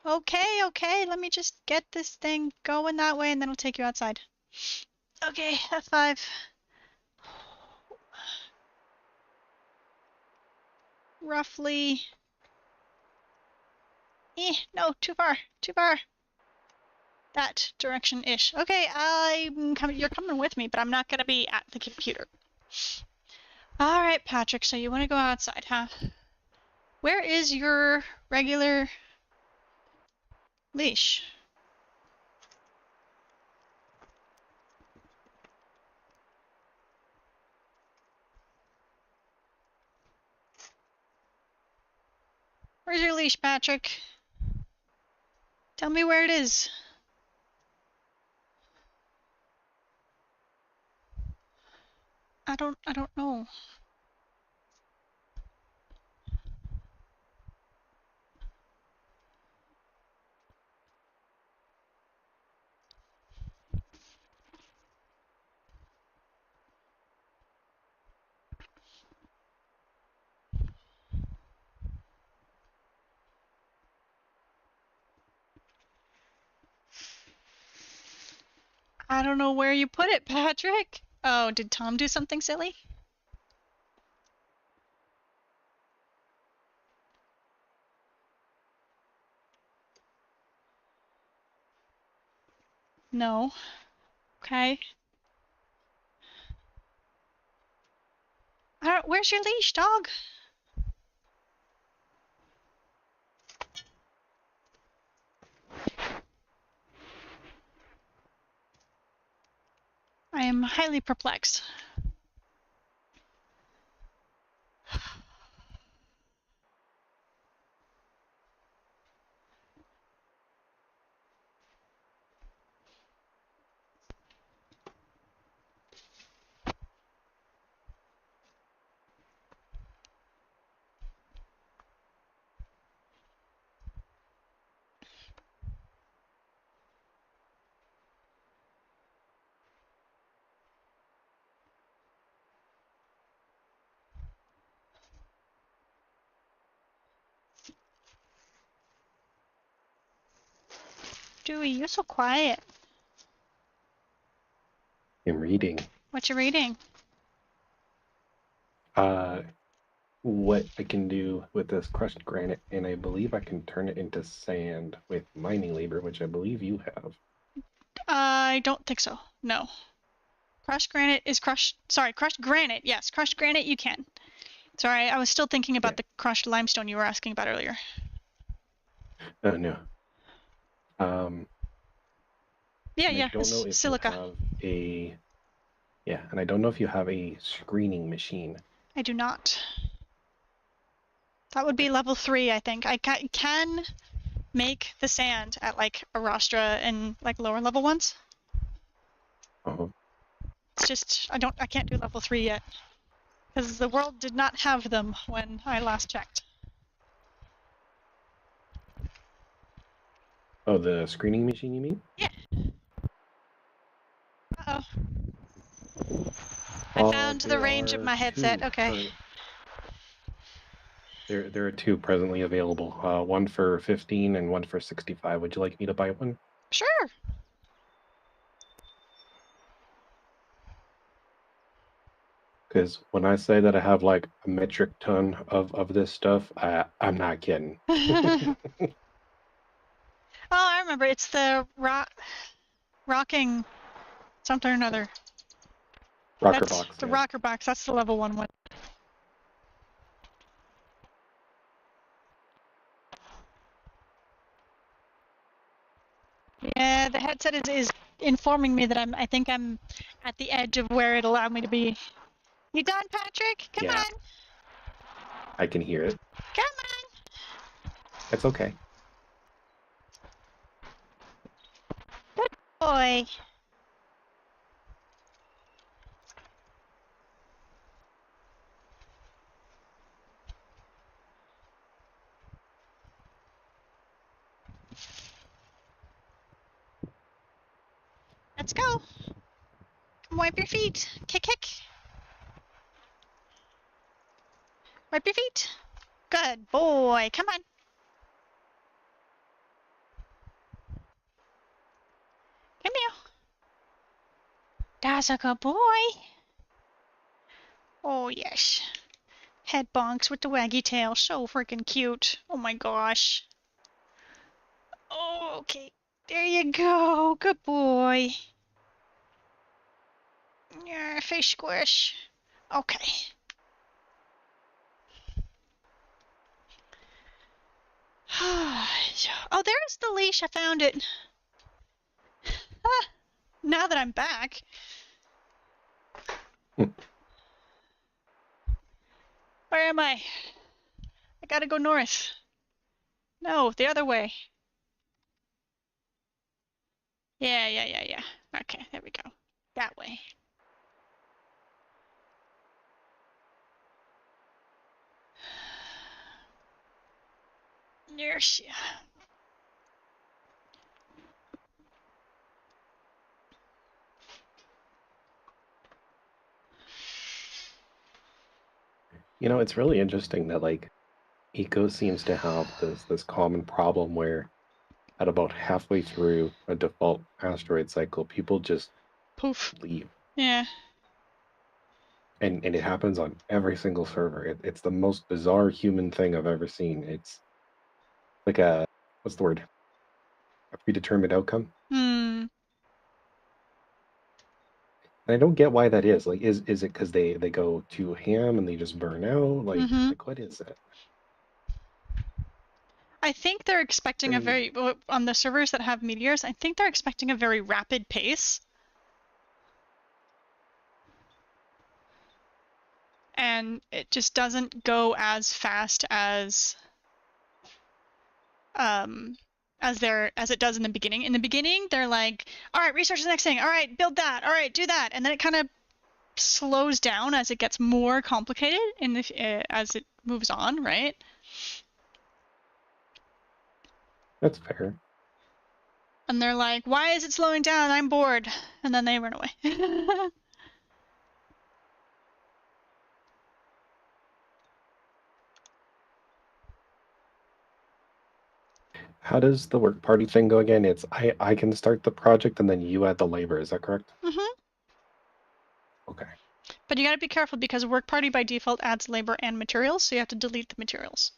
Okay, let me just get this thing going that way and then I'll take you outside. Okay, F5. Roughly. No, too far. That direction-ish. Okay, I'm coming. You're coming with me, but I'm not gonna be at the computer. All right, Patrick. So you want to go outside, huh? Where is your regular leash? Where's your leash, Patrick? Tell me where it is. I don't know. I don't know where you put it, Patrick. Oh, did Tom do something silly? No. Okay. Where's your leash, dog? I am highly perplexed. Dewey, you're so quiet. I'm reading. What you reading? What I can do with this crushed granite, and I believe I can turn it into sand with mining labor, which I believe you have. I don't think so. No. Crushed granite is crushed. Sorry, crushed granite. Yes, crushed granite you can. Sorry, I was still thinking about the crushed limestone you were asking about earlier. No. Yeah, I don't know if silica. you have a. Yeah, and I don't know if you have a screening machine. I do not. That would be level 3, I think. I can make the sand at like Arastra and like lower level ones. Uh-huh. It's just I can't do level 3 yet. Because the world did not have them when I last checked. Oh, the screening machine, you mean? Yeah. Uh-oh. I found the range of my headset. Okay. There are two presently available. One for 15 and one for 65. Would you like me to buy one? Sure. Because when I say that I have like a metric ton of this stuff, I'm not kidding. Oh, I remember. It's the rocking something or another. Rocker box. The yeah. rocker box. That's the level 1 one. Yeah, the headset is informing me that I think I'm at the edge of where it allowed me to be. You done, Patrick? Come on. I can hear it. Come on. It's okay. Good boy. Let's go. Come wipe your feet. Kick, kick. Wipe your feet. Good boy. Come on. Come here. That's a good boy. Oh, yes. Head bonks with the waggy tail. So freaking cute. Oh my gosh. Oh, okay. There you go. Good boy. Yeah, face squish. Okay. Oh, there's the leash. I found it. Now that I'm back. Where am I? I gotta go north. No, the other way. Yeah. Okay, there we go. That way. Inertia. You know, it's really interesting that like Eco seems to have this common problem where at about halfway through a default asteroid cycle, people just Poof. leave. Yeah. And it happens on every single server. It's the most bizarre human thing I've ever seen. It's like what's the word? A predetermined outcome. Hmm. And I don't get why that is. Like, is it because they go too ham and they just burn out? Like, Mm-hmm. like what is it? I think they're expecting Crazy. on the servers that have meteors, I think they're expecting a very rapid pace. And it just doesn't go as fast as it does in the beginning. In the beginning, they're like, all right, research the next thing. All right, build that. All right, do that. And then it kind of slows down as it gets more complicated as it moves on, right? That's fair. And they're like, why is it slowing down? I'm bored. And then they run away. How does the work party thing go again? It's I can start the project and then you add the labor. Is that correct? Mm-hmm. Okay. But you gotta be careful because work party by default adds labor and materials, so you have to delete the materials.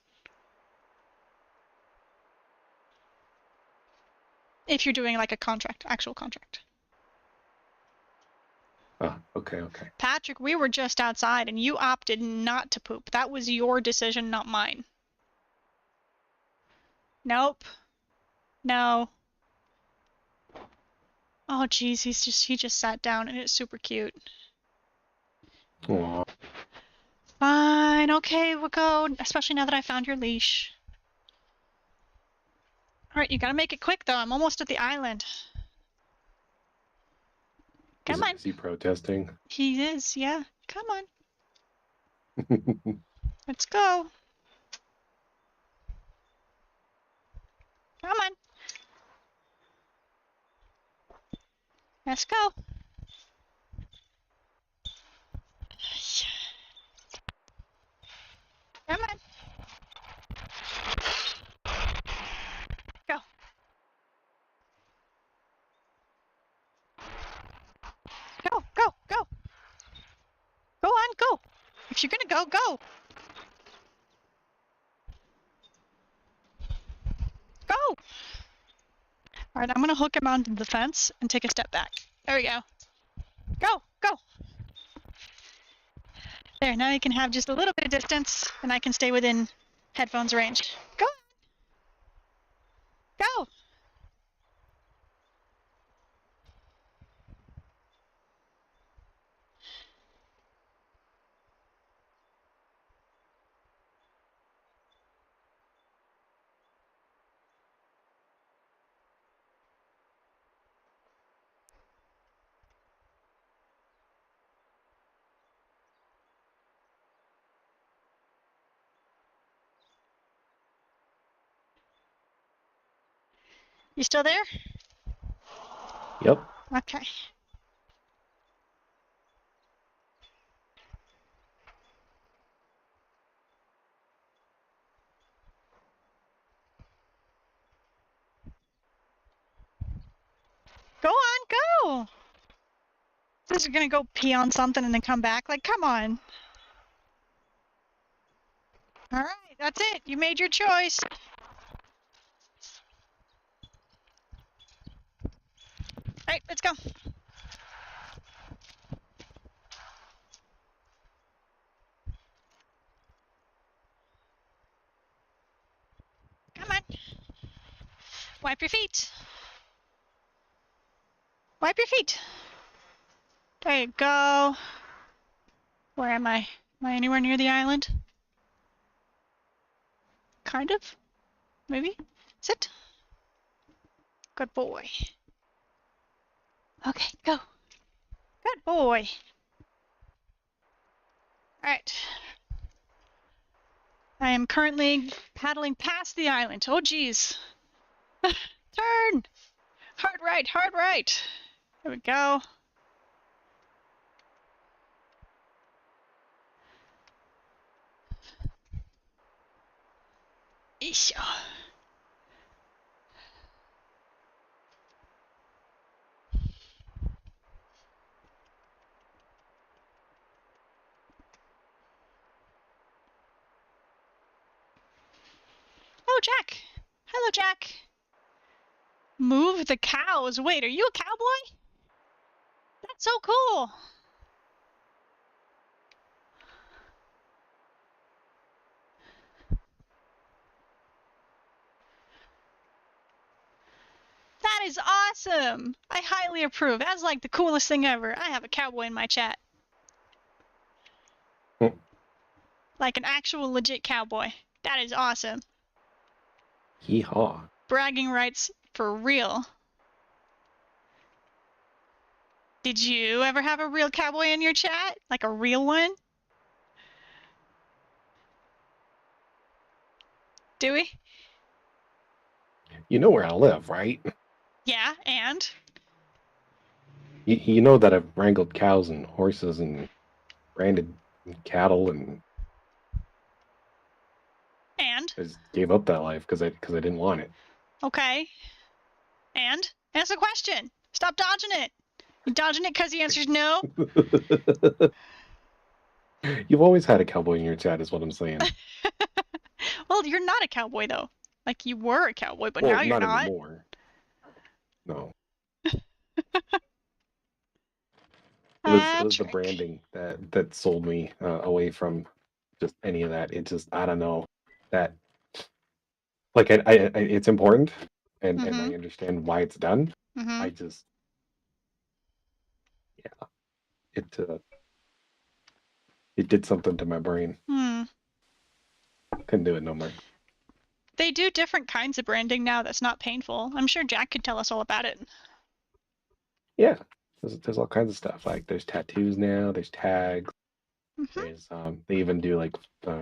If you're doing like a contract, actual contract. Oh, okay. Patrick, we were just outside and you opted not to poop. That was your decision, not mine. Nope. No. Oh geez, he just sat down and it's super cute. Aww. Fine, okay, we'll go. Especially now that I found your leash. Alright, you gotta make it quick though. I'm almost at the island. Come on. Is he protesting? He is, yeah. Come on. Let's go. Come on. Let's go. Come on. Go. Go. Go on, go. If you're gonna go, go. Go. Alright, I'm gonna hook him onto the fence and take a step back. There we go. Go. There, now you can have just a little bit of distance and I can stay within headphones range. Go. Go. You still there? Yep. Okay. Go on, go! This is gonna go pee on something and then come back? Like, come on. Alright, that's it. You made your choice. Alright, let's go. Come on. Wipe your feet. Wipe your feet. There you go. Where am I? Am I anywhere near the island? Kind of? Maybe? Sit. Good boy. Okay, go. Good boy. Alright. I am currently paddling past the island. Oh, geez. Turn! Hard right, hard right. There we go. Eesh. Jack. Hello, Jack. Move the cows. Wait, are you a cowboy? That's so cool. That is awesome. I highly approve. That's like the coolest thing ever. I have a cowboy in my chat. Like an actual legit cowboy. That is awesome. Hee-haw. Bragging rights for real. Did you ever have a real cowboy in your chat? Like a real one? Dewey? You know where I live, right? Yeah, and? You know that I've wrangled cows and horses and branded cattle, and And? I just gave up that life because I didn't want it. Okay. And? Answer the question. Stop dodging it. You dodging it because the answer's no? You've always had a cowboy in your chat, is what I'm saying. Well, you're not a cowboy, though. Like, you were a cowboy, but Well, now you're not. anymore. No. It was the Patrick. branding that sold me away from just any of that. It just, I don't know, that like I it's important, and I understand why it's done. I just, yeah, it did something to my brain. Couldn't do it no more. They do different kinds of branding now that's not painful. I'm sure Jack could tell us all about it. Yeah, there's all kinds of stuff. Like there's tattoos now, there's tags. There's they even do like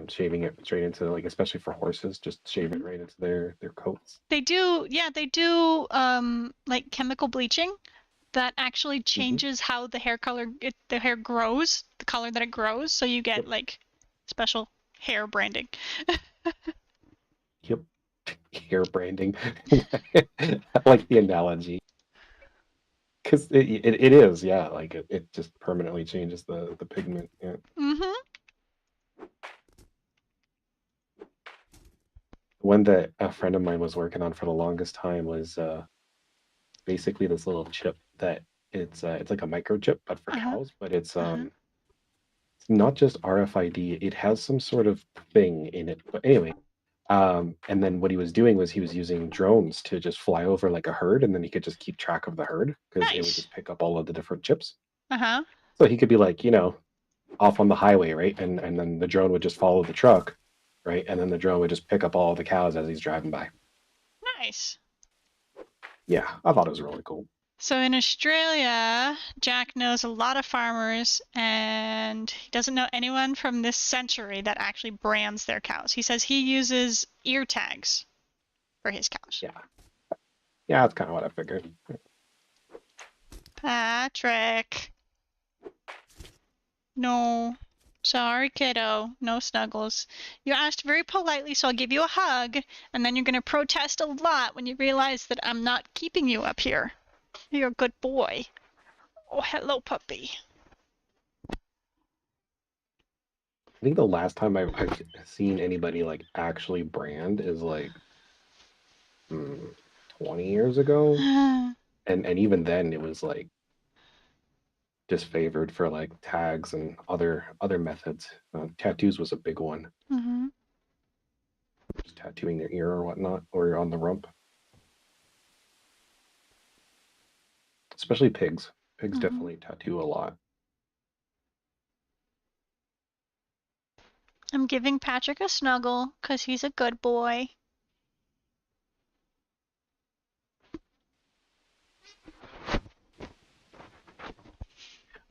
shaving it straight into, like, especially for horses, just shave it right into their coats. They do, yeah, they do like chemical bleaching that actually changes how the hair color, the hair grows, the color that it grows, so you get like special hair branding. Yep, hair branding. I like the analogy. Because it is, yeah, like it just permanently changes the pigment. Yeah. One that a friend of mine was working on for the longest time was basically this little chip that it's like a microchip, but for cows. But it's not just RFID. It has some sort of thing in it. But anyway, and then what he was doing was he was using drones to just fly over like a herd, and then he could just keep track of the herd because it would just pick up all of the different chips. So he could be like, off on the highway, right? And then the drone would just follow the truck, right? And then the drone would just pick up all the cows as he's driving by. Nice. Yeah, I thought it was really cool. So in Australia, Jack knows a lot of farmers, and he doesn't know anyone from this century that actually brands their cows. He says he uses ear tags for his cows. Yeah, that's kind of what I figured. Patrick. No. Sorry, kiddo. No snuggles. You asked very politely, so I'll give you a hug, and then you're going to protest a lot when you realize that I'm not keeping you up here. You're a good boy. Oh, hello, puppy. I think the last time I've seen anybody like actually brand is like 20 years ago. and even then it was like disfavored for like tags and other methods. Tattoos was a big one. Just tattooing their ear or whatnot, or on the rump. Especially pigs. Pigs definitely tattoo a lot. I'm giving Patrick a snuggle because he's a good boy.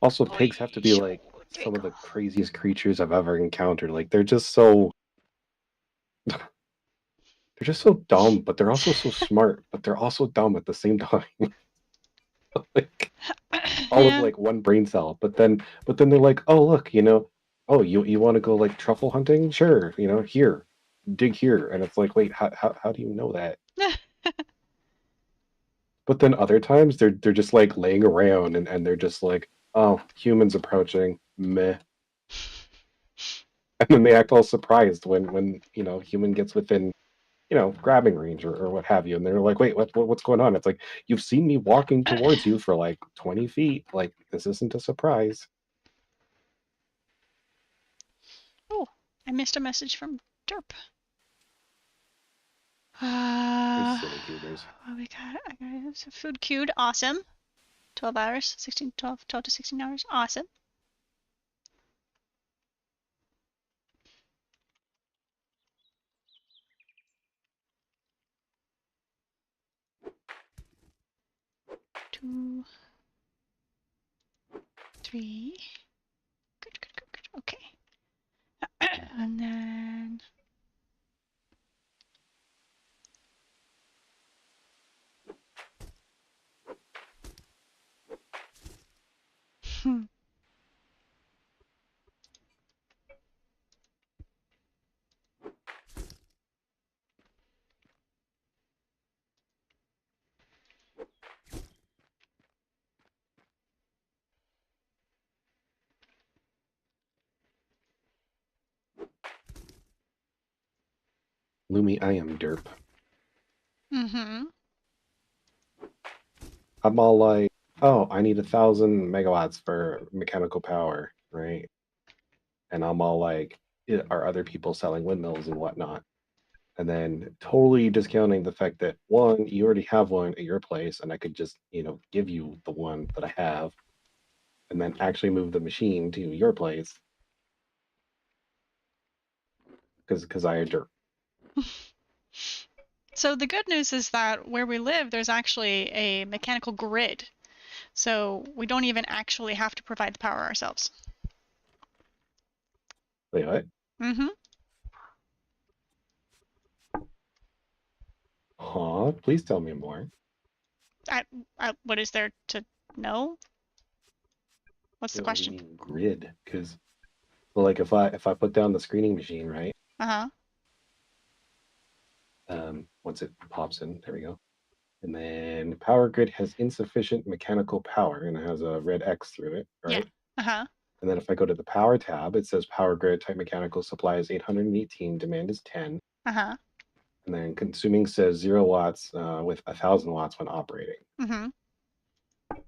Also, pigs have to be like some of the craziest creatures I've ever encountered. Like they're just so dumb, but they're also so smart, but they're also dumb at the same time. Like all of like one brain cell, but then they're like, oh look, oh you want to go like truffle hunting? Sure, here, dig here, and it's like, wait, how do you know that? But then other times they're just like laying around and they're just like, oh, humans approaching, meh. And then they act all surprised when human gets within grabbing range or what have you. And they're like, wait, what's going on? It's like, you've seen me walking towards you for like 20 feet. Like, this isn't a surprise. Oh, I missed a message from Derp. These silly cougars. What we got? I got some food queued. Awesome. 12 hours. 12 to 16 hours. Awesome. Two, three. Good. Okay. And then Lumi, I am derp. mm-hmm. I'm all like, oh, I need 1,000 megawatts for mechanical power, right? And I'm all like, are other people selling windmills and whatnot? And then totally discounting the fact that one, you already have one at your place, and I could just, give you the one that I have, and then actually move the machine to your place because I adore. So the good news is that where we live, there's actually a mechanical grid. So we don't even actually have to provide the power ourselves. Wait, what? Mm-hmm. Huh? Please tell me more. What is there to know? What's the What do you question? mean grid? Because, well, like if I put down the screening machine, right? Uh-huh. Once it pops in, there we go. And then power grid has insufficient mechanical power, and it has a red X through it, right? Yeah. Uh-huh. And then if I go to the power tab, it says power grid type mechanical supply is 818, demand is 10. Uh-huh. And then consuming says 0 watts with 1,000 watts when operating. Mm-hmm.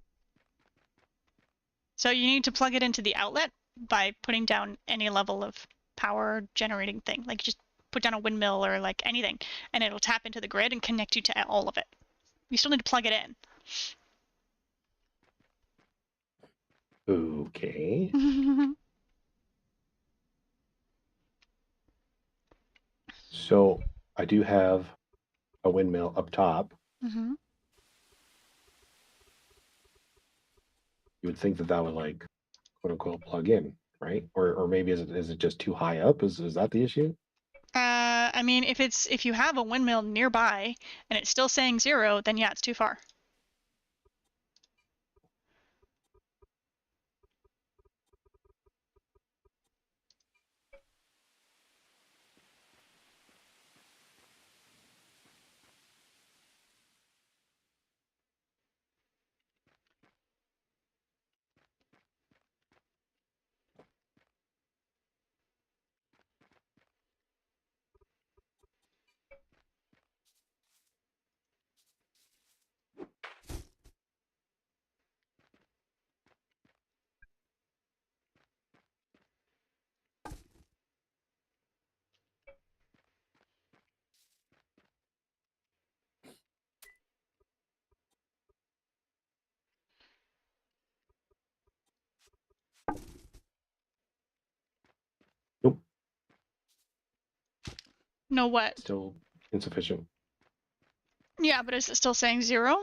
So you need to plug it into the outlet by putting down any level of power generating thing. Like just put down a windmill or like anything, and it'll tap into the grid and connect you to all of it. You still need to plug it Okay. in. So I do have a windmill up top. Mm-hmm. You would think that would like quote unquote plug in, right? Or maybe is it just too high up? Is that the issue? I mean, if you have a windmill nearby and it's still saying 0, then yeah, it's too far. Nope. No what? Still insufficient. Yeah, but is it still saying 0?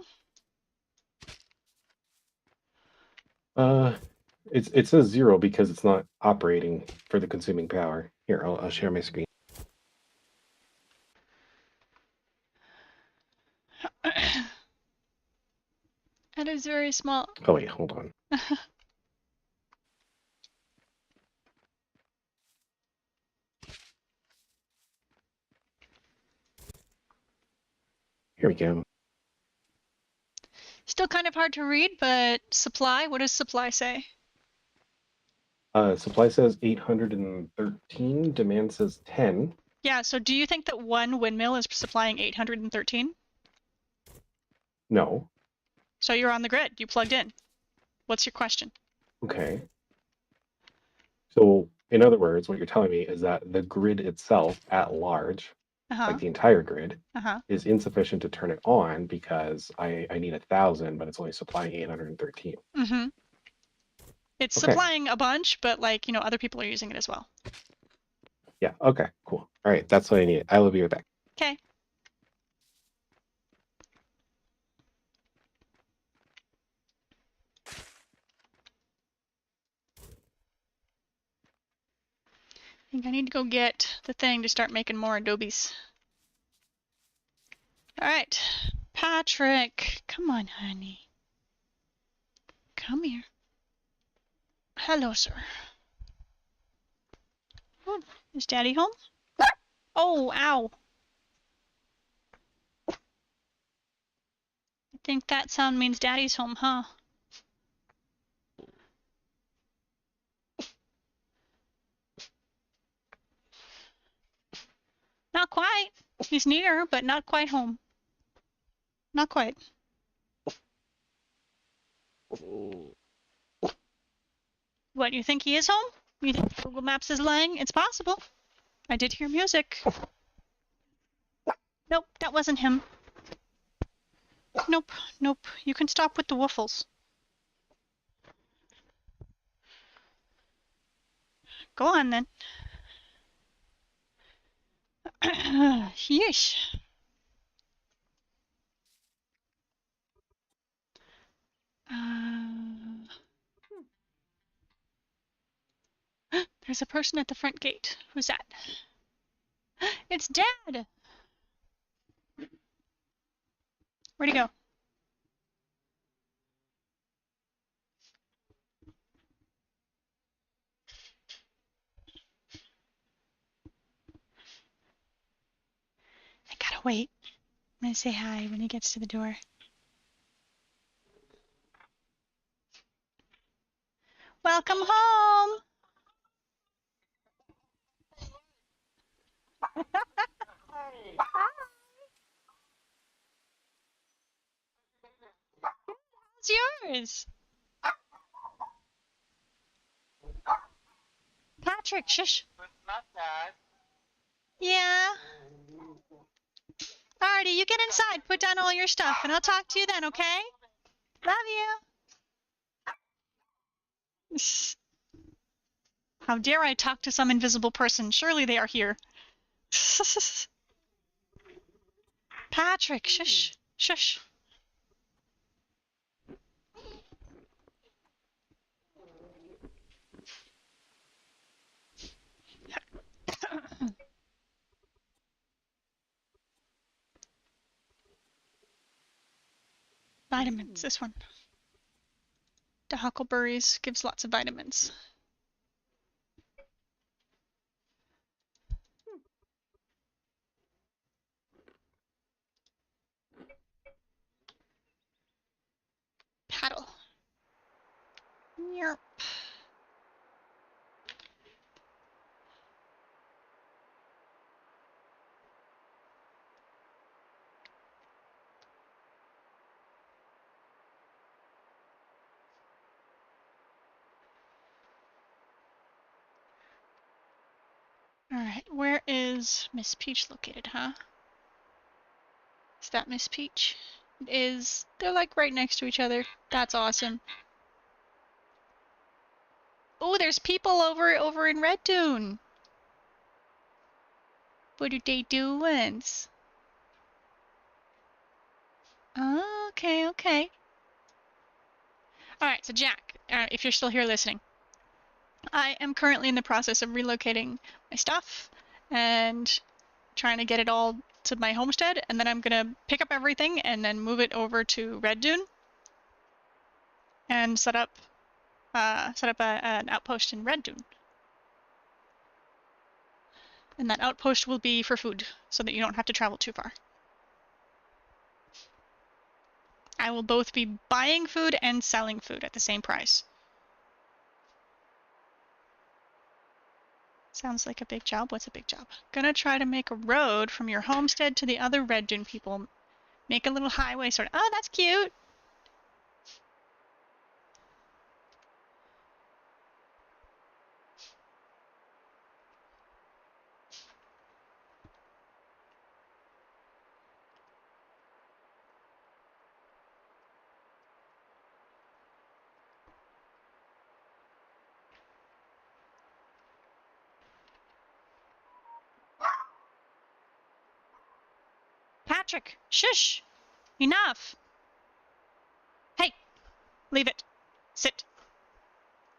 It says 0 because it's not operating for the consuming power. Here, I'll share my screen. That is very small. Oh wait, hold on. Here we go. Still kind of hard to read, but supply, what does supply say? Supply says 813, demand says 10. Yeah, so do you think that one windmill is supplying 813? No. So you're on the grid. You plugged in. What's your question? Okay. So, in other words, what you're telling me is that the grid itself at large, Uh-huh. like the entire grid, Uh-huh. is insufficient to turn it on because I need 1,000, but it's only supplying 813. Mm-hmm. It's Okay. supplying a bunch, but like, you know, other people are using it as well. Yeah. Okay. Cool. All right. That's what I need. I will be right back. Okay. I think I need to go get the thing to start making more adobes. All right. Patrick, come on, honey. Come here. Hello, sir. Oh, is Daddy home? Oh, ow. I think that sound means Daddy's home, huh? Not quite. He's near, but not quite home. Not quite. What, you think he is home? You think Google Maps is lying? It's possible. I did hear music. Nope, that wasn't him. Nope, nope. You can stop with the woofles. Go on, then. Yeesh. There's a person at the front gate. Who's that? It's Dad! Where'd he go? I gotta wait. I'm gonna say hi when he gets to the door. Welcome home! It's yours! Patrick, shush. Yeah. Alrighty, you get inside, put down all your stuff, and I'll talk to you then, okay? Love you. How dare I talk to some invisible person? Surely they are here. Patrick, shush, shush. Vitamins, this one. The huckleberries gives lots of vitamins. Paddle. Yerp. Alright, where is Miss Peach located, huh? Is that Miss Peach? It is. They're like right next to each other. That's awesome. Oh, there's people over in Red Dune. What are they doing? Oh, okay, okay. Alright, so Jack, if you're still here listening, I am currently in the process of relocating my stuff and trying to get it all to my homestead, and then I'm gonna pick up everything and then move it over to Red Dune and set up an outpost in Red Dune. And that outpost will be for food, so that you don't have to travel too far. I will both be buying food and selling food at the same price. Sounds like a big job. What's a big job? Gonna try to make a road from your homestead to the other Red Dune people. Make a little highway sort of. Oh, that's cute. Patrick, shush. Enough. Hey, leave it. Sit.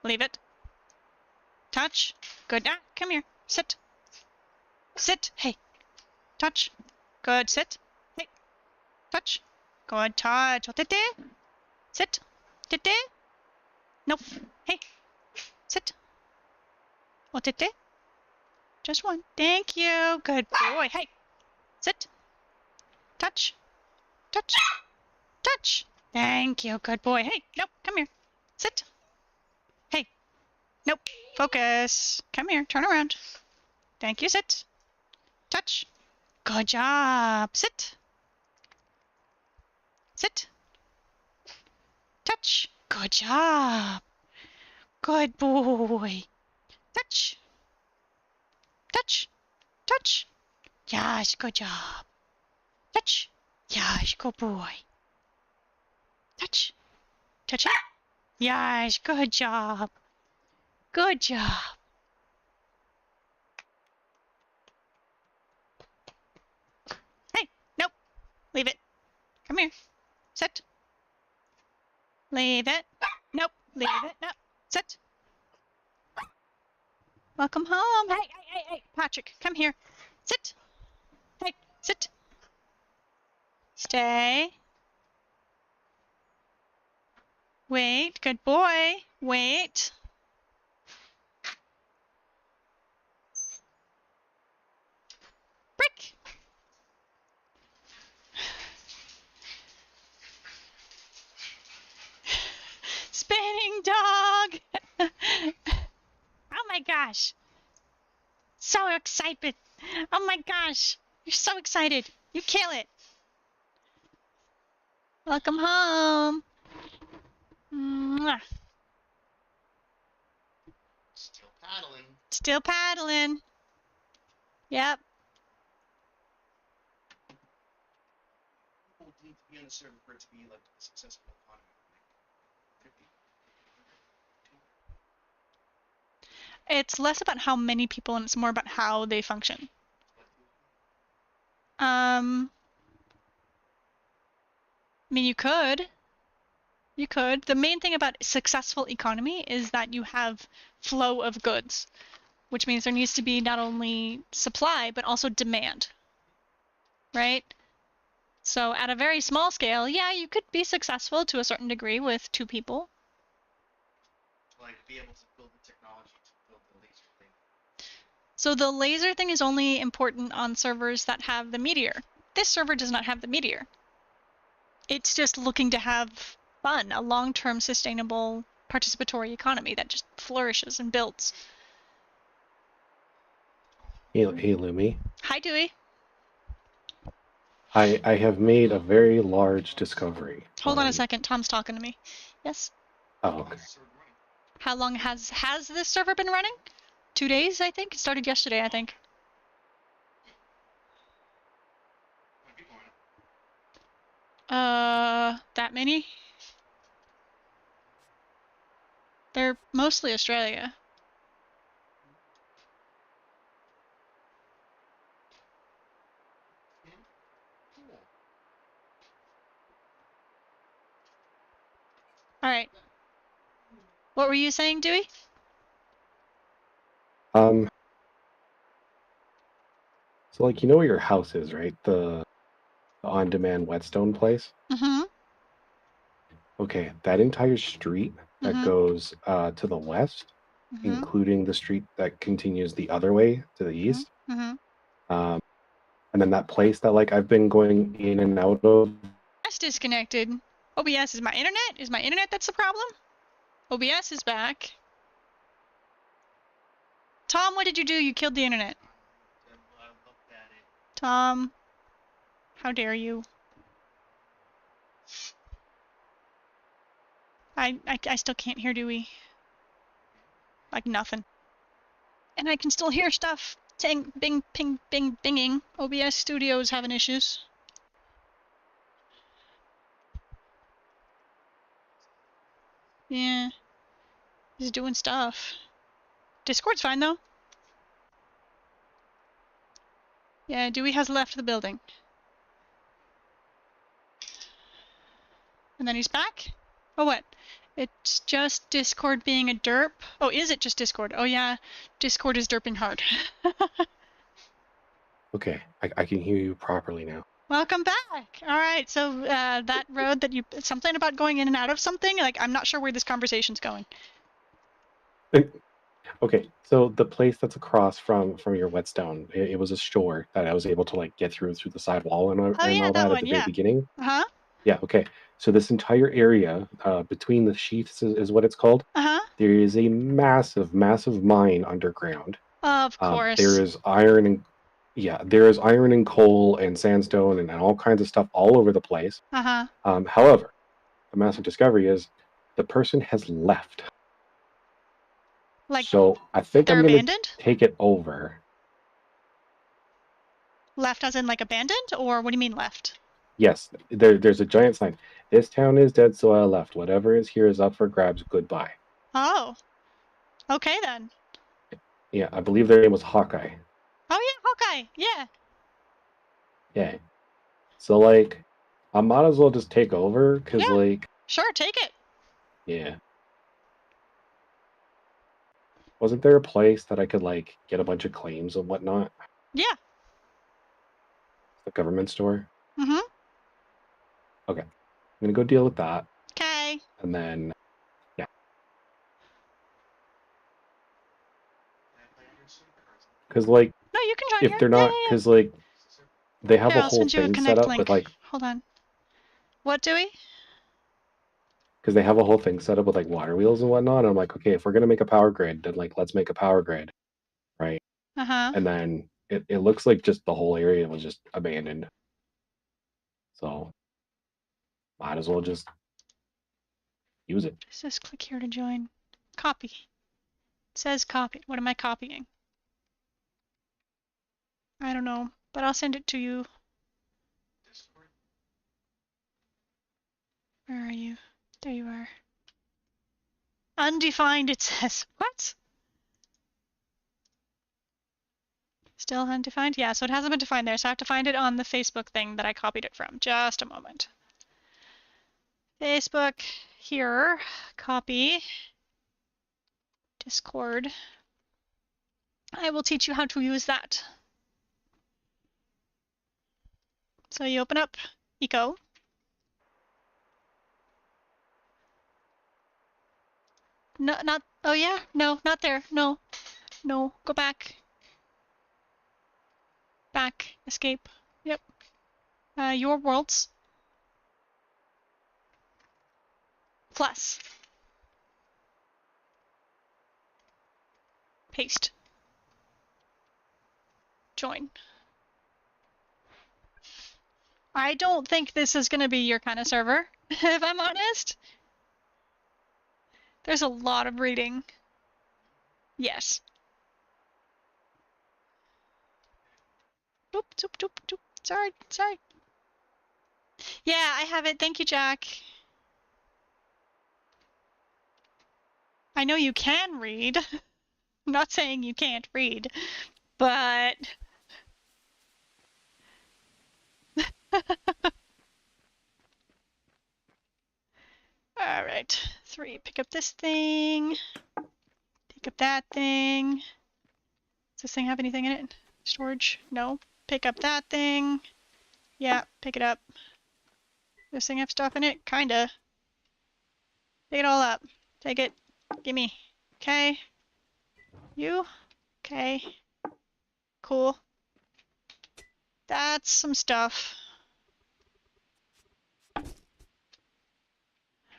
Leave it. Touch. Good. Ah, come here. Sit. Sit. Hey. Touch. Good. Sit. Hey. Touch. Good. Touch. Otete. Sit. Tete. Nope. Hey. Sit. Otete. Just one. Thank you. Good boy. Hey. Sit. Touch. Touch. Touch. Thank you. Good boy. Hey. Nope. Come here. Sit. Hey. Nope. Focus. Come here. Turn around. Thank you. Sit. Touch. Good job. Sit. Sit. Touch. Good job. Good boy. Touch. Touch. Touch. Yes, good job. Touch. Yes, good boy. Touch. Touch it. Yes, good job. Good job. Hey, nope. Leave it. Come here. Sit. Leave it. Nope. Leave it. Nope. Sit. Welcome home. Hey. Patrick, come here. Sit. Hey, sit. Stay. Wait. Good boy. Wait. Brick. Spinning dog. Oh my gosh. So excited. Oh my gosh. You're so excited. You kill it. Welcome home. Mwah. Still paddling. Still paddling. Yep. People need to be on the server for it to be like a successful economy. It's less about how many people and it's more about how they function. I mean, you could. You could. The main thing about a successful economy is that you have flow of goods, which means there needs to be not only supply, but also demand. Right? So at a very small scale, yeah, you could be successful to a certain degree with 2 people. Like, be able to build the technology to build the laser thing. So the laser thing is only important on servers that have the meteor. This server does not have the meteor. It's just looking to have fun, a long-term sustainable participatory economy that just flourishes and builds. Hey, Lumi. Hi, Dewey. I have made a very large discovery. Hold on a second. Tom's talking to me. Yes? Oh, okay. How long has this server been running? 2 days, I think? It started yesterday, I think. That many? They're mostly Australia. Alright. What were you saying, Dewey? So like, you know where your house is, right? The on-demand whetstone place? Mm-hmm. Okay, that entire street that goes to the west, including the street that continues the other way to the east, and then that place that like I've been going in and out of. That's disconnected. OBS, is my internet? Is my internet that's the problem? OBS is back. Tom, what did you do? You killed the internet. I looked at it. Tom, how dare you? I still can't hear Dewey. Like nothing. And I can still hear stuff. Saying bing, ping, bing, binging. OBS Studio is having issues. Yeah. He's doing stuff. Discord's fine though. Yeah, Dewey has left the building. And then he's back? Oh, what? It's just Discord being a derp? Oh, is it just Discord? Oh, yeah. Discord is derping hard. Okay, I can hear you properly now. Welcome back. All right, so that road that you... Something about going in and out of something? Like, I'm not sure where this conversation's going. Okay, so the place that's across from your whetstone, it was a store that I was able to like get through the side wall and Oh, yeah, all that that one, at the very yeah. beginning. Uh-huh. Yeah, okay. So this entire area between the sheaths is what it's called. Uh-huh. There is a massive, massive mine underground. Of course. There is iron and coal and sandstone and all kinds of stuff all over the place. Uh-huh. However, the massive discovery is the person has left. Like, so I think they're I'm going to abandoned? take it over. Left as in, like, abandoned? Or what do you mean left? Yes, there's a giant sign. This town is dead, so I left. Whatever is here is up for grabs. Goodbye. Oh. Okay, then. Yeah, I believe their name was Hawkeye. Oh, yeah, Hawkeye. Yeah. Yeah. So, like, I might as well just take over, because, Yeah. like... Sure, take it. Yeah. Wasn't there a place that I could, like, get a bunch of claims and whatnot? Yeah. The government store? Mm-hmm. Okay. I'm gonna go deal with that. Okay. And then... Yeah. Because, like, No, you can join if here. they're not... Because, like, they have Here, a I'll whole send you a thing connect set up link. with, like... Hold on. What, Dewey? Because they have a whole thing set up with, like, water wheels and whatnot. And I'm like, okay, if we're gonna make a power grid, then, like, let's make a power grid. Right? Uh-huh. And then it looks like just the whole area was just abandoned. So might as well just use it. It says click here to join. Copy. It says copy. What am I copying? I don't know, but I'll send it to you. Where are you? There you are. Undefined, it says. What? Still undefined? Yeah, so it hasn't been defined there, so I have to find it on the Facebook thing that I copied it from. Just a moment. Facebook, here, copy, Discord. I will teach you how to use that. So you open up Eco. No, not, oh yeah, no, not there, no, no, go back. Back, escape, yep. Your worlds. Plus. Paste. Join. I don't think this is going to be your kind of server, if I'm honest. There's a lot of reading. Yes. Oop, doop, doop, doop. Sorry, sorry. Yeah, I have it. Thank you, Jack. I know you can read. I'm not saying you can't read, but... Alright, 3. Pick up this thing. Pick up that thing. Does this thing have anything in it? Storage? No. Pick up that thing. Yeah, pick it up. This thing have stuff in it? Kinda. Pick it all up. Take it. Gimme. Okay. You? Okay. Cool. That's some stuff.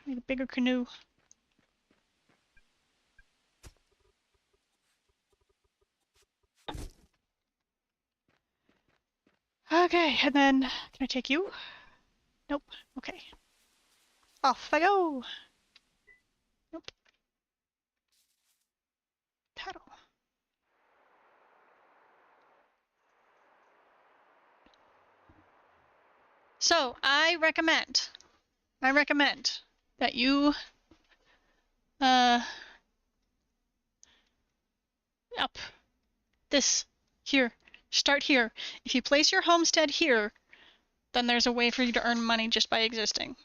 Need a bigger canoe. Okay, and then can I take you? Nope. Okay. Off I go. Nope. Paddle. So I recommend that you up this here. Start here. If you place your homestead here, then there's a way for you to earn money just by existing.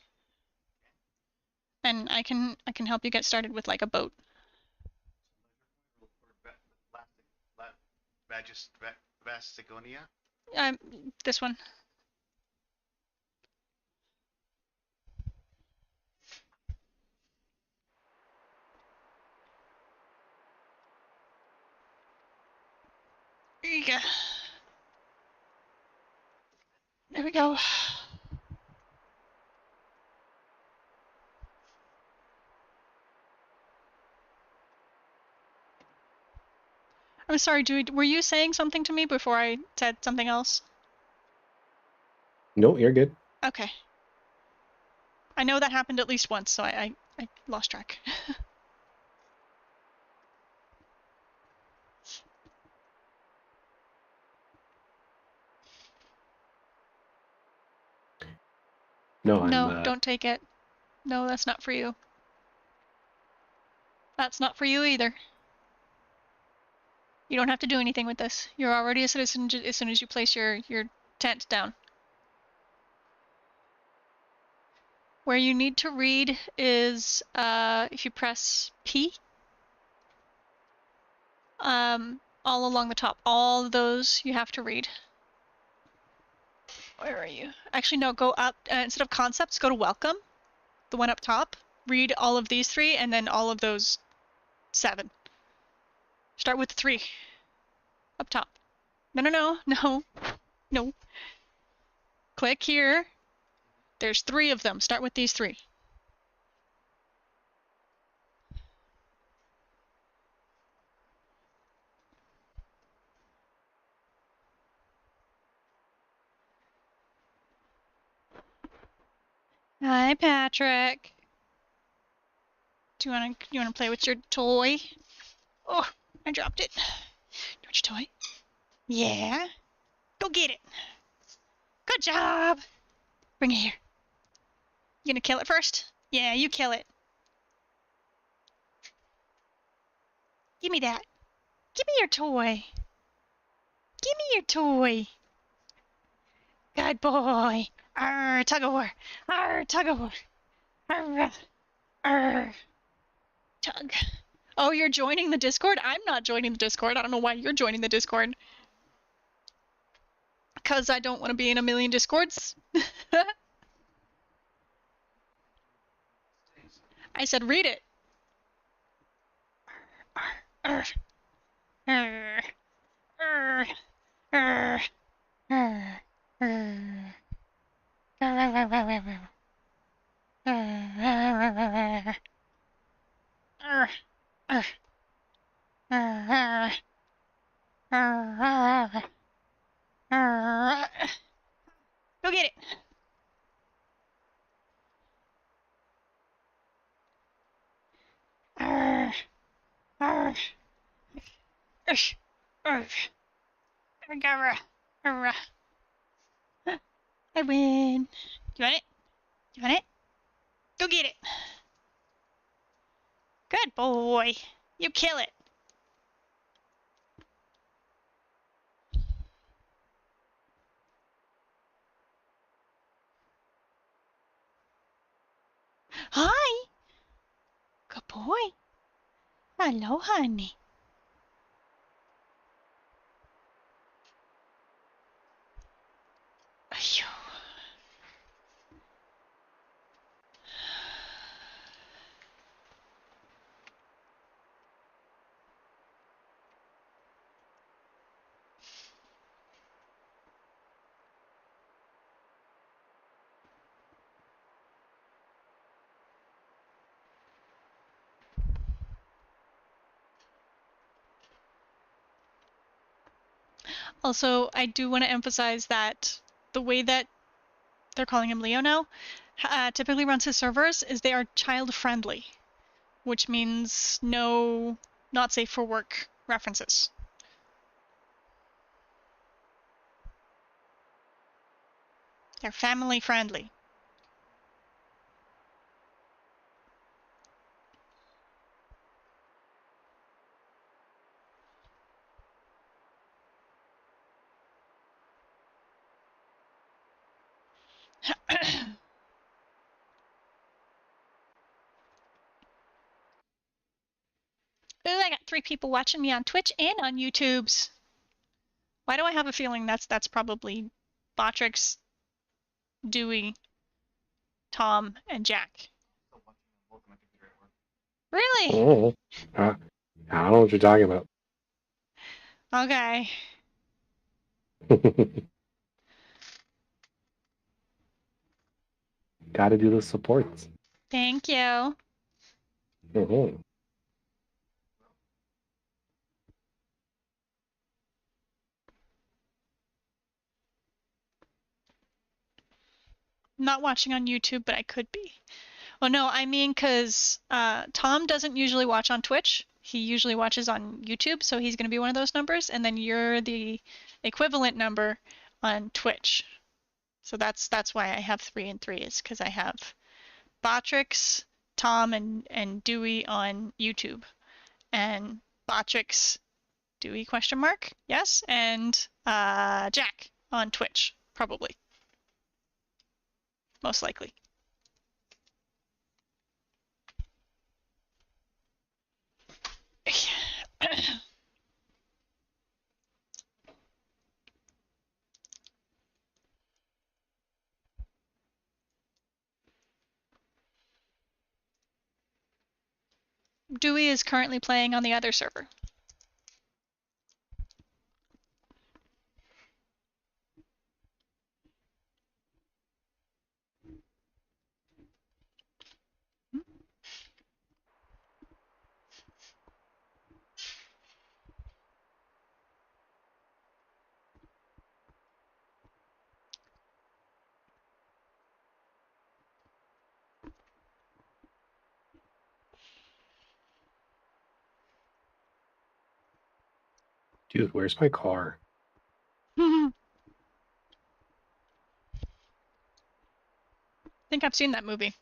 And I can help you get started with like a boat. Vastagonia? This one. There you go. There we go. I'm sorry, were you saying something to me before I said something else? No, you're good. Okay. I know that happened at least once, so I lost track. No, No, don't take it. No, that's not for you. That's not for you either. You don't have to do anything with this. You're already a citizen as soon as you place your tent down. Where you need to read is if you press P. All along the top. All of those you have to read. Where are you? Actually, no, go up. Instead of concepts, go to welcome. The one up top. Read all of these 3 and then all of those 7. Start with the 3. Up top. No. Click here. There's 3 of them. Start with these 3. Hi, Patrick. Do you wanna play with your toy? Oh, I dropped it. Do you want your toy? Yeah. Go get it. Good job. Bring it here. You gonna kill it first? Yeah, you kill it. Give me that. Give me your toy. Give me your toy. Good boy. Arr, tug of war. Arr, tug of war. Arr, arr. Tug. Oh, you're joining the Discord? I'm not joining the Discord. I don't know why you're joining the Discord. Because I don't want to be in a million Discords. I said read it. Arr, arr, arr, arr, arr, arr. Go get it. I win. You want it? You want it? Go get it. Good boy. You kill it. Hi. Good boy. Hello, honey. Achoo. Also, I do want to emphasize that the way that they're calling him Leo now, typically runs his servers is they are child friendly, which means no not safe for work references. They're family friendly. Ooh, I got 3 people watching me on Twitch and on YouTube's. Why do I have a feeling that's probably Botrix, Dewey, Tom, and Jack? Still watching and working on my computer at work. Really? Oh, I don't know what you're talking about. Okay. Got to do the supports. Thank you. Mhm. I'm not watching on YouTube, but I could be. Well, no, I mean because Tom doesn't usually watch on Twitch. He usually watches on YouTube, so he's going to be one of those numbers, and then you're the equivalent number on Twitch. So that's why I have 3 and 3 is because I have Botrix, Tom, and Dewey on YouTube, and Botrix, Dewey question mark, yes, and Jack on Twitch, probably, most likely. Dewey is currently playing on the other server. Dude, where's my car? I think I've seen that movie.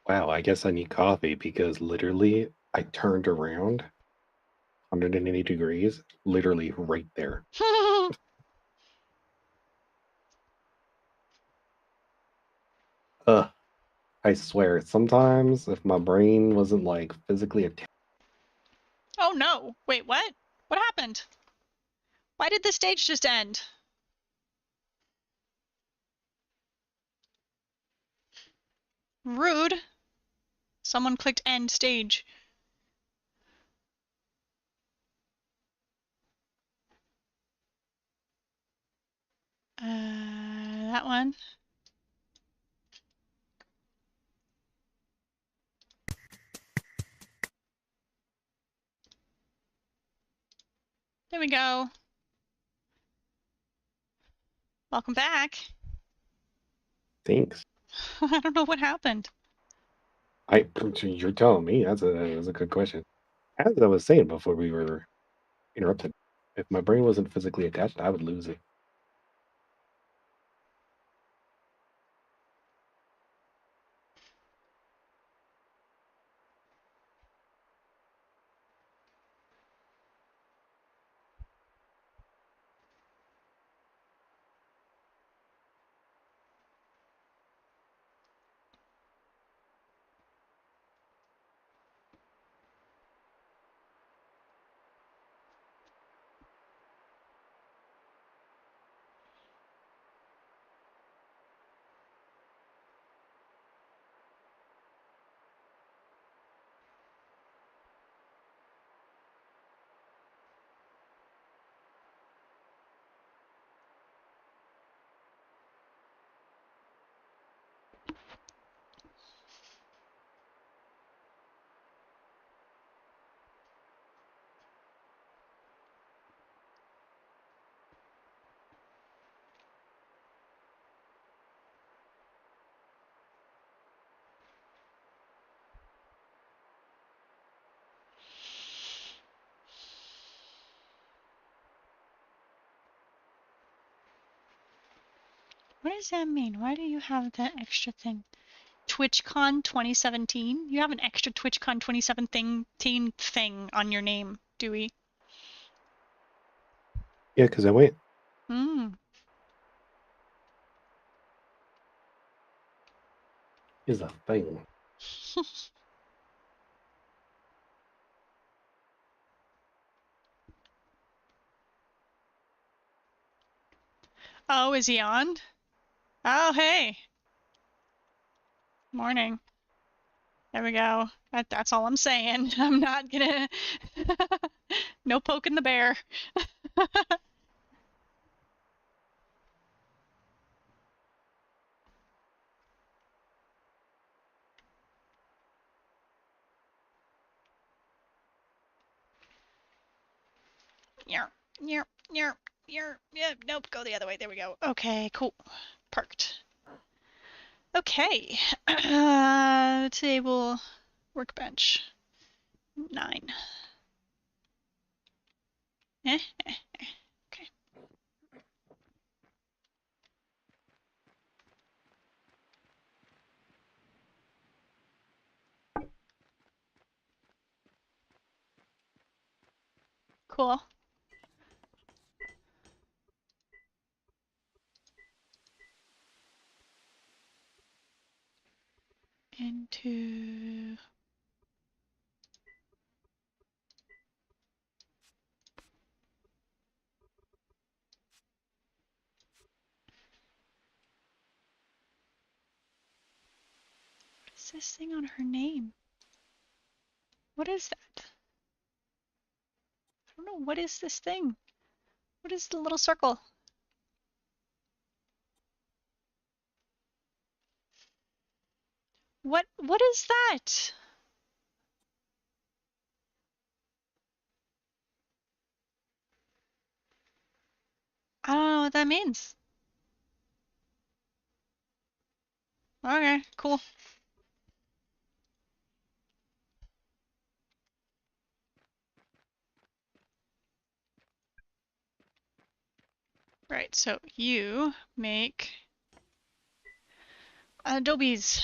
Wow, I guess I need coffee because literally I turned around 180 degrees, literally right there. Ugh. I swear, sometimes if my brain wasn't like physically attached. Oh no! Wait, what? What happened? Why did the stage just end? Rude. Someone clicked end stage. That one. There we go. Welcome back. Thanks. I don't know what happened. You're telling me that's a good question. As I was saying before we were interrupted, if my brain wasn't physically attached, I would lose it. What does that mean? Why do you have that extra thing? TwitchCon 2017? You have an extra TwitchCon 2017 thing on your name, Dewey. Yeah, because I went. Hmm. Is a thing. Oh, is he on? Oh, hey. Morning. There we go. That's all I'm saying. I'm not gonna... No poking the bear. Yeah, yeah, yeah, yeah. Nope, go the other way. There we go. Okay, cool. Parked. Okay. Table, workbench. 9. Okay. Cool. Into... What is this thing on her name? What is that? I don't know. What is this thing? What is the little circle? What is that? I don't know what that means. Okay, cool. Right, so you make Adobe's.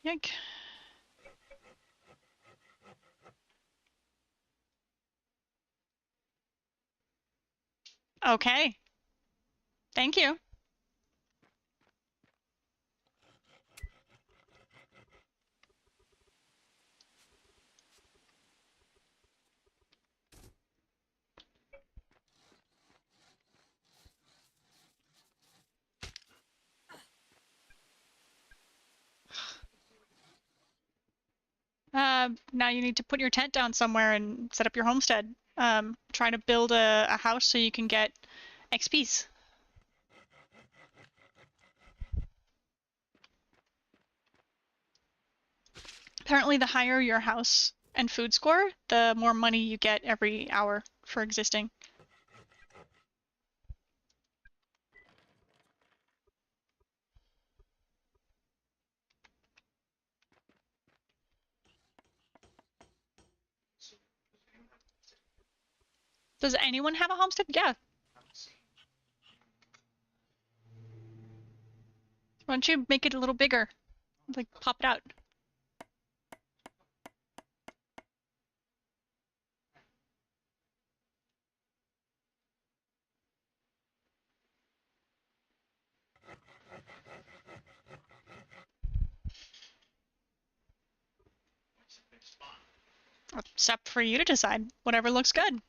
Yank. Okay. Thank you. Now you need to put your tent down somewhere and set up your homestead. Try to build a house so you can get XPs. Apparently, the higher your house and food score, the more money you get every hour for existing. Does anyone have a homestead? Yeah. Why don't you make it a little bigger? Like, pop it out. It's up for you to decide. Whatever looks good.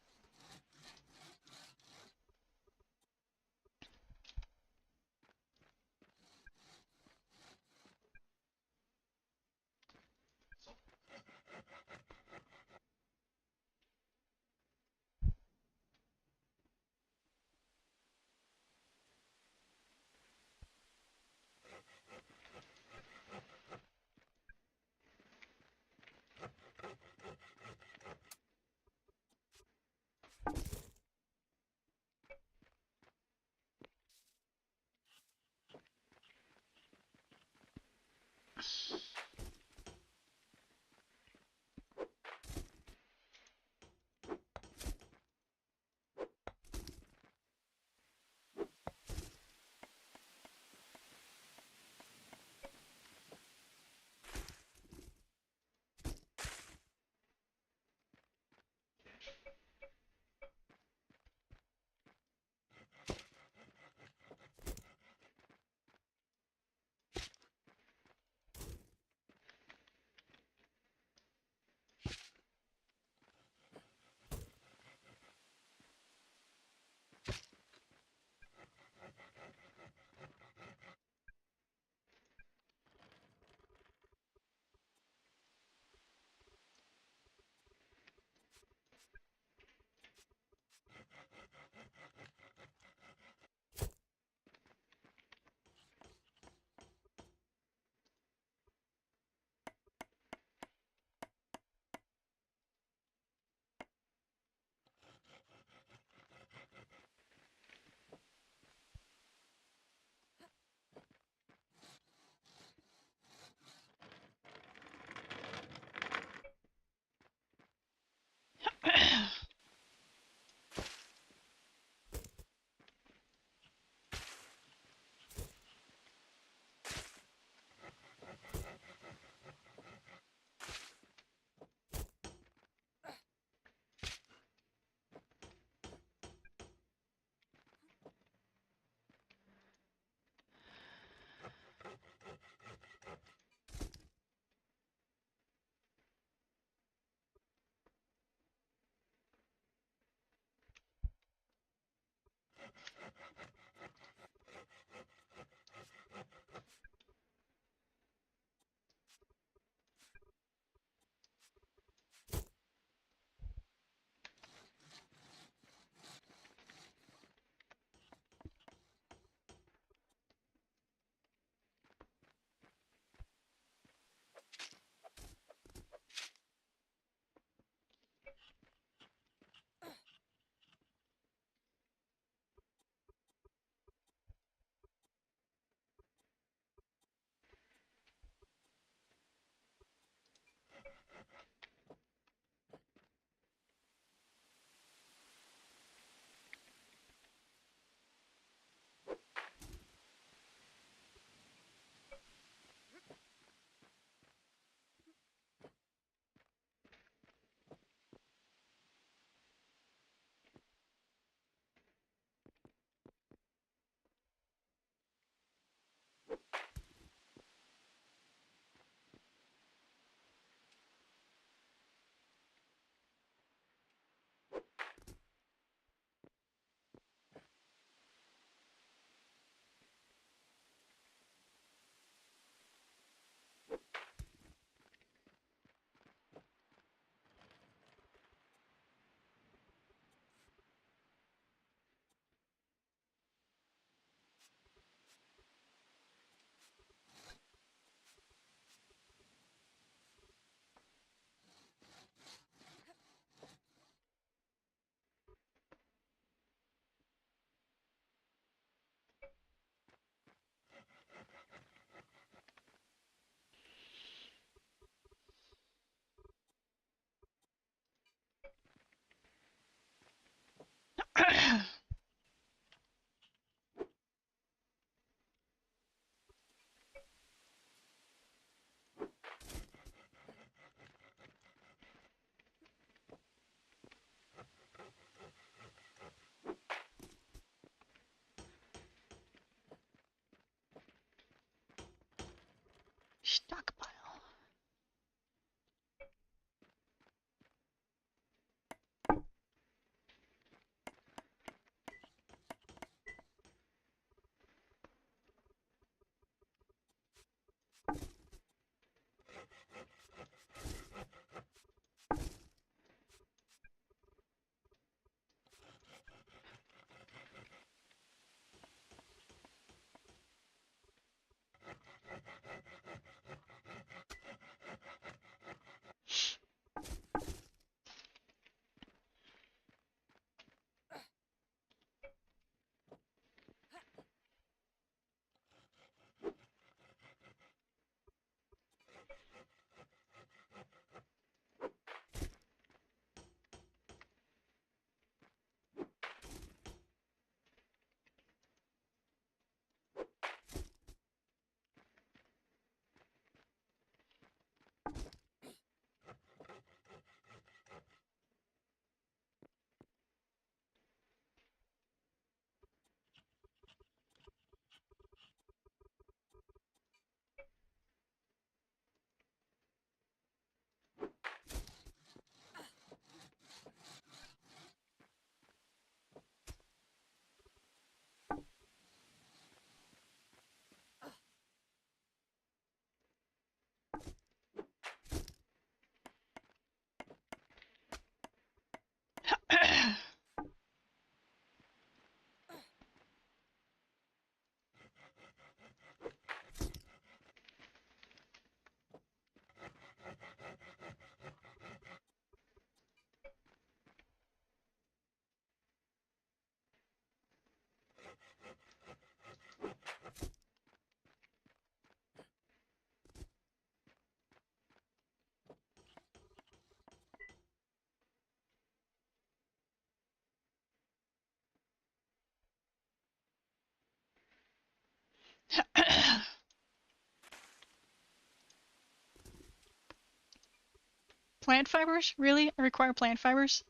Plant fibers? Really? I require plant fibers?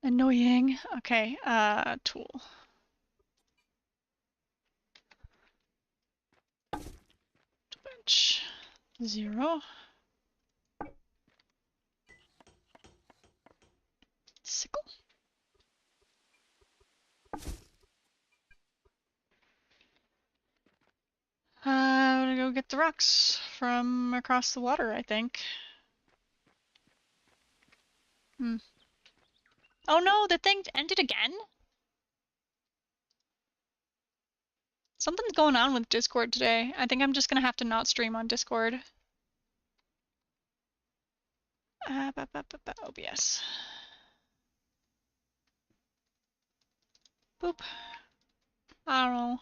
Annoying. Okay, tool. Bench. 0. Sickle. I'm gonna go get the rocks from across the water, I think. Oh no, the thing ended again? Something's going on with Discord today. I think I'm just gonna have to not stream on Discord. OBS. Boop. I don't know.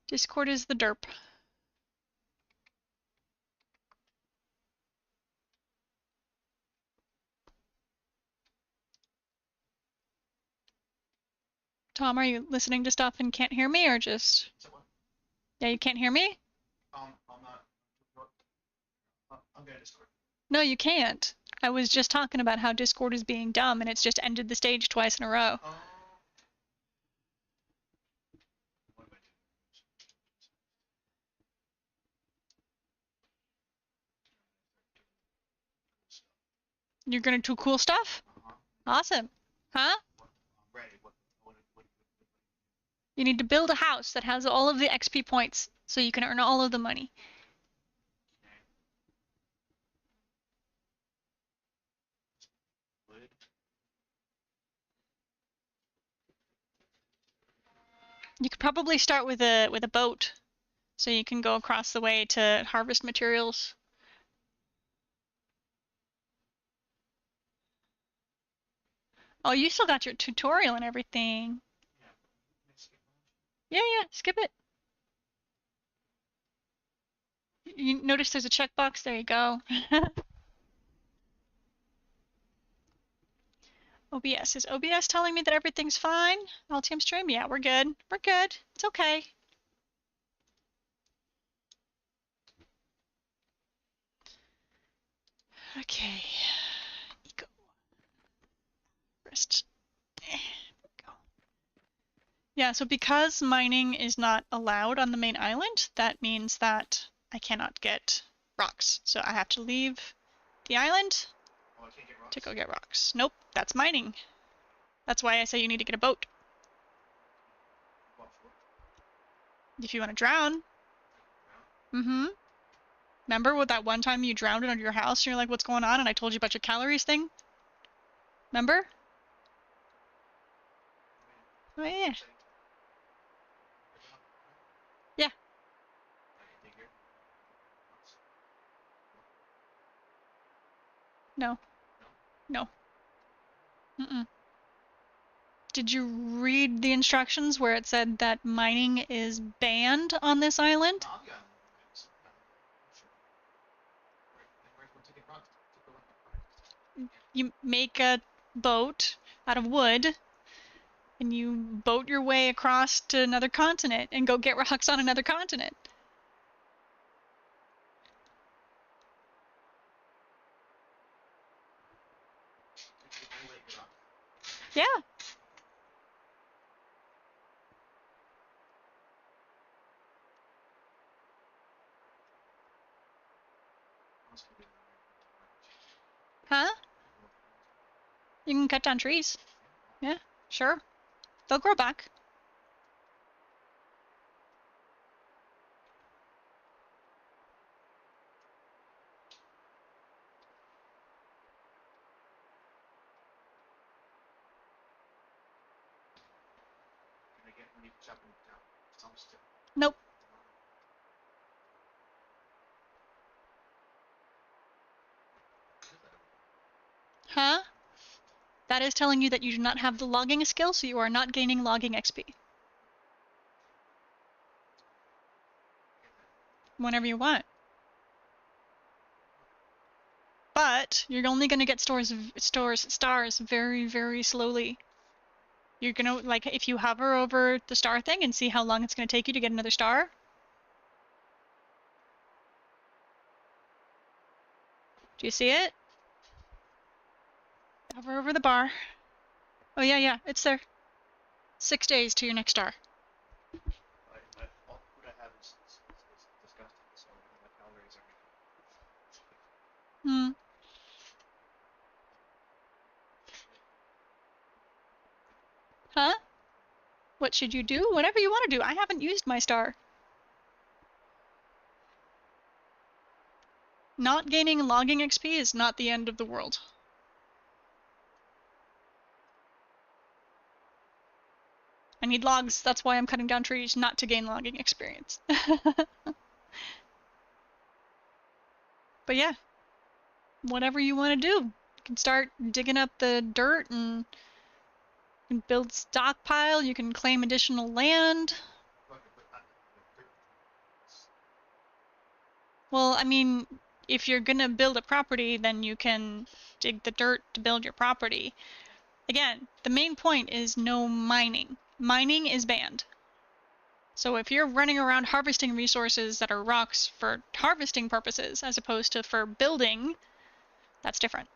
Discord is the derp. Tom, are you listening to stuff and can't hear me, or just... So what? Yeah, you can't hear me? I'm not. I'm gonna Discord. No, you can't. I was just talking about how Discord is being dumb and it's just ended the stage twice in a row. Oh. What am I doing? You're gonna do cool stuff? Awesome. Huh? I'm ready. What? You need to build a house that has all of the XP points so you can earn all of the money. Wood. You could probably start with a boat so you can go across the way to harvest materials. Oh, you still got your tutorial and everything. Yeah, skip it. You notice there's a checkbox? There you go. OBS. Is OBS telling me that everything's fine? Altium stream? Yeah, we're good. We're good. It's okay. Okay. Eco. Rest. There we go. Yeah, so because mining is not allowed on the main island, that means that I cannot get rocks. So I have to leave the island Oh, I can't get rocks. to go get rocks. Nope, that's mining. That's why I say you need to get a boat. What for? If you want to drown. Mm-hmm. Remember what that one time you drowned under your house and you're like, what's going on? And I told you about your calories thing? Remember? Oh, yeah. Yeah. No. No. Mm-mm. Did you read the instructions where it said that mining is banned on this island? You make a boat out of wood and you boat your way across to another continent and go get rocks on another continent. Yeah. Huh? You can cut down trees. Yeah, sure. They'll grow back. Nope. Huh? That is telling you that you do not have the logging skill, so you are not gaining logging XP. Whenever you want. But you're only going to get stars very, very slowly. You're gonna, like, if you hover over the star thing and see how long it's gonna take you to get another star. Do you see it? Hover over the bar. Oh yeah, it's there. 6 days to your next star. All the food I have is disgusting, so my calories are. Hmm. Huh? What should you do? Whatever you want to do. I haven't used my star. Not gaining logging XP is not the end of the world. I need logs, that's why I'm cutting down trees, not to gain logging experience. But yeah, whatever you want to do. You can start digging up the dirt and you can build stockpile, you can claim additional land. Well, I mean, if you're gonna build a property, then you can dig the dirt to build your property. Again, the main point is no mining. Mining is banned. So if you're running around harvesting resources that are rocks for harvesting purposes as opposed to for building, that's different.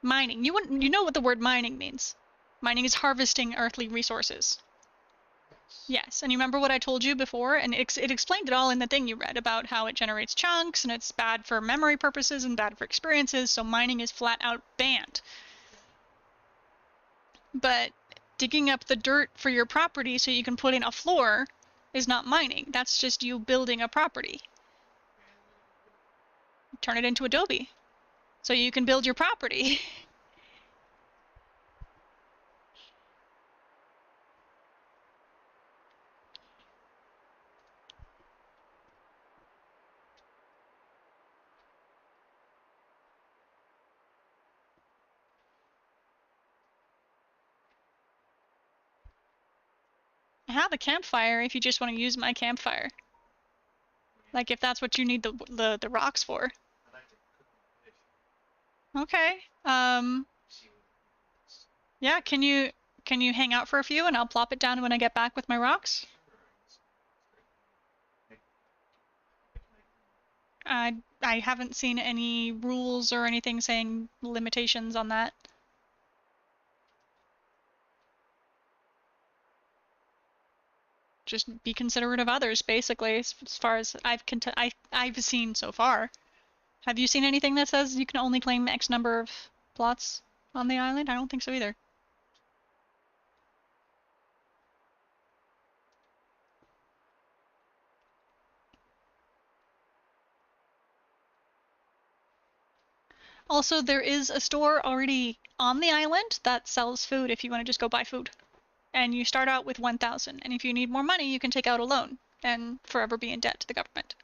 Mining. You know what the word mining means. Mining is harvesting earthly resources. Yes, and you remember what I told you before? And it explained it all in the thing you read about how it generates chunks and it's bad for memory purposes and bad for experiences, so mining is flat out banned. But digging up the dirt for your property so you can put in a floor is not mining. That's just you building a property. Turn it into Adobe so you can build your property. I have a campfire if you just want to use my campfire. Like if that's what you need the rocks for. Okay. Yeah, can you hang out for a few and I'll plop it down when I get back with my rocks? I haven't seen any rules or anything saying limitations on that. Just be considerate of others, basically, as far as I've seen so far. Have you seen anything that says you can only claim X number of plots on the island? I don't think so either. Also, there is a store already on the island that sells food if you want to just go buy food. And you start out with 1,000, and if you need more money, you can take out a loan and forever be in debt to the government.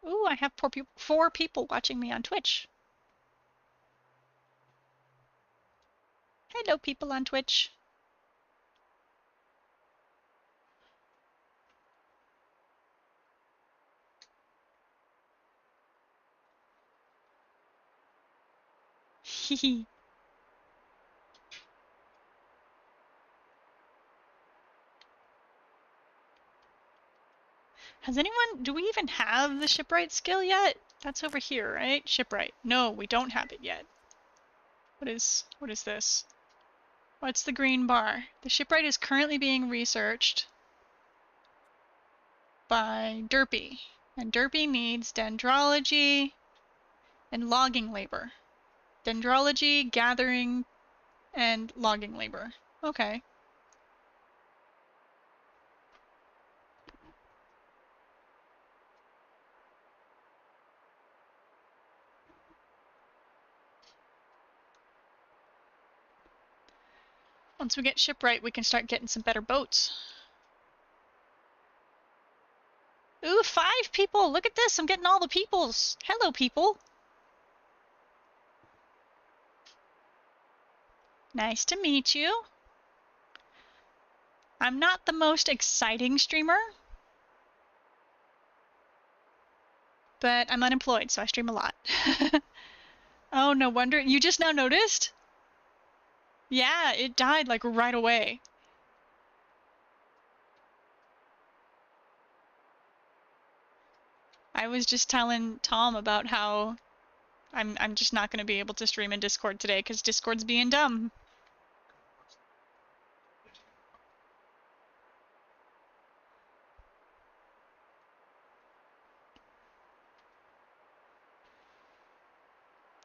Ooh, I have 4 people watching me on Twitch. Hello, people on Twitch. Hehe. Has anyone, do we even have the shipwright skill yet? That's over here, right? Shipwright. No, we don't have it yet. What is this? What's the green bar? The shipwright is currently being researched by Derpy. And Derpy needs dendrology and logging labor. Dendrology, gathering, and logging labor. Okay. Once we get shipwright, we can start getting some better boats. Ooh, 5 people! Look at this! I'm getting all the peoples! Hello, people! Nice to meet you. I'm not the most exciting streamer, but I'm unemployed, so I stream a lot. Oh, no wonder. You just now noticed? Yeah, it died like right away. I was just telling Tom about how I'm just not going to be able to stream in Discord today because Discord's being dumb.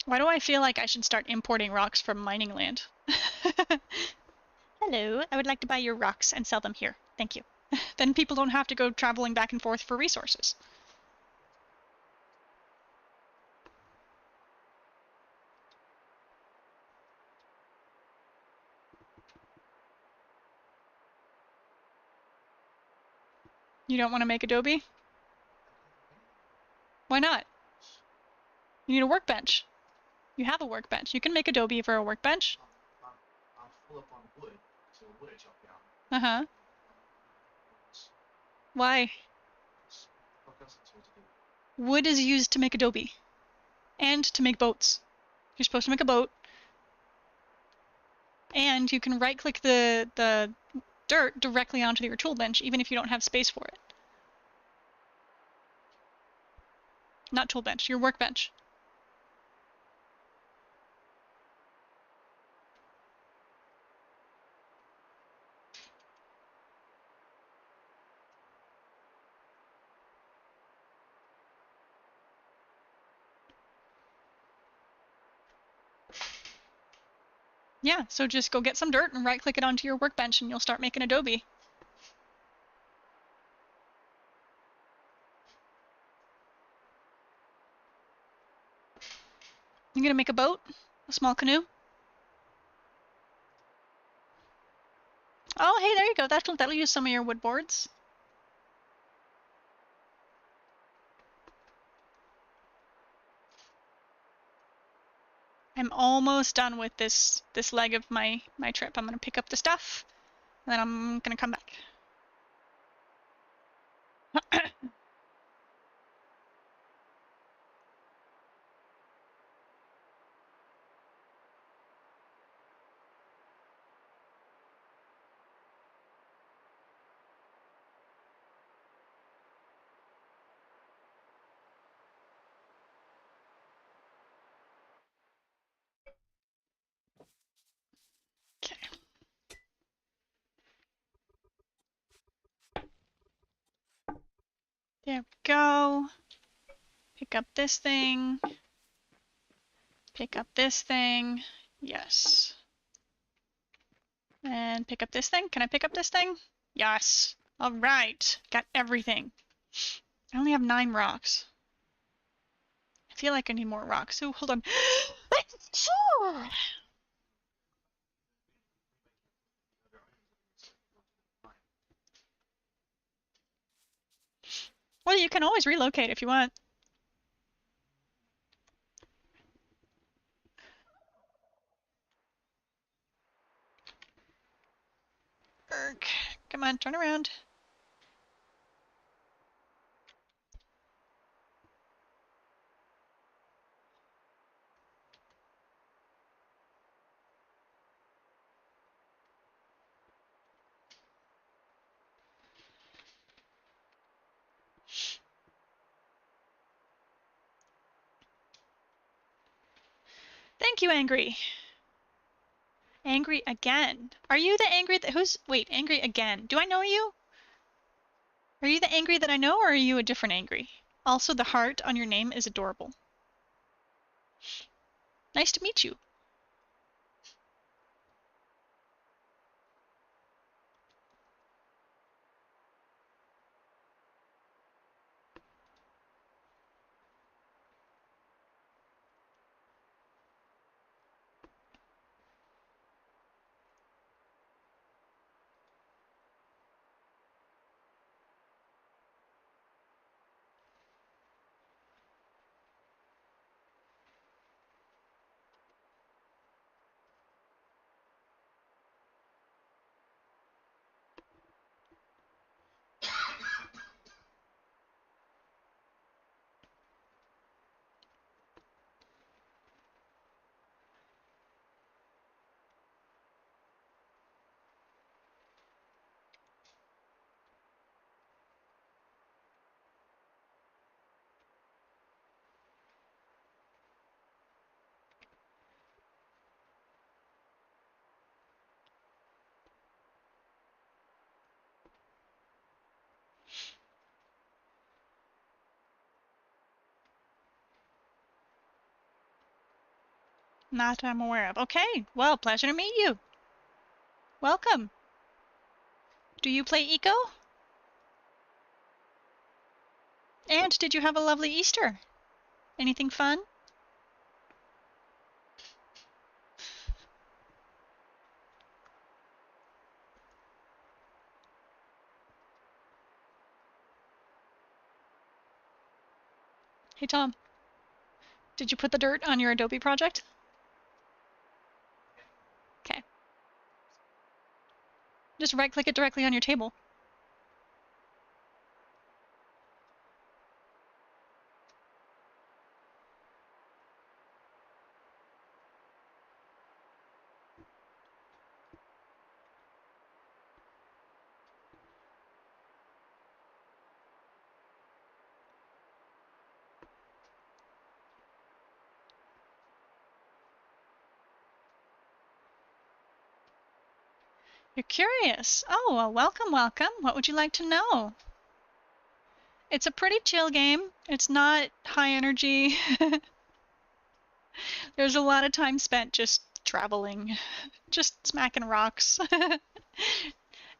Why do I feel like I should start importing rocks from mining land? Hello, I would like to buy your rocks and sell them here. Thank you. Then people don't have to go traveling back and forth for resources. You don't want to make Adobe? Why not? You need a workbench. You have a workbench. You can make Adobe for a workbench. I'm full up on wood, so wood I chop down. Uh-huh. Why? What else am I supposed to do? Wood is used to make Adobe. And to make boats. You're supposed to make a boat. And you can right-click the dirt directly onto your tool bench, even if you don't have space for it. Not tool bench, your workbench. Yeah, so just go get some dirt and right-click it onto your workbench and you'll start making Adobe. You gonna make a boat? A small canoe? Oh, hey, there you go. That'll use some of your wood boards. I'm almost done with this leg of my trip. I'm gonna pick up the stuff, and then I'm gonna come back. Okay. There we go. Pick up this thing. Pick up this thing. Yes. And pick up this thing. Can I pick up this thing? Yes. All right. Got everything. I only have 9 rocks. I feel like I need more rocks. Oh, hold on. Well, you can always relocate if you want. Come on, turn around. Thank you, Angry. Angry again. Are you the angry that wait, angry again. Do I know you? Are you the angry that I know, or are you a different angry? Also, the heart on your name is adorable. Nice to meet you. Not that I'm aware of. Okay, well, pleasure to meet you. Welcome. Do you play Eco? And did you have a lovely Easter? Anything fun? Hey, Tom. Did you put the dirt on your Adobe project? Okay. Just right-click it directly on your table. You're curious. Oh, well, welcome, welcome. What would you like to know? It's a pretty chill game. It's not high energy. There's a lot of time spent just traveling, just smacking rocks.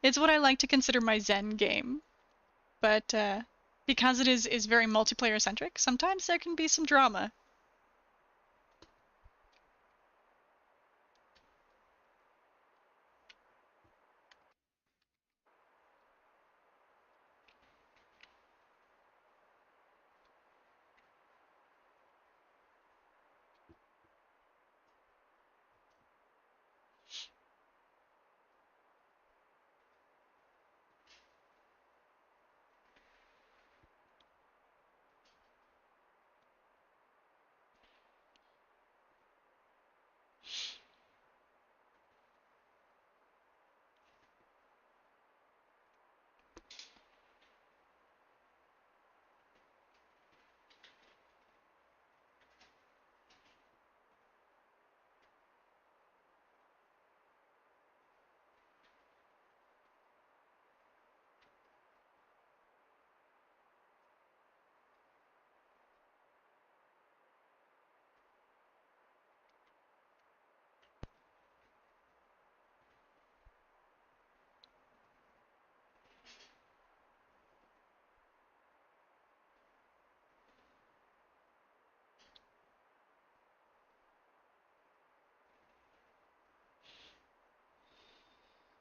It's what I like to consider my Zen game. But because it is very multiplayer centric, sometimes there can be some drama.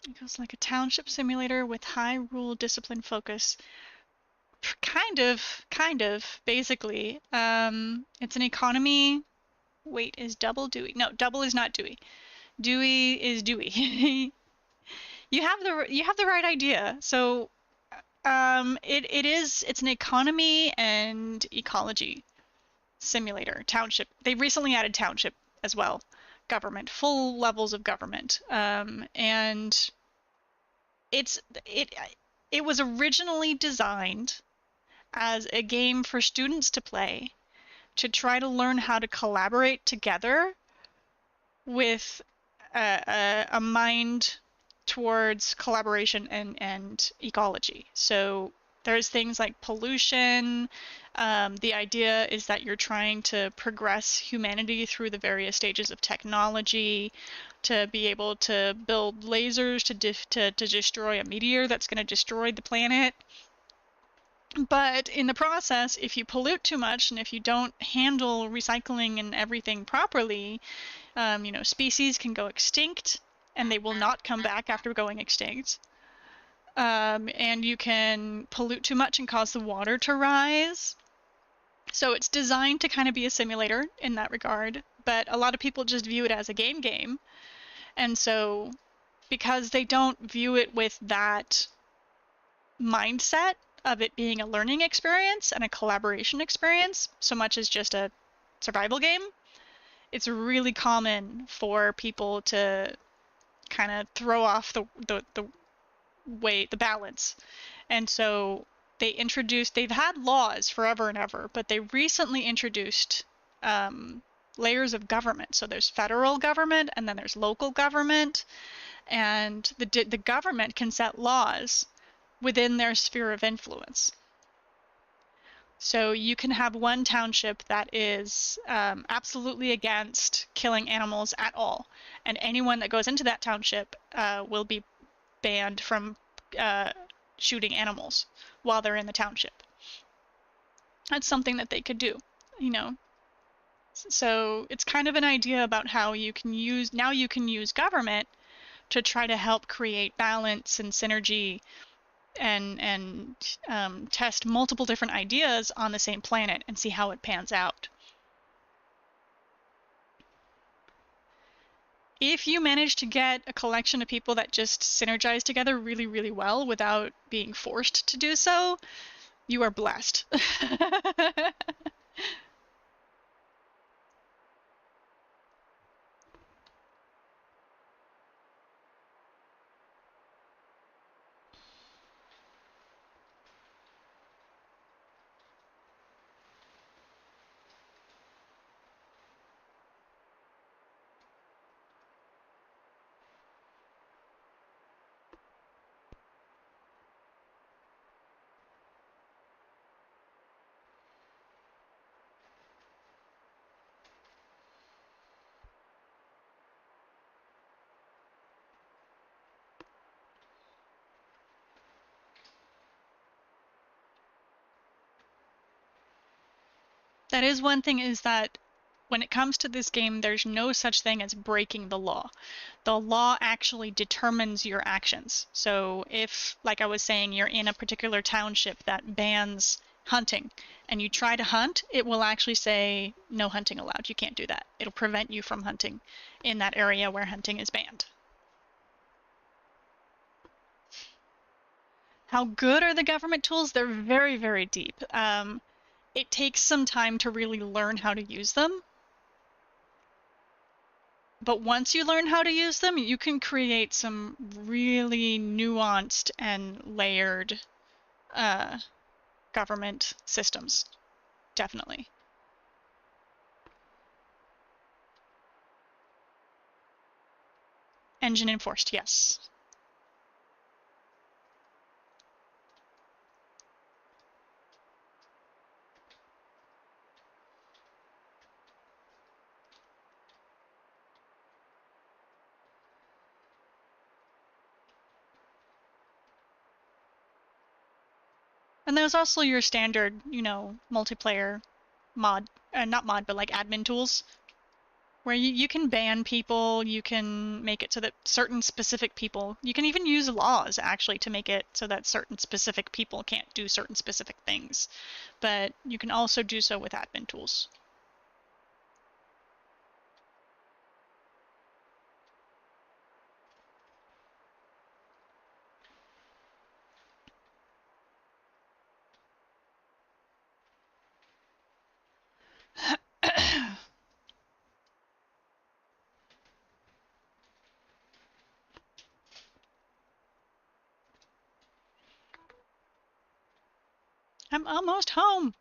It goes like a township simulator with high rule discipline focus. Kind of, basically. It's an economy. Wait, is double Dewey? No, double is not Dewey. Dewey is Dewey. You have the right idea. So, it's an economy and ecology simulator. Township. They recently added township as well. Government, full levels of government, and it was originally designed as a game for students to play to try to learn how to collaborate together with a mind towards collaboration and ecology. So there's things like pollution. The idea is that you're trying to progress humanity through the various stages of technology to be able to build lasers to destroy a meteor that's going to destroy the planet. But in the process, if you pollute too much and if you don't handle recycling and everything properly, species can go extinct and they will not come back after going extinct. And you can pollute too much and cause the water to rise. So it's designed to kind of be a simulator in that regard, but a lot of people just view it as a game. And so because they don't view it with that mindset of it being a learning experience and a collaboration experience so much as just a survival game, it's really common for people to kind of throw off the balance. And so they've had laws forever and ever, but they recently introduced layers of government. So there's federal government and then there's local government, and the government can set laws within their sphere of influence. So you can have one township that is absolutely against killing animals at all, and anyone that goes into that township will be banned from shooting animals while they're in the township. That's something that they could do, So it's kind of an idea about how you can use government to try to help create balance and synergy and test multiple different ideas on the same planet and see how it pans out. If you manage to get a collection of people that just synergize together really, really well without being forced to do so, you are blessed. That is one thing, is that when it comes to this game, there's no such thing as breaking the law. The law actually determines your actions. So if, like I was saying, you're in a particular township that bans hunting and you try to hunt, it will actually say no hunting allowed. You can't do that. It'll prevent you from hunting in that area where hunting is banned. How good are the government tools? They're very, very deep. It takes some time to really learn how to use them. But once you learn how to use them, you can create some really nuanced and layered government systems. Definitely. Engine enforced, yes. And there's also your standard, multiplayer mod, not mod, but like admin tools, where you can ban people, you can make it so that certain specific people, you can even use laws actually to make it so that certain specific people can't do certain specific things. But you can also do so with admin tools. I'm almost home.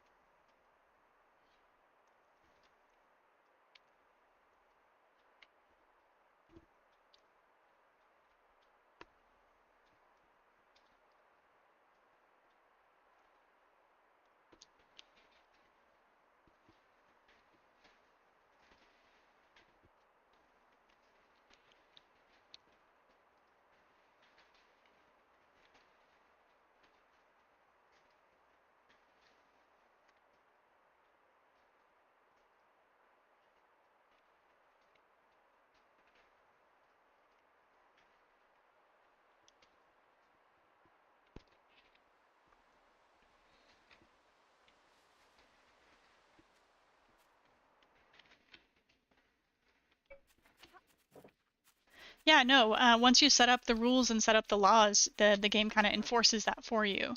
Yeah, no, once you set up the rules and set up the laws, the game kind of enforces that for you.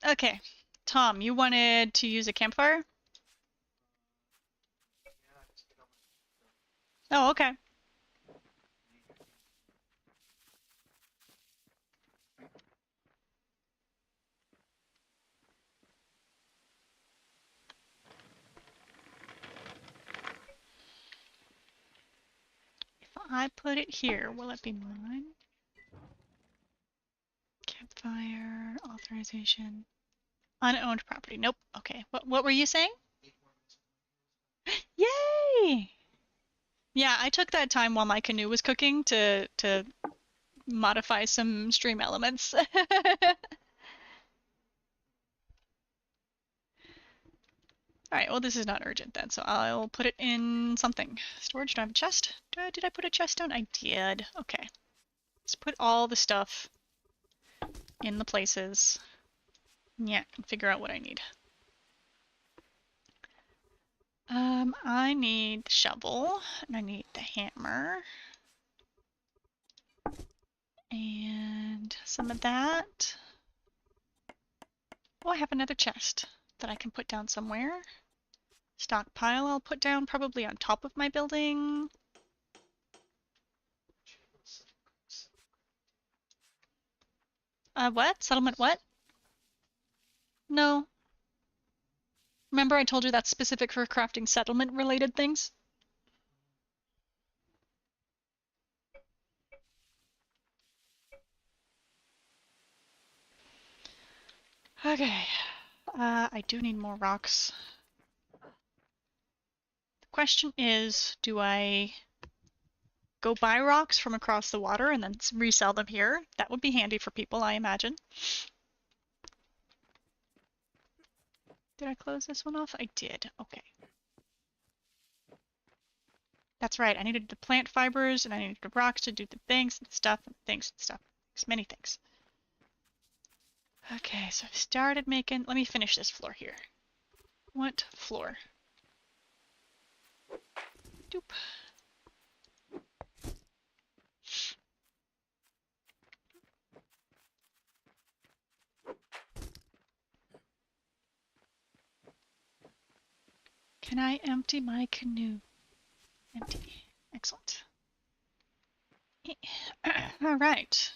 Okay, Tom, you wanted to use a campfire? Yeah, just get on Oh, okay. If I put it here, will it be mine? Campfire, authorization, unowned property. Nope. Okay. What were you saying? 8 more minutes. Yay! Yeah, I took that time while my canoe was cooking to modify some stream elements. Alright, well this is not urgent then, so I'll put it in something. Storage, do I have a chest? Did I put a chest down? I did. Okay. Let's put all the stuff in the places. Yeah, and figure out what I need. I need the shovel, and I need the hammer. And some of that. Oh, I have another chest that I can put down somewhere. Stockpile I'll put down probably on top of my building. What? Settlement what? No. Remember I told you that's specific for crafting settlement-related things? Okay. I do need more rocks. The question is, do I go buy rocks from across the water and then resell them here? That would be handy for people, I imagine. Did I close this one off? I did. Okay. That's right. I needed the plant fibers and I needed the rocks to do the things and stuff and things and stuff. Many things. Okay, so I've started making... Let me finish this floor here. What floor? Doop. Can I empty my canoe? Empty. Excellent. All right.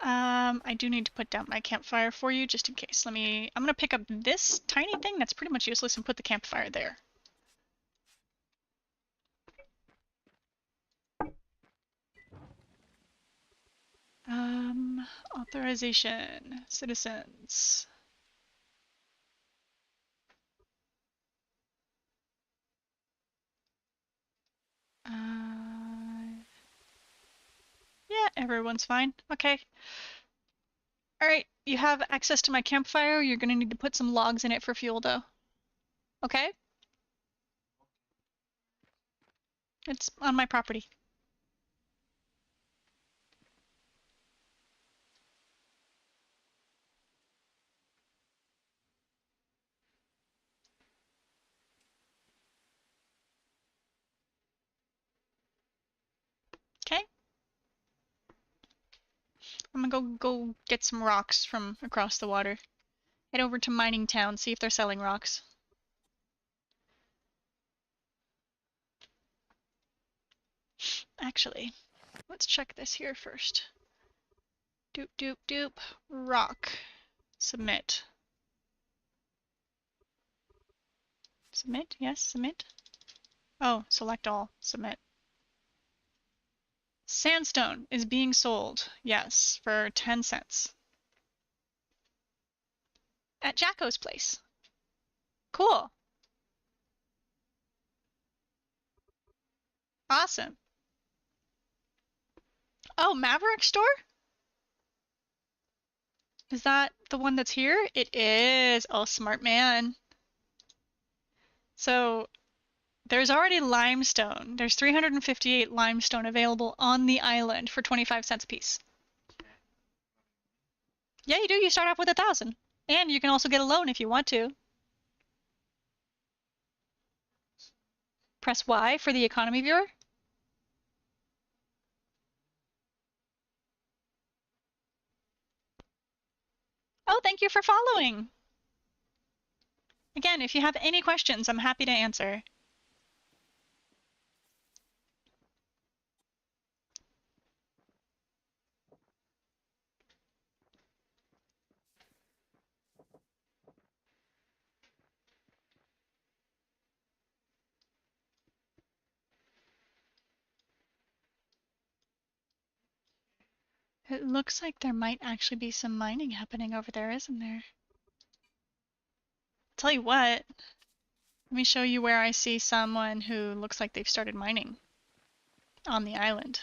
I do need to put down my campfire for you just in case. I'm gonna pick up this tiny thing that's pretty much useless and put the campfire there. Authorization. Citizens. Yeah, everyone's fine. Okay. Alright, you have access to my campfire. You're gonna need to put some logs in it for fuel, though. Okay? It's on my property. Okay? I'm gonna go get some rocks from across the water. Head over to Mining Town, see if they're selling rocks. Actually, let's check this here first. Doop, doop, doop. Rock. Submit. Submit? Yes, submit. Oh, select all. Submit. Sandstone is being sold. Yes, for 10 cents. At Jacko's place. Cool. Awesome. Oh, Maverick store? Is that the one that's here? It is. Oh, smart man. So there's already limestone. There's 358 limestone available on the island for 25 cents a piece. Yeah, you do. You start off with 1,000. And you can also get a loan if you want to. Press Y for the economy viewer. Oh, thank you for following. Again, if you have any questions, I'm happy to answer. It looks like there might actually be some mining happening over there, isn't there? Tell you what, let me show you where I see someone who looks like they've started mining on the island.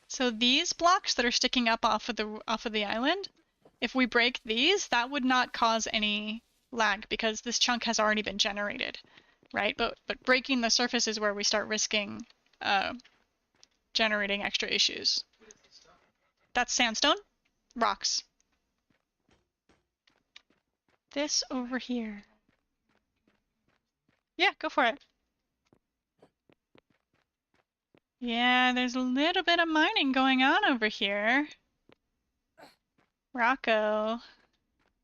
So these blocks that are sticking up off of the island, if we break these, that would not cause any lag because this chunk has already been generated, right? But breaking the surface is where we start risking generating extra issues. That's sandstone, rocks. This over here. Yeah, go for it. Yeah, there's a little bit of mining going on over here. Rocco,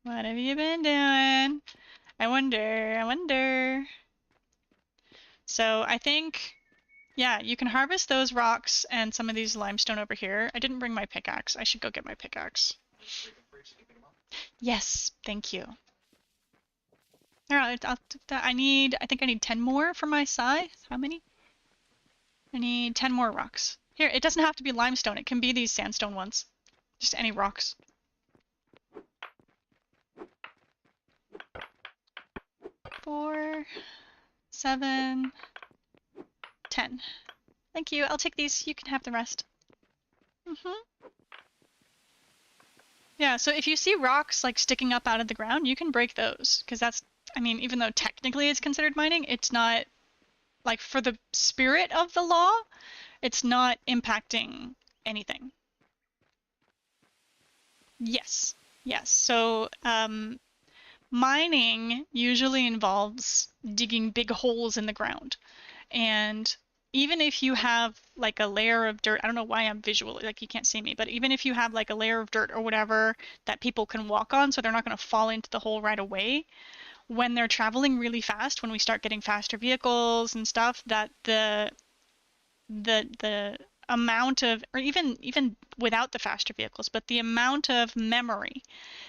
what have you been doing? I wonder. So I think, yeah, you can harvest those rocks and some of these limestone over here. I didn't bring my pickaxe. I should go get my pickaxe. Yes, thank you. All right, I think I need 10 more for my size. How many? I need 10 more rocks. Here, it doesn't have to be limestone. It can be these sandstone ones. Just any rocks. 4, 7, 10. Thank you. I'll take these. You can have the rest. Yeah, so if you see rocks like sticking up out of the ground, you can break those. Because that's, I mean, even though technically it's considered mining, it's not, like, for the spirit of the law, it's not impacting anything. Yes. So, mining usually involves digging big holes in the ground. And even if you have like a layer of dirt, I don't know why I'm visual, like you can't see me, but even if you have like a layer of dirt or whatever that people can walk on so they're not going to fall into the hole right away, when they're traveling really fast, when we start getting faster vehicles and stuff, that the amount of, or even without the faster vehicles, but the amount of memory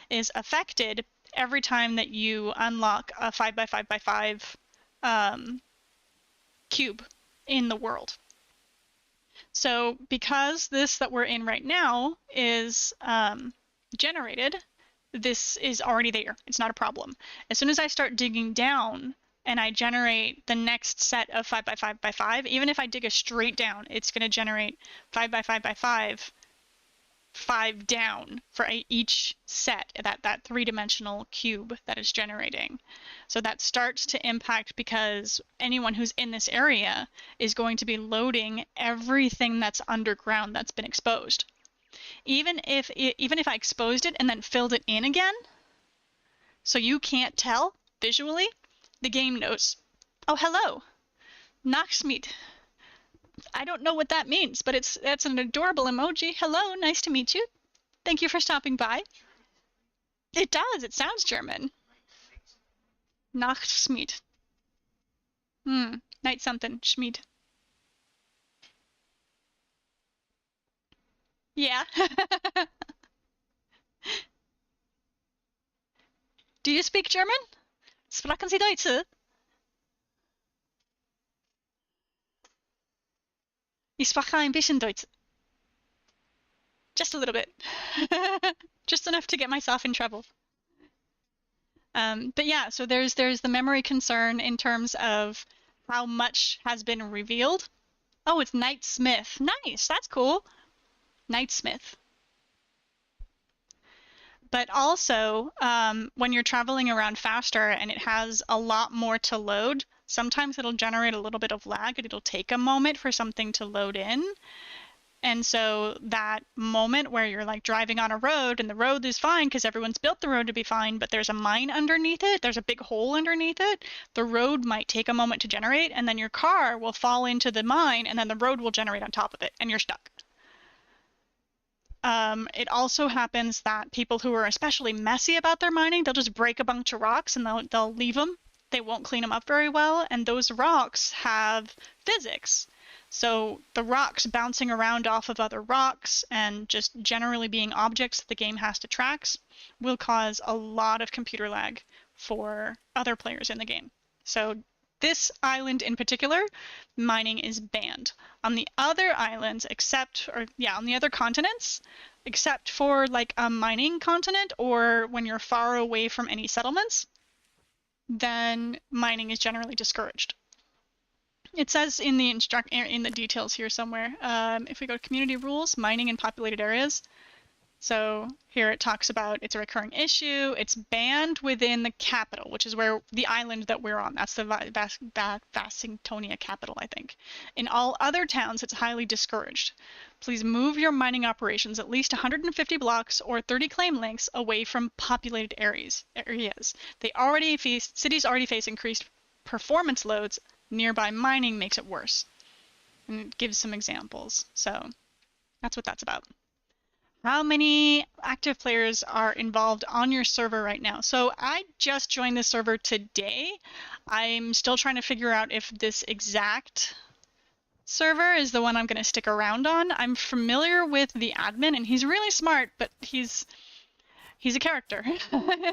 is affected every time that you unlock a 5x5x5 cube in the world. So because this that we're in right now is generated, this is already there. It's not a problem. As soon as I start digging down and I generate the next set of 5x5x5, even if I dig a straight down, it's going to generate 5x5x5, 5 down for each set, that three-dimensional cube that is generating. So that starts to impact because anyone who's in this area is going to be loading everything that's underground that's been exposed. Even if I exposed it and then filled it in again, so you can't tell visually, the game knows. Oh, hello, Naxmeet. I don't know what that means, but that's an adorable emoji. Hello, nice to meet you. Thank you for stopping by. It does. It sounds German. Nachtschmied. Night something. Schmied. Yeah. Do you speak German? Sprechen Sie Deutsch? Ich spreche ein bisschen Deutsch. Just a little bit. Just enough to get myself in trouble. But yeah, so there's the memory concern in terms of how much has been revealed. Oh, it's Knightsmith. Nice, that's cool. Knightsmith. But also, when you're traveling around faster and it has a lot more to load, sometimes it'll generate a little bit of lag and it'll take a moment for something to load in. And so that moment where you're like driving on a road and the road is fine because everyone's built the road to be fine, but there's a mine underneath it, there's a big hole underneath it, the road might take a moment to generate, and then your car will fall into the mine, and then the road will generate on top of it, and you're stuck. It also happens that people who are especially messy about their mining, they'll just break a bunch of rocks and they'll leave them. They won't clean them up very well, and those rocks have physics. So the rocks bouncing around off of other rocks and just generally being objects that the game has to track will cause a lot of computer lag for other players in the game. So this island in particular, mining is banned. On the other islands, on the other continents, except for like a mining continent or when you're far away from any settlements, then mining is generally discouraged. It says in the details here somewhere, if we go to community rules, mining in populated areas. So here it talks about it's a recurring issue. It's banned within the capital, which is where the island that we're on. That's the Vasingtonia capital, I think. In all other towns, it's highly discouraged. Please move your mining operations at least 150 blocks or 30 claim lengths away from populated areas. Cities already face increased performance loads. Nearby mining makes it worse. And it gives some examples. So that's what that's about. How many active players are involved on your server right now? So I just joined the server today. I'm still trying to figure out if this exact server is the one I'm going to stick around on. I'm familiar with the admin, and he's really smart, but he's a character.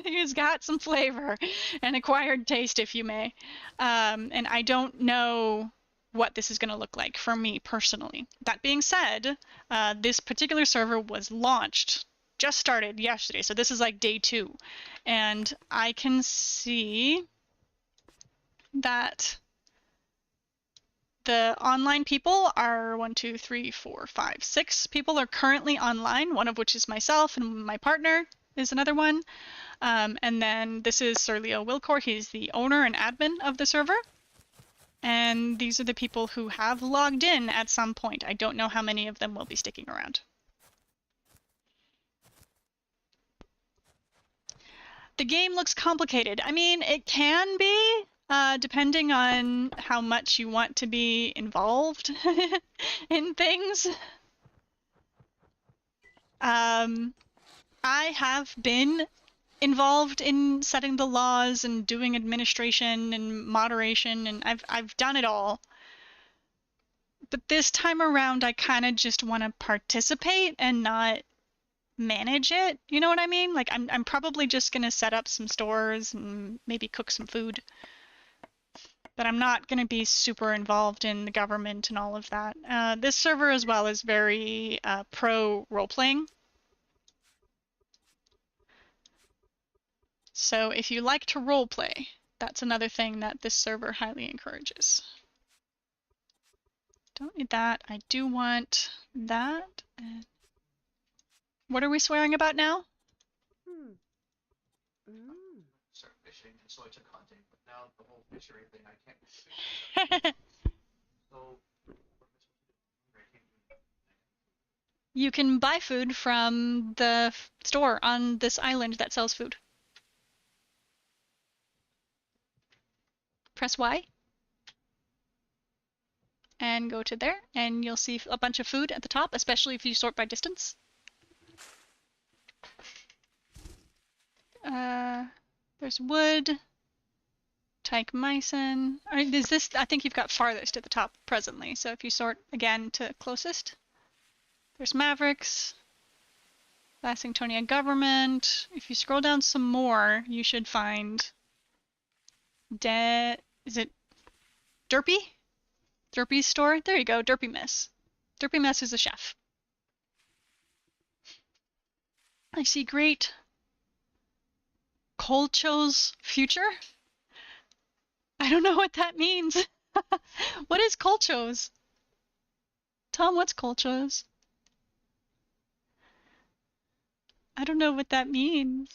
He's got some flavor and acquired taste, if you may. And I don't know what this is going to look like for me personally. That being said, this particular server was launched, just started yesterday, so this is like day 2. And I can see that the online people are 1, 2, 3, 4, 5, 6 people are currently online, one of which is myself and my partner is another one. And then this is Sir Leo Wilcor. He's the owner and admin of the server. And these are the people who have logged in at some point. I don't know how many of them will be sticking around. The game looks complicated. I mean, it can be, depending on how much you want to be involved in things. I have been involved in setting the laws and doing administration and moderation, and I've done it all. But this time around, I kind of just want to participate and not manage it. You know what I mean? Like I'm probably just gonna set up some stores and maybe cook some food. But I'm not gonna be super involved in the government and all of that. This server as well is very pro role-playing. So if you like to roleplay, that's another thing that this server highly encourages. Don't need that. I do want that. What are we swearing about now? Start fishing, and so I took hunting, but now the whole fishery thing, I can't fish. So, You can buy food from the store on this island that sells food. Press Y and go to there, and you'll see a bunch of food at the top, especially if you sort by distance. There's wood, tyke mycin. Is this? I think you've got farthest at the top presently. So if you sort again to closest, there's Mavericks, Vasingtonia government. If you scroll down some more, you should find is it Derpy? Derpy's store? There you go, Derpy Mess. Derpy Mess is a chef. I see great Colcho's future? I don't know what that means. What is Colcho's? Tom, what's Colcho's? I don't know what that means.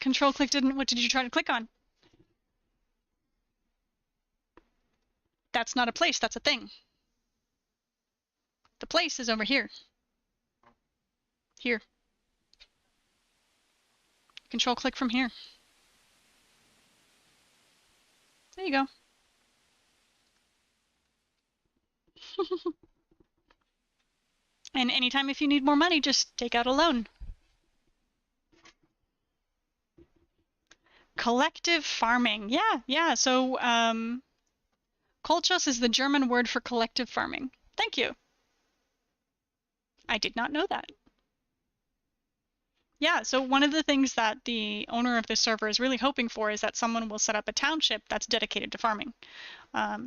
Control click didn't. What did you try to click on? That's not a place, that's a thing. The place is over here. Here. Control click from here. There you go. And anytime if you need more money, just take out a loan. Collective farming. Yeah. So, Kolchos is the German word for collective farming. Thank you. I did not know that. Yeah, so one of the things that the owner of this server is really hoping for is that someone will set up a township that's dedicated to farming.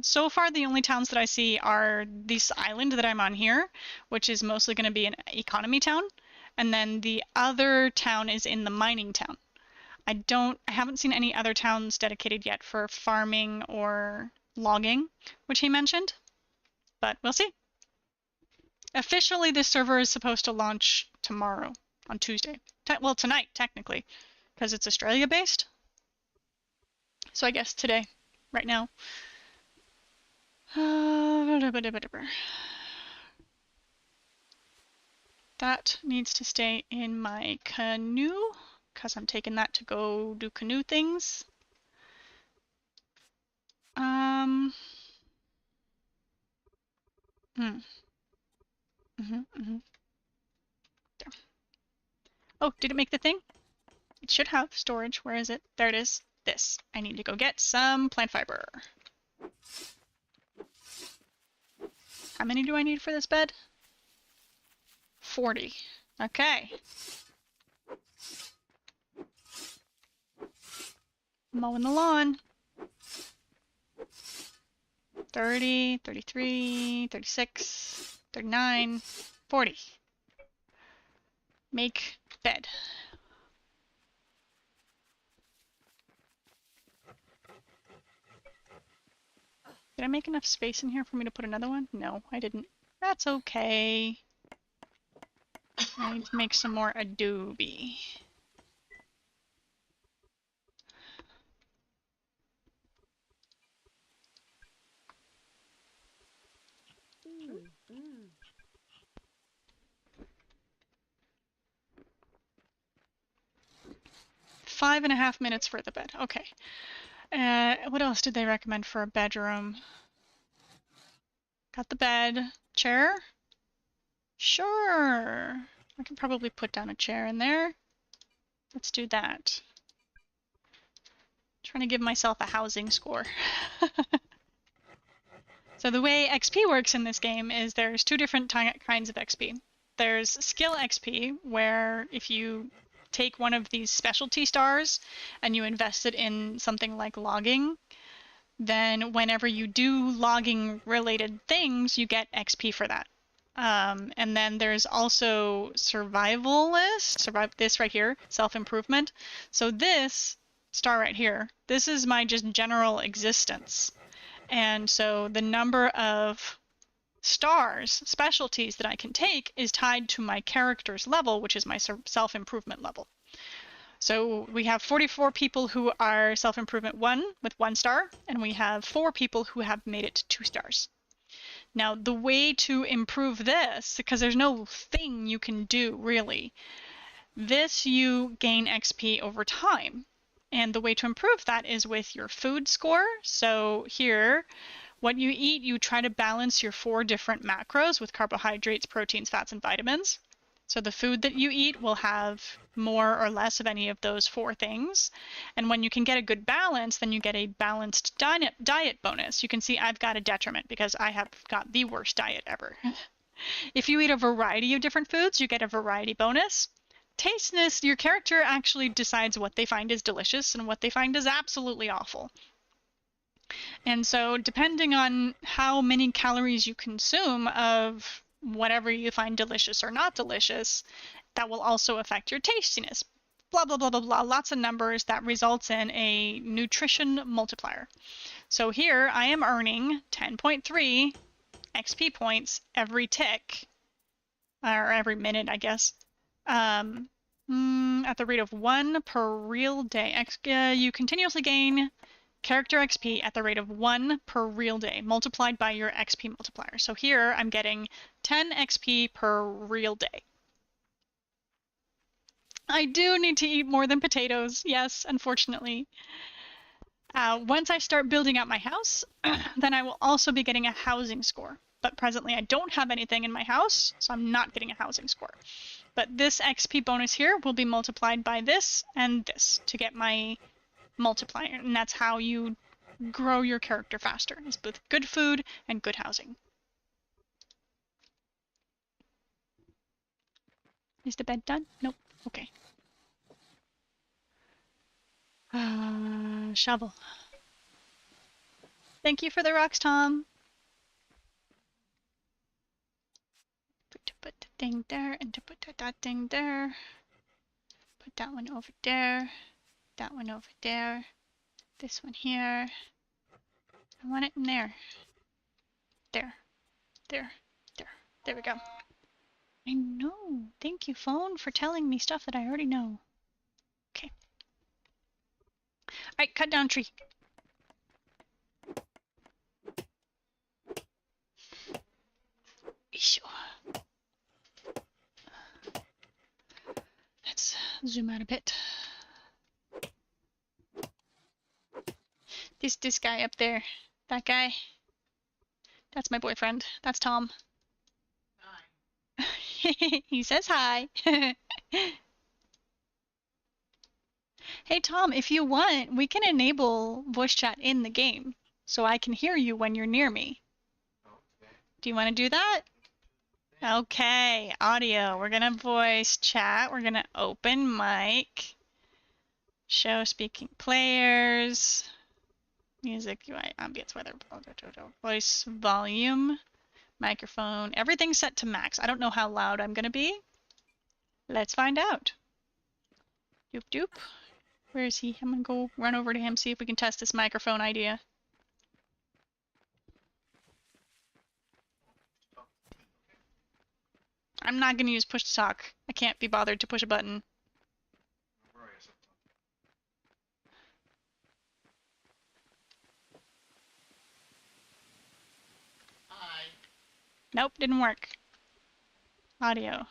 So far, the only towns that I see are this island that I'm on here, which is mostly going to be an economy town, and then the other town is in the mining town. I haven't seen any other towns dedicated yet for farming or logging, which he mentioned, but we'll see. Officially, this server is supposed to launch tomorrow, on Tuesday. Well, tonight, technically, because it's Australia-based. So I guess today, right now. That needs to stay in my canoe, because I'm taking that to go do canoe things. There. Oh, did it make the thing? It should have storage. Where is it? There it is. This. I need to go get some plant fiber. How many do I need for this bed? 40. Okay. Mowing the lawn. 30, 33, 36, 39, 40. Make bed. Did I make enough space in here for me to put another one? No, I didn't. That's okay. I need to make some more adobe. Five and a half minutes for the bed. Okay. What else did they recommend for a bedroom? Got the bed. Chair? Sure. I can probably put down a chair in there. Let's do that. Trying to give myself a housing score. So the way XP works in this game is there's two different kinds of XP. There's skill XP, where if you take one of these specialty stars and you invest it in something like logging, then whenever you do logging related things, you get XP for that. And then there's also survivalist, this right here, self-improvement. So this star right here, this is my just general existence. And so the number of stars, specialties that I can take is tied to my character's level, which is my self-improvement level. So we have 44 people who are self-improvement 1 with 1 star, and we have 4 people who have made it to 2 stars. Now, the way to improve this, because there's no thing you can do, really, this you gain XP over time. And the way to improve that is with your food score. So here, what you eat, you try to balance your 4 different macros with carbohydrates, proteins, fats, and vitamins. So the food that you eat will have more or less of any of those 4 things. And when you can get a good balance, then you get a balanced diet bonus. You can see I've got a detriment because I have got the worst diet ever. If you eat a variety of different foods, you get a variety bonus. Tastiness, your character actually decides what they find is delicious and what they find is absolutely awful. And so depending on how many calories you consume of whatever you find delicious or not delicious, that will also affect your tastiness. Blah, blah, blah, blah, blah. Lots of numbers that results in a nutrition multiplier. So here I am earning 10.3 XP points every tick, or every minute, I guess. At the rate of 1 per real day. You continuously gain character XP at the rate of 1 per real day, multiplied by your XP multiplier. So here I'm getting 10 XP per real day. I do need to eat more than potatoes, yes, unfortunately. Once I start building out my house, then I will also be getting a housing score. But presently I don't have anything in my house, so I'm not getting a housing score. But this XP bonus here will be multiplied by this and this to get my multiplier, and that's how you grow your character faster, is with good food and good housing. Is the bed done? Nope. Okay. Shovel. Thank you for the rocks, Tom. To put the thing there and to put that thing there. Put that one over there. That one over there. This one here. I want it in there. There. There. There. There we go. I know. Thank you, phone, for telling me stuff that I already know. Okay. Alright, cut down tree. Let's zoom out a bit. This guy up there. That guy. That's my boyfriend. That's Tom. Hi. He says hi. Hey Tom, if you want, we can enable voice chat in the game, so I can hear you when you're near me. Okay. Do you want to do that? Okay, audio. We're gonna voice chat. We're gonna open mic. Show speaking players. Music, UI, ambience, weather, voice volume, microphone. Everything's set to max. I don't know how loud I'm gonna be. Let's find out. Doop doop. Where is he? I'm gonna go run over to him, see if we can test this microphone idea. I'm not gonna use push to talk. I can't be bothered to push a button. Where is it? Hi. Nope, didn't work. Audio.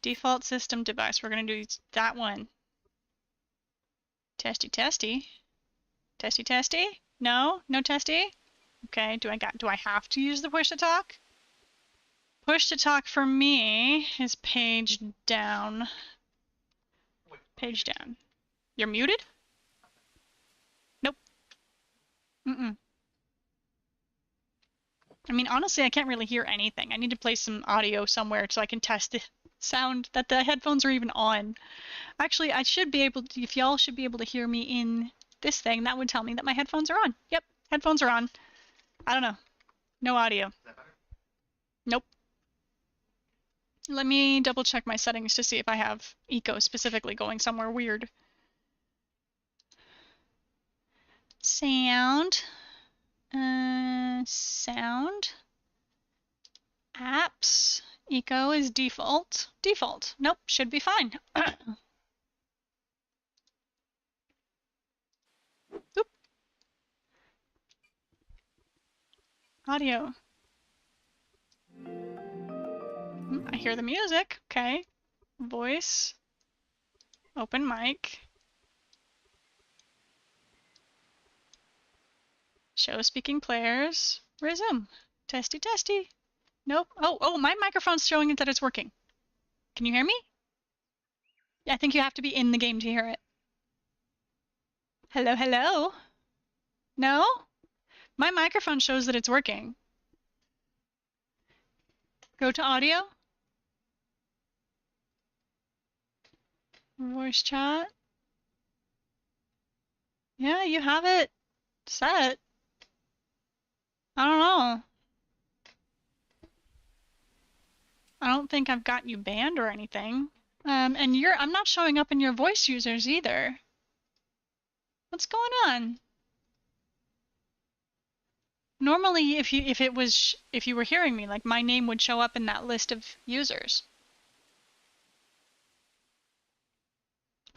Default system device. We're gonna do that one. Testy testy. Testy testy? No? No testy? Okay, do I have to use the push to talk? Push to talk for me is page down. Wait, Page down. You're muted? Nope. Mm-mm. I mean, honestly, I can't really hear anything. I need to play some audio somewhere so I can test the sound that the headphones are even on. Actually, I should be able to, if y'all should be able to hear me in this thing, that would tell me that my headphones are on. Yep, headphones are on. I don't know. No audio. is that better? Nope. Let me double check my settings to see if I have eco specifically going somewhere weird. Sound. Sound. Apps. Eco is default. Default. Nope, should be fine. Oop. Audio. I hear the music. Okay. Voice. Open mic. Show speaking players. Resume. Testy testy. Nope. Oh, my microphone's showing it that it's working. Can you hear me? Yeah, I think you have to be in the game to hear it. Hello, hello? No? My microphone shows that it's working. Go to audio. Voice chat. Yeah, you have it set. I don't know. I don't think I've got you banned or anything. And I'm not showing up in your voice users either. What's going on? Normally, if you were hearing me, like my name would show up in that list of users.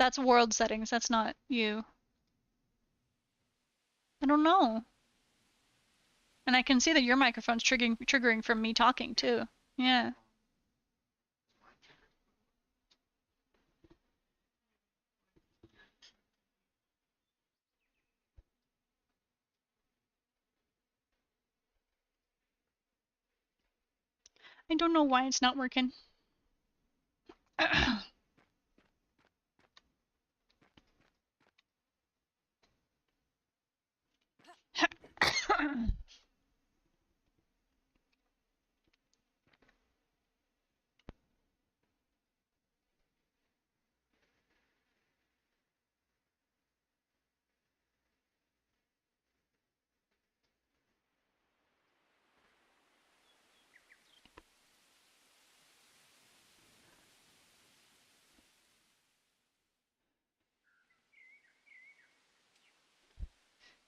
That's world settings. That's not you. I don't know. And I can see that your microphone's triggering from me talking too. Yeah. I don't know why it's not working.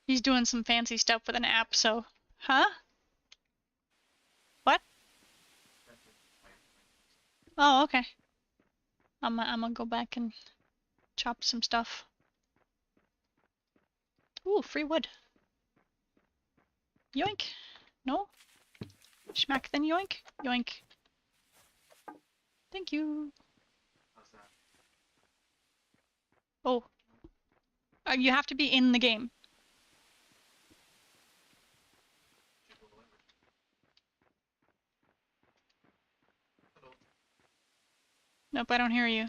He's doing some fancy stuff with an app, so. Huh? What? Oh, okay. I'm gonna go back and chop some stuff. Ooh, free wood. Yoink. No? Schmack then yoink. Yoink. Thank you. How's that? Oh. You have to be in the game. Hello. Nope, I don't hear you.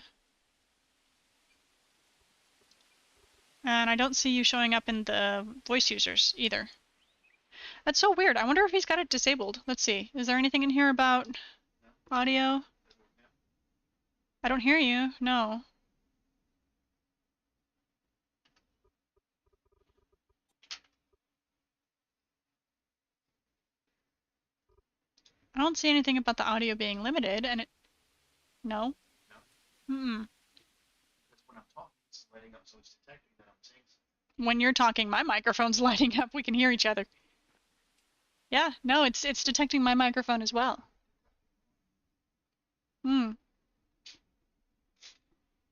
And I don't see you showing up in the voice users either. That's so weird. I wonder if he's got it disabled. Let's see. Is there anything in here about audio? I don't hear you. No. I don't see anything about the audio being limited, and it... No? No. Mm-mm. That's when I'm talking. It's lighting up, so it's detecting that I'm saying something. When you're talking, my microphone's lighting up. We can hear each other. Yeah, no, it's detecting my microphone as well. Hmm.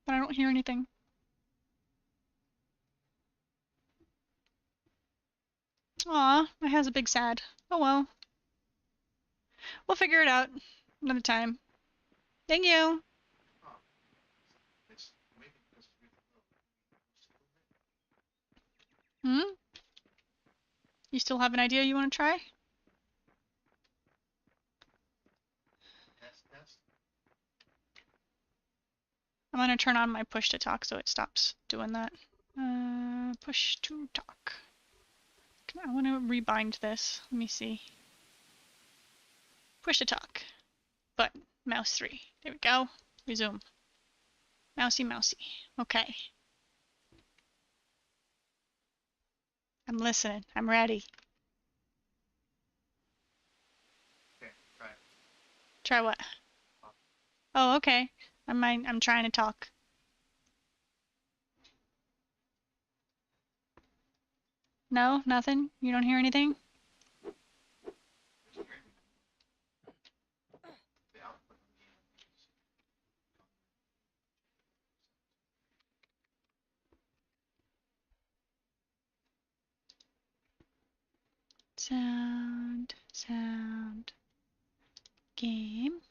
But I don't hear anything. Aw, my has a big sad. Oh well. We'll figure it out another time. Thank you. Oh. It's maybe because it's really low. Hmm? You still have an idea you want to try? Test, test. I'm gonna turn on my push to talk so it stops doing that. Push to talk. I want to rebind this. Let me see. Push to talk. Button. Mouse 3. There we go. Resume. Mousy, mousy. Okay. I'm listening. I'm ready. Okay, try it. Try what? Oh, okay. I'm trying to talk. No, nothing. You don't hear anything. Did you hear me? The output of the game is Sound, sound, game.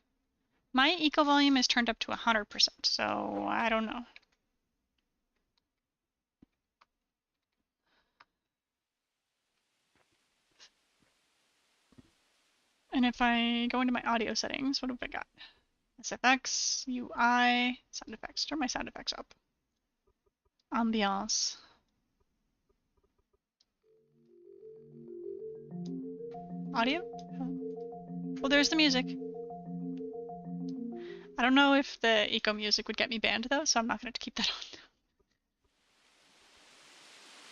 My eco volume is turned up to 100%, so I don't know. And if I go into my audio settings, what have I got? SFX, UI, sound effects. Turn my sound effects up. Ambiance. Audio? Well, there's the music. I don't know if the eco music would get me banned though, so I'm not going to keep that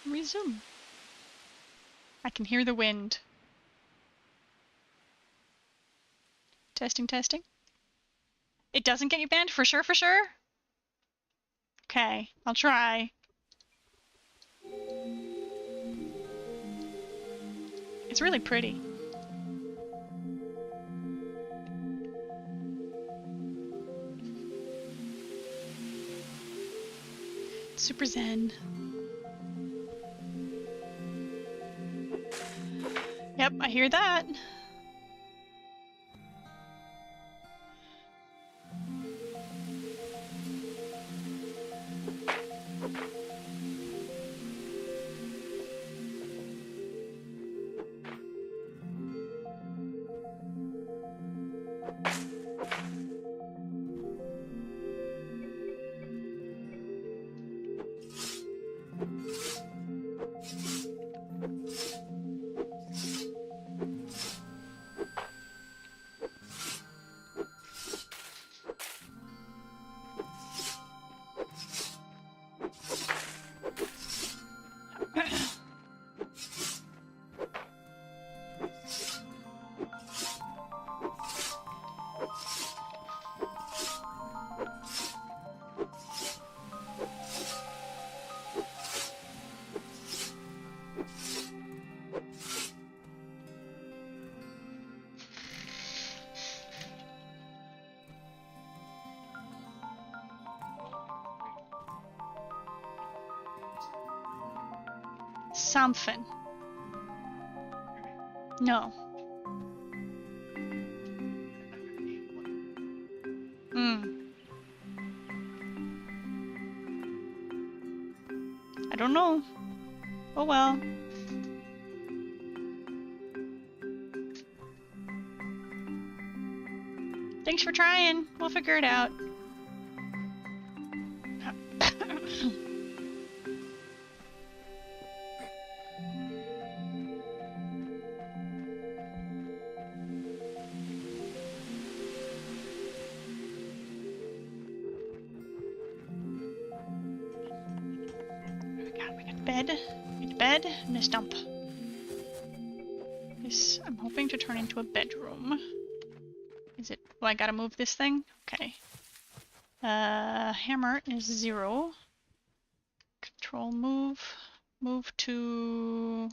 on. Resume. I can hear the wind. Testing, testing. It doesn't get you banned for sure, for sure? Okay, I'll try. It's really pretty. Super zen. Yep, I hear that. Something. No. I don't know. Oh well. Thanks for trying. We'll figure it out. We got bed. We got bed and a stump. This I'm hoping to turn into a bedroom. Is it? Well, I gotta move this thing? Okay. Hammer is 0. Control move. Move to...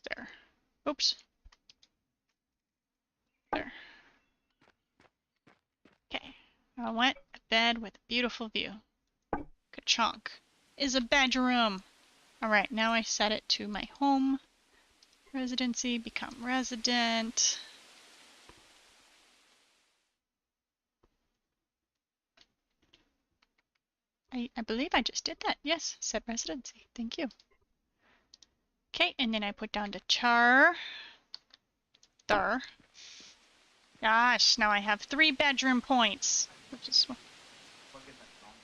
there. Oops. There. Okay. I want a bed with a beautiful view. Ka-chonk. Is a bedroom. Alright, now I set it to my home. Residency, become resident. I believe I just did that. Yes, set residency. Thank you. Okay, and then I put down the char. There. Gosh, now I have 3 bedroom points. Which is Plug in that phone.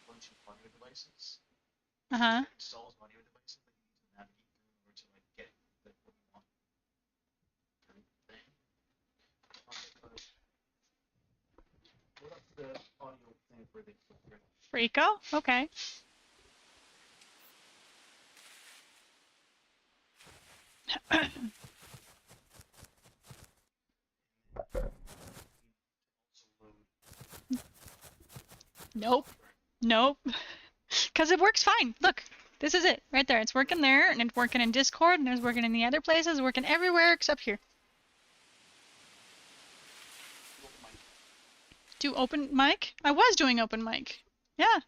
Once you plug your devices, uh-huh. it installs audio devices that you need to navigate through in order to like get the what you want. Thing. Load up the audio thing for the Frico? Okay. Nope. Nope. Because it works fine. Look, this is it right there. It's working there, and it's working in Discord, and it's working in the other places, working everywhere except here. Do open mic? I was doing open mic. Yeah.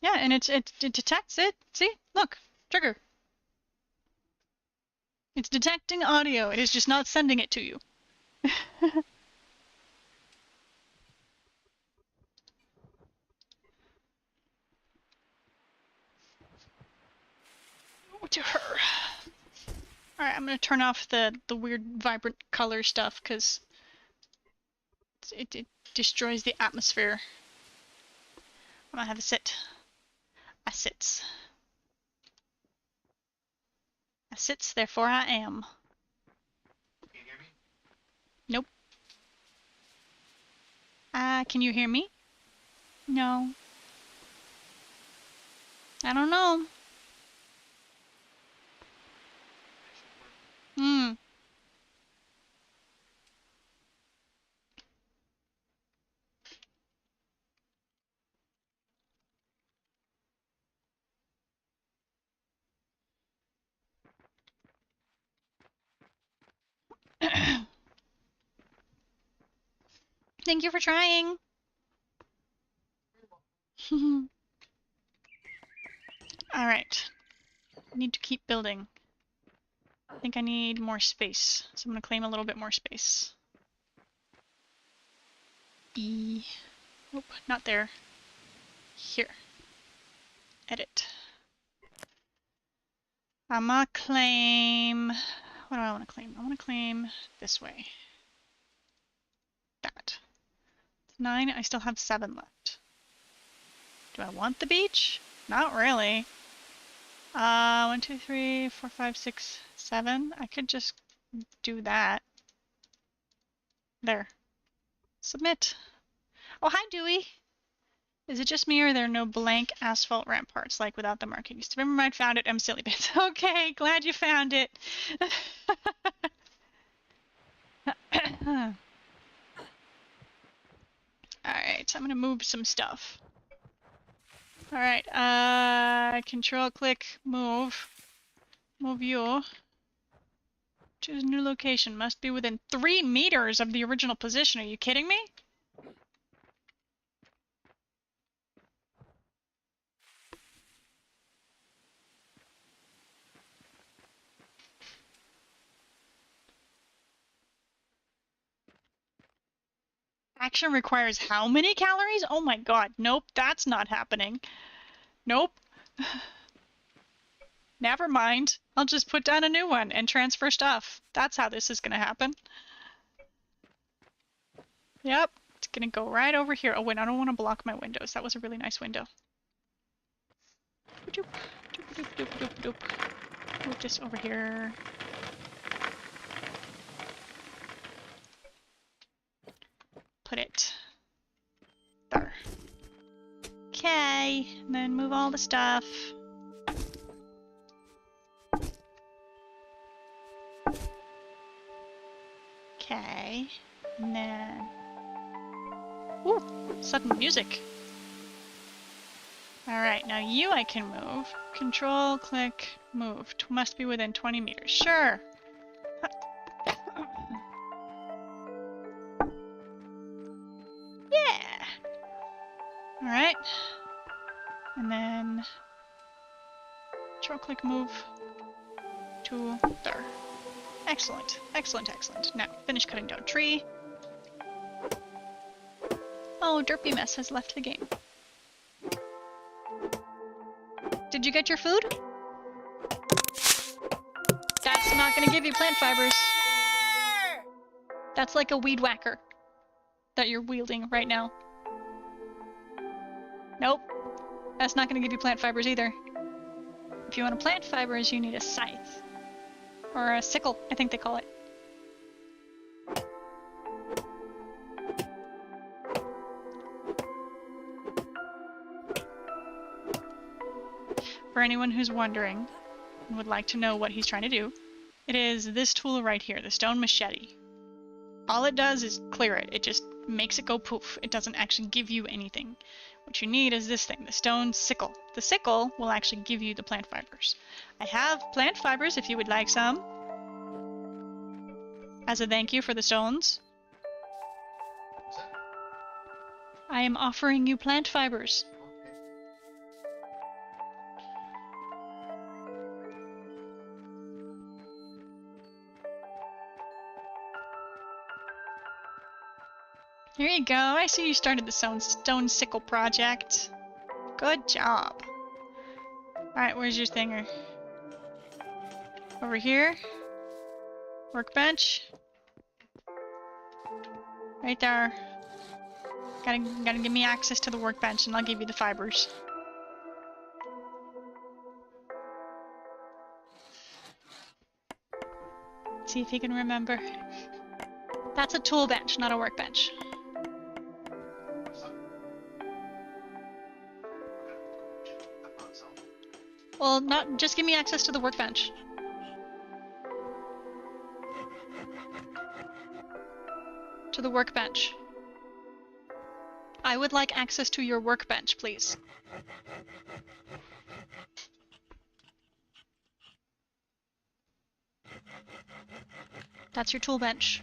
Yeah, and it detects it. See? Look. Trigger. It's detecting audio. It is just not sending it to you. To her. Alright, I'm gonna turn off the weird vibrant color stuff because it destroys the atmosphere. I'm gonna have a sit. I sits. I sits, therefore I am. Can you hear me? Nope. Can you hear me? No. I don't know. Hmm. Thank you for trying. Alright. I need to keep building. I think I need more space, so I'm going to claim a little bit more space. Nope, not there. Here. Edit. I'm gonna claim... What do I want to claim? I want to claim this way. That. It's 9, I still have 7 left. Do I want the beach? Not really. 1, 2, 3, 4, 5, 6, 7. I could just do that. There. Submit. Oh, hi, Dewey. Is it just me or are there no blank asphalt ramparts, like without the markings? Remember I found it, I'm silly bits. Okay, glad you found it. Alright, I'm gonna move some stuff. Alright, control click move. Move you. Choose new location. Must be within 3 meters of the original position. Are you kidding me? Action requires how many calories? Oh my god, nope, that's not happening. Nope. Never mind. I'll just put down a new one and transfer stuff. That's how this is gonna happen. Yep, it's gonna go right over here. Oh wait, I don't want to block my windows. That was a really nice window. Doop, doop, doop, doop, doop, doop. Move this over here. Put it there. Okay, and then move all the stuff. Okay, and then... Ooh, sudden music. Alright, now you I can move. Control, click, move. Must be within 20 meters. Sure. Yeah! Alright. And then... Control, click, move to there. Excellent, excellent, excellent. Now, finish cutting down tree. Oh, Derpy Mess has left the game. Did you get your food? That's not gonna give you plant fibers. That's like a weed whacker that you're wielding right now. Nope. That's not gonna give you plant fibers either. If you want plant fibers, you need a scythe. Or a sickle, I think they call it. For anyone who's wondering and would like to know what he's trying to do, it is this tool right here, the stone machete. All it does is clear it. It just makes it go poof. It doesn't actually give you anything. What you need is this thing, the stone sickle. The sickle will actually give you the plant fibers. I have plant fibers if you would like some. As a thank you for the stones. I am offering you plant fibers. There you go. I see you started the stone sickle project. Good job. Alright, where's your thinger? Over here. Workbench. Right there. Gotta give me access to the workbench and I'll give you the fibers. See if you can remember. That's a tool bench, not a workbench. Well, not just give me access to the workbench. To the workbench. I would like access to your workbench, please. That's your tool bench.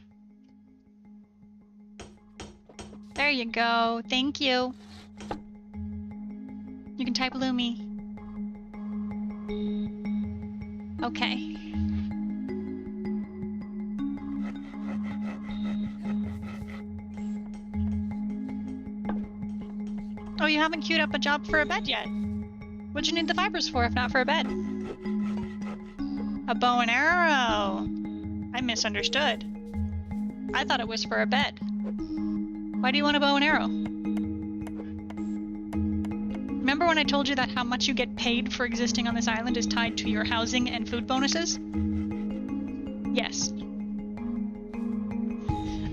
There you go. Thank you. You can type Lumi. Okay. Oh, you haven't queued up a job for a bed yet. What'd you need the fibers for if not for a bed? A bow and arrow. I misunderstood. I thought it was for a bed. Why do you want a bow and arrow? Remember when I told you that how much you get paid for existing on this island is tied to your housing and food bonuses? Yes.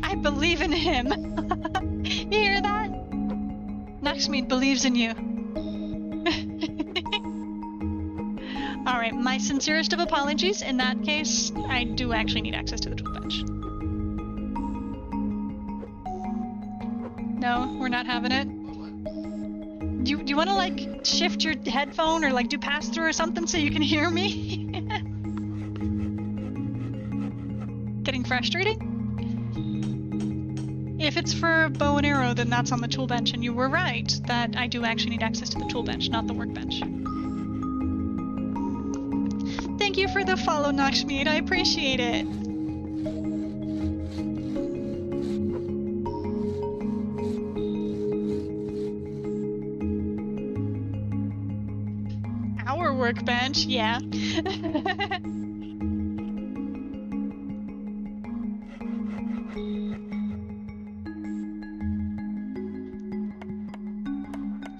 I believe in him. You hear that? Naxmead believes in you. Alright, my sincerest of apologies. In that case, I do actually need access to the tool bench. No, we're not having it. Do you want to, like, shift your headphone or, like, do pass-through or something so you can hear me? Getting frustrating? If it's for bow and arrow, then that's on the tool bench, and you were right that I do actually need access to the tool bench, not the workbench. Thank you for the follow, Nakshmead. I appreciate it. Our workbench, yeah.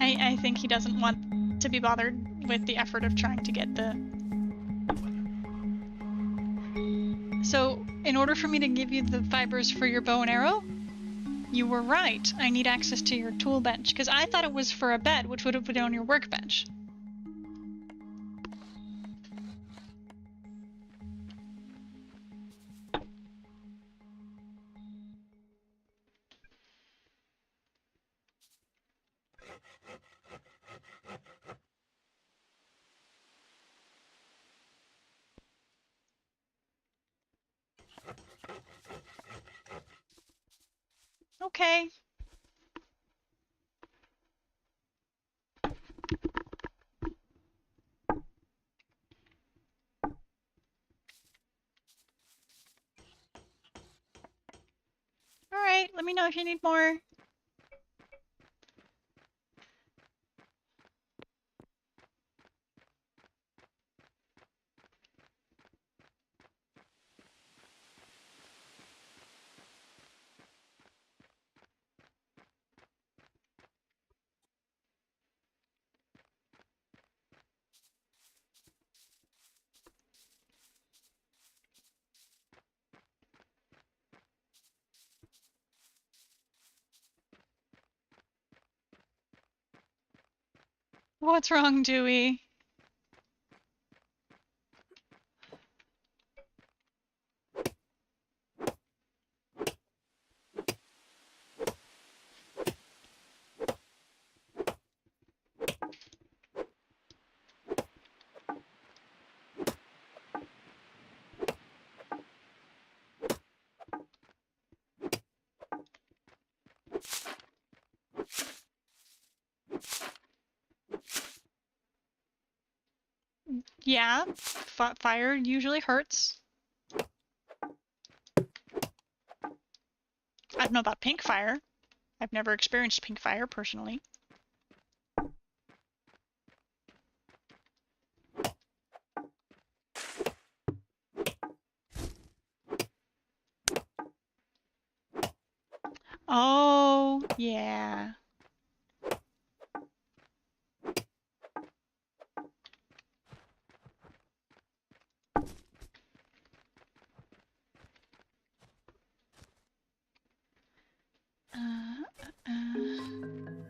I think he doesn't want to be bothered with the effort of trying to get the... So, in order for me to give you the fibers for your bow and arrow, you were right. I need access to your tool bench, because I thought it was for a bed, which would have been on your workbench. Okay. Alright, let me know if you need more. What's wrong, Dewey? Yeah, fire usually hurts. I don't know about pink fire. I've never experienced pink fire personally. Oh, yeah.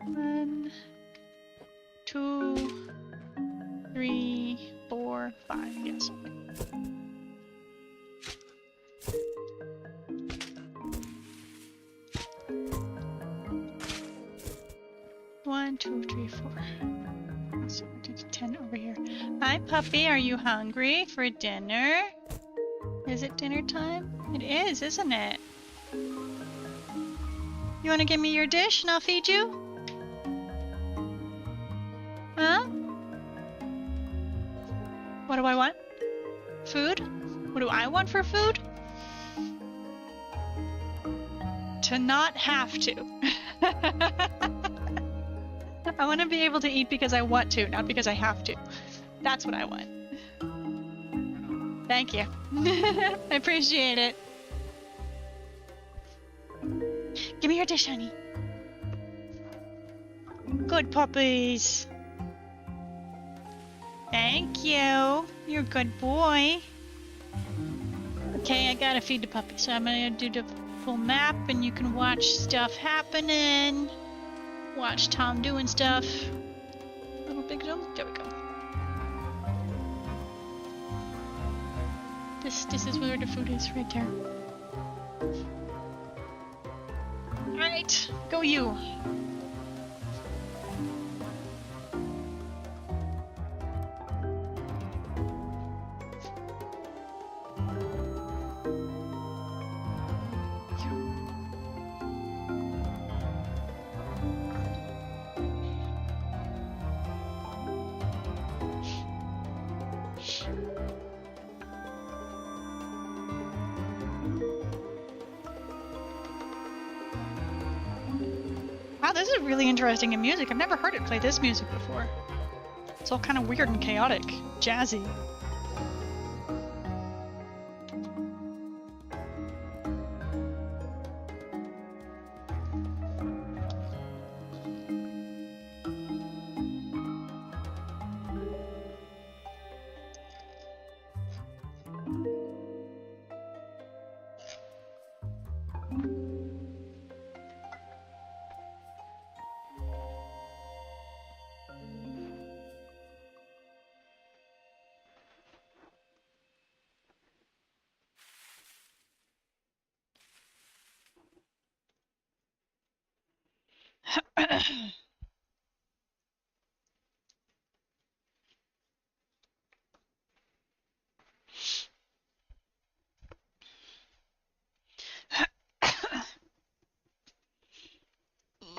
One, 2, 3, 4, 5. Yes. One, 2, 3, 4. 10 over here. Hi, puppy. Are you hungry for dinner? Is it dinner time? It is, isn't it? You want to give me your dish and I'll feed you? Huh? What do I want? Food? What do I want for food? To not have to. I want to be able to eat because I want to, not because I have to. That's what I want. Thank you. I appreciate it. Give me your dish, honey. Good puppies. Thank you. You're a good boy. Okay, I gotta feed the puppy, so I'm gonna do the full map and you can watch stuff happening. Watch Tom doing stuff. Little big jump. There we go. This is where the food is, right there. Alright, go you. Wow, this is really interesting in music. I've never heard it play this music before. It's all kind of weird and chaotic, jazzy.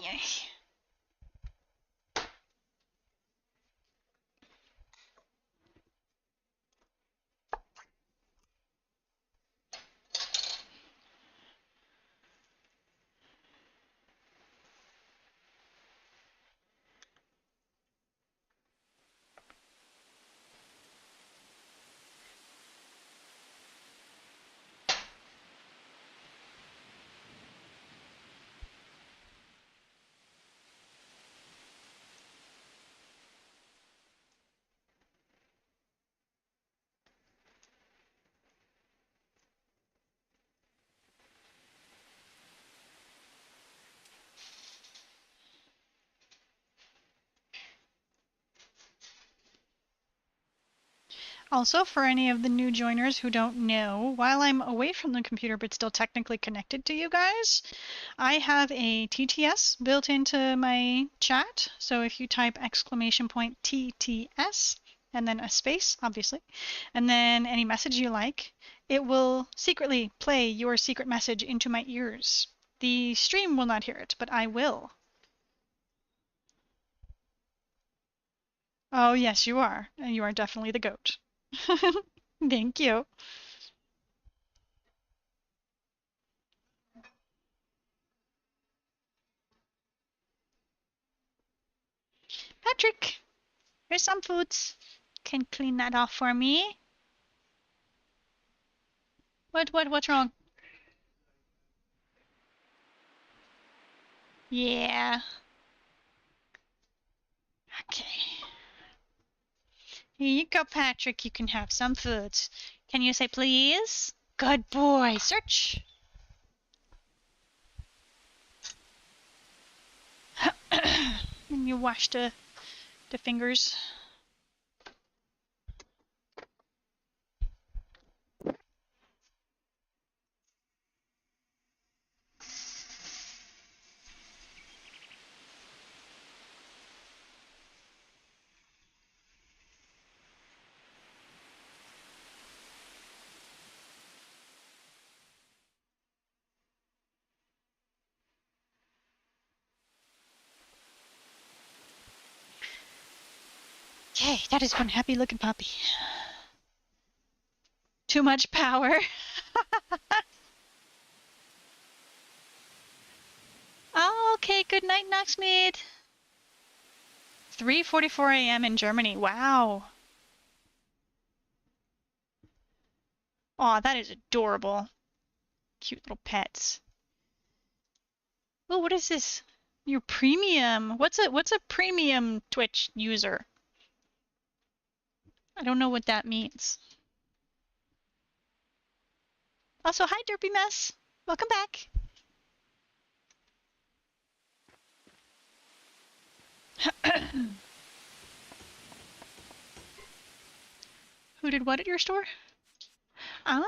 Yes. Also, for any of the new joiners who don't know, while I'm away from the computer but still technically connected to you guys, I have a TTS built into my chat. So if you type !TTS and then a space, obviously, and then any message you like, it will secretly play your secret message into my ears. The stream will not hear it, but I will. Oh, yes, you are. You are definitely the goat. Thank you. Patrick, here's some foods. Can clean that off for me? What's wrong? Yeah. Okay. Here you go, Patrick. You can have some foods. Can you say please? Good boy. Search. And you wash the fingers. Okay, that is one happy looking puppy. Too much power. Oh, okay, good night, Knoxmead. 3:44 a.m. in Germany. Wow. Aw, that is adorable. Cute little pets. Oh, what is this? Your premium. What's a premium Twitch user? I don't know what that means. Also, hi Derpy Mess. Welcome back. Who did what at your store? Ah.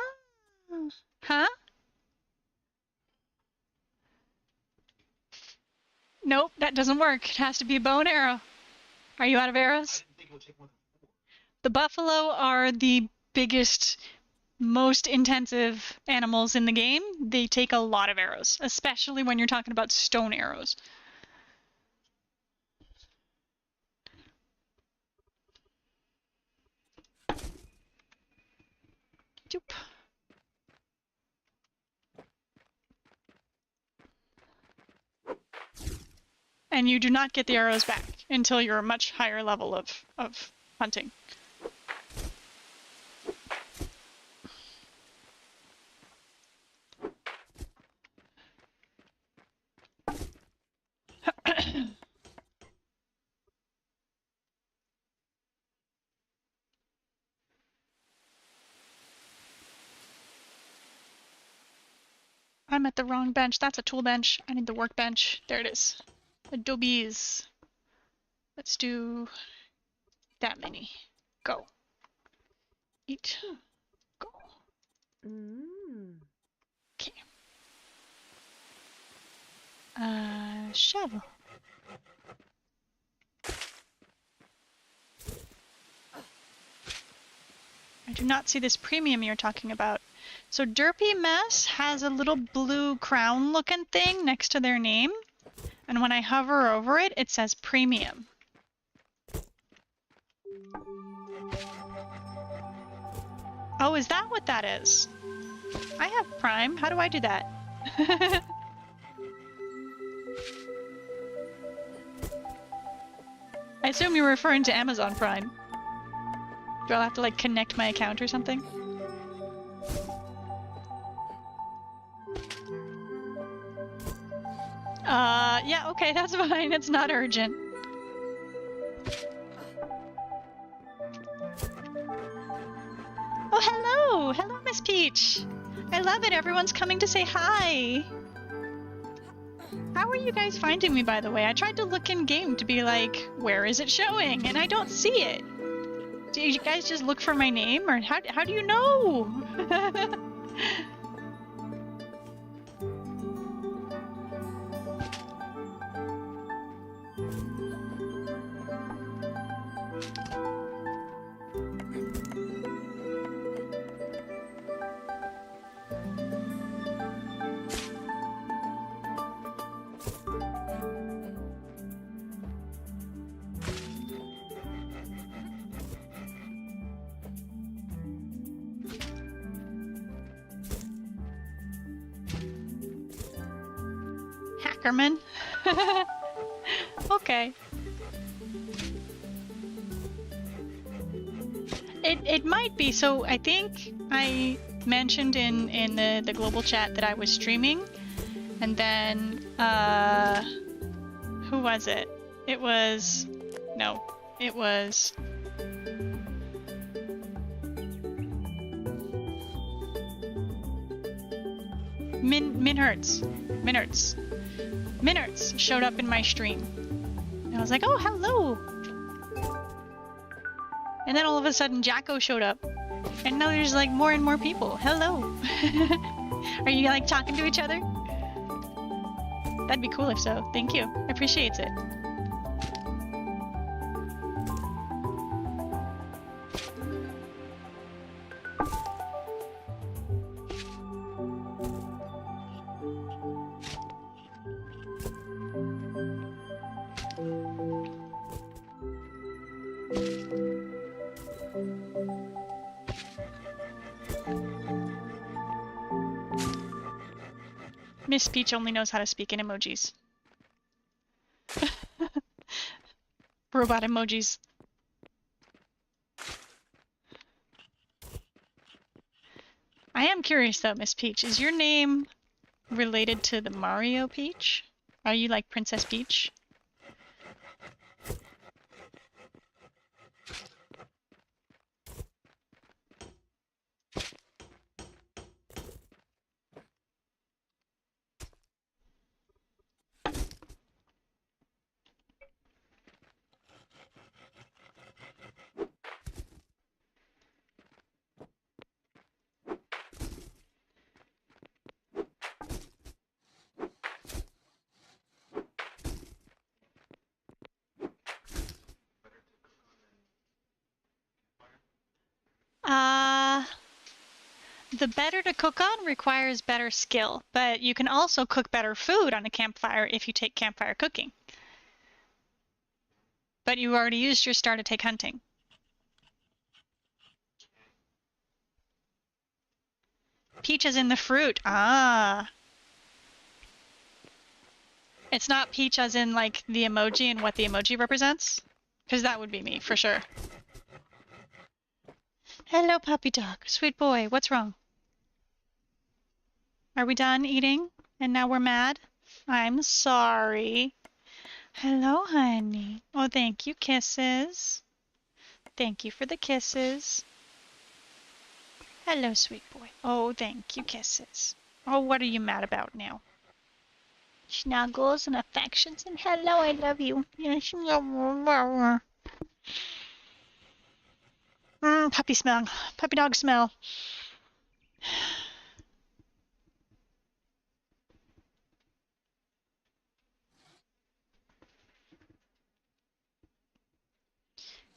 Huh? Nope, that doesn't work. It has to be a bow and arrow. Are you out of I arrows? didn't think it would take more than 4. The buffalo are the biggest, most intensive animals in the game. They take a lot of arrows, especially when you're talking about stone arrows. Doop. And you do not get the arrows back until you're a much higher level of hunting. I'm at the wrong bench. That's a tool bench. I need the workbench. There it is. Adobe's. Let's do that many. Go. Eat. Go. Okay. Shovel. I do not see this premium you're talking about. So Derpy Mess has a little blue crown looking thing next to their name. And when I hover over it, it says premium. Oh, is that what that is? I have Prime. How do I do that? I assume you're referring to Amazon Prime. Do I have to like connect my account or something? Yeah, okay, that's fine. It's not urgent. Oh, hello! Hello, Miss Peach! I love it. Everyone's coming to say hi. How are you guys finding me, by the way? I tried to look in game to be like, where is it showing? And I don't see it. Do you guys just look for my name, or how do you know? Hackerman? Okay. It might be. So I think I mentioned in the global chat that I was streaming, and then who was it? It was Minhertz showed up in my stream. And I was like, oh, hello! And then all of a sudden Jacko showed up. And now there's like more and more people. Hello! Are you like talking to each other? That'd be cool if so. Thank you. I appreciate it. Miss Peach only knows how to speak in emojis. Robot emojis. I am curious though, Miss Peach. Is your name related to the Mario Peach? Are you like Princess Peach? The better to cook on requires better skill, but you can also cook better food on a campfire if you take campfire cooking. But you already used your star to take hunting. Peach as in the fruit. Ah. It's not peach as in like the emoji and what the emoji represents? Because that would be me, for sure. Hello, puppy dog. Sweet boy, what's wrong? Are we done eating? And now we're mad? I'm sorry. Hello, honey. Oh, thank you, kisses. Thank you for the kisses. Hello, sweet boy. Oh, thank you, kisses. Oh, what are you mad about now? Snuggles and affections and hello, I love you. Yes, puppy smell. Puppy dog smell.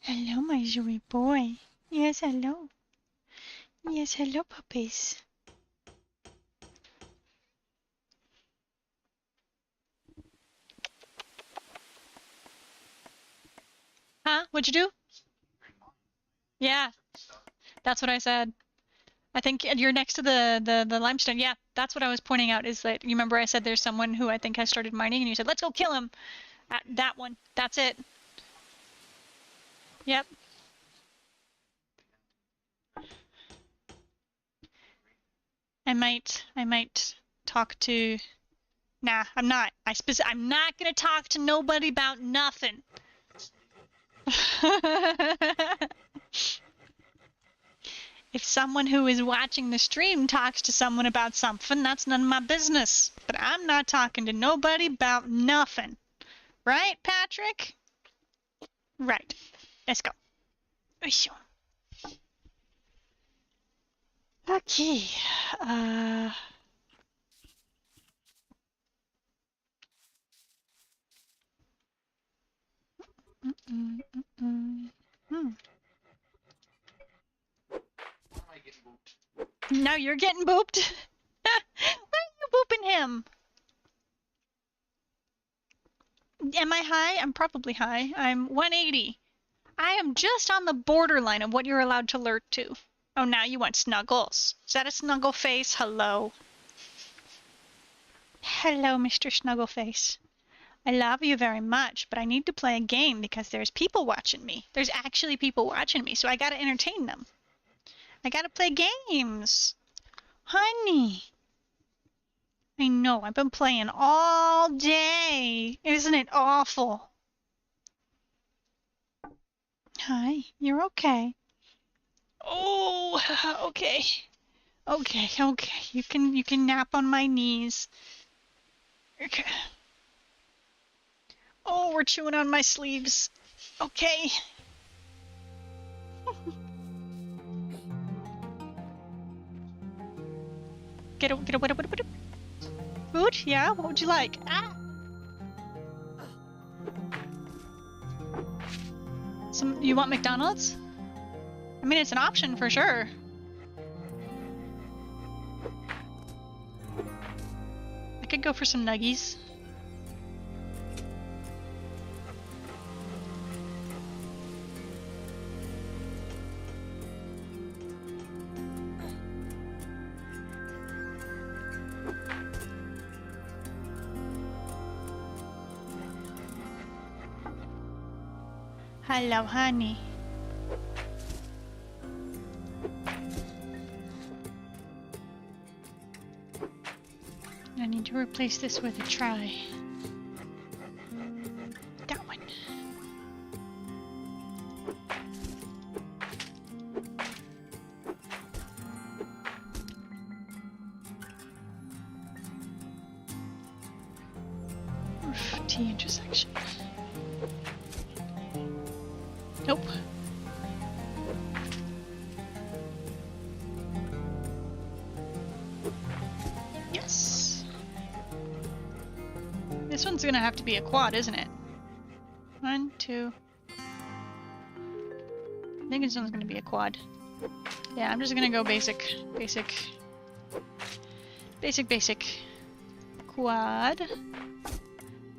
Hello, my sweet boy. Yes, hello. Yes, hello, puppies. Huh? What'd you do? Yeah, that's what I said. I think you're next to the limestone. Yeah, that's what I was pointing out is that you remember I said there's someone who I think has started mining and you said, let's go kill him. That one. That's it. Yep. I might talk to... Nah, I'm not. I'm not gonna talk to nobody about nothing. If someone who is watching the stream talks to someone about something, that's none of my business. But I'm not talking to nobody about nothing. Right, Patrick? Right. Let's go. Okay. Now you're getting booped? Why are you booping him? Am I high? I'm probably high. I'm 180. I am just on the borderline of what you're allowed to alert to. Oh, now you want snuggles. Is that a snuggle face? Hello. Hello, Mr. Snuggleface. I love you very much, but I need to play a game because there's people watching me. There's actually people watching me, so I gotta entertain them. I gotta play games. Honey. I know, I've been playing all day. Isn't it awful? Hi, you're okay. Oh, okay. Okay. You can nap on my knees. Okay. Oh, we're chewing on my sleeves. Okay. Get a food? Yeah, what would you like? Ah. You want McDonald's? I mean, it's an option for sure. I could go for some nuggies. Hello, honey. I need to replace this with a try. That one. Oof, T intersection. Nope. Yes. This one's gonna have to be a quad, isn't it? 1, 2. I think this one's gonna be a quad. Yeah, I'm just gonna go basic. Basic. Quad.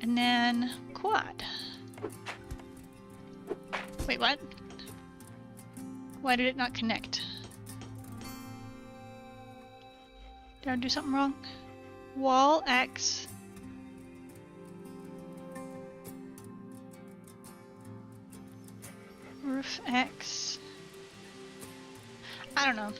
And then quad. Wait, what? Why did it not connect? Did I do something wrong? Wall X. Roof X. I don't know.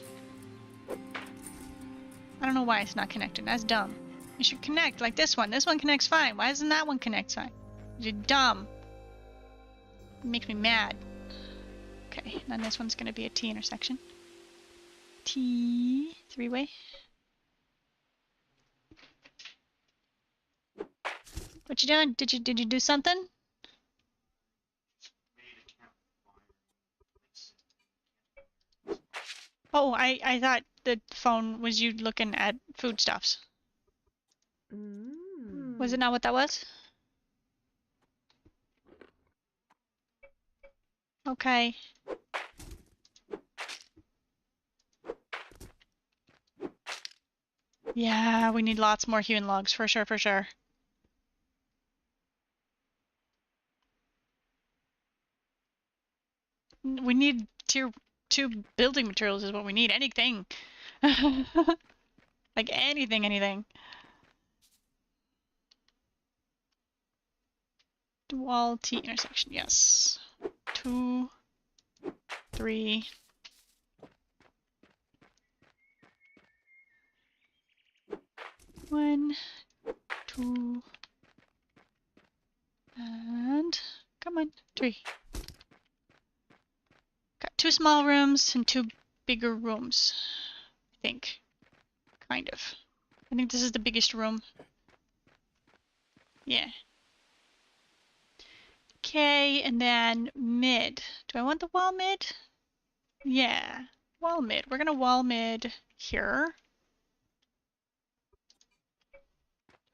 I don't know why it's not connecting. That's dumb. It should connect like this one. This one connects fine. Why doesn't that one connect fine? You're dumb. It makes me mad. Okay, then this one's gonna be a T intersection. T, three-way. What you doing? Did you do something? Oh, I thought the phone was you looking at foodstuffs. Was it not what that was? Okay. Yeah, we need lots more hewn logs, for sure. We need tier 2 building materials is what we need. Anything. Like anything. Wall T intersection, yes. 2, 3. One, 2, and come on, 3. Got 2 small rooms and 2 bigger rooms, I think. Kind of. I think this is the biggest room. Yeah. Okay, and then mid. Do I want the wall mid? Yeah, wall mid. We're gonna wall mid here.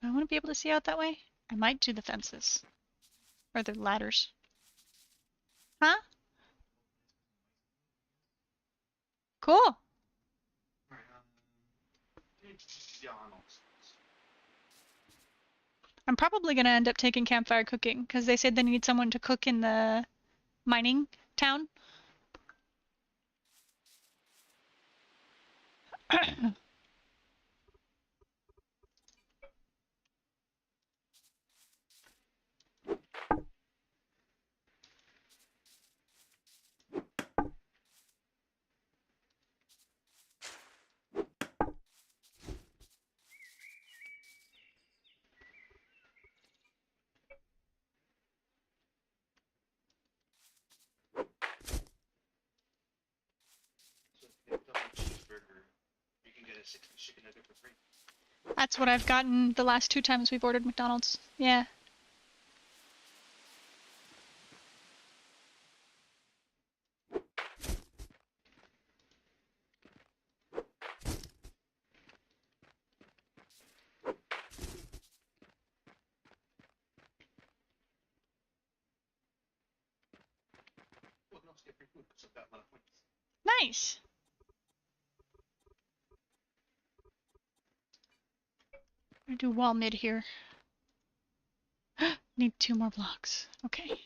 Do I want to be able to see out that way? I might do the fences. Or the ladders. Huh? Cool. I'm probably gonna end up taking campfire cooking, because they said they need someone to cook in the mining town. That's what I've gotten the last 2 times we've ordered McDonald's. Yeah. Nice. I'm gonna do wall mid here. Need 2 more blocks. Okay.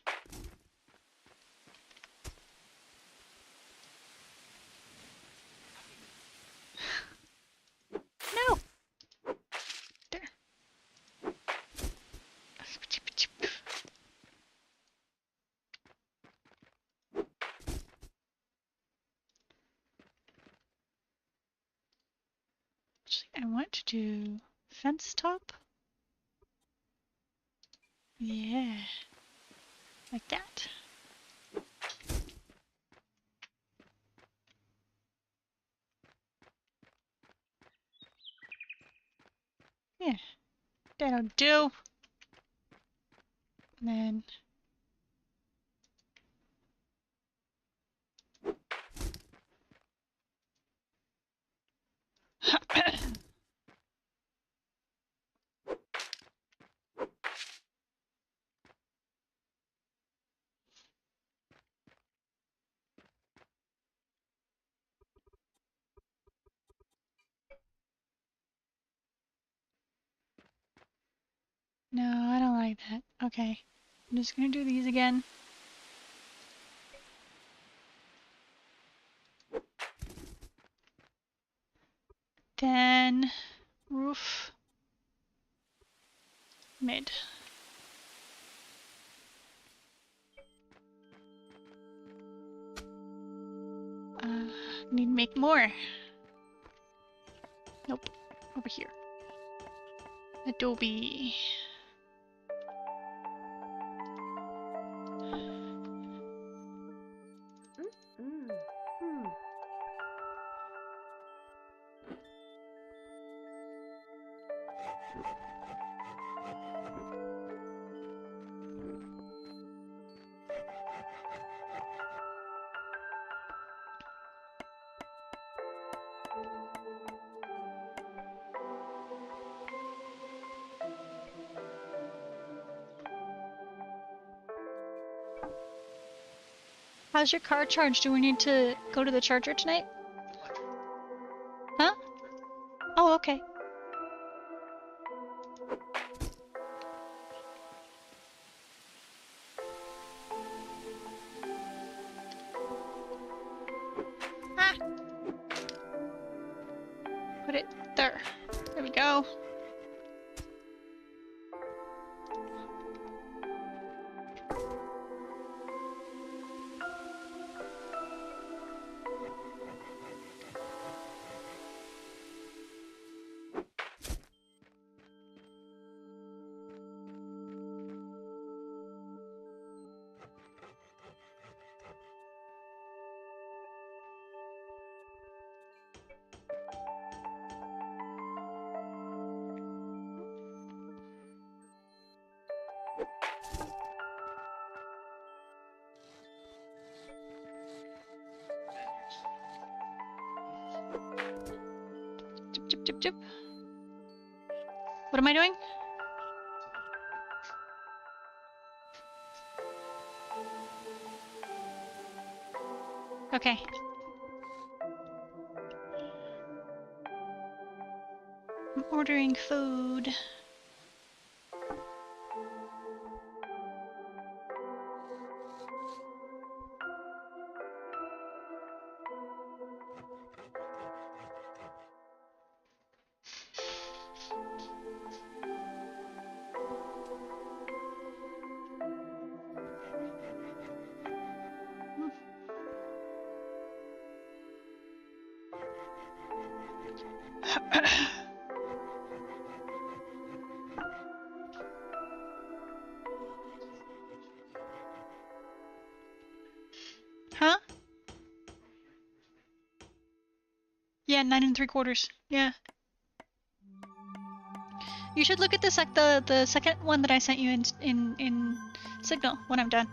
No! There. want to do fence top. Yeah, like that. Yeah, that'll do. And then no, I don't like that. Okay, I'm just gonna do these again. Then roof mid. Need to make more. Nope, over here. Adobe. How's your car charged? Do we need to go to the charger tonight? Huh? Oh, okay. Ah! Put it there. There we go. Chip, chip, chip, chip. What am I doing? Okay. I'm ordering food. Huh? Yeah, 9 3/4. Yeah. You should look at the the second one that I sent you in Signal when I'm done.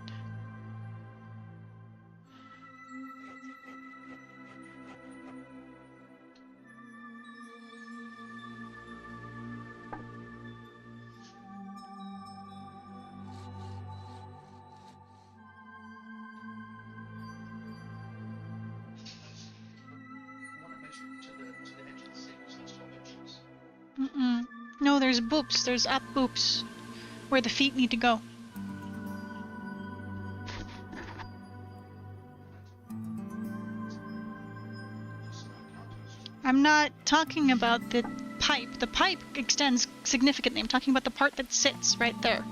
No, there's boops. There's up boops where the feet need to go. I'm not talking about the pipe. The pipe extends significantly. I'm talking about the part that sits right there.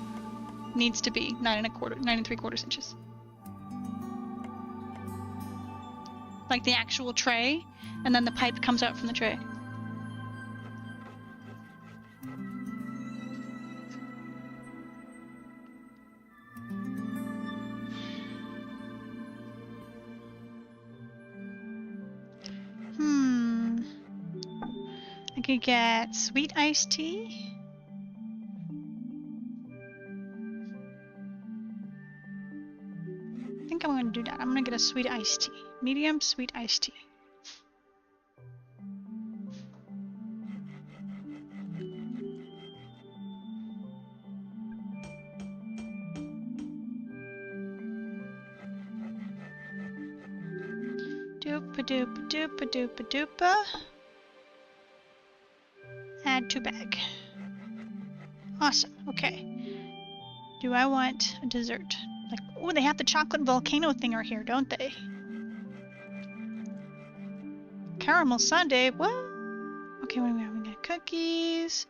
Needs to be 9 3/4 inches. Like the actual tray, and then the pipe comes out from the tray. I could get sweet iced tea. I think I'm gonna do that. I'm gonna get a sweet iced tea. Medium sweet iced tea. Doopa doopa doopa doopa doopa. Add to bag. Awesome. Okay. Do I want a dessert? Like, oh, they have the chocolate volcano thinger here, don't they? Caramel sundae. What? Okay, what do we have? We got cookies,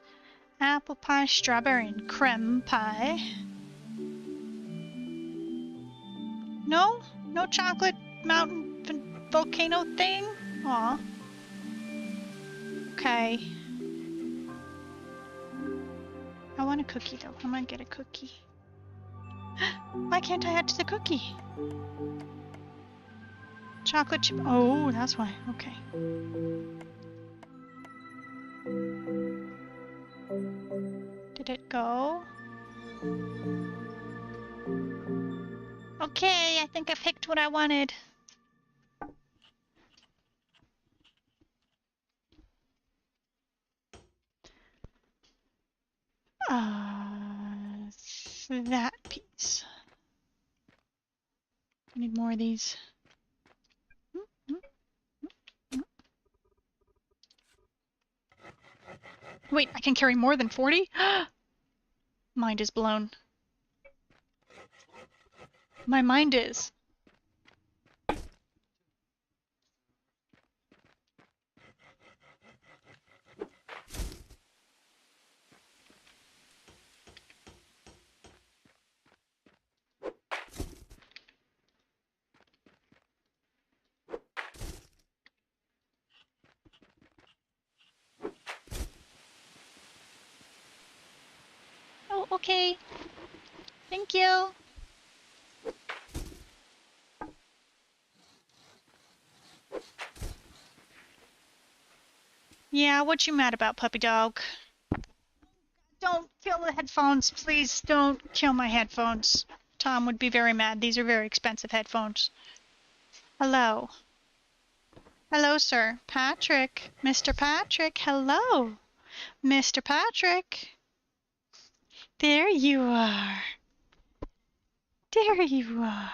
apple pie, strawberry, and creme pie. No? No chocolate mountain volcano thing? Aw. Okay. I want a cookie though. I'm gonna get a cookie. Why can't I add to the cookie? Chocolate chip. Oh, that's why. Okay. Did it go? Okay, I think I picked what I wanted. That piece. I need more of these. Wait, I can carry more than 40? Mind is blown. My mind is. Oh, okay. Thank you. Yeah, what you mad about, puppy dog? Don't kill the headphones, please. Don't kill my headphones. Tom would be very mad. These are very expensive headphones. Hello. Hello, sir. Patrick. Mr. Patrick. Hello. Mr. Patrick. There you are. There you are.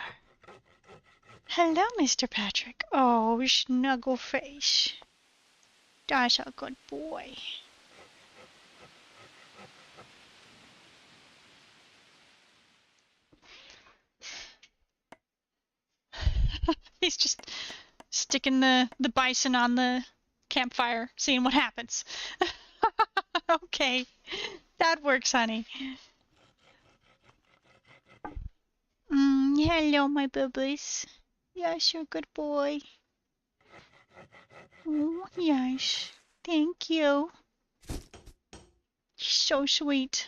Hello, Mr. Patrick. Oh, snuggle face. That's a good boy. He's just sticking the bison on the campfire, seeing what happens. Okay, that works, honey. Hello, my bubbles. Yes, you're a good boy. Oh, yes. Thank you. So sweet.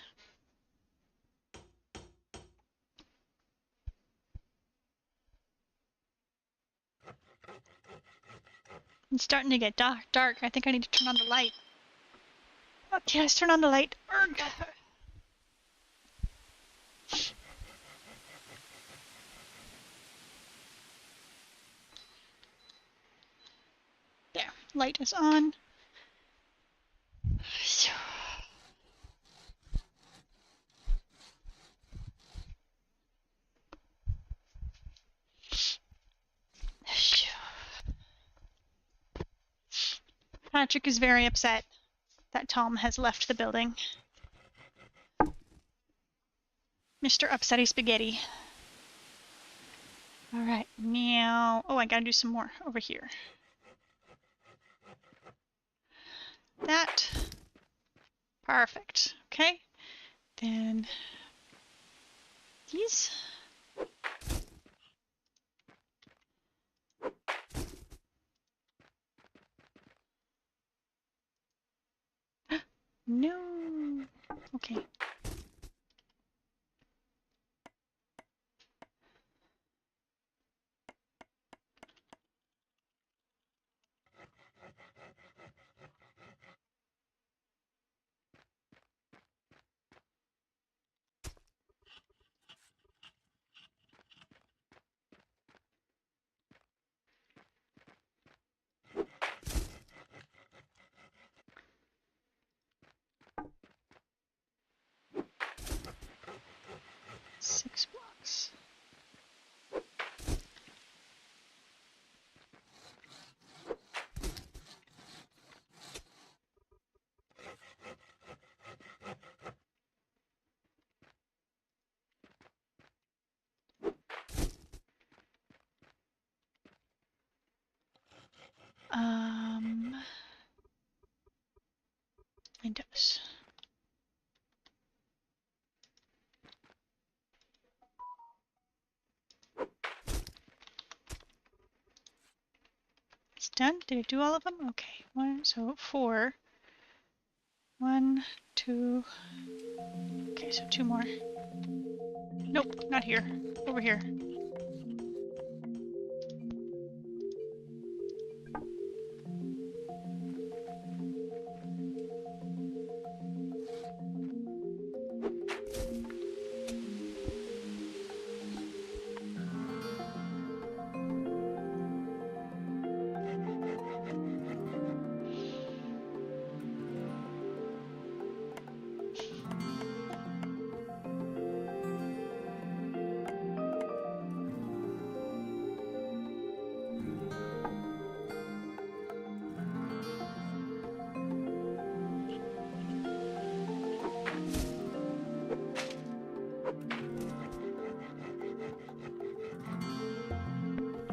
It's starting to get dark. I think I need to turn on the light. Okay, let's turn on the light. Urgh. There, light is on. Patrick is very upset that Tom has left the building. Mr. Upsetty Spaghetti. Alright, meow. Oh, I gotta do some more over here. That. Perfect. Okay. Then these. No. Okay. done? Did it do all of them? Okay. So 4. 1, 2. Okay, so 2 more. Nope, not here. Over here.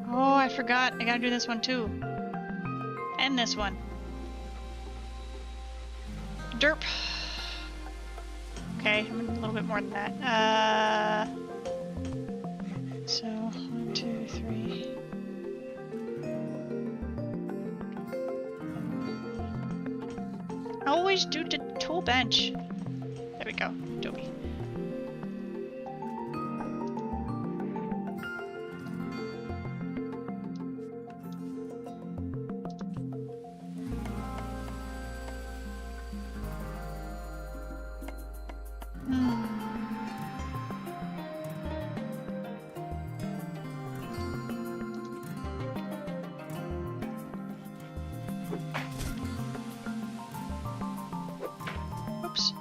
Oh, I forgot. I gotta do this one too. And this one. Derp. Okay, a little bit more than that. So 1, 2, 3. I always do the tool bench. There we go, Adobe. Oops.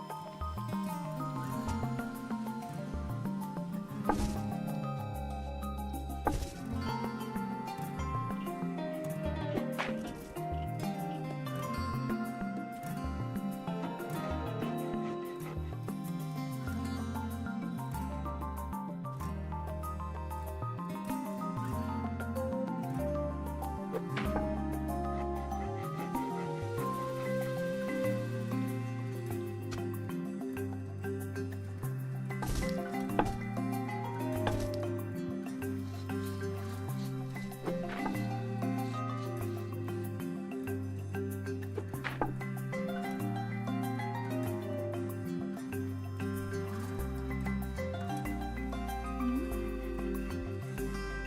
Mm.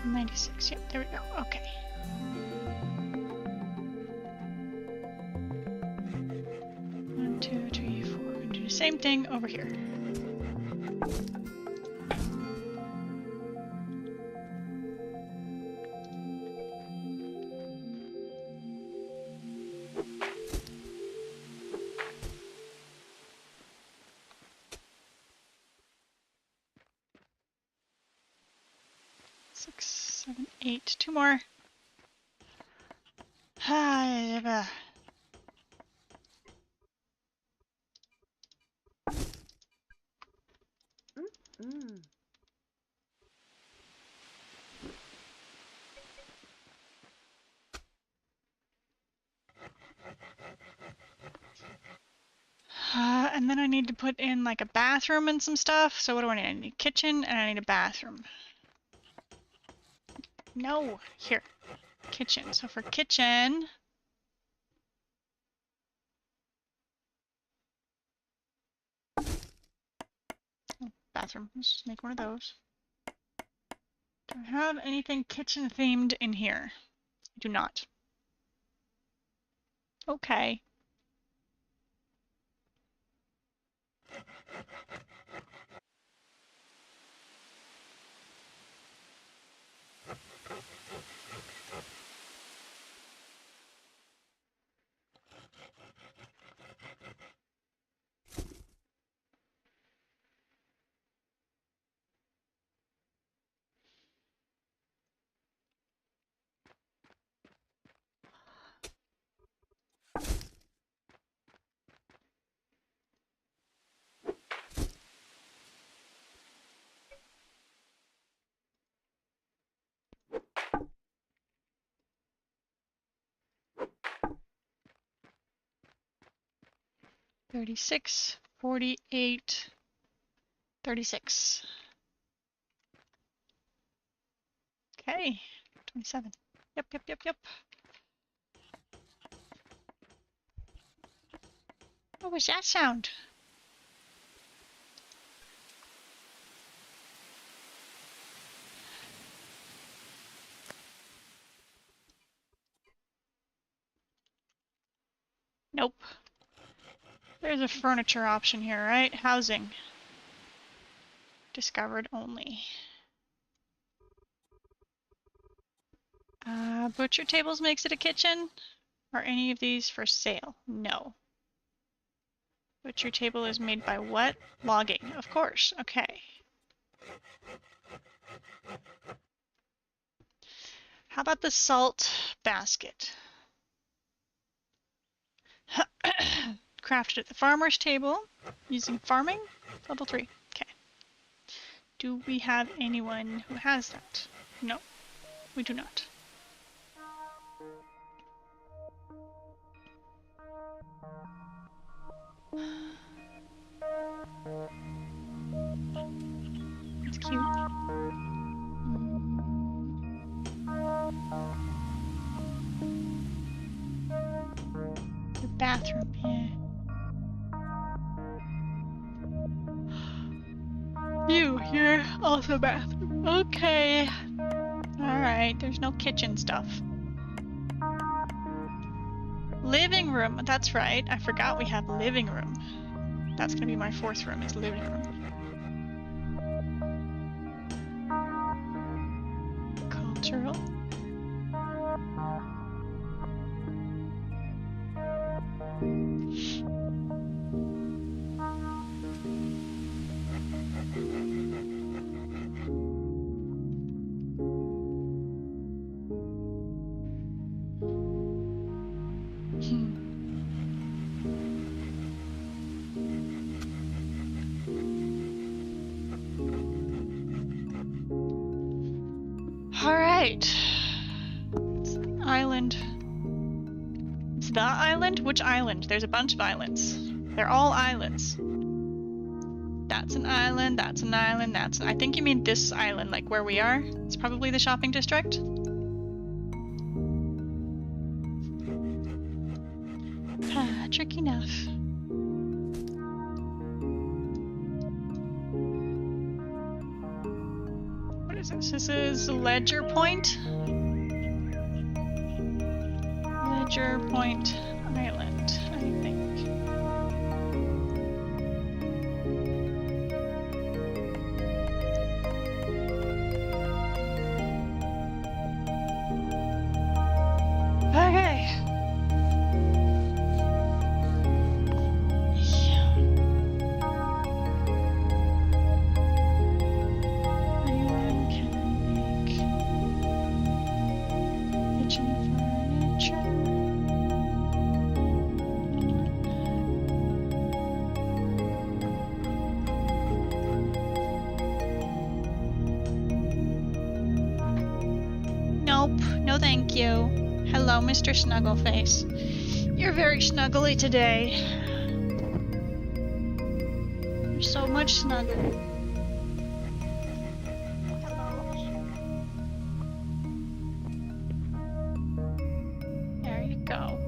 96. Yep, there we go. Okay. One, 2, 3, 4. We're gonna do the same thing over here. Six, 7, 8. 2 more. Ah, Mm. and then I need to put in like a bathroom and some stuff. So what do I need? I need a kitchen and I need a bathroom. No, here, kitchen. So for kitchen, bathroom, let's just make one of those. Do I have anything kitchen themed in here? I do not. Okay. $36, $48, $36. Okay, 27. Yep. What was that sound? Nope. There's a furniture option here, right? Housing. Discovered only. Butcher tables makes it a kitchen? Are any of these for sale? No. Butcher table is made by what? Logging. Of course. Okay. How about the salt basket? Crafted at the farmer's table using farming. Level 3. Okay. Do we have anyone who has that? No, we do not. It's cute. The bathroom, yeah. You're also bathroom. Okay. Alright, there's no kitchen stuff. Living room, that's right. I forgot we have living room. That's gonna be my 4th room, is living room. Cultural. Alright. It's the island. It's the island? Which island? There's a bunch of islands. They're all islands. That's an island, that's an island, that's... I think you mean this island, like where we are. It's probably the shopping district. Tricky enough. What is this? This is Ledger Point? Ledger Point Island, I think. Okay. Anyone can make kitchen furniture. Nope, no thank you. Hello, Mr. Snuggleface. You're very snuggly today. There's so much snuggle. There you go.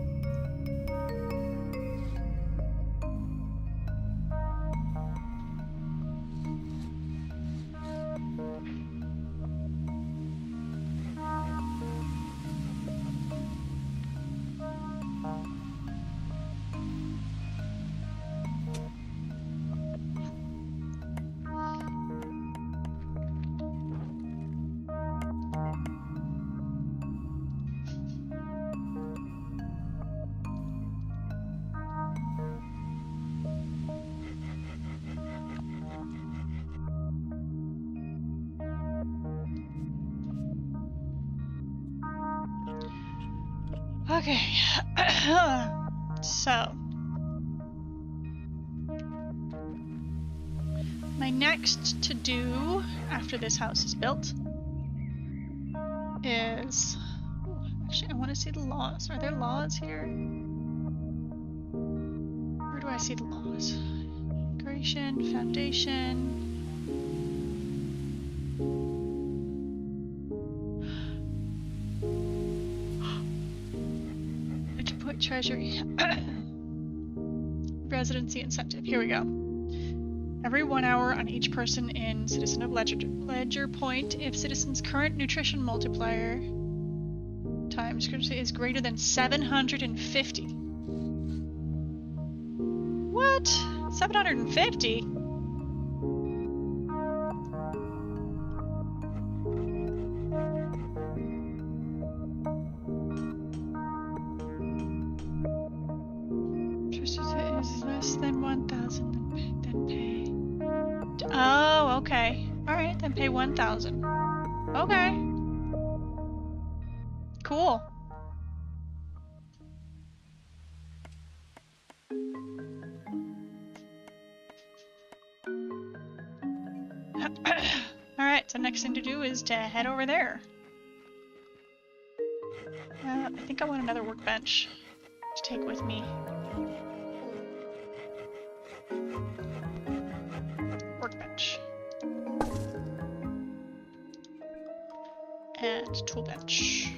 Okay. So. My next to do after this house is built is... Ooh, actually, I want to see the laws. Are there laws here? Where do I see the laws? Immigration, foundation. Where'd you put treasury? residency incentive. Here we go. Every 1 hour on each person in Citizen of Ledger Point, if citizens' current nutrition multiplier times is greater than 750. What? 750? Is less than 1,000, then pay. Oh, okay. Alright, then pay 1,000. Okay. Cool. Alright, so next thing to do is to head over there. I think I want another workbench to take with me. Workbench. And tool bench.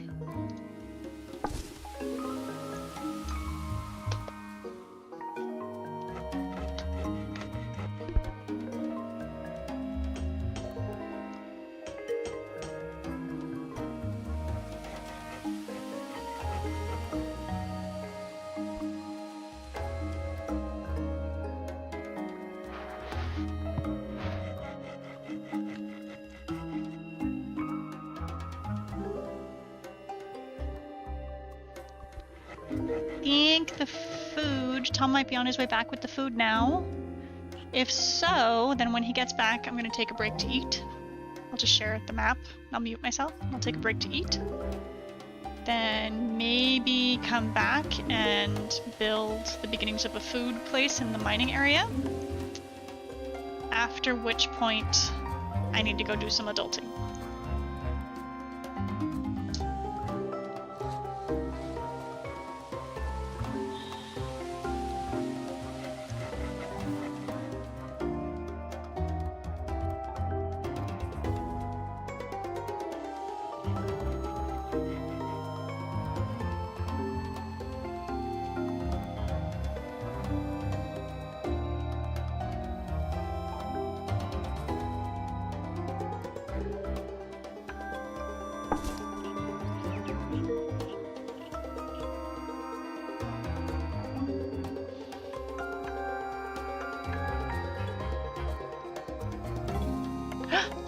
Think the food. Tom might be on his way back with the food now. If so, then when he gets back, I'm going to take a break to eat. I'll just share the map. I'll mute myself. I'll take a break to eat. Then maybe come back and build the beginnings of a food place in the mining area. After which point, I need to go do some adulting.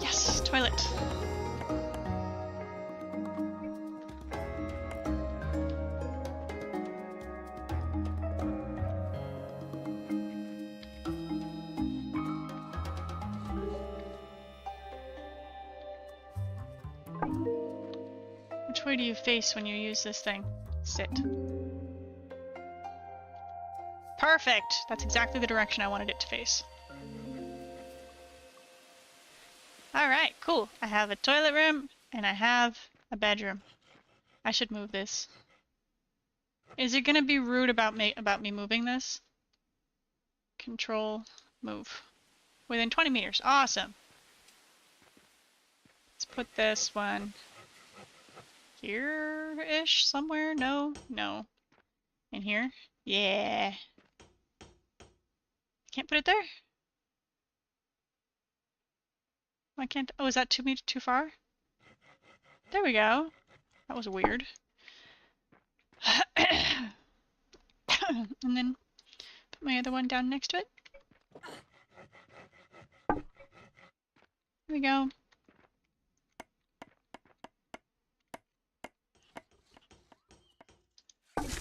Yes, toilet. Which way do you face when you use this thing? Sit. Perfect! That's exactly the direction I wanted it to face. Alright, cool. I have a toilet room, and I have a bedroom. I should move this. Is it gonna be rude about me moving this? Control, move. Within 20 meters. Awesome. Let's put this one here-ish somewhere. No, no. In here? Yeah. Can't put it there? Why can't... Oh, is that too far? There we go. That was weird. And then put my other one down next to it. There we go.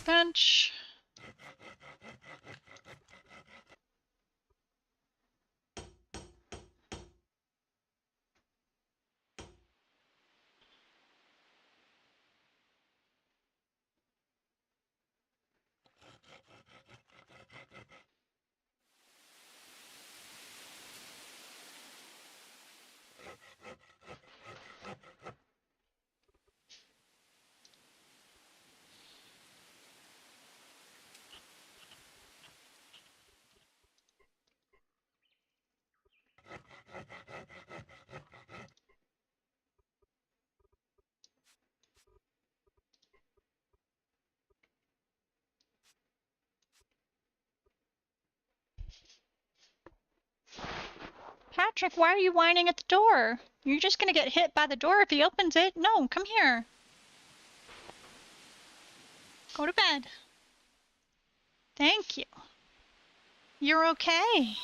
Bench. Patrick, why are you whining at the door? You're just gonna get hit by the door if he opens it. No, come here. Go to bed. Thank you. You're okay.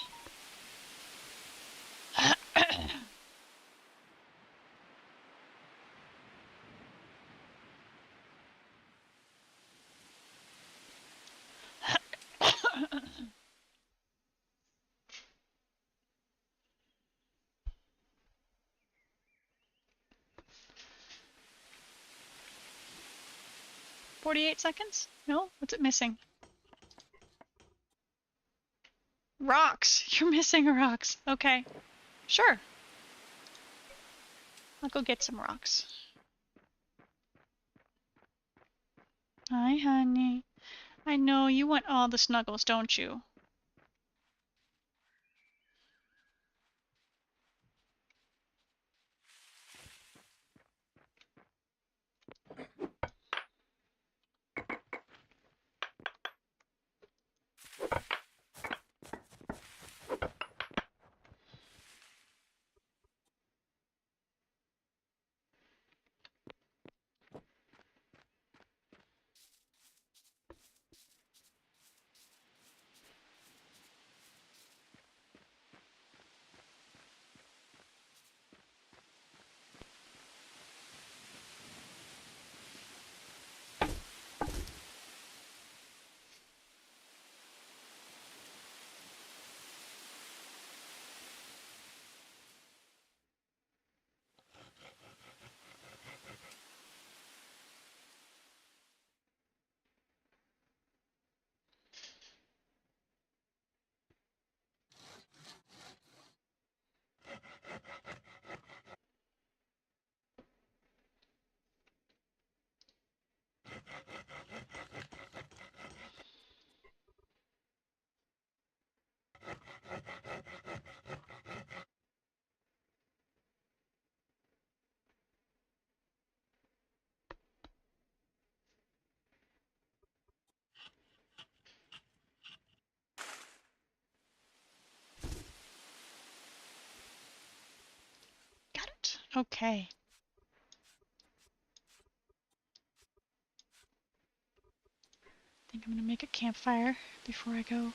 $48 seconds? No? What's it missing? Rocks. You're missing rocks. Okay. Sure. I'll go get some rocks. Hi, honey. I know you want all the snuggles, don't you? Got it. Okay. I think I'm gonna make a campfire before I go.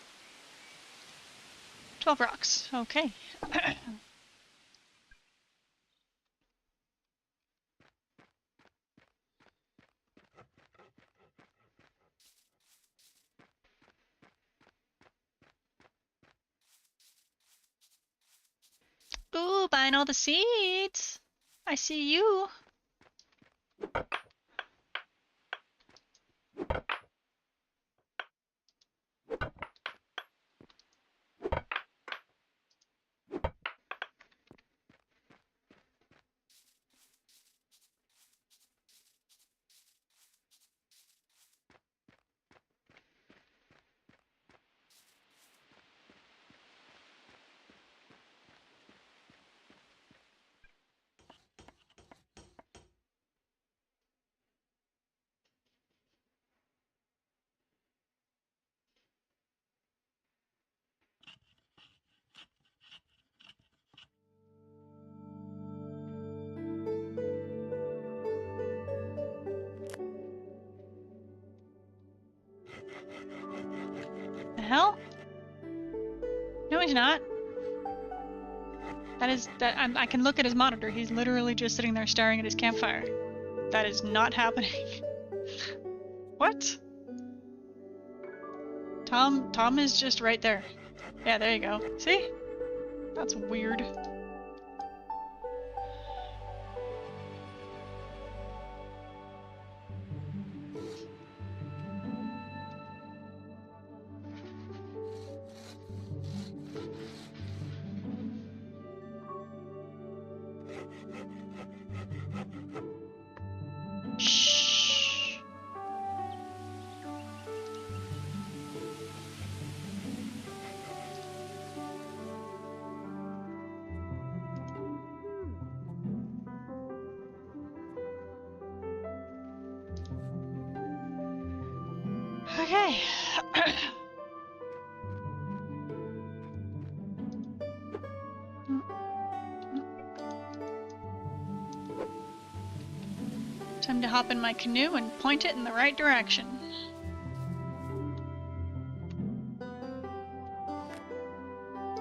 12 rocks. Okay. Ooh, buying all the seeds. I see you. The hell? No, he's not. I can look at his monitor. He's literally just sitting there staring at his campfire. That is not happening. What? Tom is just right there. Yeah, there you go. See? That's weird. Shh. Okay. hop in my canoe and point it in the right direction.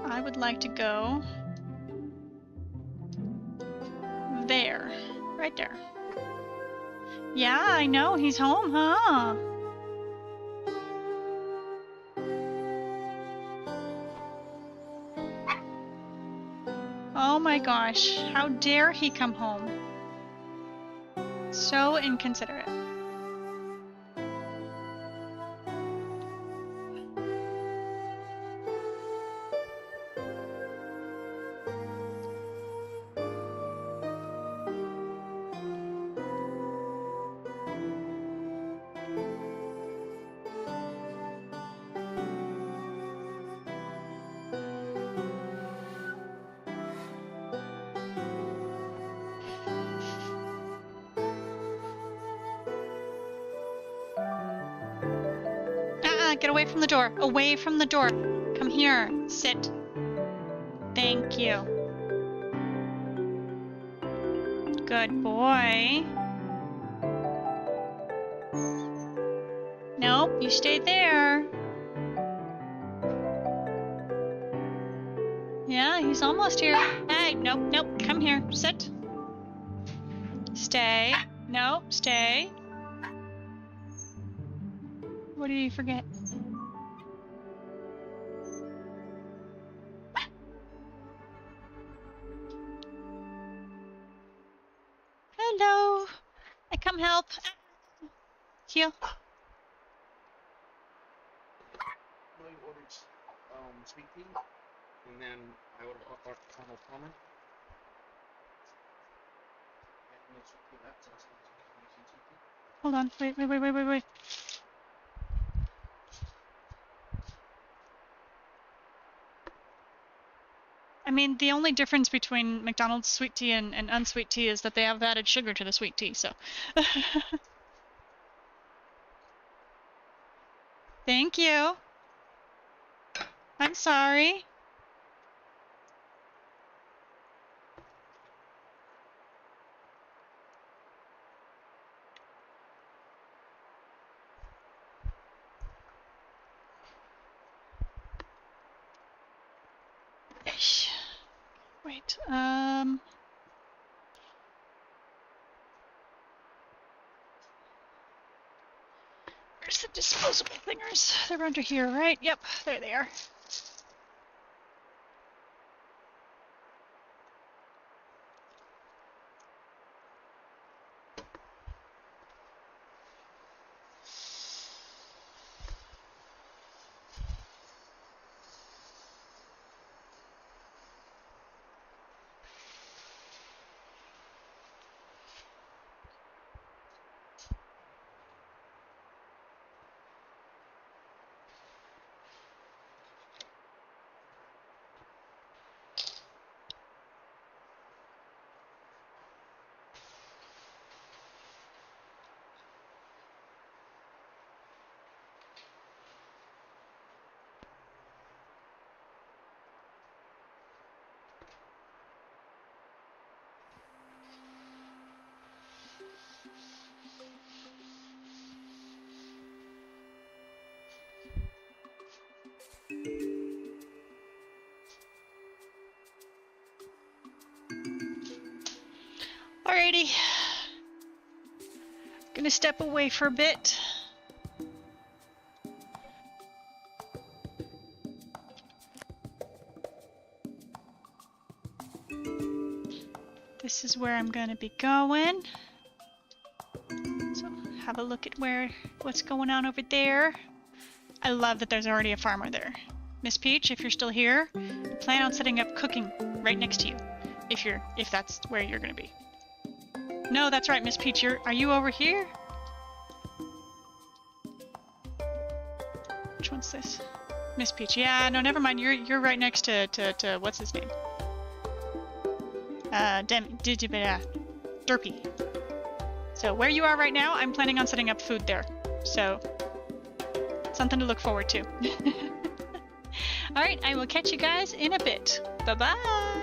I would like to go there. Right there. Yeah, I know, he's home, huh? Oh my gosh, how dare he come home? So inconsiderate. Get away from the door. Away from the door. Come here. Sit. Thank you. Good boy. Nope, you stay there. Yeah, he's almost here. Hey, nope, nope. Come here. Sit. Stay. Nope, stay. What did you forget? Hello. I come help. Here. No, you ordered sweet tea, and then I ordered caramel almond. And no sweet tea left, so that's sweet tea. Hold on. Wait. I mean, the only difference between McDonald's sweet tea and unsweet tea is that they have added sugar to the sweet tea, so. Thank you. I'm sorry. Wait, where's the disposable thingers? They're under here, right? Yep, there they are. Alrighty. Gonna step away for a bit. This is where I'm gonna be going. So have a look at what's going on over there. I love that there's already a farmer there. Miss Peach, if you're still here, I plan on setting up cooking right next to you. If that's where you're gonna be. No, that's right, Miss Peach. Are you over here? Which one's this? Miss Peach. Yeah, no, never mind. You're right next to what's his name? Derpy. So where you are right now, I'm planning on setting up food there. So something to look forward to. All right, I will catch you guys in a bit. Bye-bye.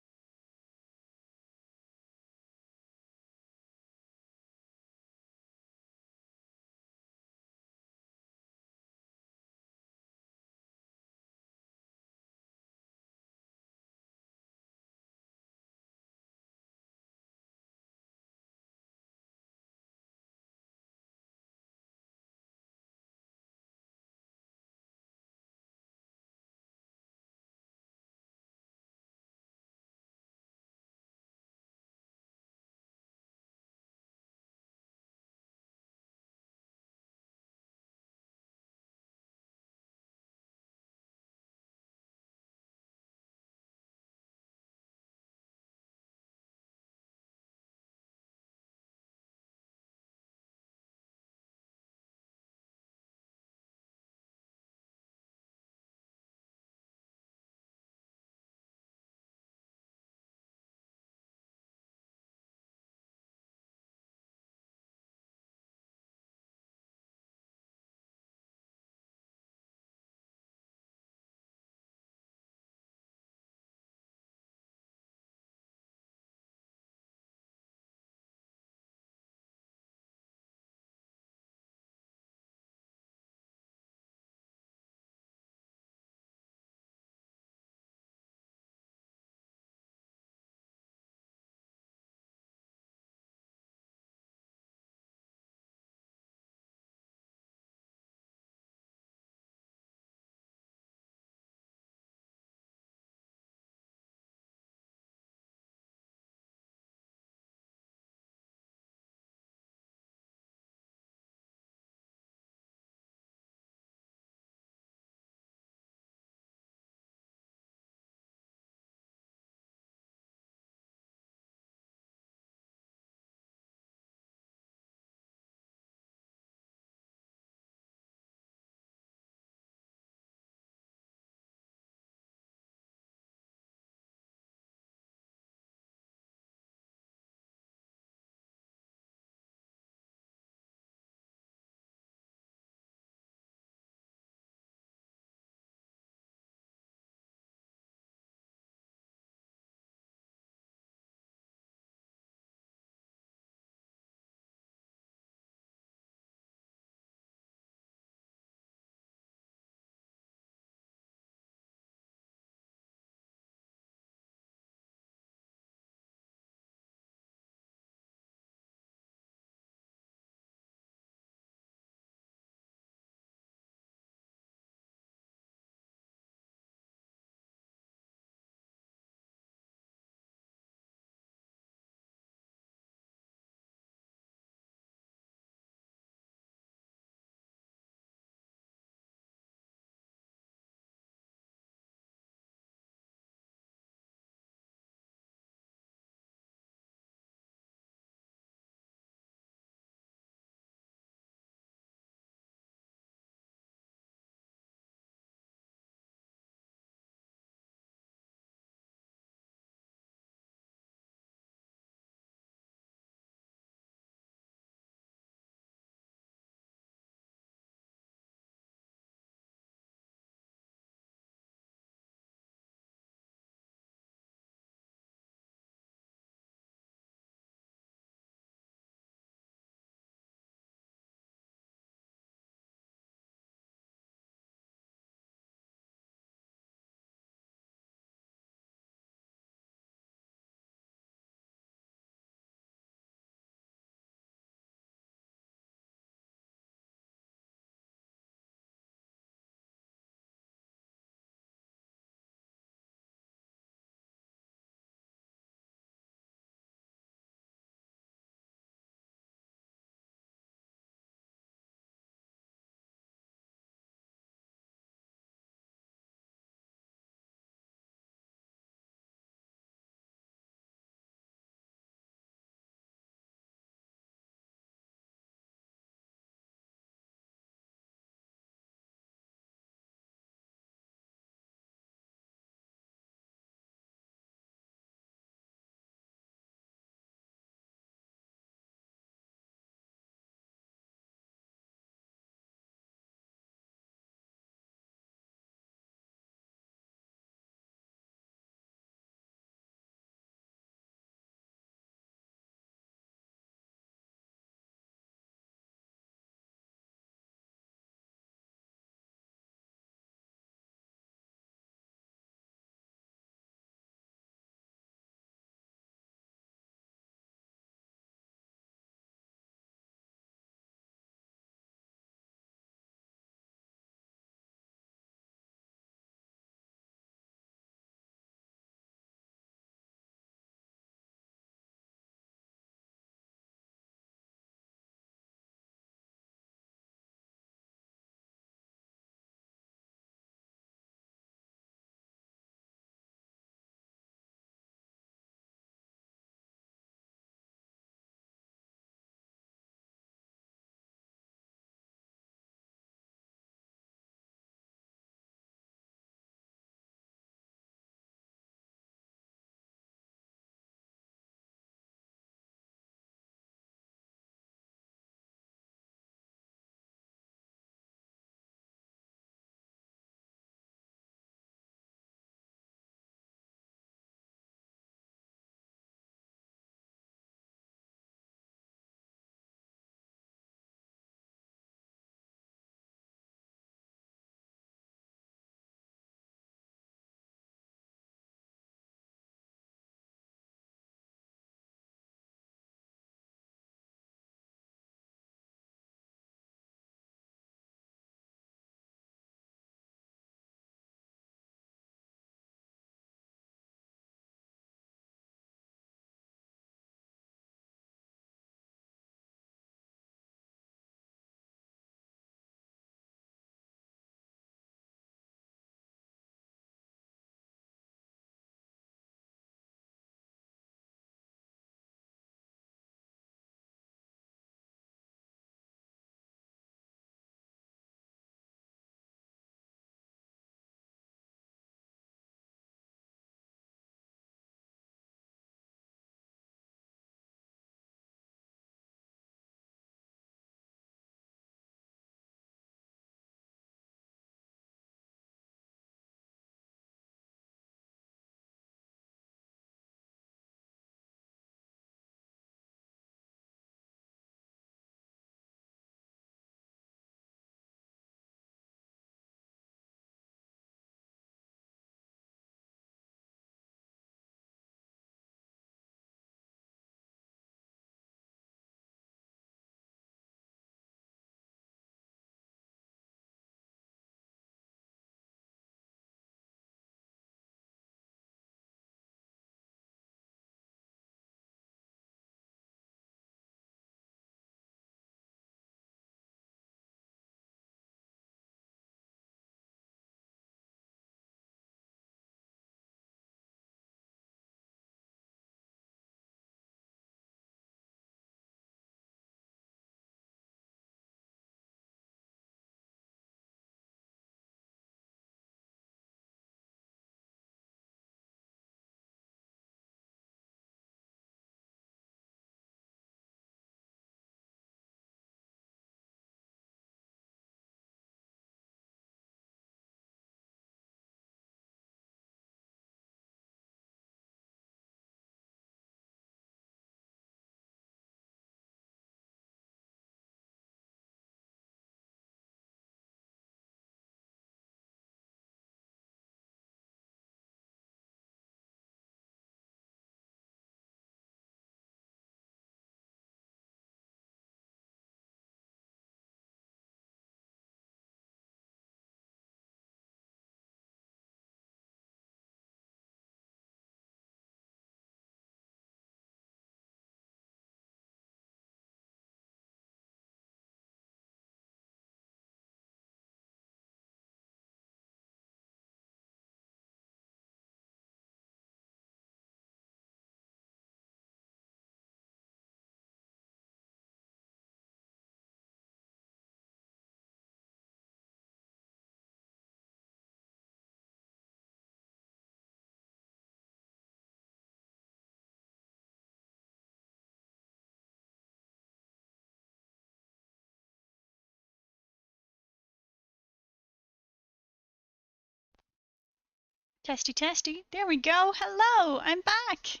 Testy, testy. There we go. Hello, I'm back.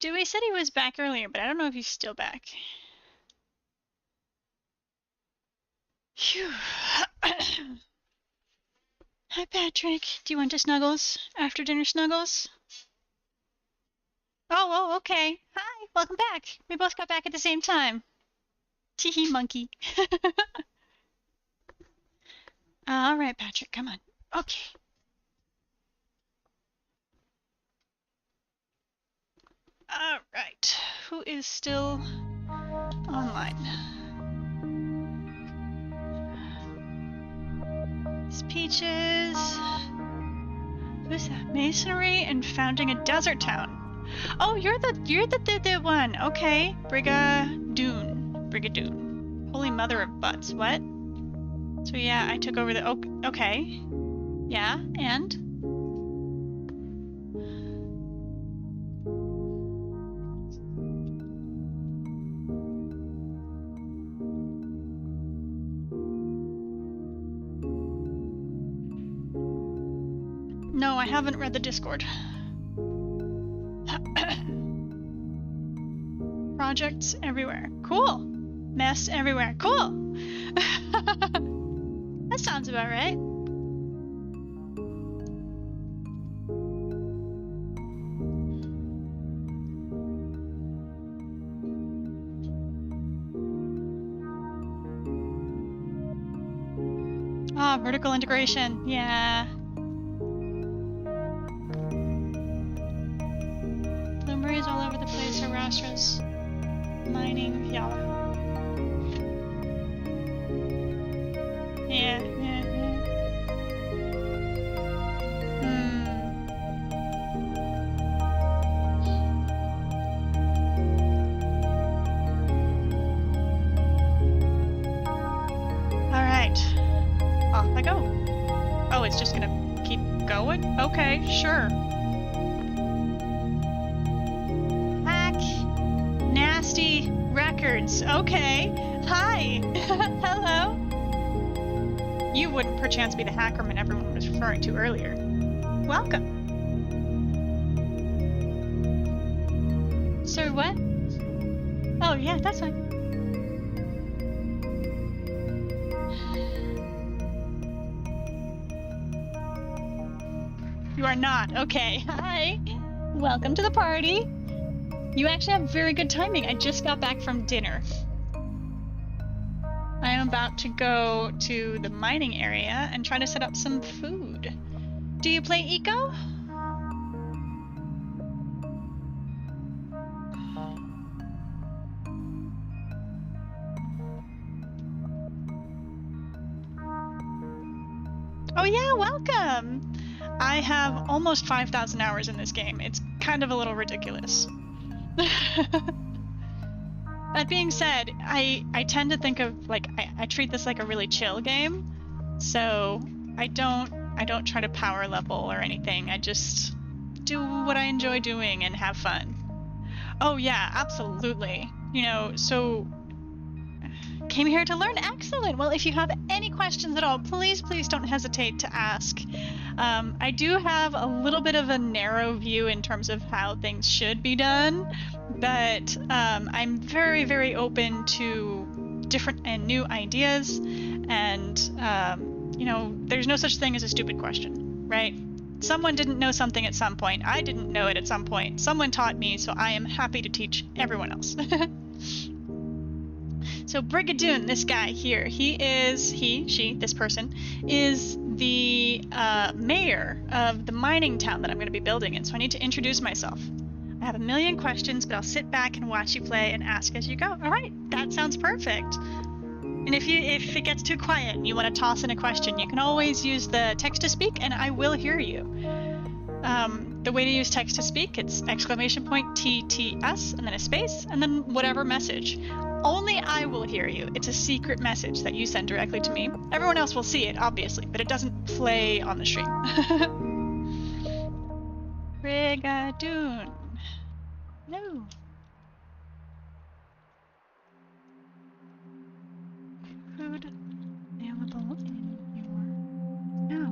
Dewey said he was back earlier, but I don't know if he's still back. Phew. Hi, Patrick. Do you want to snuggles? After dinner snuggles? Oh, okay. Hi, welcome back. We both got back at the same time. Teehee, monkey. All right, Patrick, come on. Okay. All right. Who is still online? It's Peaches. Who's that? Masonry and founding a desert town. Oh, you're the one. Okay. Brigadoon. Holy mother of butts. What? So yeah, I took over the okay. Yeah, and? No, I haven't read the Discord. Projects everywhere. Cool. Mess everywhere. Cool. That sounds about right. Ah, vertical integration. Yeah. Blueberries all over the place are rosters. Mining, yeah. Yeah. Alright. Off I go. Oh, it's just gonna keep going? Okay, sure. Nasty records. Okay. Hi. Hello. You wouldn't perchance be the hackerman everyone was referring to earlier. Welcome. Sir, what? Oh, yeah, that's fine. You are not. Okay. Hi. Welcome to the party. You actually have very good timing. I just got back from dinner. I am about to go to the mining area and try to set up some food. Do you play Eco? Oh yeah, welcome! I have almost 5,000 hours in this game. It's kind of a little ridiculous. That being said, I tend to think of like I treat this like a really chill game, so I don't try to power level or anything. I just do what I enjoy doing and have fun. Oh yeah, absolutely. You know, so came here to learn. Excellent. Well, if you have any questions at all, please don't hesitate to ask. I do have a little bit of a narrow view in terms of how things should be done, but I'm very open to different and new ideas, and you know, there's no such thing as a stupid question, right? Someone didn't know something at some point. I didn't know it at some point. Someone taught me, so I am happy to teach everyone else. So Brigadoon, this guy here, this person, is the mayor of the mining town that I'm going to be building in, so I need to introduce myself. I have a million questions, but I'll sit back and watch you play and ask as you go. All right, that sounds perfect. And if it gets too quiet and you want to toss in a question, you can always use the text-to-speak, and I will hear you. The way to use text-to-speak, it's exclamation point TTS, and then a space, and then whatever message. Only I will hear you. It's a secret message that you send directly to me. Everyone else will see it, obviously, but it doesn't play on the stream. Brigadoon. No. Food available in your... No.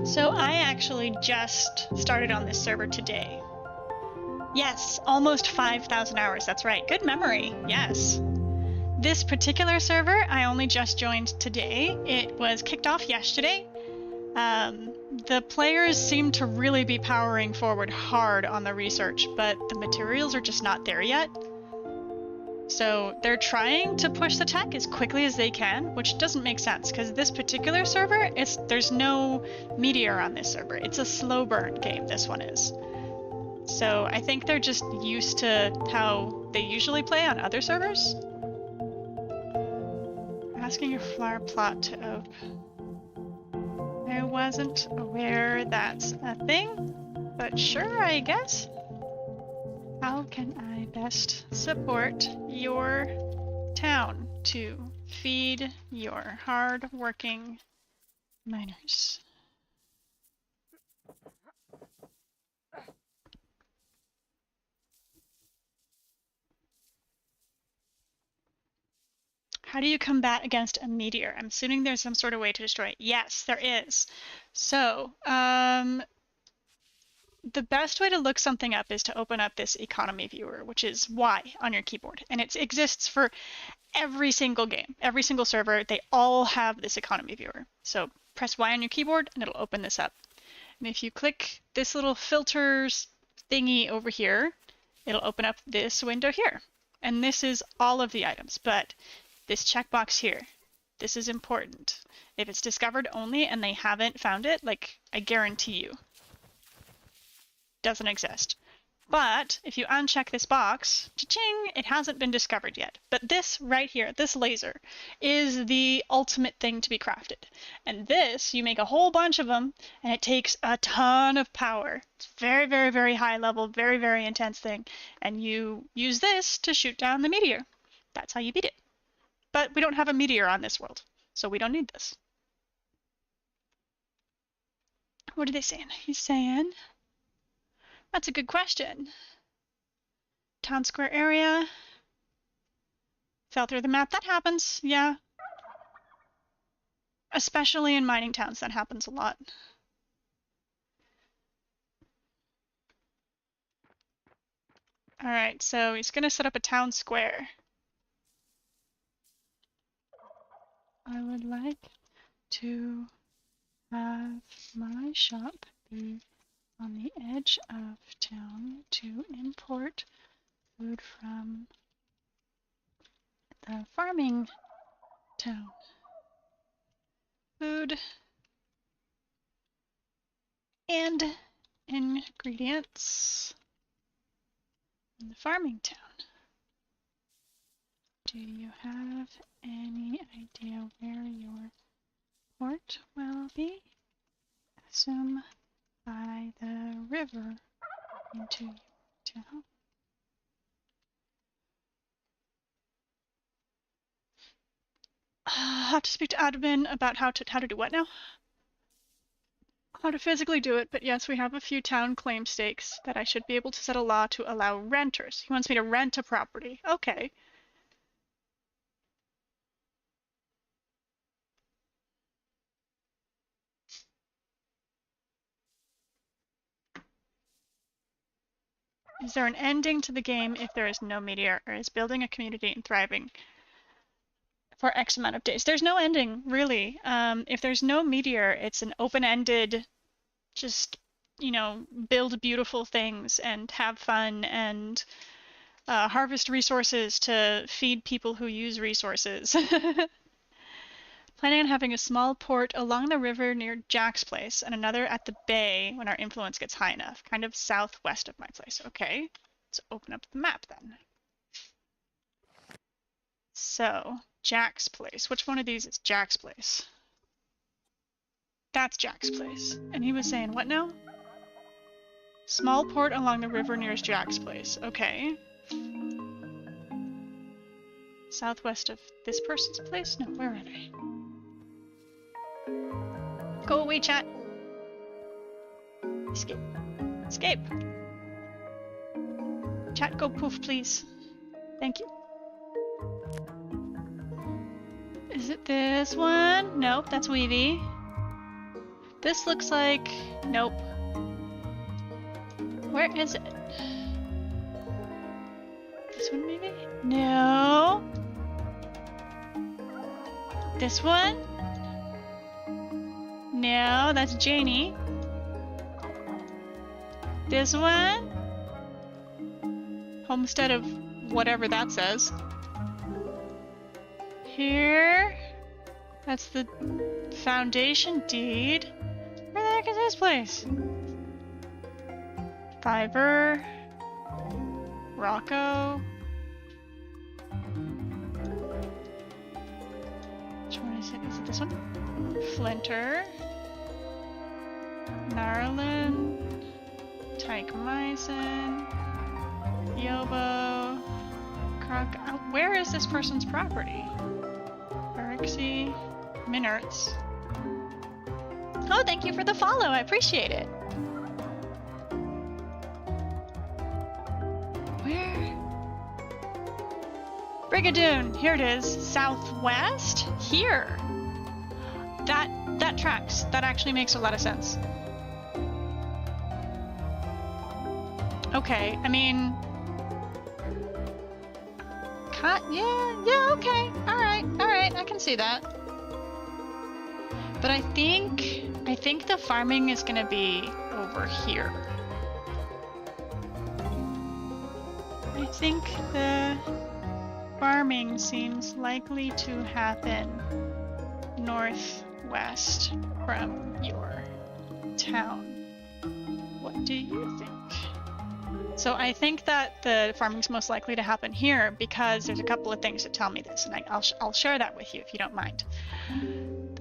So I actually just started on this server today. Yes, almost 5,000 hours, that's right. Good memory, yes. This particular server I only just joined today. It was kicked off yesterday. The players seem to really be powering forward hard on the research, but the materials are just not there yet. So they're trying to push the tech as quickly as they can, which doesn't make sense because this particular server, there's no meteor on this server. It's a slow burn game, this one is. So I think they're just used to how they usually play on other servers. Asking your flower plot to open. I wasn't aware that's a thing, but sure, I guess. How can I best support your town to feed your hard-working miners? How do you combat against a meteor? I'm assuming there's some sort of way to destroy it. Yes, there is. So, the best way to look something up is to open up this economy viewer, which is Y on your keyboard. And it exists for every single game, every single server. They all have this economy viewer. So press Y on your keyboard and it'll open this up. And if you click this little filters thingy over here, it'll open up this window here. And this is all of the items, but this checkbox here, this is important. If it's discovered only and they haven't found it, like I guarantee you, doesn't exist. But if you uncheck this box, cha-ching, it hasn't been discovered yet. But this right here, this laser, is the ultimate thing to be crafted. And this, you make a whole bunch of them, and it takes a ton of power. It's very, very, very high level, very, very intense thing. And you use this to shoot down the meteor. That's how you beat it. But we don't have a meteor on this world, so we don't need this. What are they saying? He's saying... That's a good question. Town square area. Fell through the map. That happens, yeah. Especially in mining towns, that happens a lot. Alright, so he's gonna set up a town square. I would like to have my shop be on the edge of town to import food from the farming town. Food and ingredients in the farming town. Do you have any idea where your port will be? Assume by the river into your town. Have to speak to admin about how to do what now? How to physically do it, but yes, we have a few town claim stakes that I should be able to set a law to allow renters. He wants me to rent a property. Okay. Is there an ending to the game if there is no meteor, or is building a community and thriving for X amount of days? There's no ending, really. If there's no meteor, it's an open-ended, just, you know, build beautiful things and have fun and harvest resources to feed people who use resources. Planning on having a small port along the river near Jack's place and another at the bay when our influence gets high enough, kind of southwest of my place. Okay, let's open up the map then. So, Jack's place. Which one of these is Jack's place? That's Jack's place. And he was saying, what now? Small port along the river nearest Jack's place. Okay. Southwest of this person's place? No, where are they? Go away, chat. Escape. Escape. Chat, go poof, please. Thank you. Is it this one? Nope, that's Weavy. This looks like... Nope. Where is it? This one maybe? No. This one? No, that's Janie. This one? Homestead of whatever that says. Here? That's the foundation deed. Where the heck is this place? Fiverr. Rocco. Which one is it? Is it this one? Flinter. Narlin. Tyke Myson. Yobo. Croc. Where is this person's property? Berixie. Minerts. Oh, thank you for the follow. I appreciate it. Where? Brigadoon. Here it is. Southwest? Here. That tracks. That actually makes a lot of sense. Okay, I mean... Yeah, okay. Alright, I can see that. But I think the farming is gonna be over here. I think the farming seems likely to happen northwest from your town. What do you think? So I think that the farming's most likely to happen here because there's a couple of things that tell me this, and I'll share that with you if you don't mind.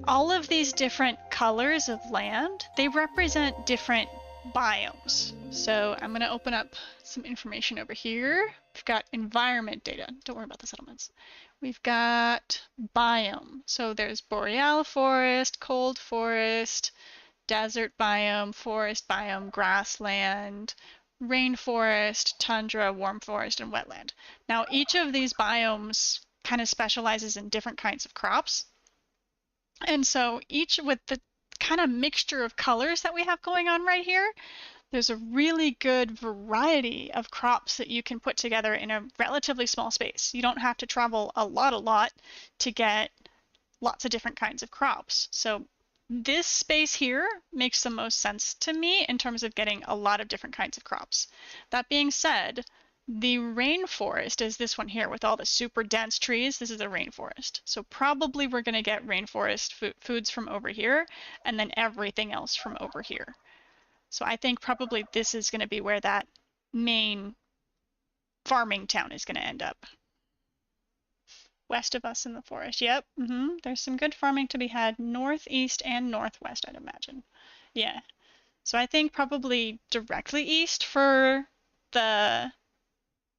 All of these different colors of land, they represent different biomes. So I'm going to open up some information over here. We've got environment data. Don't worry about the settlements. We've got biome. So there's boreal forest, cold forest, desert biome, forest biome, grassland, rainforest, tundra, warm forest, and wetland. Now each of these biomes kind of specializes in different kinds of crops. And so each with the kind of mixture of colors that we have going on right here, there's a really good variety of crops that you can put together in a relatively small space. You don't have to travel a lot to get lots of different kinds of crops. So this space here makes the most sense to me in terms of getting a lot of different kinds of crops. That being said, the rainforest is this one here with all the super dense trees. This is a rainforest. So probably we're going to get rainforest foods from over here and then everything else from over here. So I think probably this is going to be where that main farming town is going to end up. West of us in the forest. Yep. There's some good farming to be had northeast and northwest, I'd imagine. Yeah. So I think probably directly east for the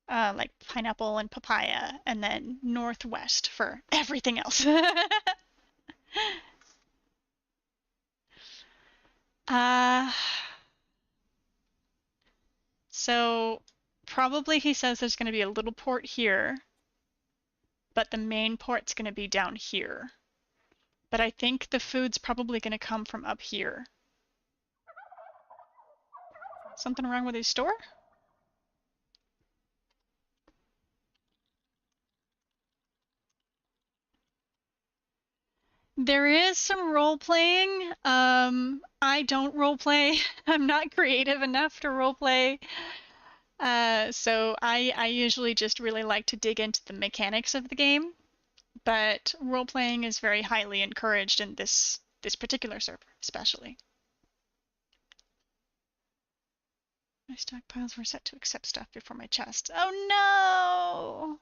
like pineapple and papaya, and then northwest for everything else. So probably he says there's going to be a little port here, but the main port's going to be down here. But I think the food's probably going to come from up here. Something wrong with his store? There is some role-playing. I don't role-play. I'm not creative enough to role-play. So I usually just really like to dig into the mechanics of the game. But role-playing is very highly encouraged in this particular server, especially. My stockpiles were set to accept stuff before my chest. Oh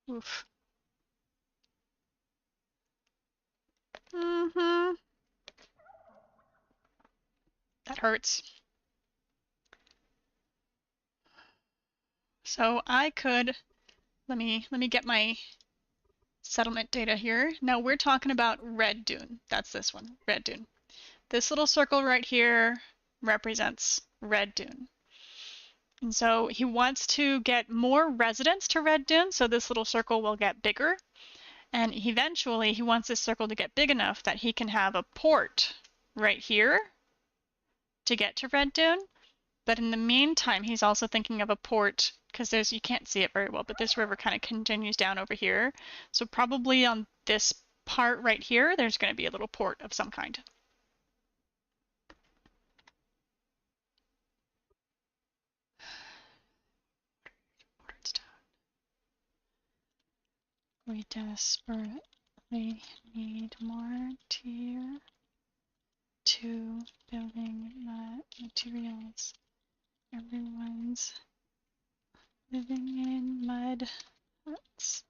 no! Oof. That hurts. So I could, let me get my settlement data here. Now we're talking about Red Dune. That's this one, Red Dune. This little circle right here represents Red Dune. And so he wants to get more residents to Red Dune, so this little circle will get bigger. And eventually he wants this circle to get big enough that he can have a port right here to get to Red Dune. But in the meantime, he's also thinking of a port, because you can't see it very well, but this river kind of continues down over here. So probably on this part right here, there's going to be a little port of some kind. We desperately need more tier 2 building materials. Everyone's living in mud huts.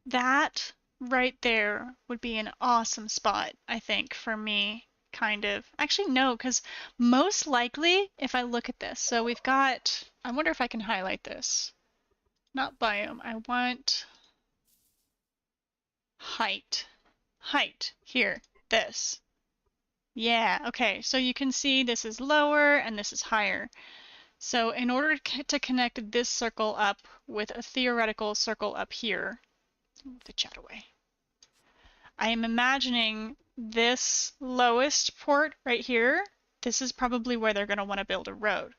That right there would be an awesome spot, I think, for me, kind of. Actually, no, because most likely, if I look at this, so we've got, I wonder if I can highlight this. Not biome, I want height. Height, here, this. Yeah, okay, so you can see this is lower and this is higher. So in order to connect this circle up with a theoretical circle up here, move the chat away. I am imagining this lowest port right here, this is probably where they're going to want to build a road.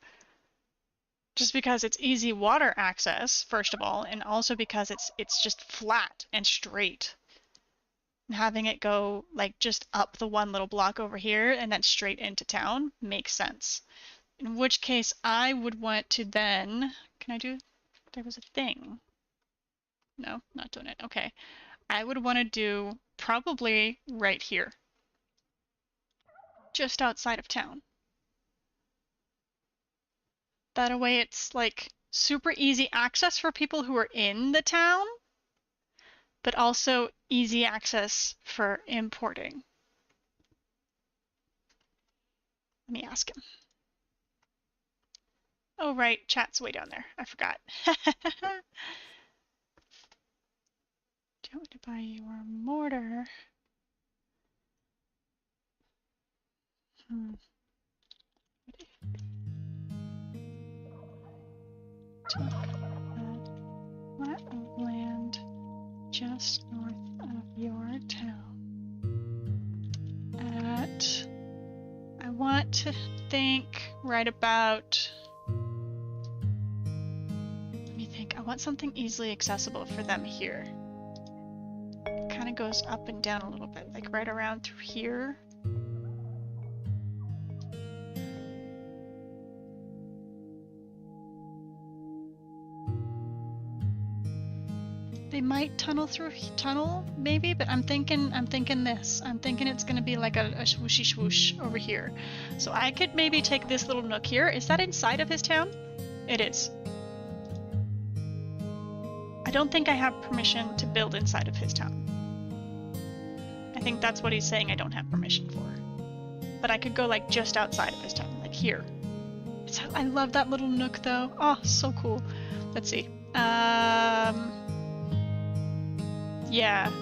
Just because it's easy water access, first of all, and also because it's just flat and straight. And having it go like just up the one little block over here and then straight into town makes sense. In which case I would want to then, can I do, there was a thing. No, not doing it, okay. I would want to do probably right here. Just outside of town. That way it's like super easy access for people who are in the town, but also easy access for importing. Let me ask him. Oh, right, chat's way down there. I forgot. Do you want me to buy your mortar? Plot of land just north of your town. I want to think right about, let me think, I want something easily accessible for them here. It kind of goes up and down a little bit, like right around through here. They might tunnel maybe, but I'm thinking this. I'm thinking it's gonna be like a swooshy swoosh over here. So I could maybe take this little nook here. Is that inside of his town? It is. I don't think I have permission to build inside of his town. I think that's what he's saying I don't have permission for. But I could go like just outside of his town, like here. I love that little nook though. Oh, so cool. Let's see. Yeah,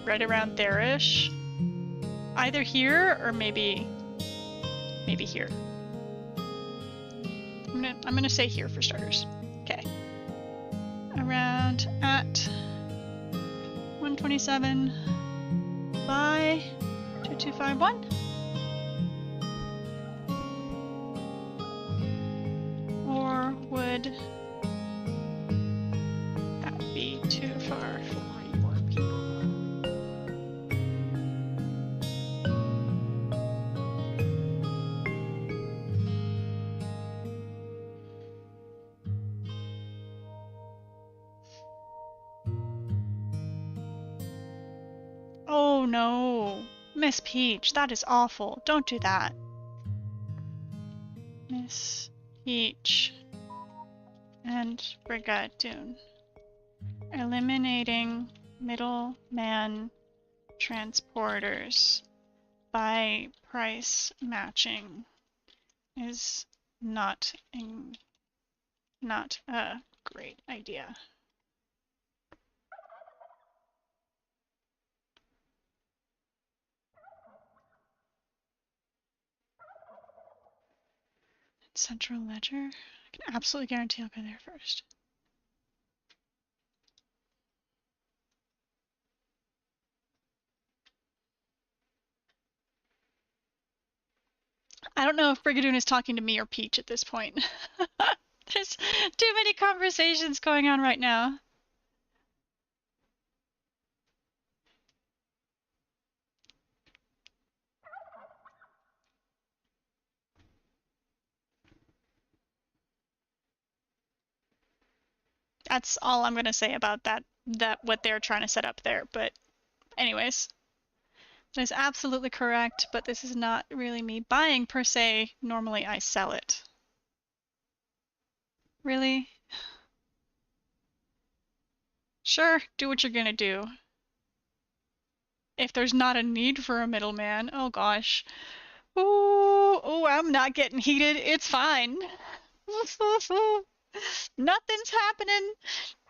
right around there-ish. Either here or maybe here. I'm gonna say here for starters. Okay. Around at 127 by 2251. Or would that be too far for your people? Oh no, Miss Peach, that is awful. Don't do that. Miss Peach and Brigadoon. Eliminating middleman transporters by price matching is not a great idea. Central ledger. I can absolutely guarantee I'll go there first. I don't know if Brigadoon is talking to me or Peach at this point. There's too many conversations going on right now. That's all I'm gonna say about that what they're trying to set up there. But anyways, that is absolutely correct, but this is not really me buying per se. Normally I sell it. Really? Sure, do what you're gonna do. If there's not a need for a middleman, oh gosh. Ooh, I'm not getting heated. It's fine. Nothing's happening.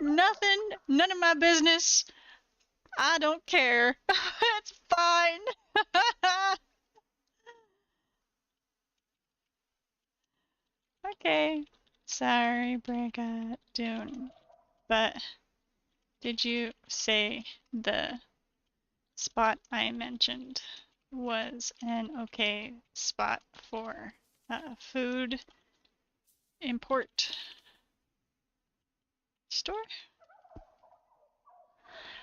Nothing. None of my business. I don't care. It's fine. Okay. Sorry, Brigadoon. But did you say the spot I mentioned was an okay spot for food import store?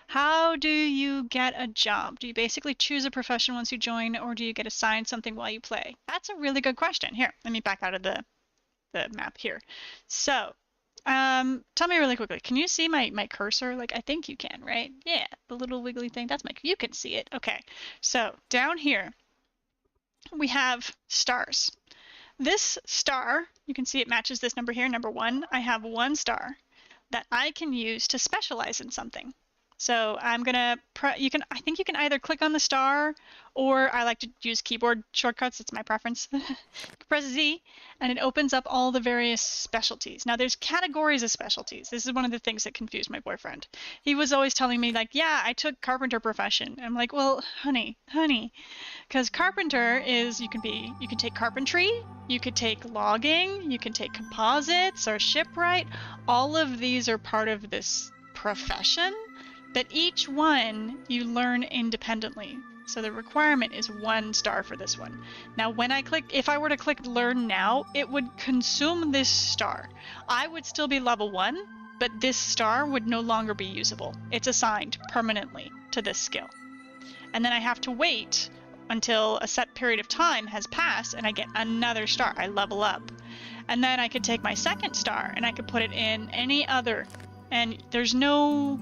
How do you get a job? Do you basically choose a profession once you join, or do you get assigned something while you play? That's a really good question. Here, let me back out of the map here. So, tell me really quickly, can you see my cursor? Like, I think you can, right? Yeah, the little wiggly thing, that's you can see it. Okay, so down here, we have stars. This star, you can see it matches this number here, number 1. I have 1 star that I can use to specialize in something. So I'm gonna, I think you can either click on the star, or I like to use keyboard shortcuts, it's my preference. Press Z, and it opens up all the various specialties. Now there's categories of specialties. This is one of the things that confused my boyfriend. He was always telling me like, yeah, I took carpenter profession. I'm like, well, honey, because carpenter is, you can take carpentry, you could take logging, you can take composites or shipwright. All of these are part of this profession, but each one you learn independently. So the requirement is 1 star for this one. Now when I click, if I were to click learn now, it would consume this star. I would still be level 1, but this star would no longer be usable. It's assigned permanently to this skill. And then I have to wait until a set period of time has passed and I get another star. I level up. And then I could take my 2nd star and I could put it in any other. And there's no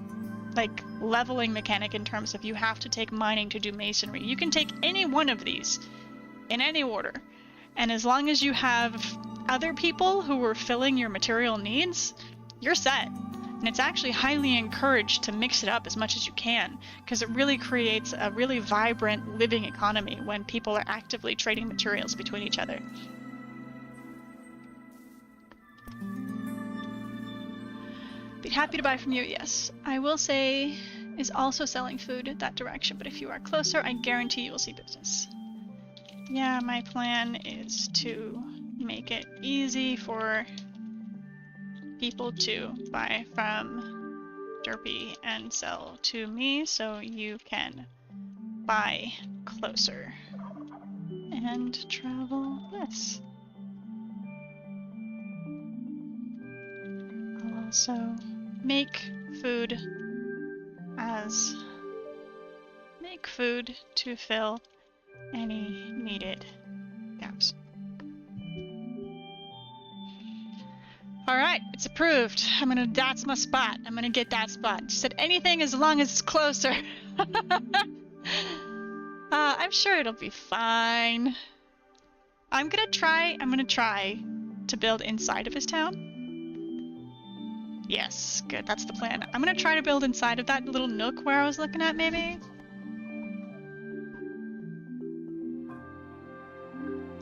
like leveling mechanic in terms of you have to take mining to do masonry. You can take any one of these in any order. And as long as you have other people who are filling your material needs, you're set. And it's actually highly encouraged to mix it up as much as you can, because it really creates a really vibrant living economy when people are actively trading materials between each other. Be happy to buy from you, yes. I will say is also selling food in that direction, but if you are closer, I guarantee you will see business. Yeah, my plan is to make it easy for people to buy from Derpy and sell to me, so you can buy closer and travel less. I'll also make food to fill any needed gaps. Alright, it's approved. That's my spot. I'm gonna get that spot. She said anything as long as it's closer. I'm sure it'll be fine. I'm gonna try to build inside of his town. Yes, good, that's the plan. I'm gonna try to build inside of that little nook where I was looking at, maybe.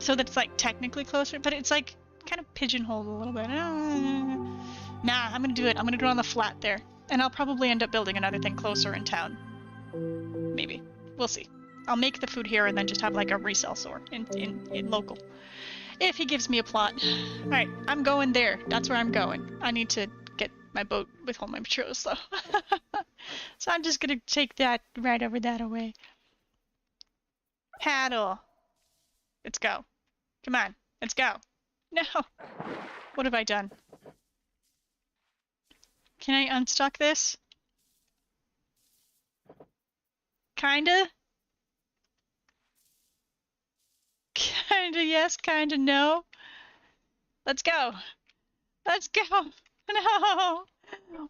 So that it's like technically closer, but it's like kind of pigeonholed a little bit. Nah, I'm gonna do it. I'm gonna do it on the flat there. And I'll probably end up building another thing closer in town. Maybe. We'll see. I'll make the food here and then just have like a resale store in local. If he gives me a plot. Alright, I'm going there. That's where I'm going. I need to get my boat with all my materials, though. So I'm just gonna take that right over that away. Paddle. Let's go. Come on. Let's go. No. What have I done? Can I unstuck this? Kinda? Kinda yes, kinda no. Let's go. Let's go. No.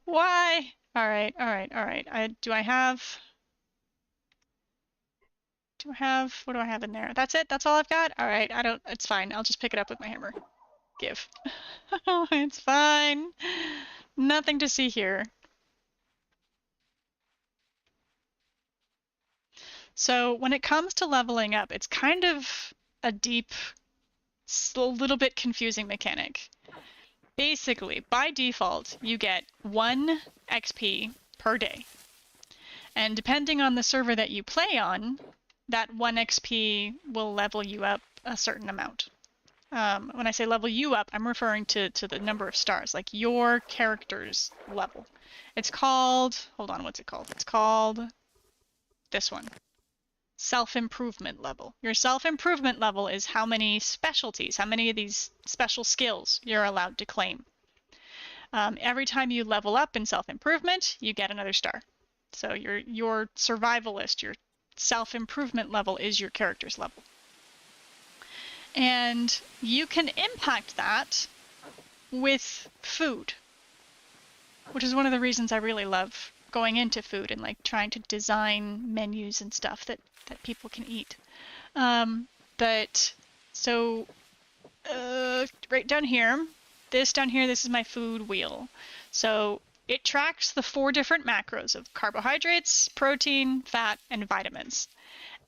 Why? Alright, alright, alright. Do I have... what do I have in there? That's it? That's all I've got? Alright, it's fine. I'll just pick it up with my hammer. Give. It's fine. Nothing to see here. So when it comes to leveling up, it's kind of a little bit confusing mechanic. Basically, by default, you get 1 XP per day. And depending on the server that you play on, that 1 XP will level you up a certain amount. When I say level you up, I'm referring to the number of stars, like your character's level. It's called, hold on, what's it called? It's called this one. Self-improvement level. Your self-improvement level is how many specialties, how many of these special skills you're allowed to claim. Every time you level up in self-improvement, you get another star. So your survivalist, your self-improvement level is your character's level. And you can impact that with food, which is one of the reasons I really love going into food and like trying to design menus and stuff that people can eat. Right down here, this is my food wheel. So it tracks the 4 different macros of carbohydrates, protein, fat, and vitamins.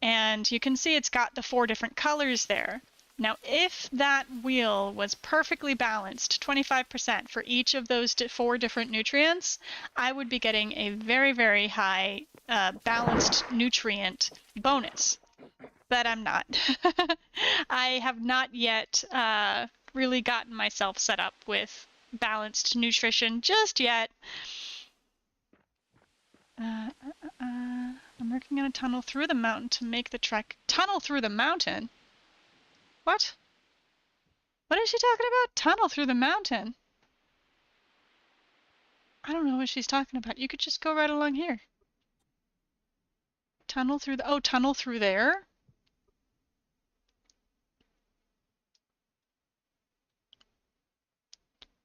And you can see it's got the 4 different colors there. Now, if that wheel was perfectly balanced, 25% for each of those 4 different nutrients, I would be getting a very, very high balanced nutrient bonus. But I'm not. I have not yet really gotten myself set up with balanced nutrition just yet. I'm working on a tunnel through the mountain to make the trek. Tunnel through the mountain? What? What is she talking about? Tunnel through the mountain? I don't know what she's talking about. You could just go right along here. Tunnel through the... Oh, tunnel through there?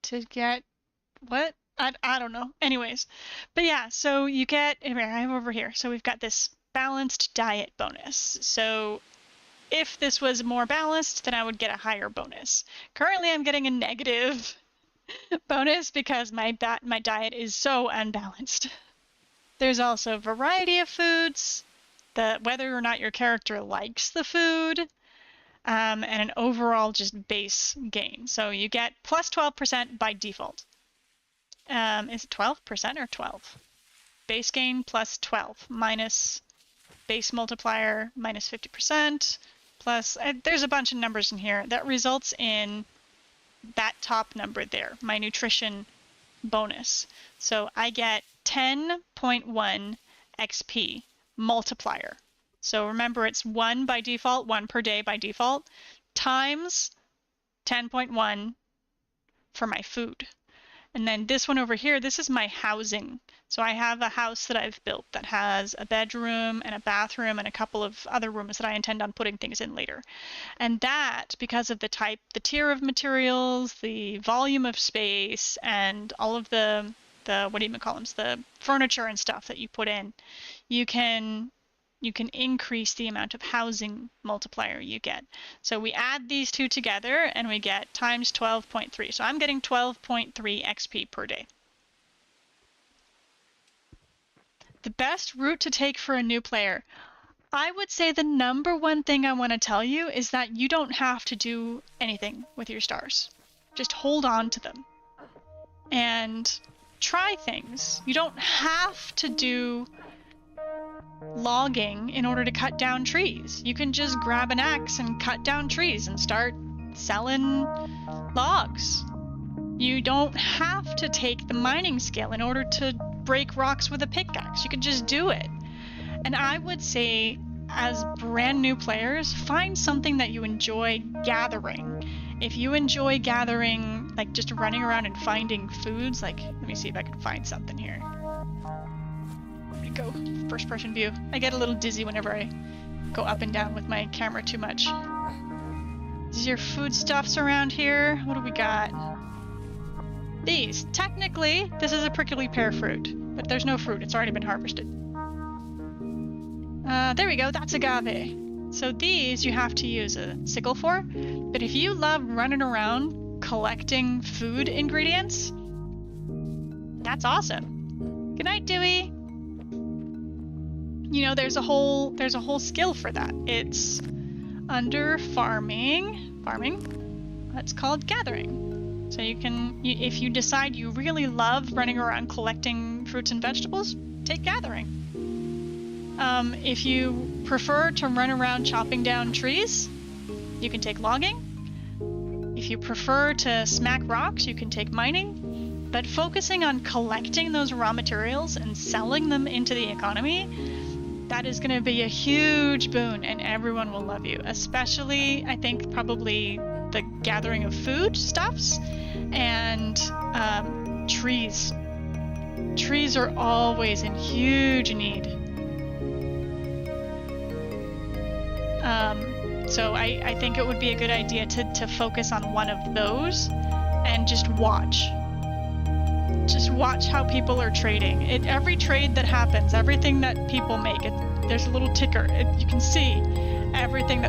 To get... What? I don't know. Anyways. But yeah, so you get... I have over here. So we've got this balanced diet bonus. So if this was more balanced, then I would get a higher bonus. Currently, I'm getting a negative bonus because my diet is so unbalanced. There's also a variety of foods, whether or not your character likes the food, and an overall just base gain. So you get plus 12% by default. Is it 12% or 12? Base gain plus 12 minus base multiplier minus 50%. Plus, there's a bunch of numbers in here that results in that top number there, my nutrition bonus. So I get 10.1 XP multiplier. So remember, it's 1 by default, 1 per day by default, times 10.1 for my food. And then this one over here, this is my housing. So I have a house that I've built that has a bedroom and a bathroom and a couple of other rooms that I intend on putting things in later. And that, because of the tier of materials, the volume of space, and all of the the furniture and stuff that you put in, you can increase the amount of housing multiplier you get. So we add these two together and we get times 12.3. So I'm getting 12.3 XP per day. The best route to take for a new player. I would say the number one thing I want to tell you is that you don't have to do anything with your stars. Just hold on to them and try things. You don't have to do logging in order to cut down trees. You can just grab an axe and cut down trees and start selling logs. You don't have to take the mining skill in order to break rocks with a pickaxe. You could just do it. And I would say, as brand new players, find something that you enjoy gathering. If you enjoy gathering, like just running around and finding foods, like, let me see if I can find something here. Let me go first person view. I get a little dizzy whenever I go up and down with my camera too much. Is your foodstuffs around here? What do we got? These. Technically, this is a prickly pear fruit, but there's no fruit. It's already been harvested. There we go. That's agave. So these you have to use a sickle for, but if you love running around collecting food ingredients, that's awesome. Good night, Dewey. You know, there's a whole skill for that. It's under farming. That's called gathering. So you can, if you decide you really love running around collecting fruits and vegetables, take gathering. If you prefer to run around chopping down trees, you can take logging. If you prefer to smack rocks, you can take mining. But focusing on collecting those raw materials and selling them into the economy, that is going to be a huge boon, and everyone will love you. Especially, I think, probably the gathering of food stuffs and trees. Trees are always in huge need. So I think it would be a good idea to focus on one of those and just watch. Just watch how people are trading. Every trade that happens, everything that people make, there's a little ticker. You can see everything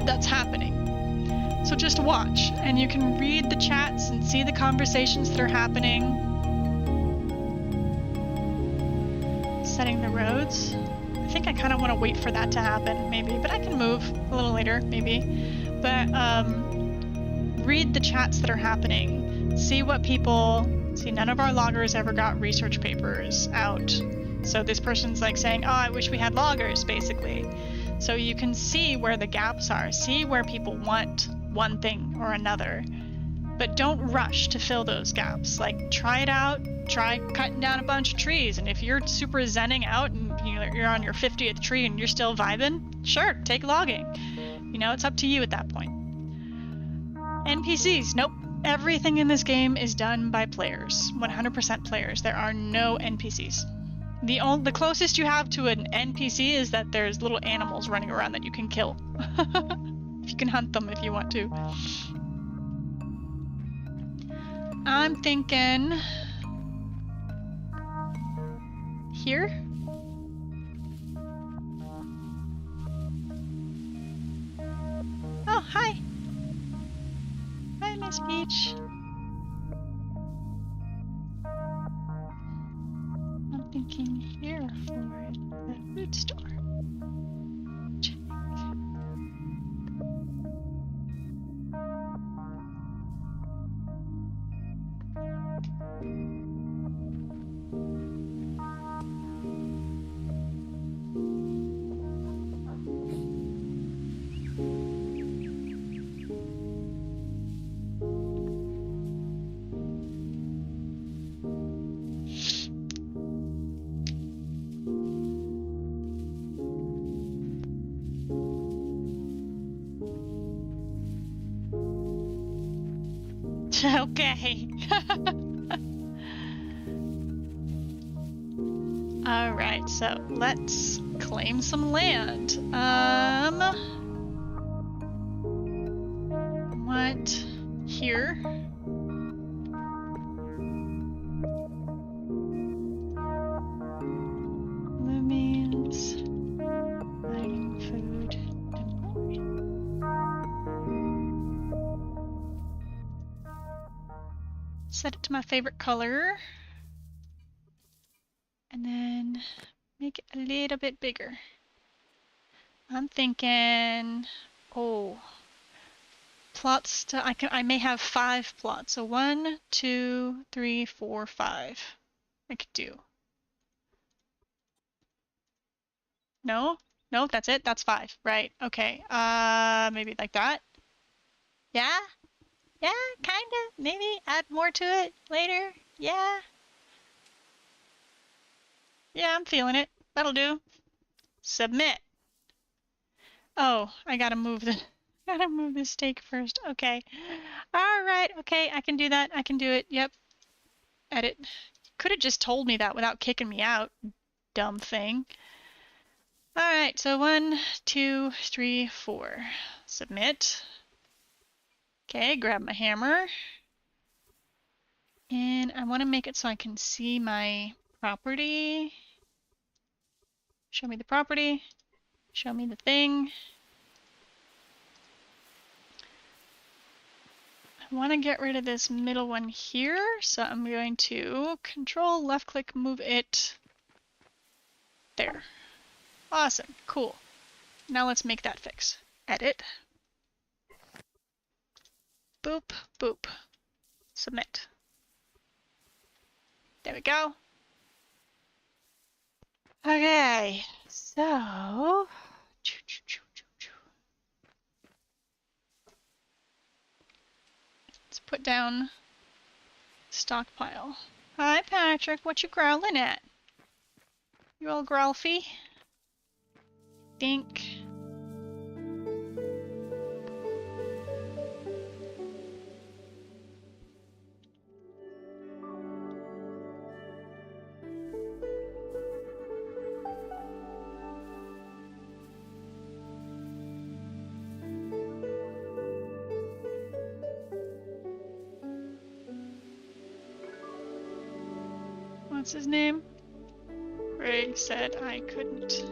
that's happening. So just watch, and you can read the chats and see the conversations that are happening. Setting the roads. I think I kind of want to wait for that to happen, maybe, but I can move a little later, maybe. But read the chats that are happening. See what people... See, none of our loggers ever got research papers out. So this person's like saying, oh, I wish we had loggers, basically. So you can see where the gaps are. See where people want one thing or another. But don't rush to fill those gaps. Like, try it out. Try cutting down a bunch of trees. And if you're super zenning out and you're on your 50th tree and you're still vibing, sure, take logging. You know, it's up to you at that point. NPCs, nope. Everything in this game is done by players. 100% players. There are no NPCs. The closest you have to an NPC is that there's little animals running around that you can kill. You can hunt them if you want to. I'm thinking... here? Oh, hi! Hi, Miss Peach. I'm thinking here for the food store. Check. Okay. Alright, so let's claim some land. What? Here? Lumi's mining food inventory. Set it to my favorite color. And then make it a little bit bigger. I'm thinking, oh, plots to, I may have 5 plots. So 1, 2, 3, 4, 5. I could do. No? No, that's it? That's 5. Right. Okay. Maybe like that? Yeah? Yeah, kinda. Maybe add more to it later. Yeah. Yeah, I'm feeling it. That'll do. Submit. Oh, I gotta move the steak first. Okay. All right. Okay, I can do that. I can do it. Yep. Edit. Could have just told me that without kicking me out, dumb thing. All right. So 1, 2, 3, 4. Submit. Okay, grab my hammer. And I want to make it so I can see my property. Show me the property. Show me the thing. I want to get rid of this middle one here, so I'm going to control left click move it there. Awesome, cool. Now let's make that fix. Edit. Boop, boop. Submit. There we go. Okay, so let's put down stockpile. Hi Patrick, what you growling at? You all growlfy? Think. What's his name? Greg said I couldn't.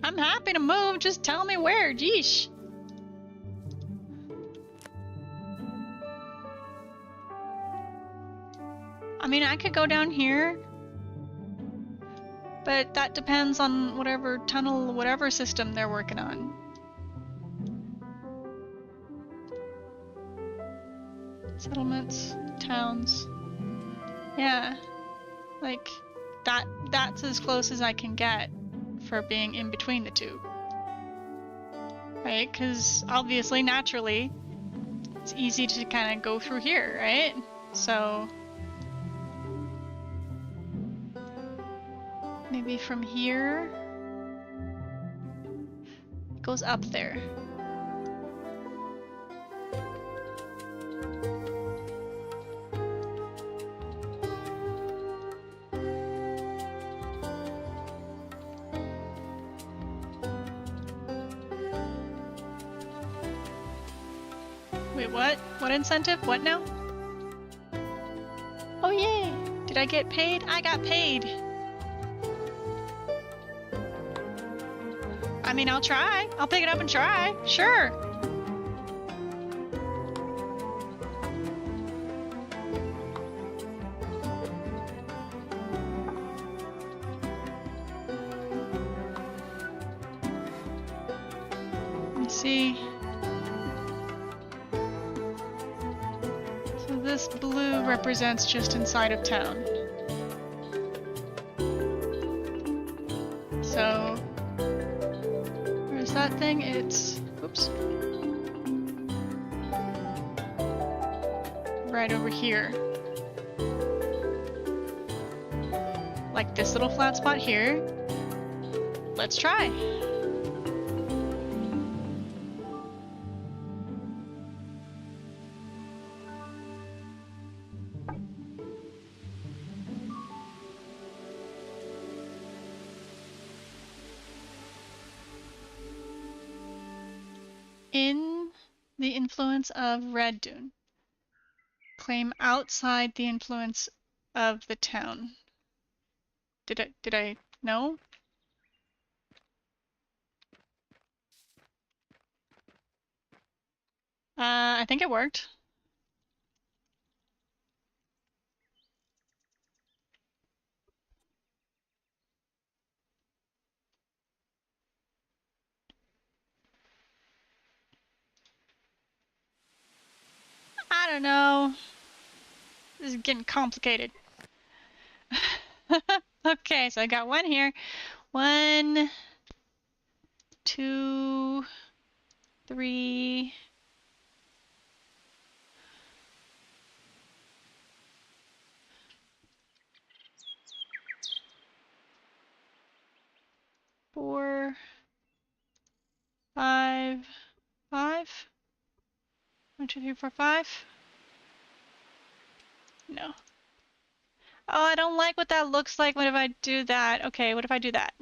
I'm happy to move, just tell me where, geesh. I mean, I could go down here, but that depends on whatever tunnel, whatever system they're working on. Settlements, towns. Yeah, like, that's as close as I can get for being in between the two. Right? Because obviously, naturally, it's easy to kind of go through here, right? So maybe from here it goes up there. Wait, what? What incentive? What now? Oh yay! Did I get paid? I got paid! I mean, I'll try. I'll pick it up and try. Sure. Let me see. So this blue represents just inside of town. So where's that thing? It's, oops, right over here. Like this little flat spot here. Let's try. In the influence of Red Dune. Claim outside the influence of the town. Did I know? I think it worked. I don't know. This is getting complicated. Okay, so I got one here. 1, 2, 3. 4, 5, 5. 1, 2, 3, 4, 5. No. Oh, I don't like what that looks like. What if I do that? Okay, what if I do that?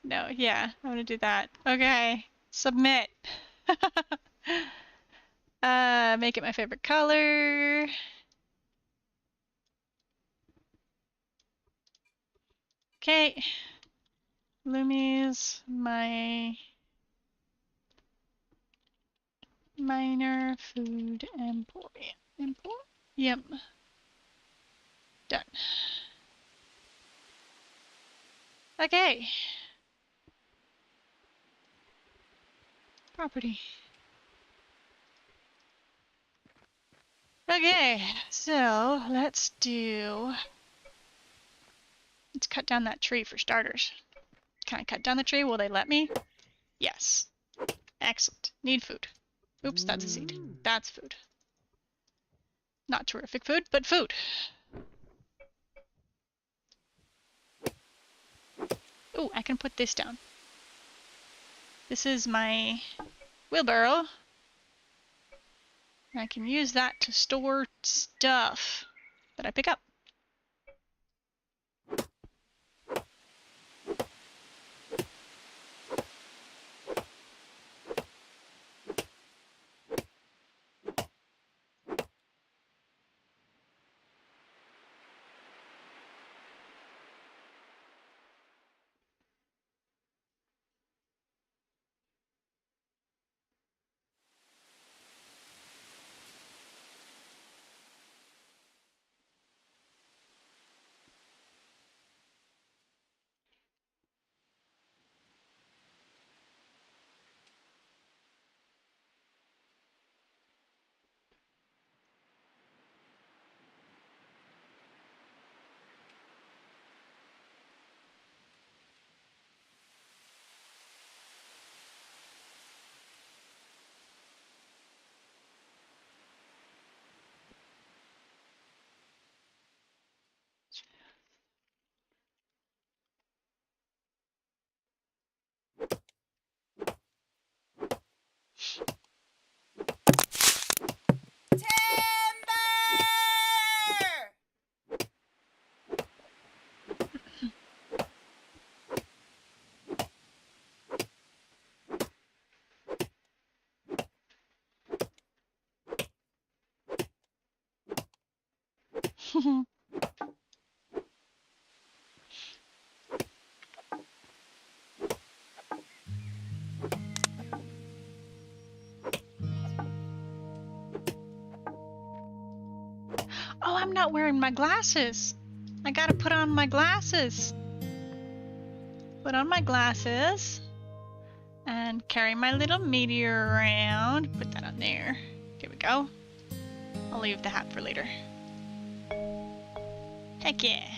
No, yeah, I'm gonna do that. Okay, submit. Make it my favorite color. Okay. Lumi's my minor food emporium. Yep. Done. Okay. Property. Okay, so let's cut down that tree for starters. Can I cut down the tree? Will they let me? Yes. Excellent. Need food. Oops, that's a seed. That's food. Not terrific food, but food. Ooh, I can put this down. This is my wheelbarrow. I can use that to store stuff that I pick up. Oh, I'm not wearing my glasses. I gotta put on my glasses. Put on my glasses. And carry my little meteor around. Put that on there. There we go. I'll leave the hat for later. Heck yeah.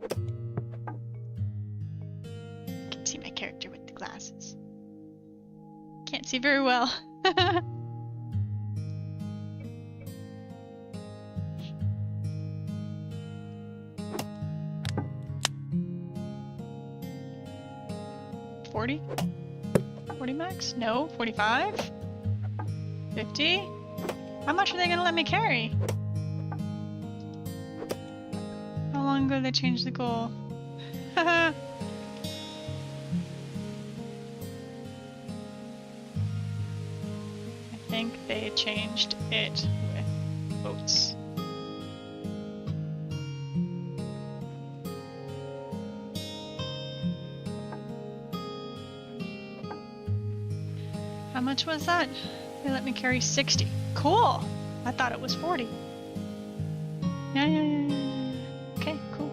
I can see my character with the glasses. Can't see very well. $40? 40 max? No, 45? 50? How much are they gonna let me carry? How long ago did they change the goal? I think they changed it with votes. How much was that? They let me carry 60. Cool! I thought it was 40. Yeah. Okay, cool.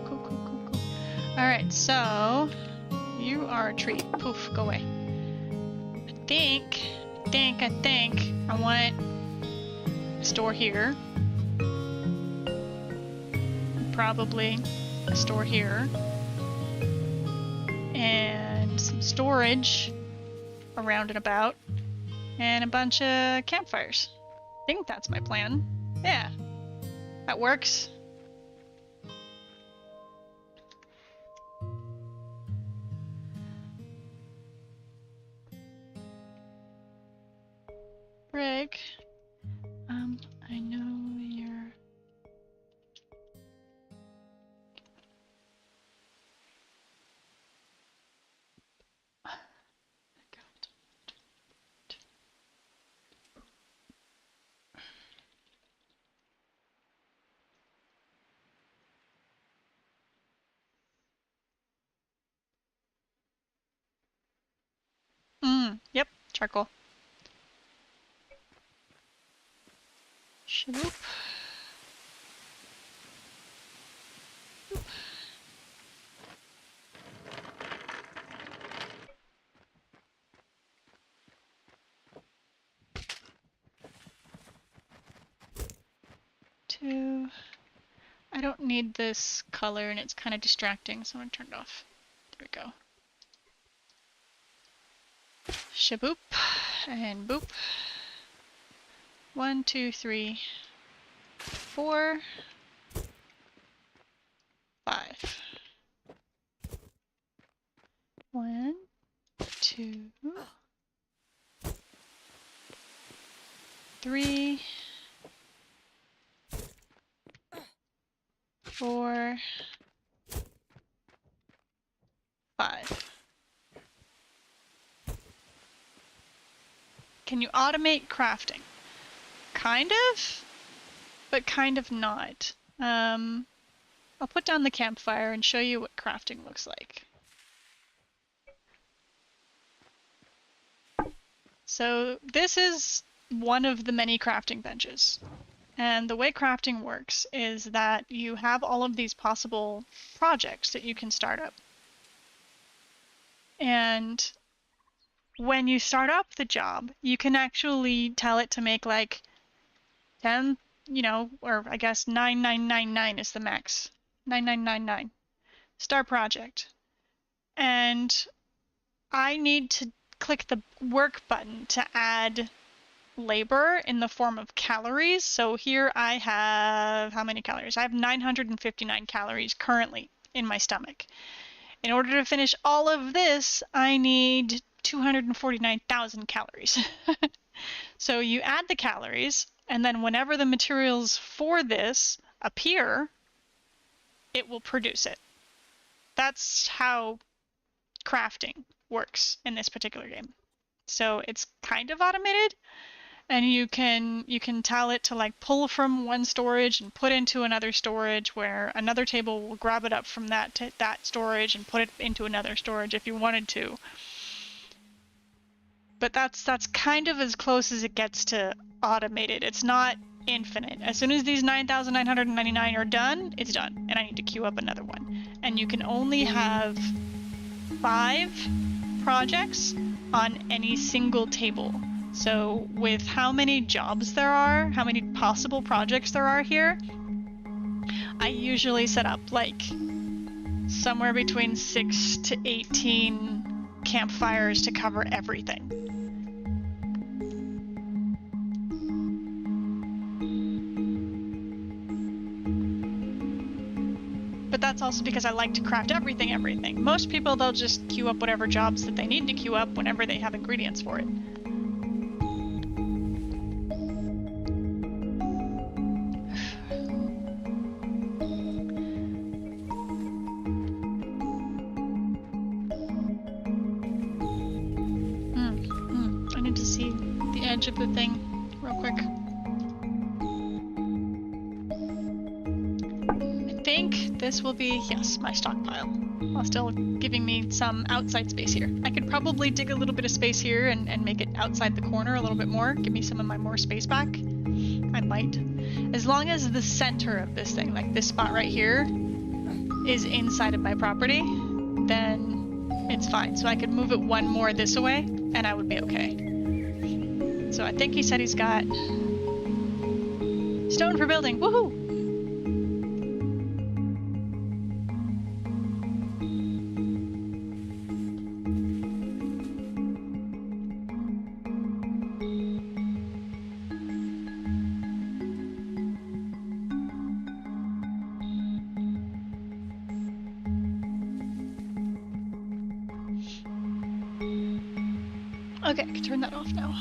Alright, so you are a tree. Poof, go away. I think I want a store here. Probably a store here. And some storage around and about. And a bunch of campfires. I think that's my plan. Yeah. That works. Brig, I know you're... Yep, charcoal. Shoop. Two. I don't need this color and it's kind of distracting, so I'm gonna turn it off. There we go. Shaboop and boop. 1, 2, 3, 4, 5. 1, 2, 3, 4, 5. Can you automate crafting? Kind of, but kind of not. I'll put down the campfire and show you what crafting looks like. So this is one of the many crafting benches. And the way crafting works is that you have all of these possible projects that you can start up. And when you start up the job, you can actually tell it to make like 10, or I guess 9999 is the max. 9999. Start project. And I need to click the work button to add labor in the form of calories. So here I have, how many calories? I have 959 calories currently in my stomach. In order to finish all of this, I need 249,000 calories. So you add the calories, and then whenever the materials for this appear, it will produce it. That's how crafting works in this particular game. So it's kind of automated, and you can tell it to like pull from one storage and put into another storage, where another table will grab it up from that storage and put it into another storage if you wanted to. But that's kind of as close as it gets to automated. It's not infinite. As soon as these 9,999 are done, it's done, and I need to queue up another one. And you can only have 5 projects on any single table. So with how many jobs there are, how many possible projects there are here, I usually set up like somewhere between 6 to 18 campfires to cover everything. But that's also because I like to craft everything. Most people, they'll just queue up whatever jobs that they need to queue up whenever they have ingredients for it. I need to see the edge of the thing real quick. This will be, yes, my stockpile, while still giving me some outside space here. I could probably dig a little bit of space here and make it outside the corner a little bit more, give me some of my more space back. I might. As long as the center of this thing, like this spot right here, is inside of my property, then it's fine. So I could move it one more this way, and I would be okay. So I think he said he's got stone for building. Woohoo! Okay, I can turn that off now.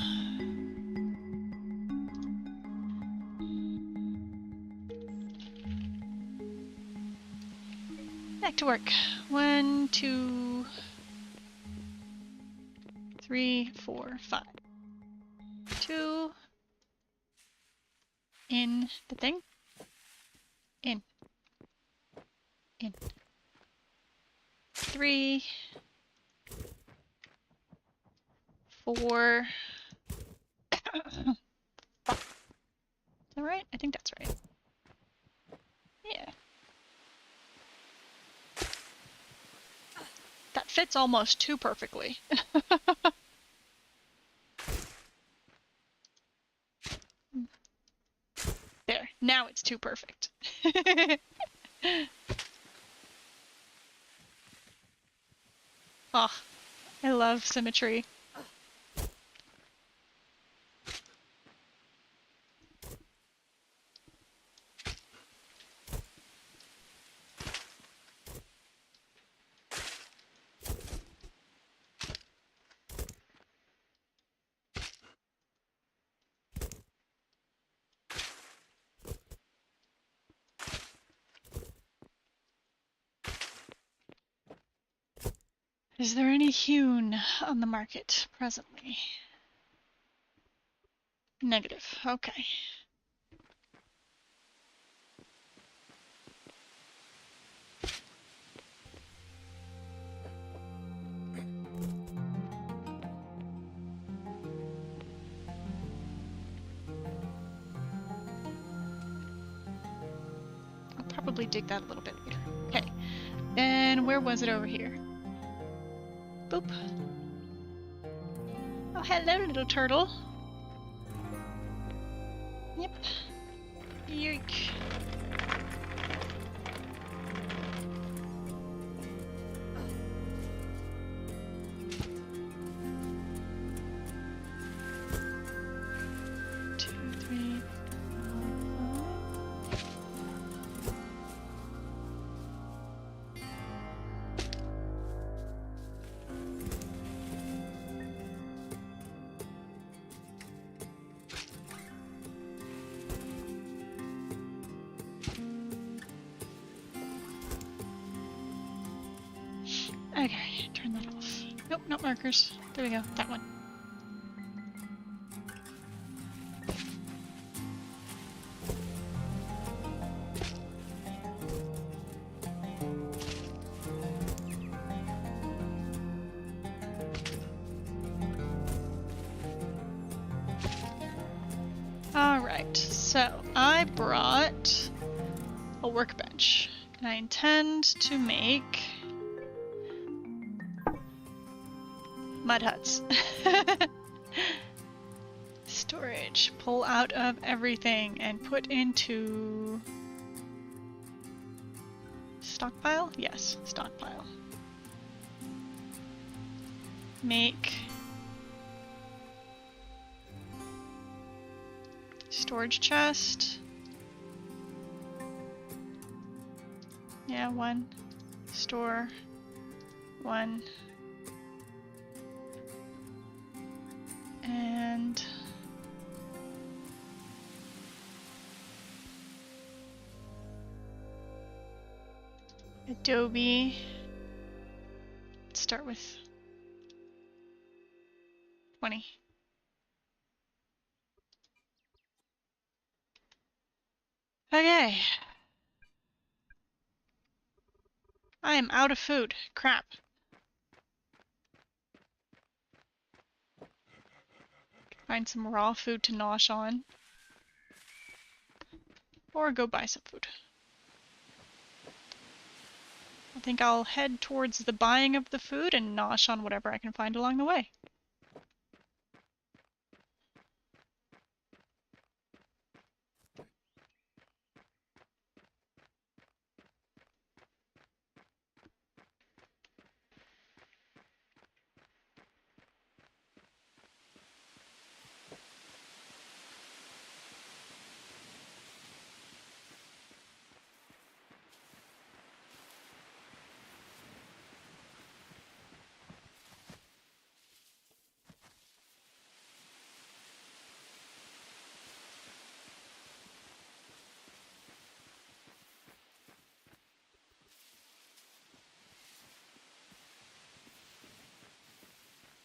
Back to work. 1, 2, 3, 4, 5. 2. In the thing. In. 3. 4. Is that right? I think that's right. Yeah. That fits almost too perfectly. There. Now it's too perfect. Oh, I love symmetry. Is there any hewn on the market presently? Negative. Okay. I'll probably dig that a little bit later. Okay. And where was it over here? Boop. Oh, hello, little turtle. Yep. Yoink. Okay, turn that off. Nope, not markers. There we go, that one. Alright, so I brought a workbench, and I intend to make mud huts. Storage. Pull out of everything and put into stockpile? Yes, stockpile. Make storage chest. Yeah, 1. Store 1. And Adobe. Let's start with 20. Okay. I am out of food. Crap. Find some raw food to nosh on. Or go buy some food. I think I'll head towards the buying of the food and nosh on whatever I can find along the way.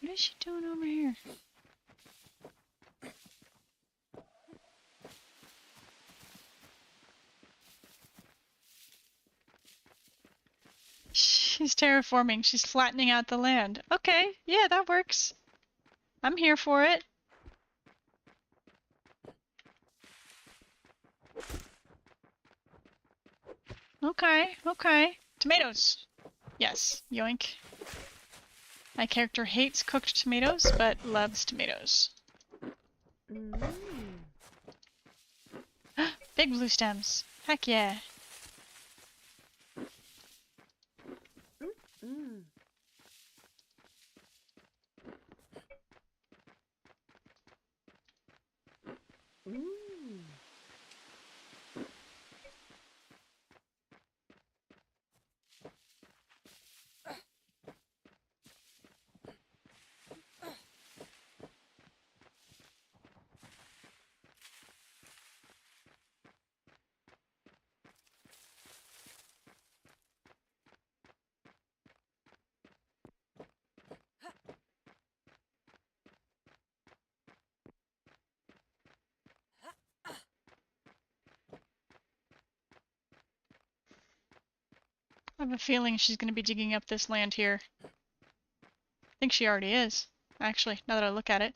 What is she doing over here? She's terraforming. She's flattening out the land. Okay, yeah, that works. I'm here for it. Okay, okay. Tomatoes. Yes, yoink. My character hates cooked tomatoes, but loves tomatoes. Big blue stems. Heck yeah. I have a feeling she's going to be digging up this land here. I think she already is, actually, now that I look at it.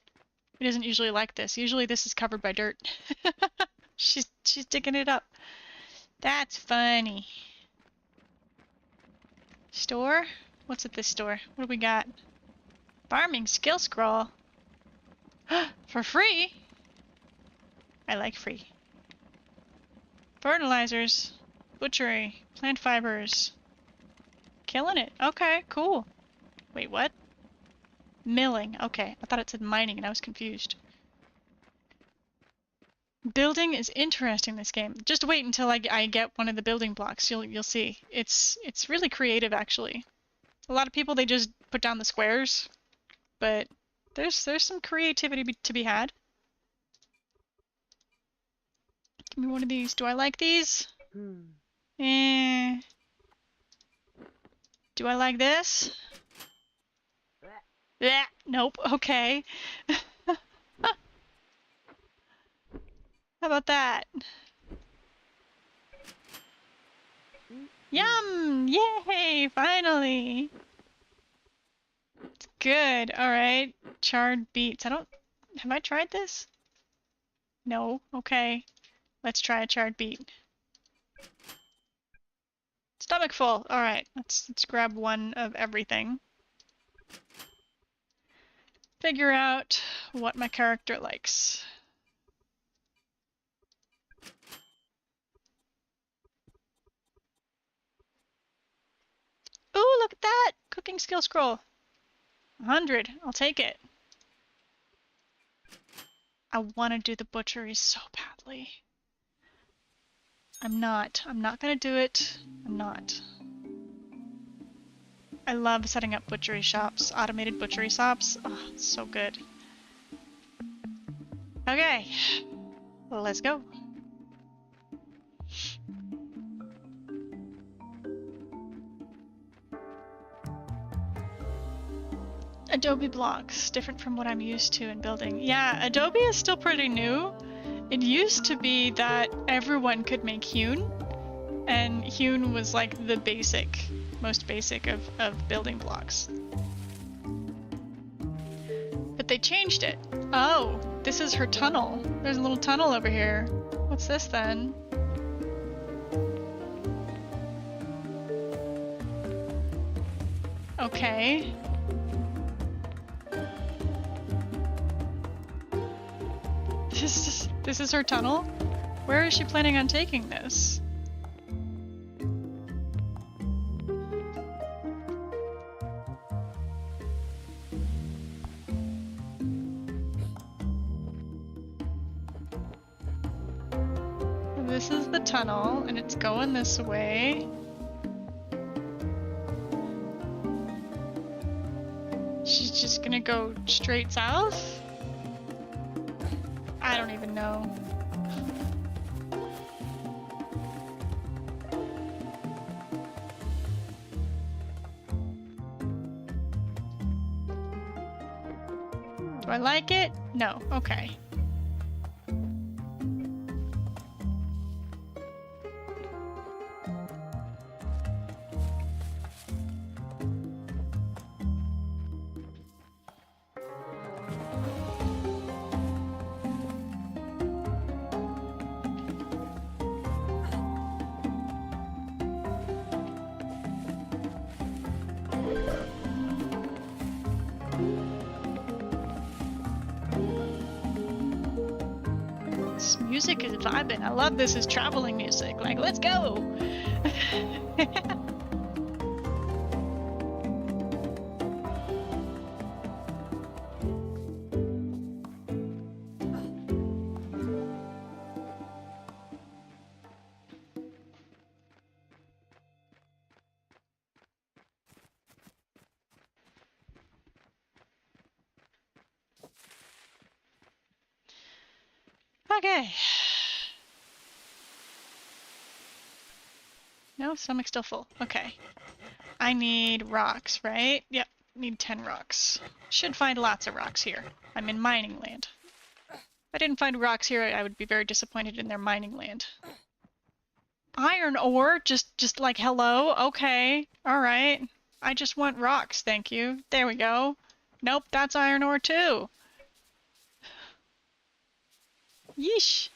It isn't usually like this. Usually this is covered by dirt. She's digging it up. That's funny. Store? What's at this store? What do we got? Farming skill scroll. For free? I like free. Fertilizers. Butchery. Plant fibers. Killing it. Okay, cool. Wait, what? Milling. Okay, I thought it said mining and I was confused. Building is interesting this game. Just wait until I get one of the building blocks. You'll see. It's really creative actually. A lot of people, they just put down the squares, but there's some creativity to be had. Give me one of these. Do I like these? Eh. Do I like this? Yeah. Nope. Okay. How about that? Yum! Yay! Finally! It's good. Alright. Charred beets. Have I tried this? No. Okay. Let's try a charred beet. Stomach full. Alright. Let's grab one of everything. Figure out what my character likes. Ooh, look at that! Cooking skill scroll. 100. I'll take it. I want to do the butchery so badly. I'm not gonna do it. I'm not. I love setting up butchery shops, automated butchery shops. Oh, it's so good. Okay, well, let's go. Adobe blocks, different from what I'm used to in building. Yeah, Adobe is still pretty new. It used to be that everyone could make hewn, and hewn was like the most basic of building blocks. But they changed it. Oh, this is her tunnel. There's a little tunnel over here. What's this then? Okay. This is her tunnel? Where is she planning on taking this? This is the tunnel, and it's going this way. She's just gonna go straight south? I don't even know. I like it? No. Okay. This music is vibing. I love this as traveling music. Like, let's go! Okay. No, stomach's still full. Okay. I need rocks, right? Yep, need 10 rocks. Should find lots of rocks here. I'm in mining land. If I didn't find rocks here, I would be very disappointed in their mining land. Iron ore? Just like, hello? Okay. Alright. I just want rocks, thank you. There we go. Nope, that's iron ore too. Yeesh.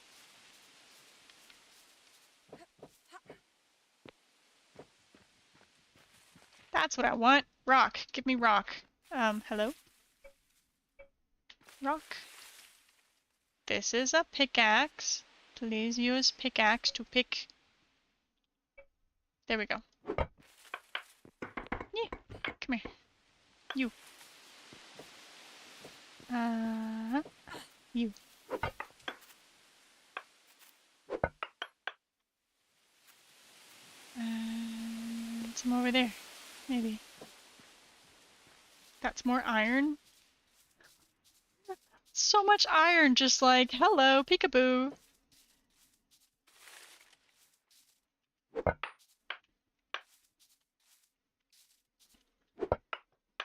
That's what I want. Rock. Give me rock. Hello? Rock. This is a pickaxe. Please use pickaxe to pick. There we go. Yeah. Come here. You. You. Some over there. Maybe. That's more iron. So much iron, just like, hello, peekaboo.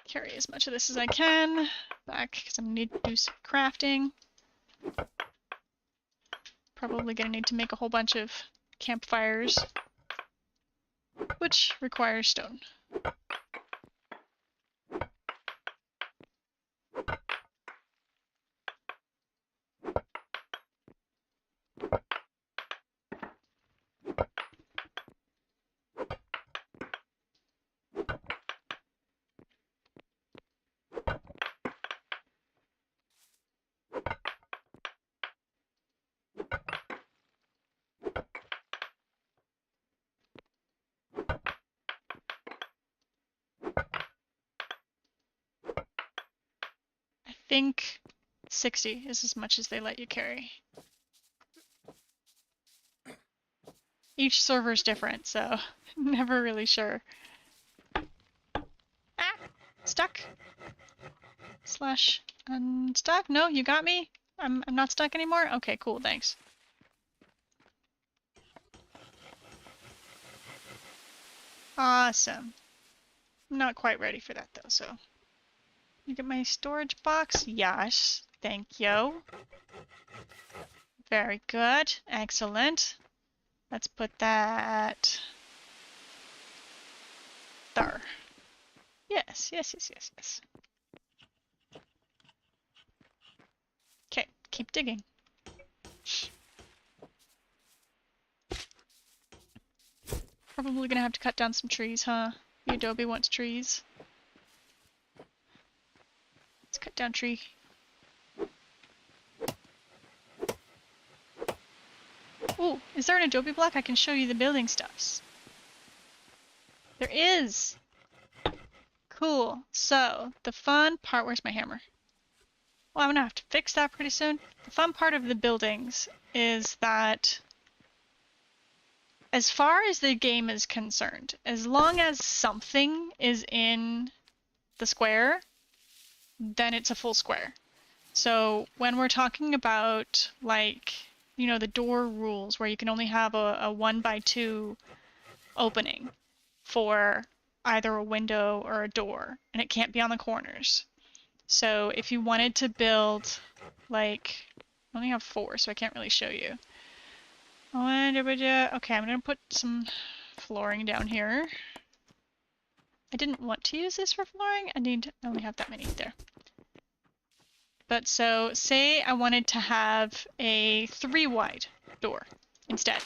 Carry as much of this as I can back, because I'm gonna need to do some crafting. Probably gonna need to make a whole bunch of campfires, which requires stone. I think 60 is as much as they let you carry. Each server's different, so never really sure. Ah! Stuck! Slash unstuck? No, you got me? I'm not stuck anymore? Okay, cool, thanks. Awesome. I'm not quite ready for that though, so. You get my storage box? Yes. Thank you. Very good. Excellent. Let's put that there. Yes, yes, yes, yes, yes. Okay, keep digging. Probably gonna have to cut down some trees, huh? The adobe wants trees. Let's cut down tree. Ooh, is there an adobe block? I can show you the building stuffs. There is! Cool. So, the fun part... Where's my hammer? Well, I'm gonna have to fix that pretty soon. The fun part of the buildings is that as far as the game is concerned, as long as something is in the square, then it's a full square. So when we're talking about, like, you know, the door rules where you can only have a 1x2 opening for either a window or a door, and it can't be on the corners. So if you wanted to build, like, I only have 4, so I can't really show you. Okay, I'm gonna put some flooring down here. I didn't want to use this for flooring. I only have that many there. But so say I wanted to have a 3 wide door instead.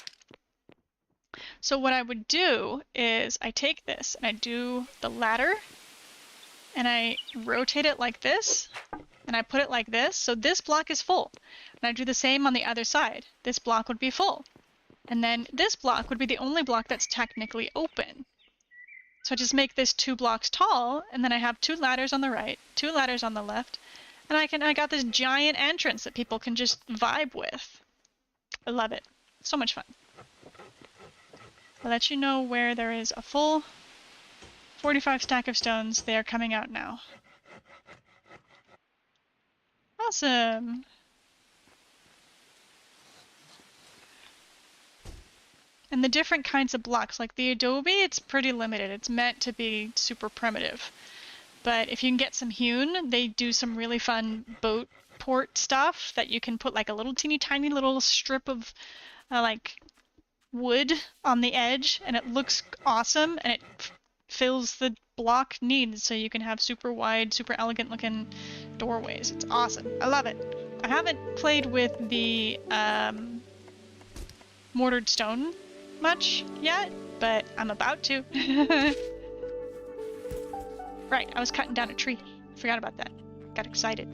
So what I would do is I take this and I do the ladder and I rotate it like this and I put it like this. So this block is full. And I do the same on the other side. This block would be full. And then this block would be the only block that's technically open. So I just make this 2 blocks tall, and then I have 2 ladders on the right, 2 ladders on the left, and I got this giant entrance that people can just vibe with. I love it. So much fun. I'll let you know where there is a full 45 stack of stones. They are coming out now. Awesome. And the different kinds of blocks, like the adobe, it's pretty limited. It's meant to be super primitive. But if you can get some hewn, they do some really fun boat port stuff that you can put like a little teeny tiny little strip of like wood on the edge, and it looks awesome, and it fills the block needs, so you can have super wide, super elegant looking doorways. It's awesome. I love it. I haven't played with the mortared stone much yet, but I'm about to. Right, I was cutting down a tree. Forgot about that. Got excited.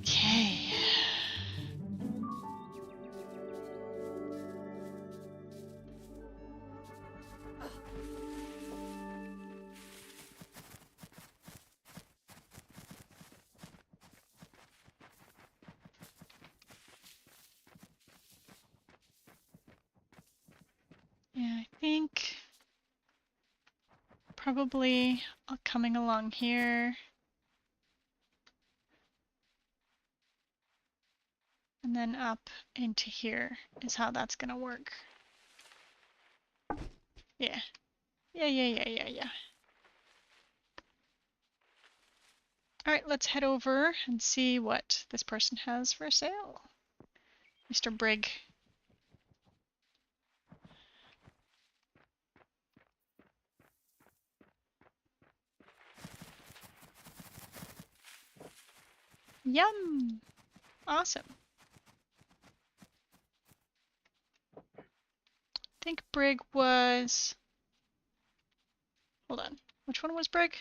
Okay. Yeah, I think probably coming along here. And then up into here is how that's gonna work. Yeah. Yeah. Alright, let's head over and see what this person has for sale. Mr. Brig. Yum! Awesome. I think Brig was... Hold on. Which one was Brig?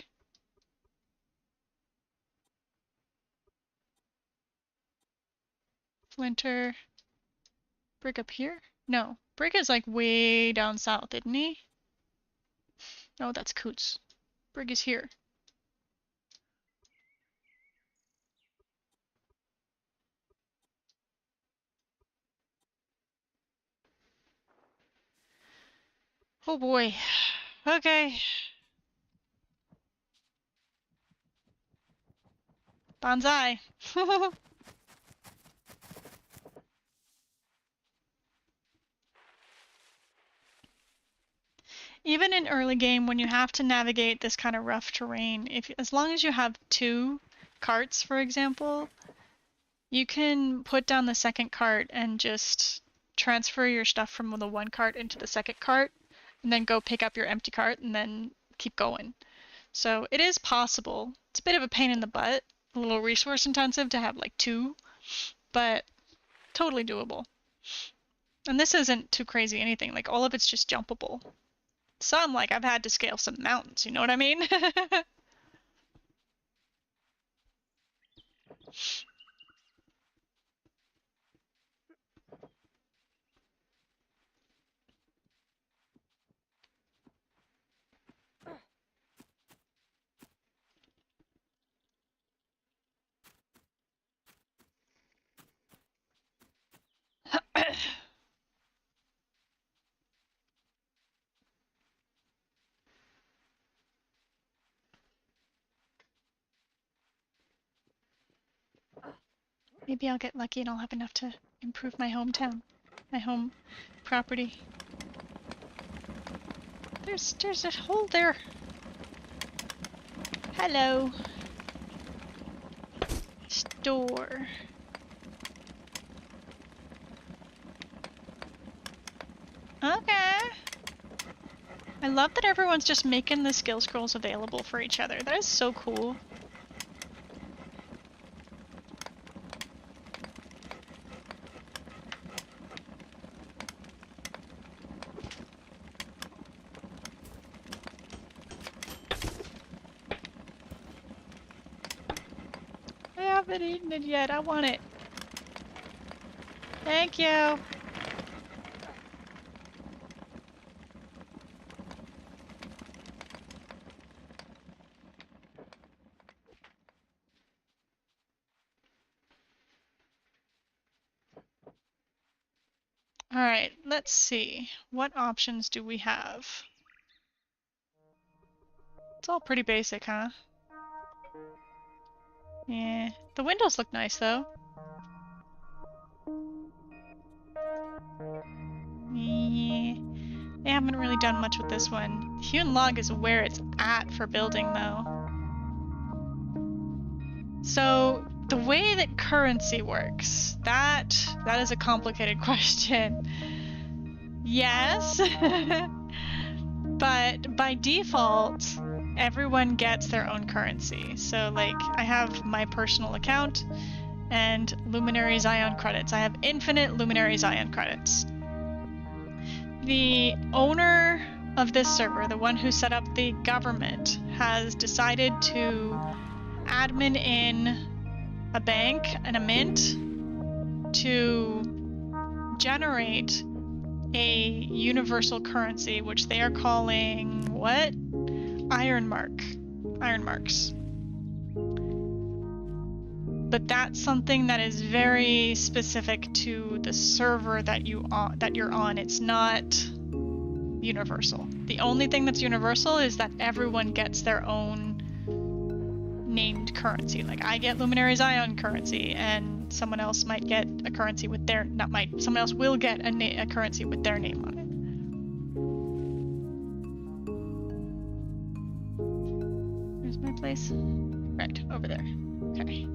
Flinter. Brig up here? No. Brig is like way down south, isn't he? No, that's Coots. Brig is here. Oh boy. Okay. Banzai. Even in early game, when you have to navigate this kind of rough terrain, as long as you have 2 carts, for example, you can put down the second cart and just transfer your stuff from the one cart into the second cart, and then go pick up your empty cart and then keep going. So it is possible. It's a bit of a pain in the butt, a little resource intensive to have like 2, but totally doable. And this isn't too crazy anything, like all of it's just jumpable. Some, like, I've had to scale some mountains, you know what I mean? Maybe I'll get lucky and I'll have enough to improve my hometown, my home property. There's a hole there. Hello. Store. Okay. I love that everyone's just making the skill scrolls available for each other. That is so cool. I haven't eaten it yet. I want it. Thank you. Alright, let's see. What options do we have? It's all pretty basic, huh? Yeah. The windows look nice, though. Yeah. They haven't really done much with this one. Hewn log is where it's at for building, though. So, the way that currency works, that is a complicated question. Yes, but by default, everyone gets their own currency. So, like, I have my personal account and Luminary Zion credits. I have infinite Luminary Zion credits. The owner of this server, the one who set up the government, has decided to admin in a bank and a mint to generate a universal currency, which they are calling what? Iron marks. But that's something that is very specific to the server that you're on. It's not universal. The only thing that's universal is that everyone gets their own named currency. Like, I get Luminary Zion currency, and someone else might get a currency with their someone else will get a currency with their name on place? Right, over there. Okay.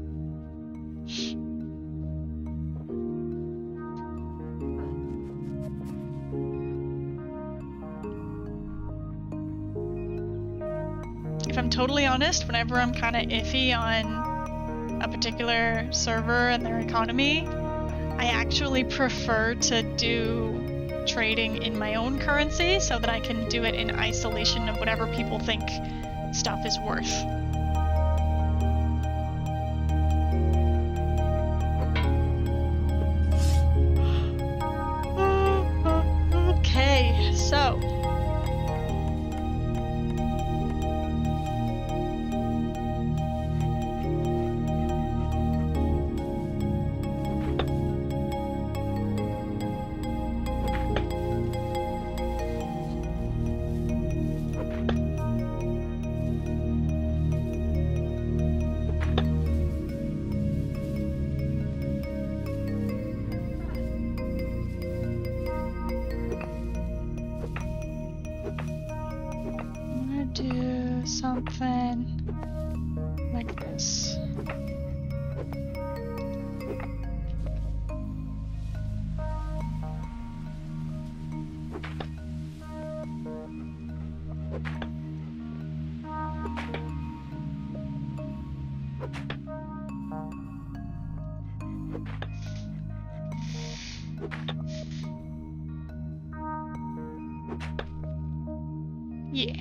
If I'm totally honest, whenever I'm kind of iffy on a particular server and their economy, I actually prefer to do trading in my own currency so that I can do it in isolation of whatever people think stuff is worth. Okay, so do something like this. Yeah.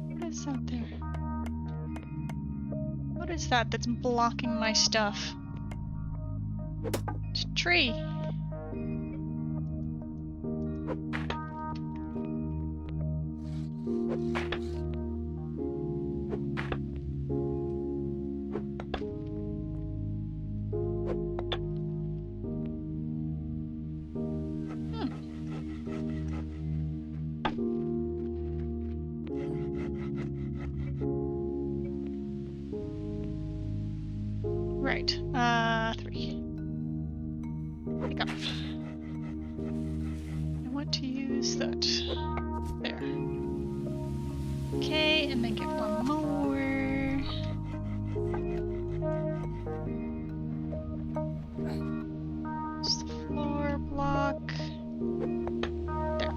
What is out there? What is that that's blocking my stuff? It's a tree. Right. 3. Pick up. I want to use that. There. Okay, and then get one more. It's the floor block. There.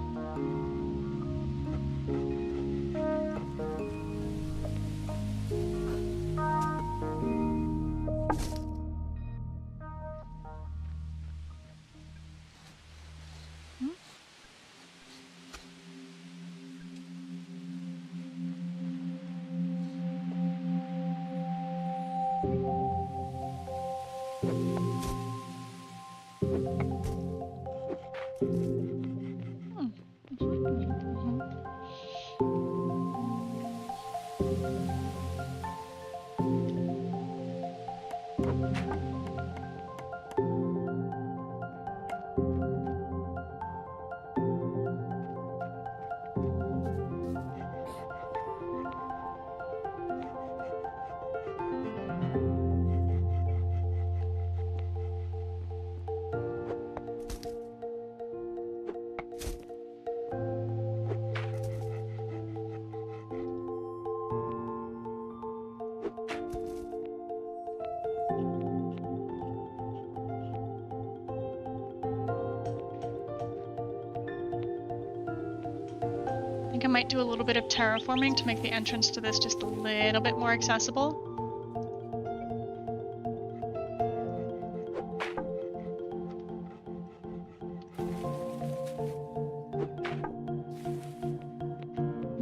I think I might do a little bit of terraforming to make the entrance to this just a little bit more accessible.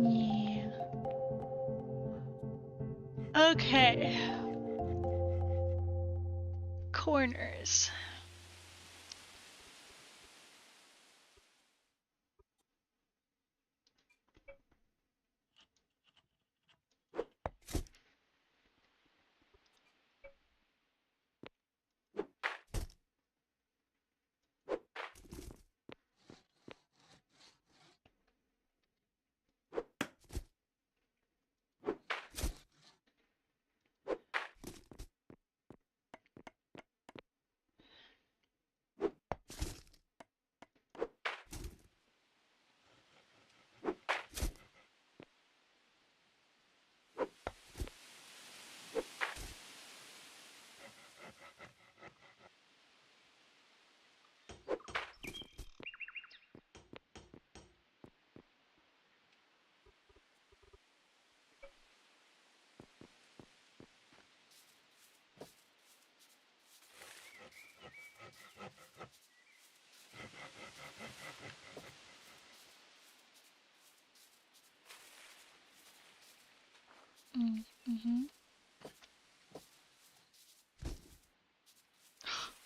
Yeah. Okay. Corners. Mm-hmm.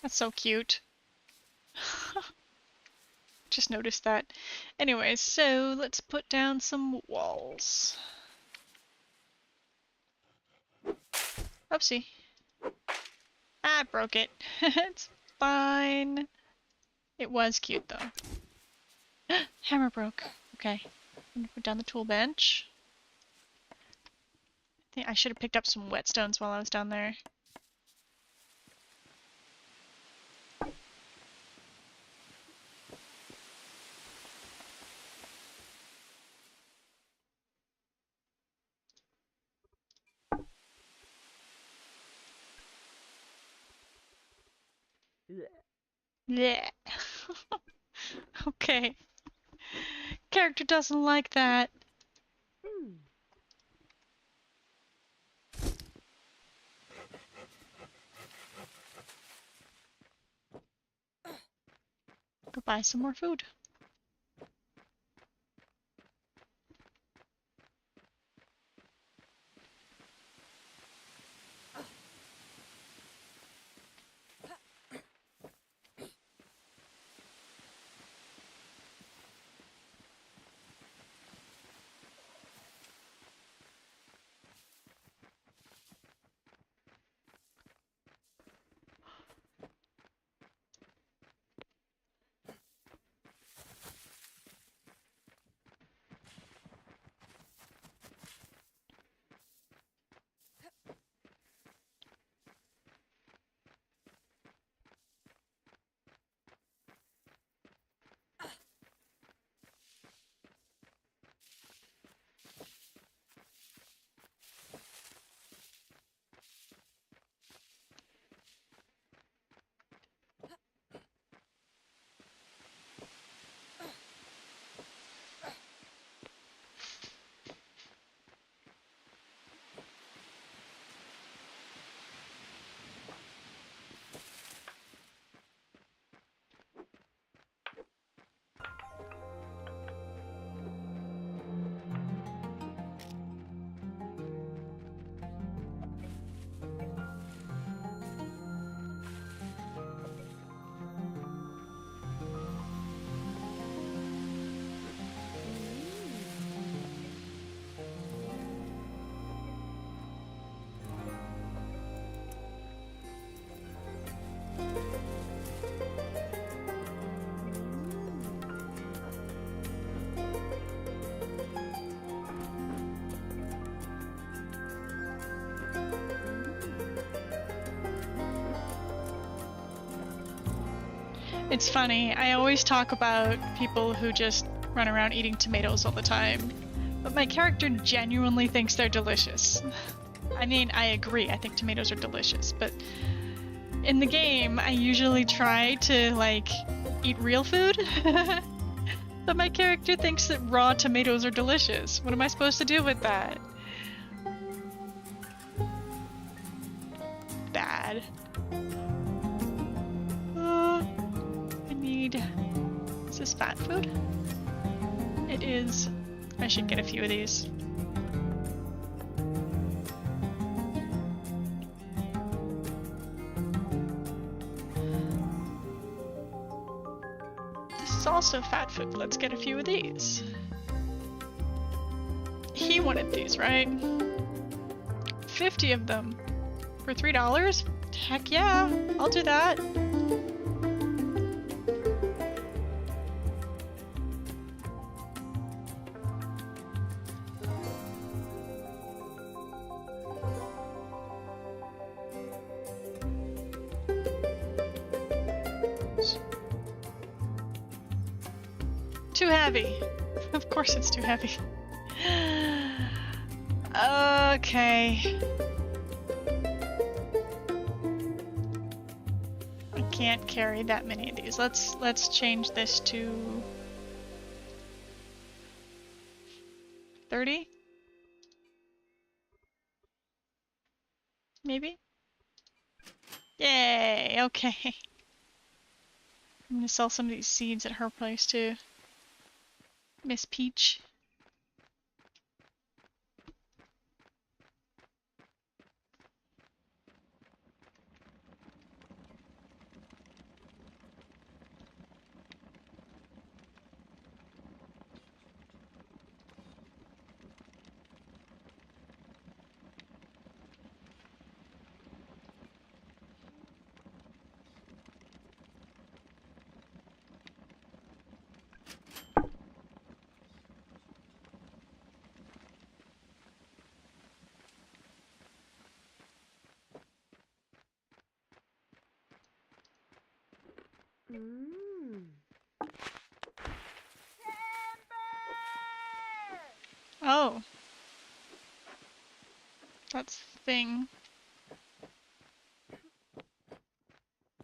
That's so cute. Just noticed that. Anyways, so let's put down some walls. Oopsie. I broke it. It's fine. It was cute though. Hammer broke. Okay. I'm gonna put down the tool bench. I think I should have picked up some whetstones while I was down there. Yeah. Okay. Character doesn't like that. Go buy some more food. It's funny, I always talk about people who just run around eating tomatoes all the time, but my character genuinely thinks they're delicious. I mean, I agree, I think tomatoes are delicious, but in the game, I usually try to, like, eat real food, but my character thinks that raw tomatoes are delicious. What am I supposed to do with that? Bad. Is this fat food? It is. I should get a few of these. This is also fat food. Let's get a few of these. He wanted these, right? 50 of them for $3? Heck yeah, I'll do that. Too heavy. Of course it's too heavy. Okay. I can't carry that many of these. Let's change this to 30? Maybe? Yay, okay. I'm gonna sell some of these seeds at her place too. Miss Peach. Oh. That's the thing.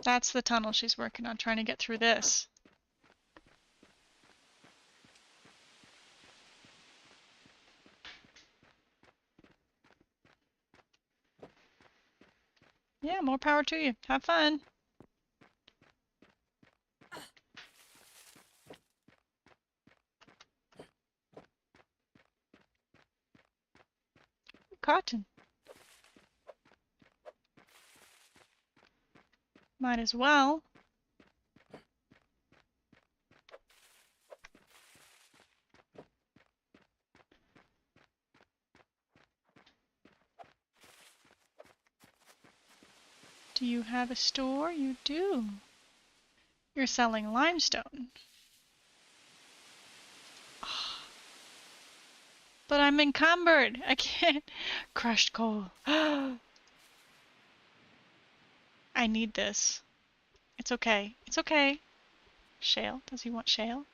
That's the tunnel she's working on, trying to get through this. Yeah, more power to you. Have fun. Cotton. Might as well. Do you have a store? You do. You're selling limestone. But I'm encumbered. I can't. Crushed coal. I need this. It's okay. It's okay. Shale. Does he want shale?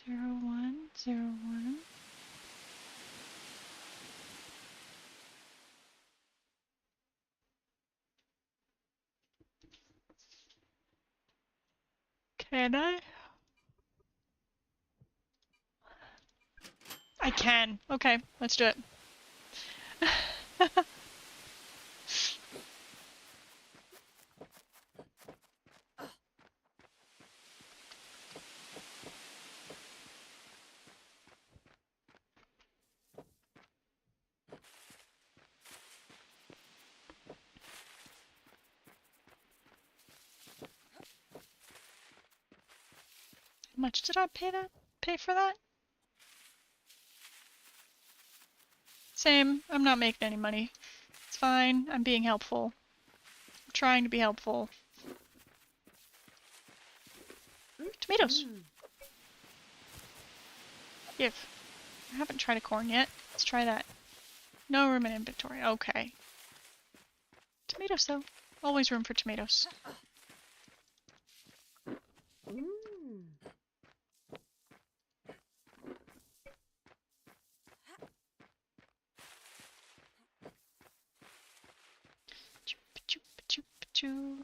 0101. Can I? I can. Okay, let's do it. How much did I pay for that? Same. I'm not making any money. It's fine. I'm being helpful. I'm trying to be helpful. Tomatoes. Give. I haven't tried a corn yet. Let's try that. No room in inventory. Okay. Tomatoes, though. Always room for tomatoes. Choo.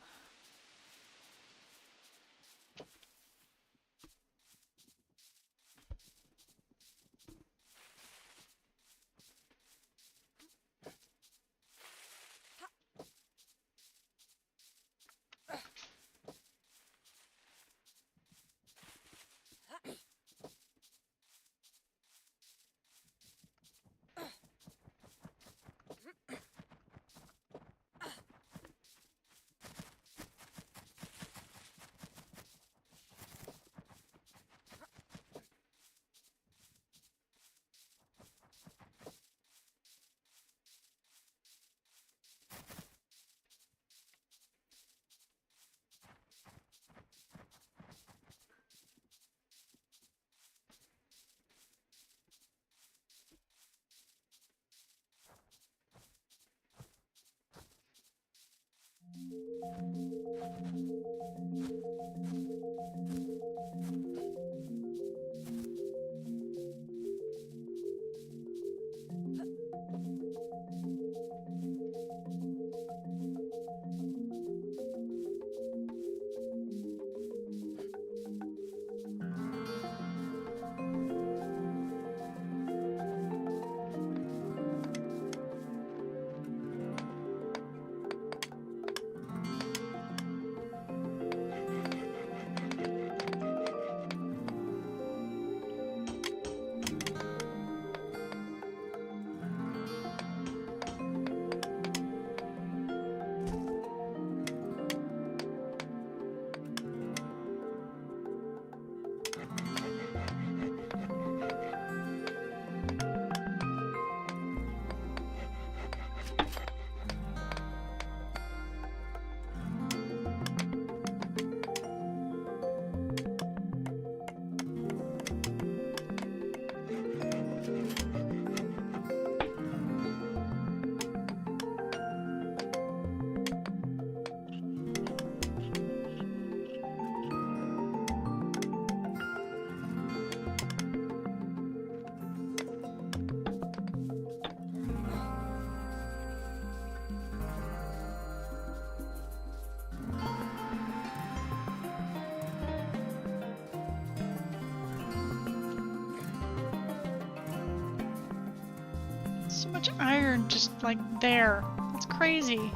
So much iron just like there. That's crazy.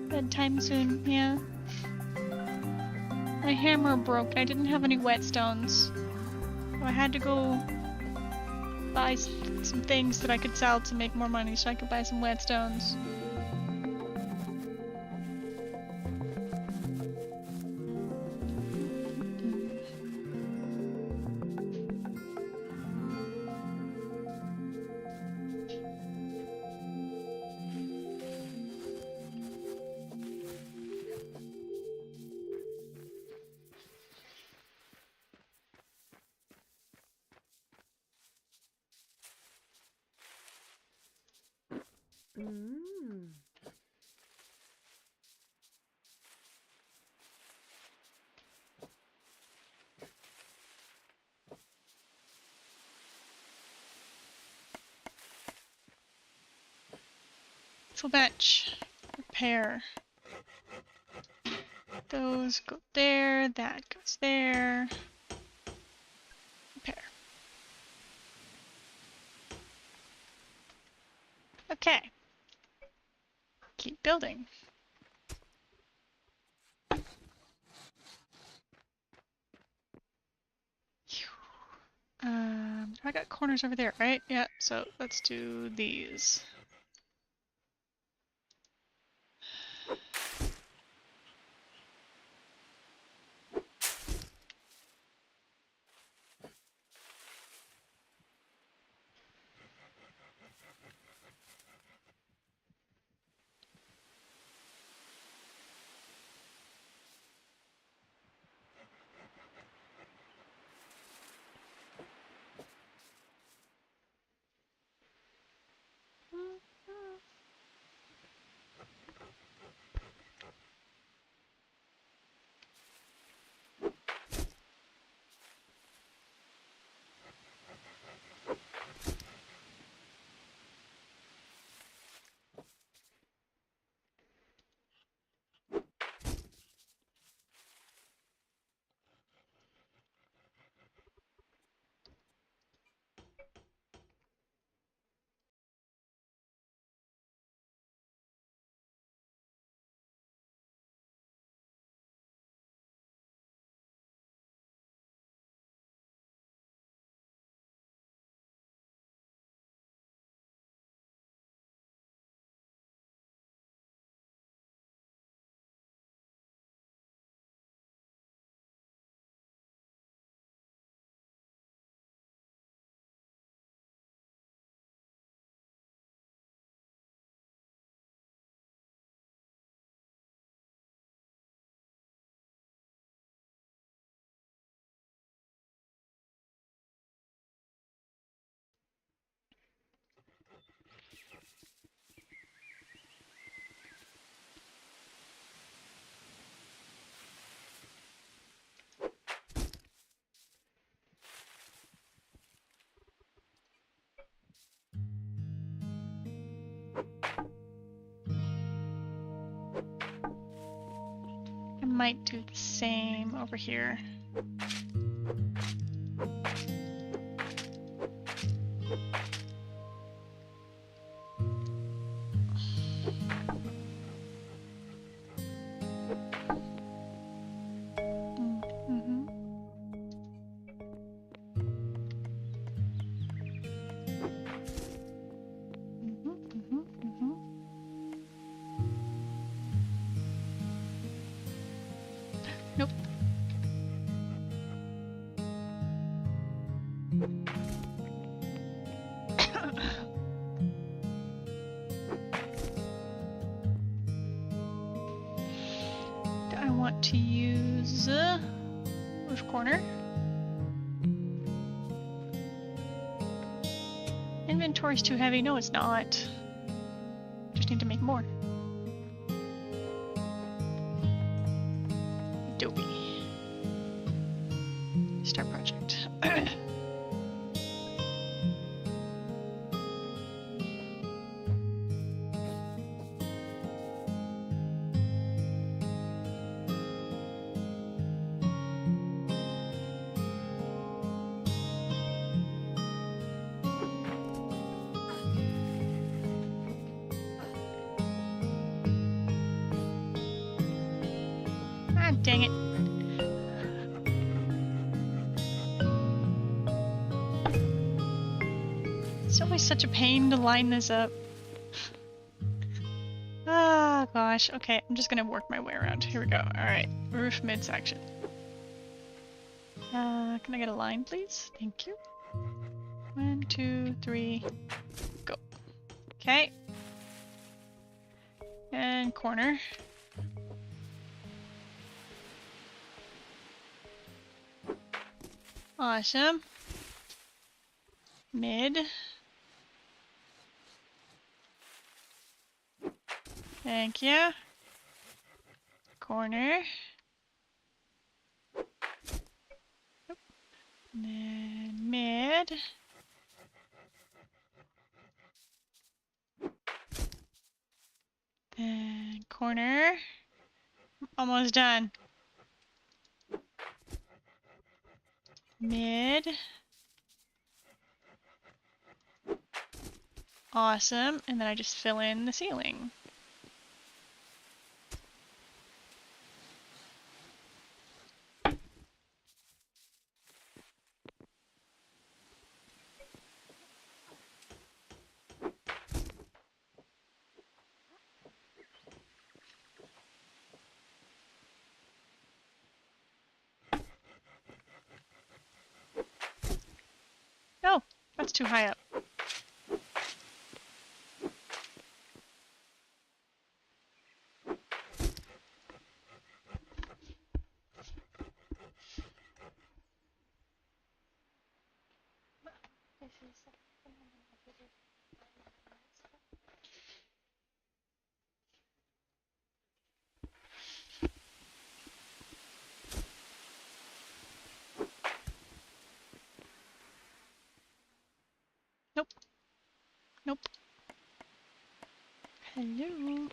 Bedtime soon, yeah. My hammer broke. I didn't have any whetstones. So I had to go buy some things that I could sell to make more money so I could buy some whetstones. Full bench. Repair. Those go there, that goes there. Repair. Okay. Keep building. I got corners over there, right? Yeah, so let's do these. I might do the same over here. Mm-hmm. Mm-hmm, mm-hmm. Nope. want to use roof corner. Inventory's too heavy. No, it's not. Just need to make more. Adobe. Start project. Ah, dang it. It's always such a pain to line this up. Ah, gosh. Okay, I'm just gonna work my way around. Here we go. Alright, roof midsection. Can I get a line, please? Thank you. 1, 2, 3, go. Okay. And corner. Awesome. Mid. Thank you. Corner. And then mid. And corner. Almost done. Mid. Awesome. And then I just fill in the ceiling. No, that's too high up. Nope. Nope. Hello.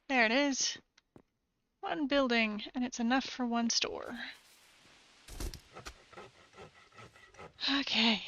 There it is. One building, and it's enough for one store. Okay.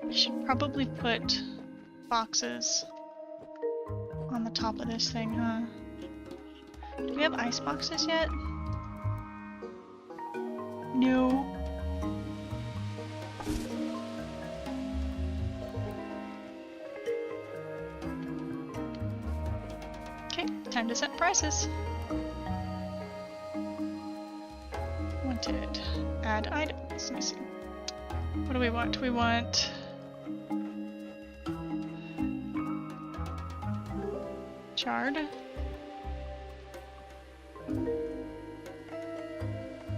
I should probably put boxes on the top of this thing, huh? Do we have ice boxes yet? No. Okay, time to set prices. Wanted. Add items. Missing. What do we want? We want Chard.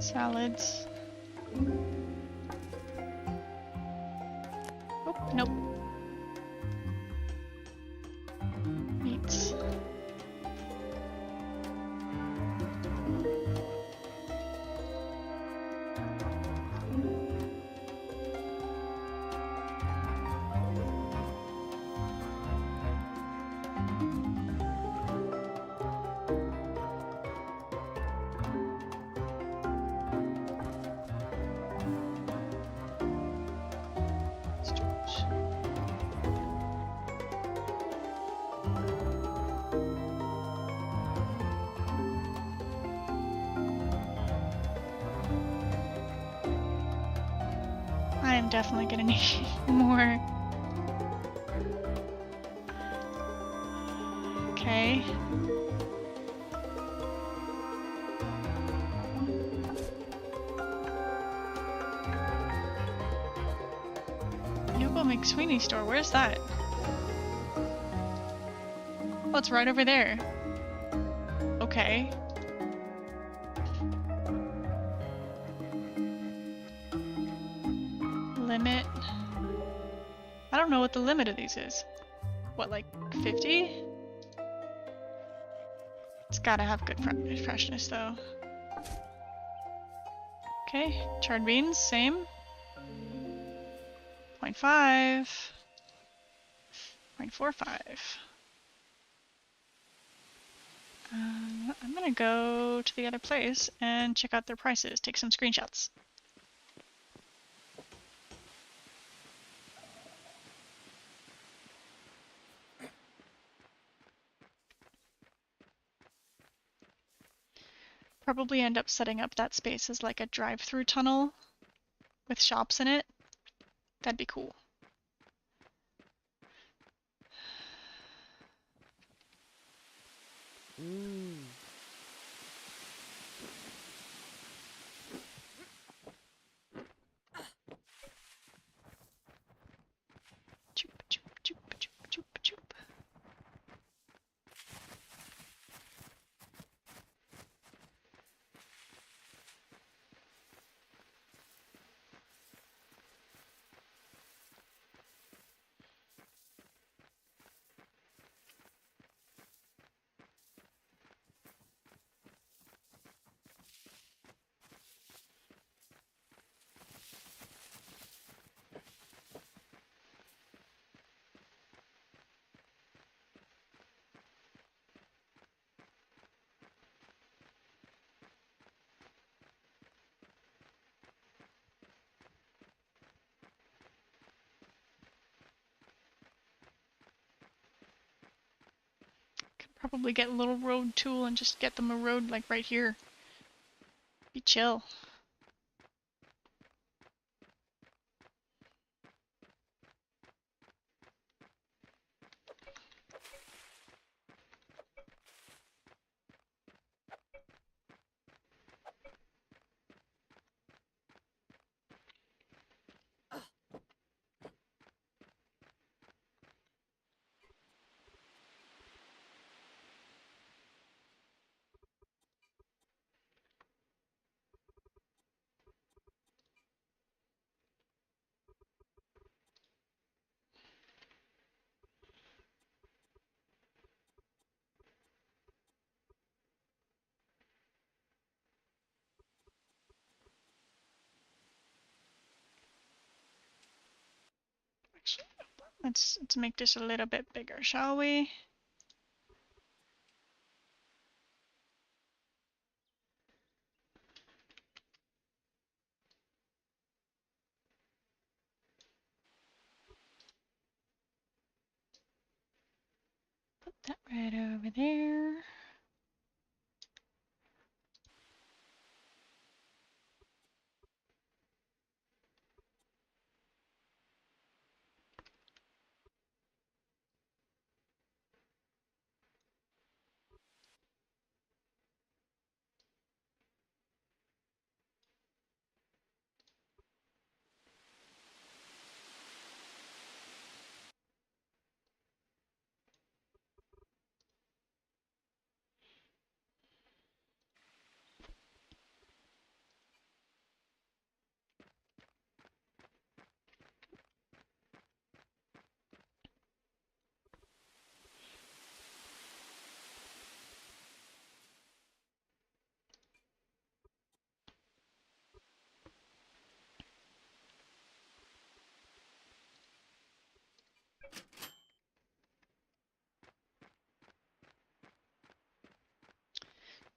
Salads. Oh, nope. Meats. Storage. I am definitely gonna need more. Okay. Yobo McSweeney store, where's that? Oh, it's right over there. Okay. Limit. I don't know what the limit of these is. What, like 50? It's gotta have good freshness though. Okay, charred beans, same. 0.5. 0.45. I'm gonna go to the other place and check out their prices, take some screenshots. Probably end up setting up that space as like a drive-through tunnel with shops in it. That'd be cool. Choop, choop, choop, choop, choop, choop. Could probably get a little road tool and just get them a road like right here. Be chill. Actually, let's make this a little bit bigger, shall we? Put that right over there.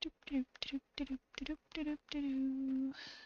Doop, doop, doop, doop, doop, doop, doop, doop.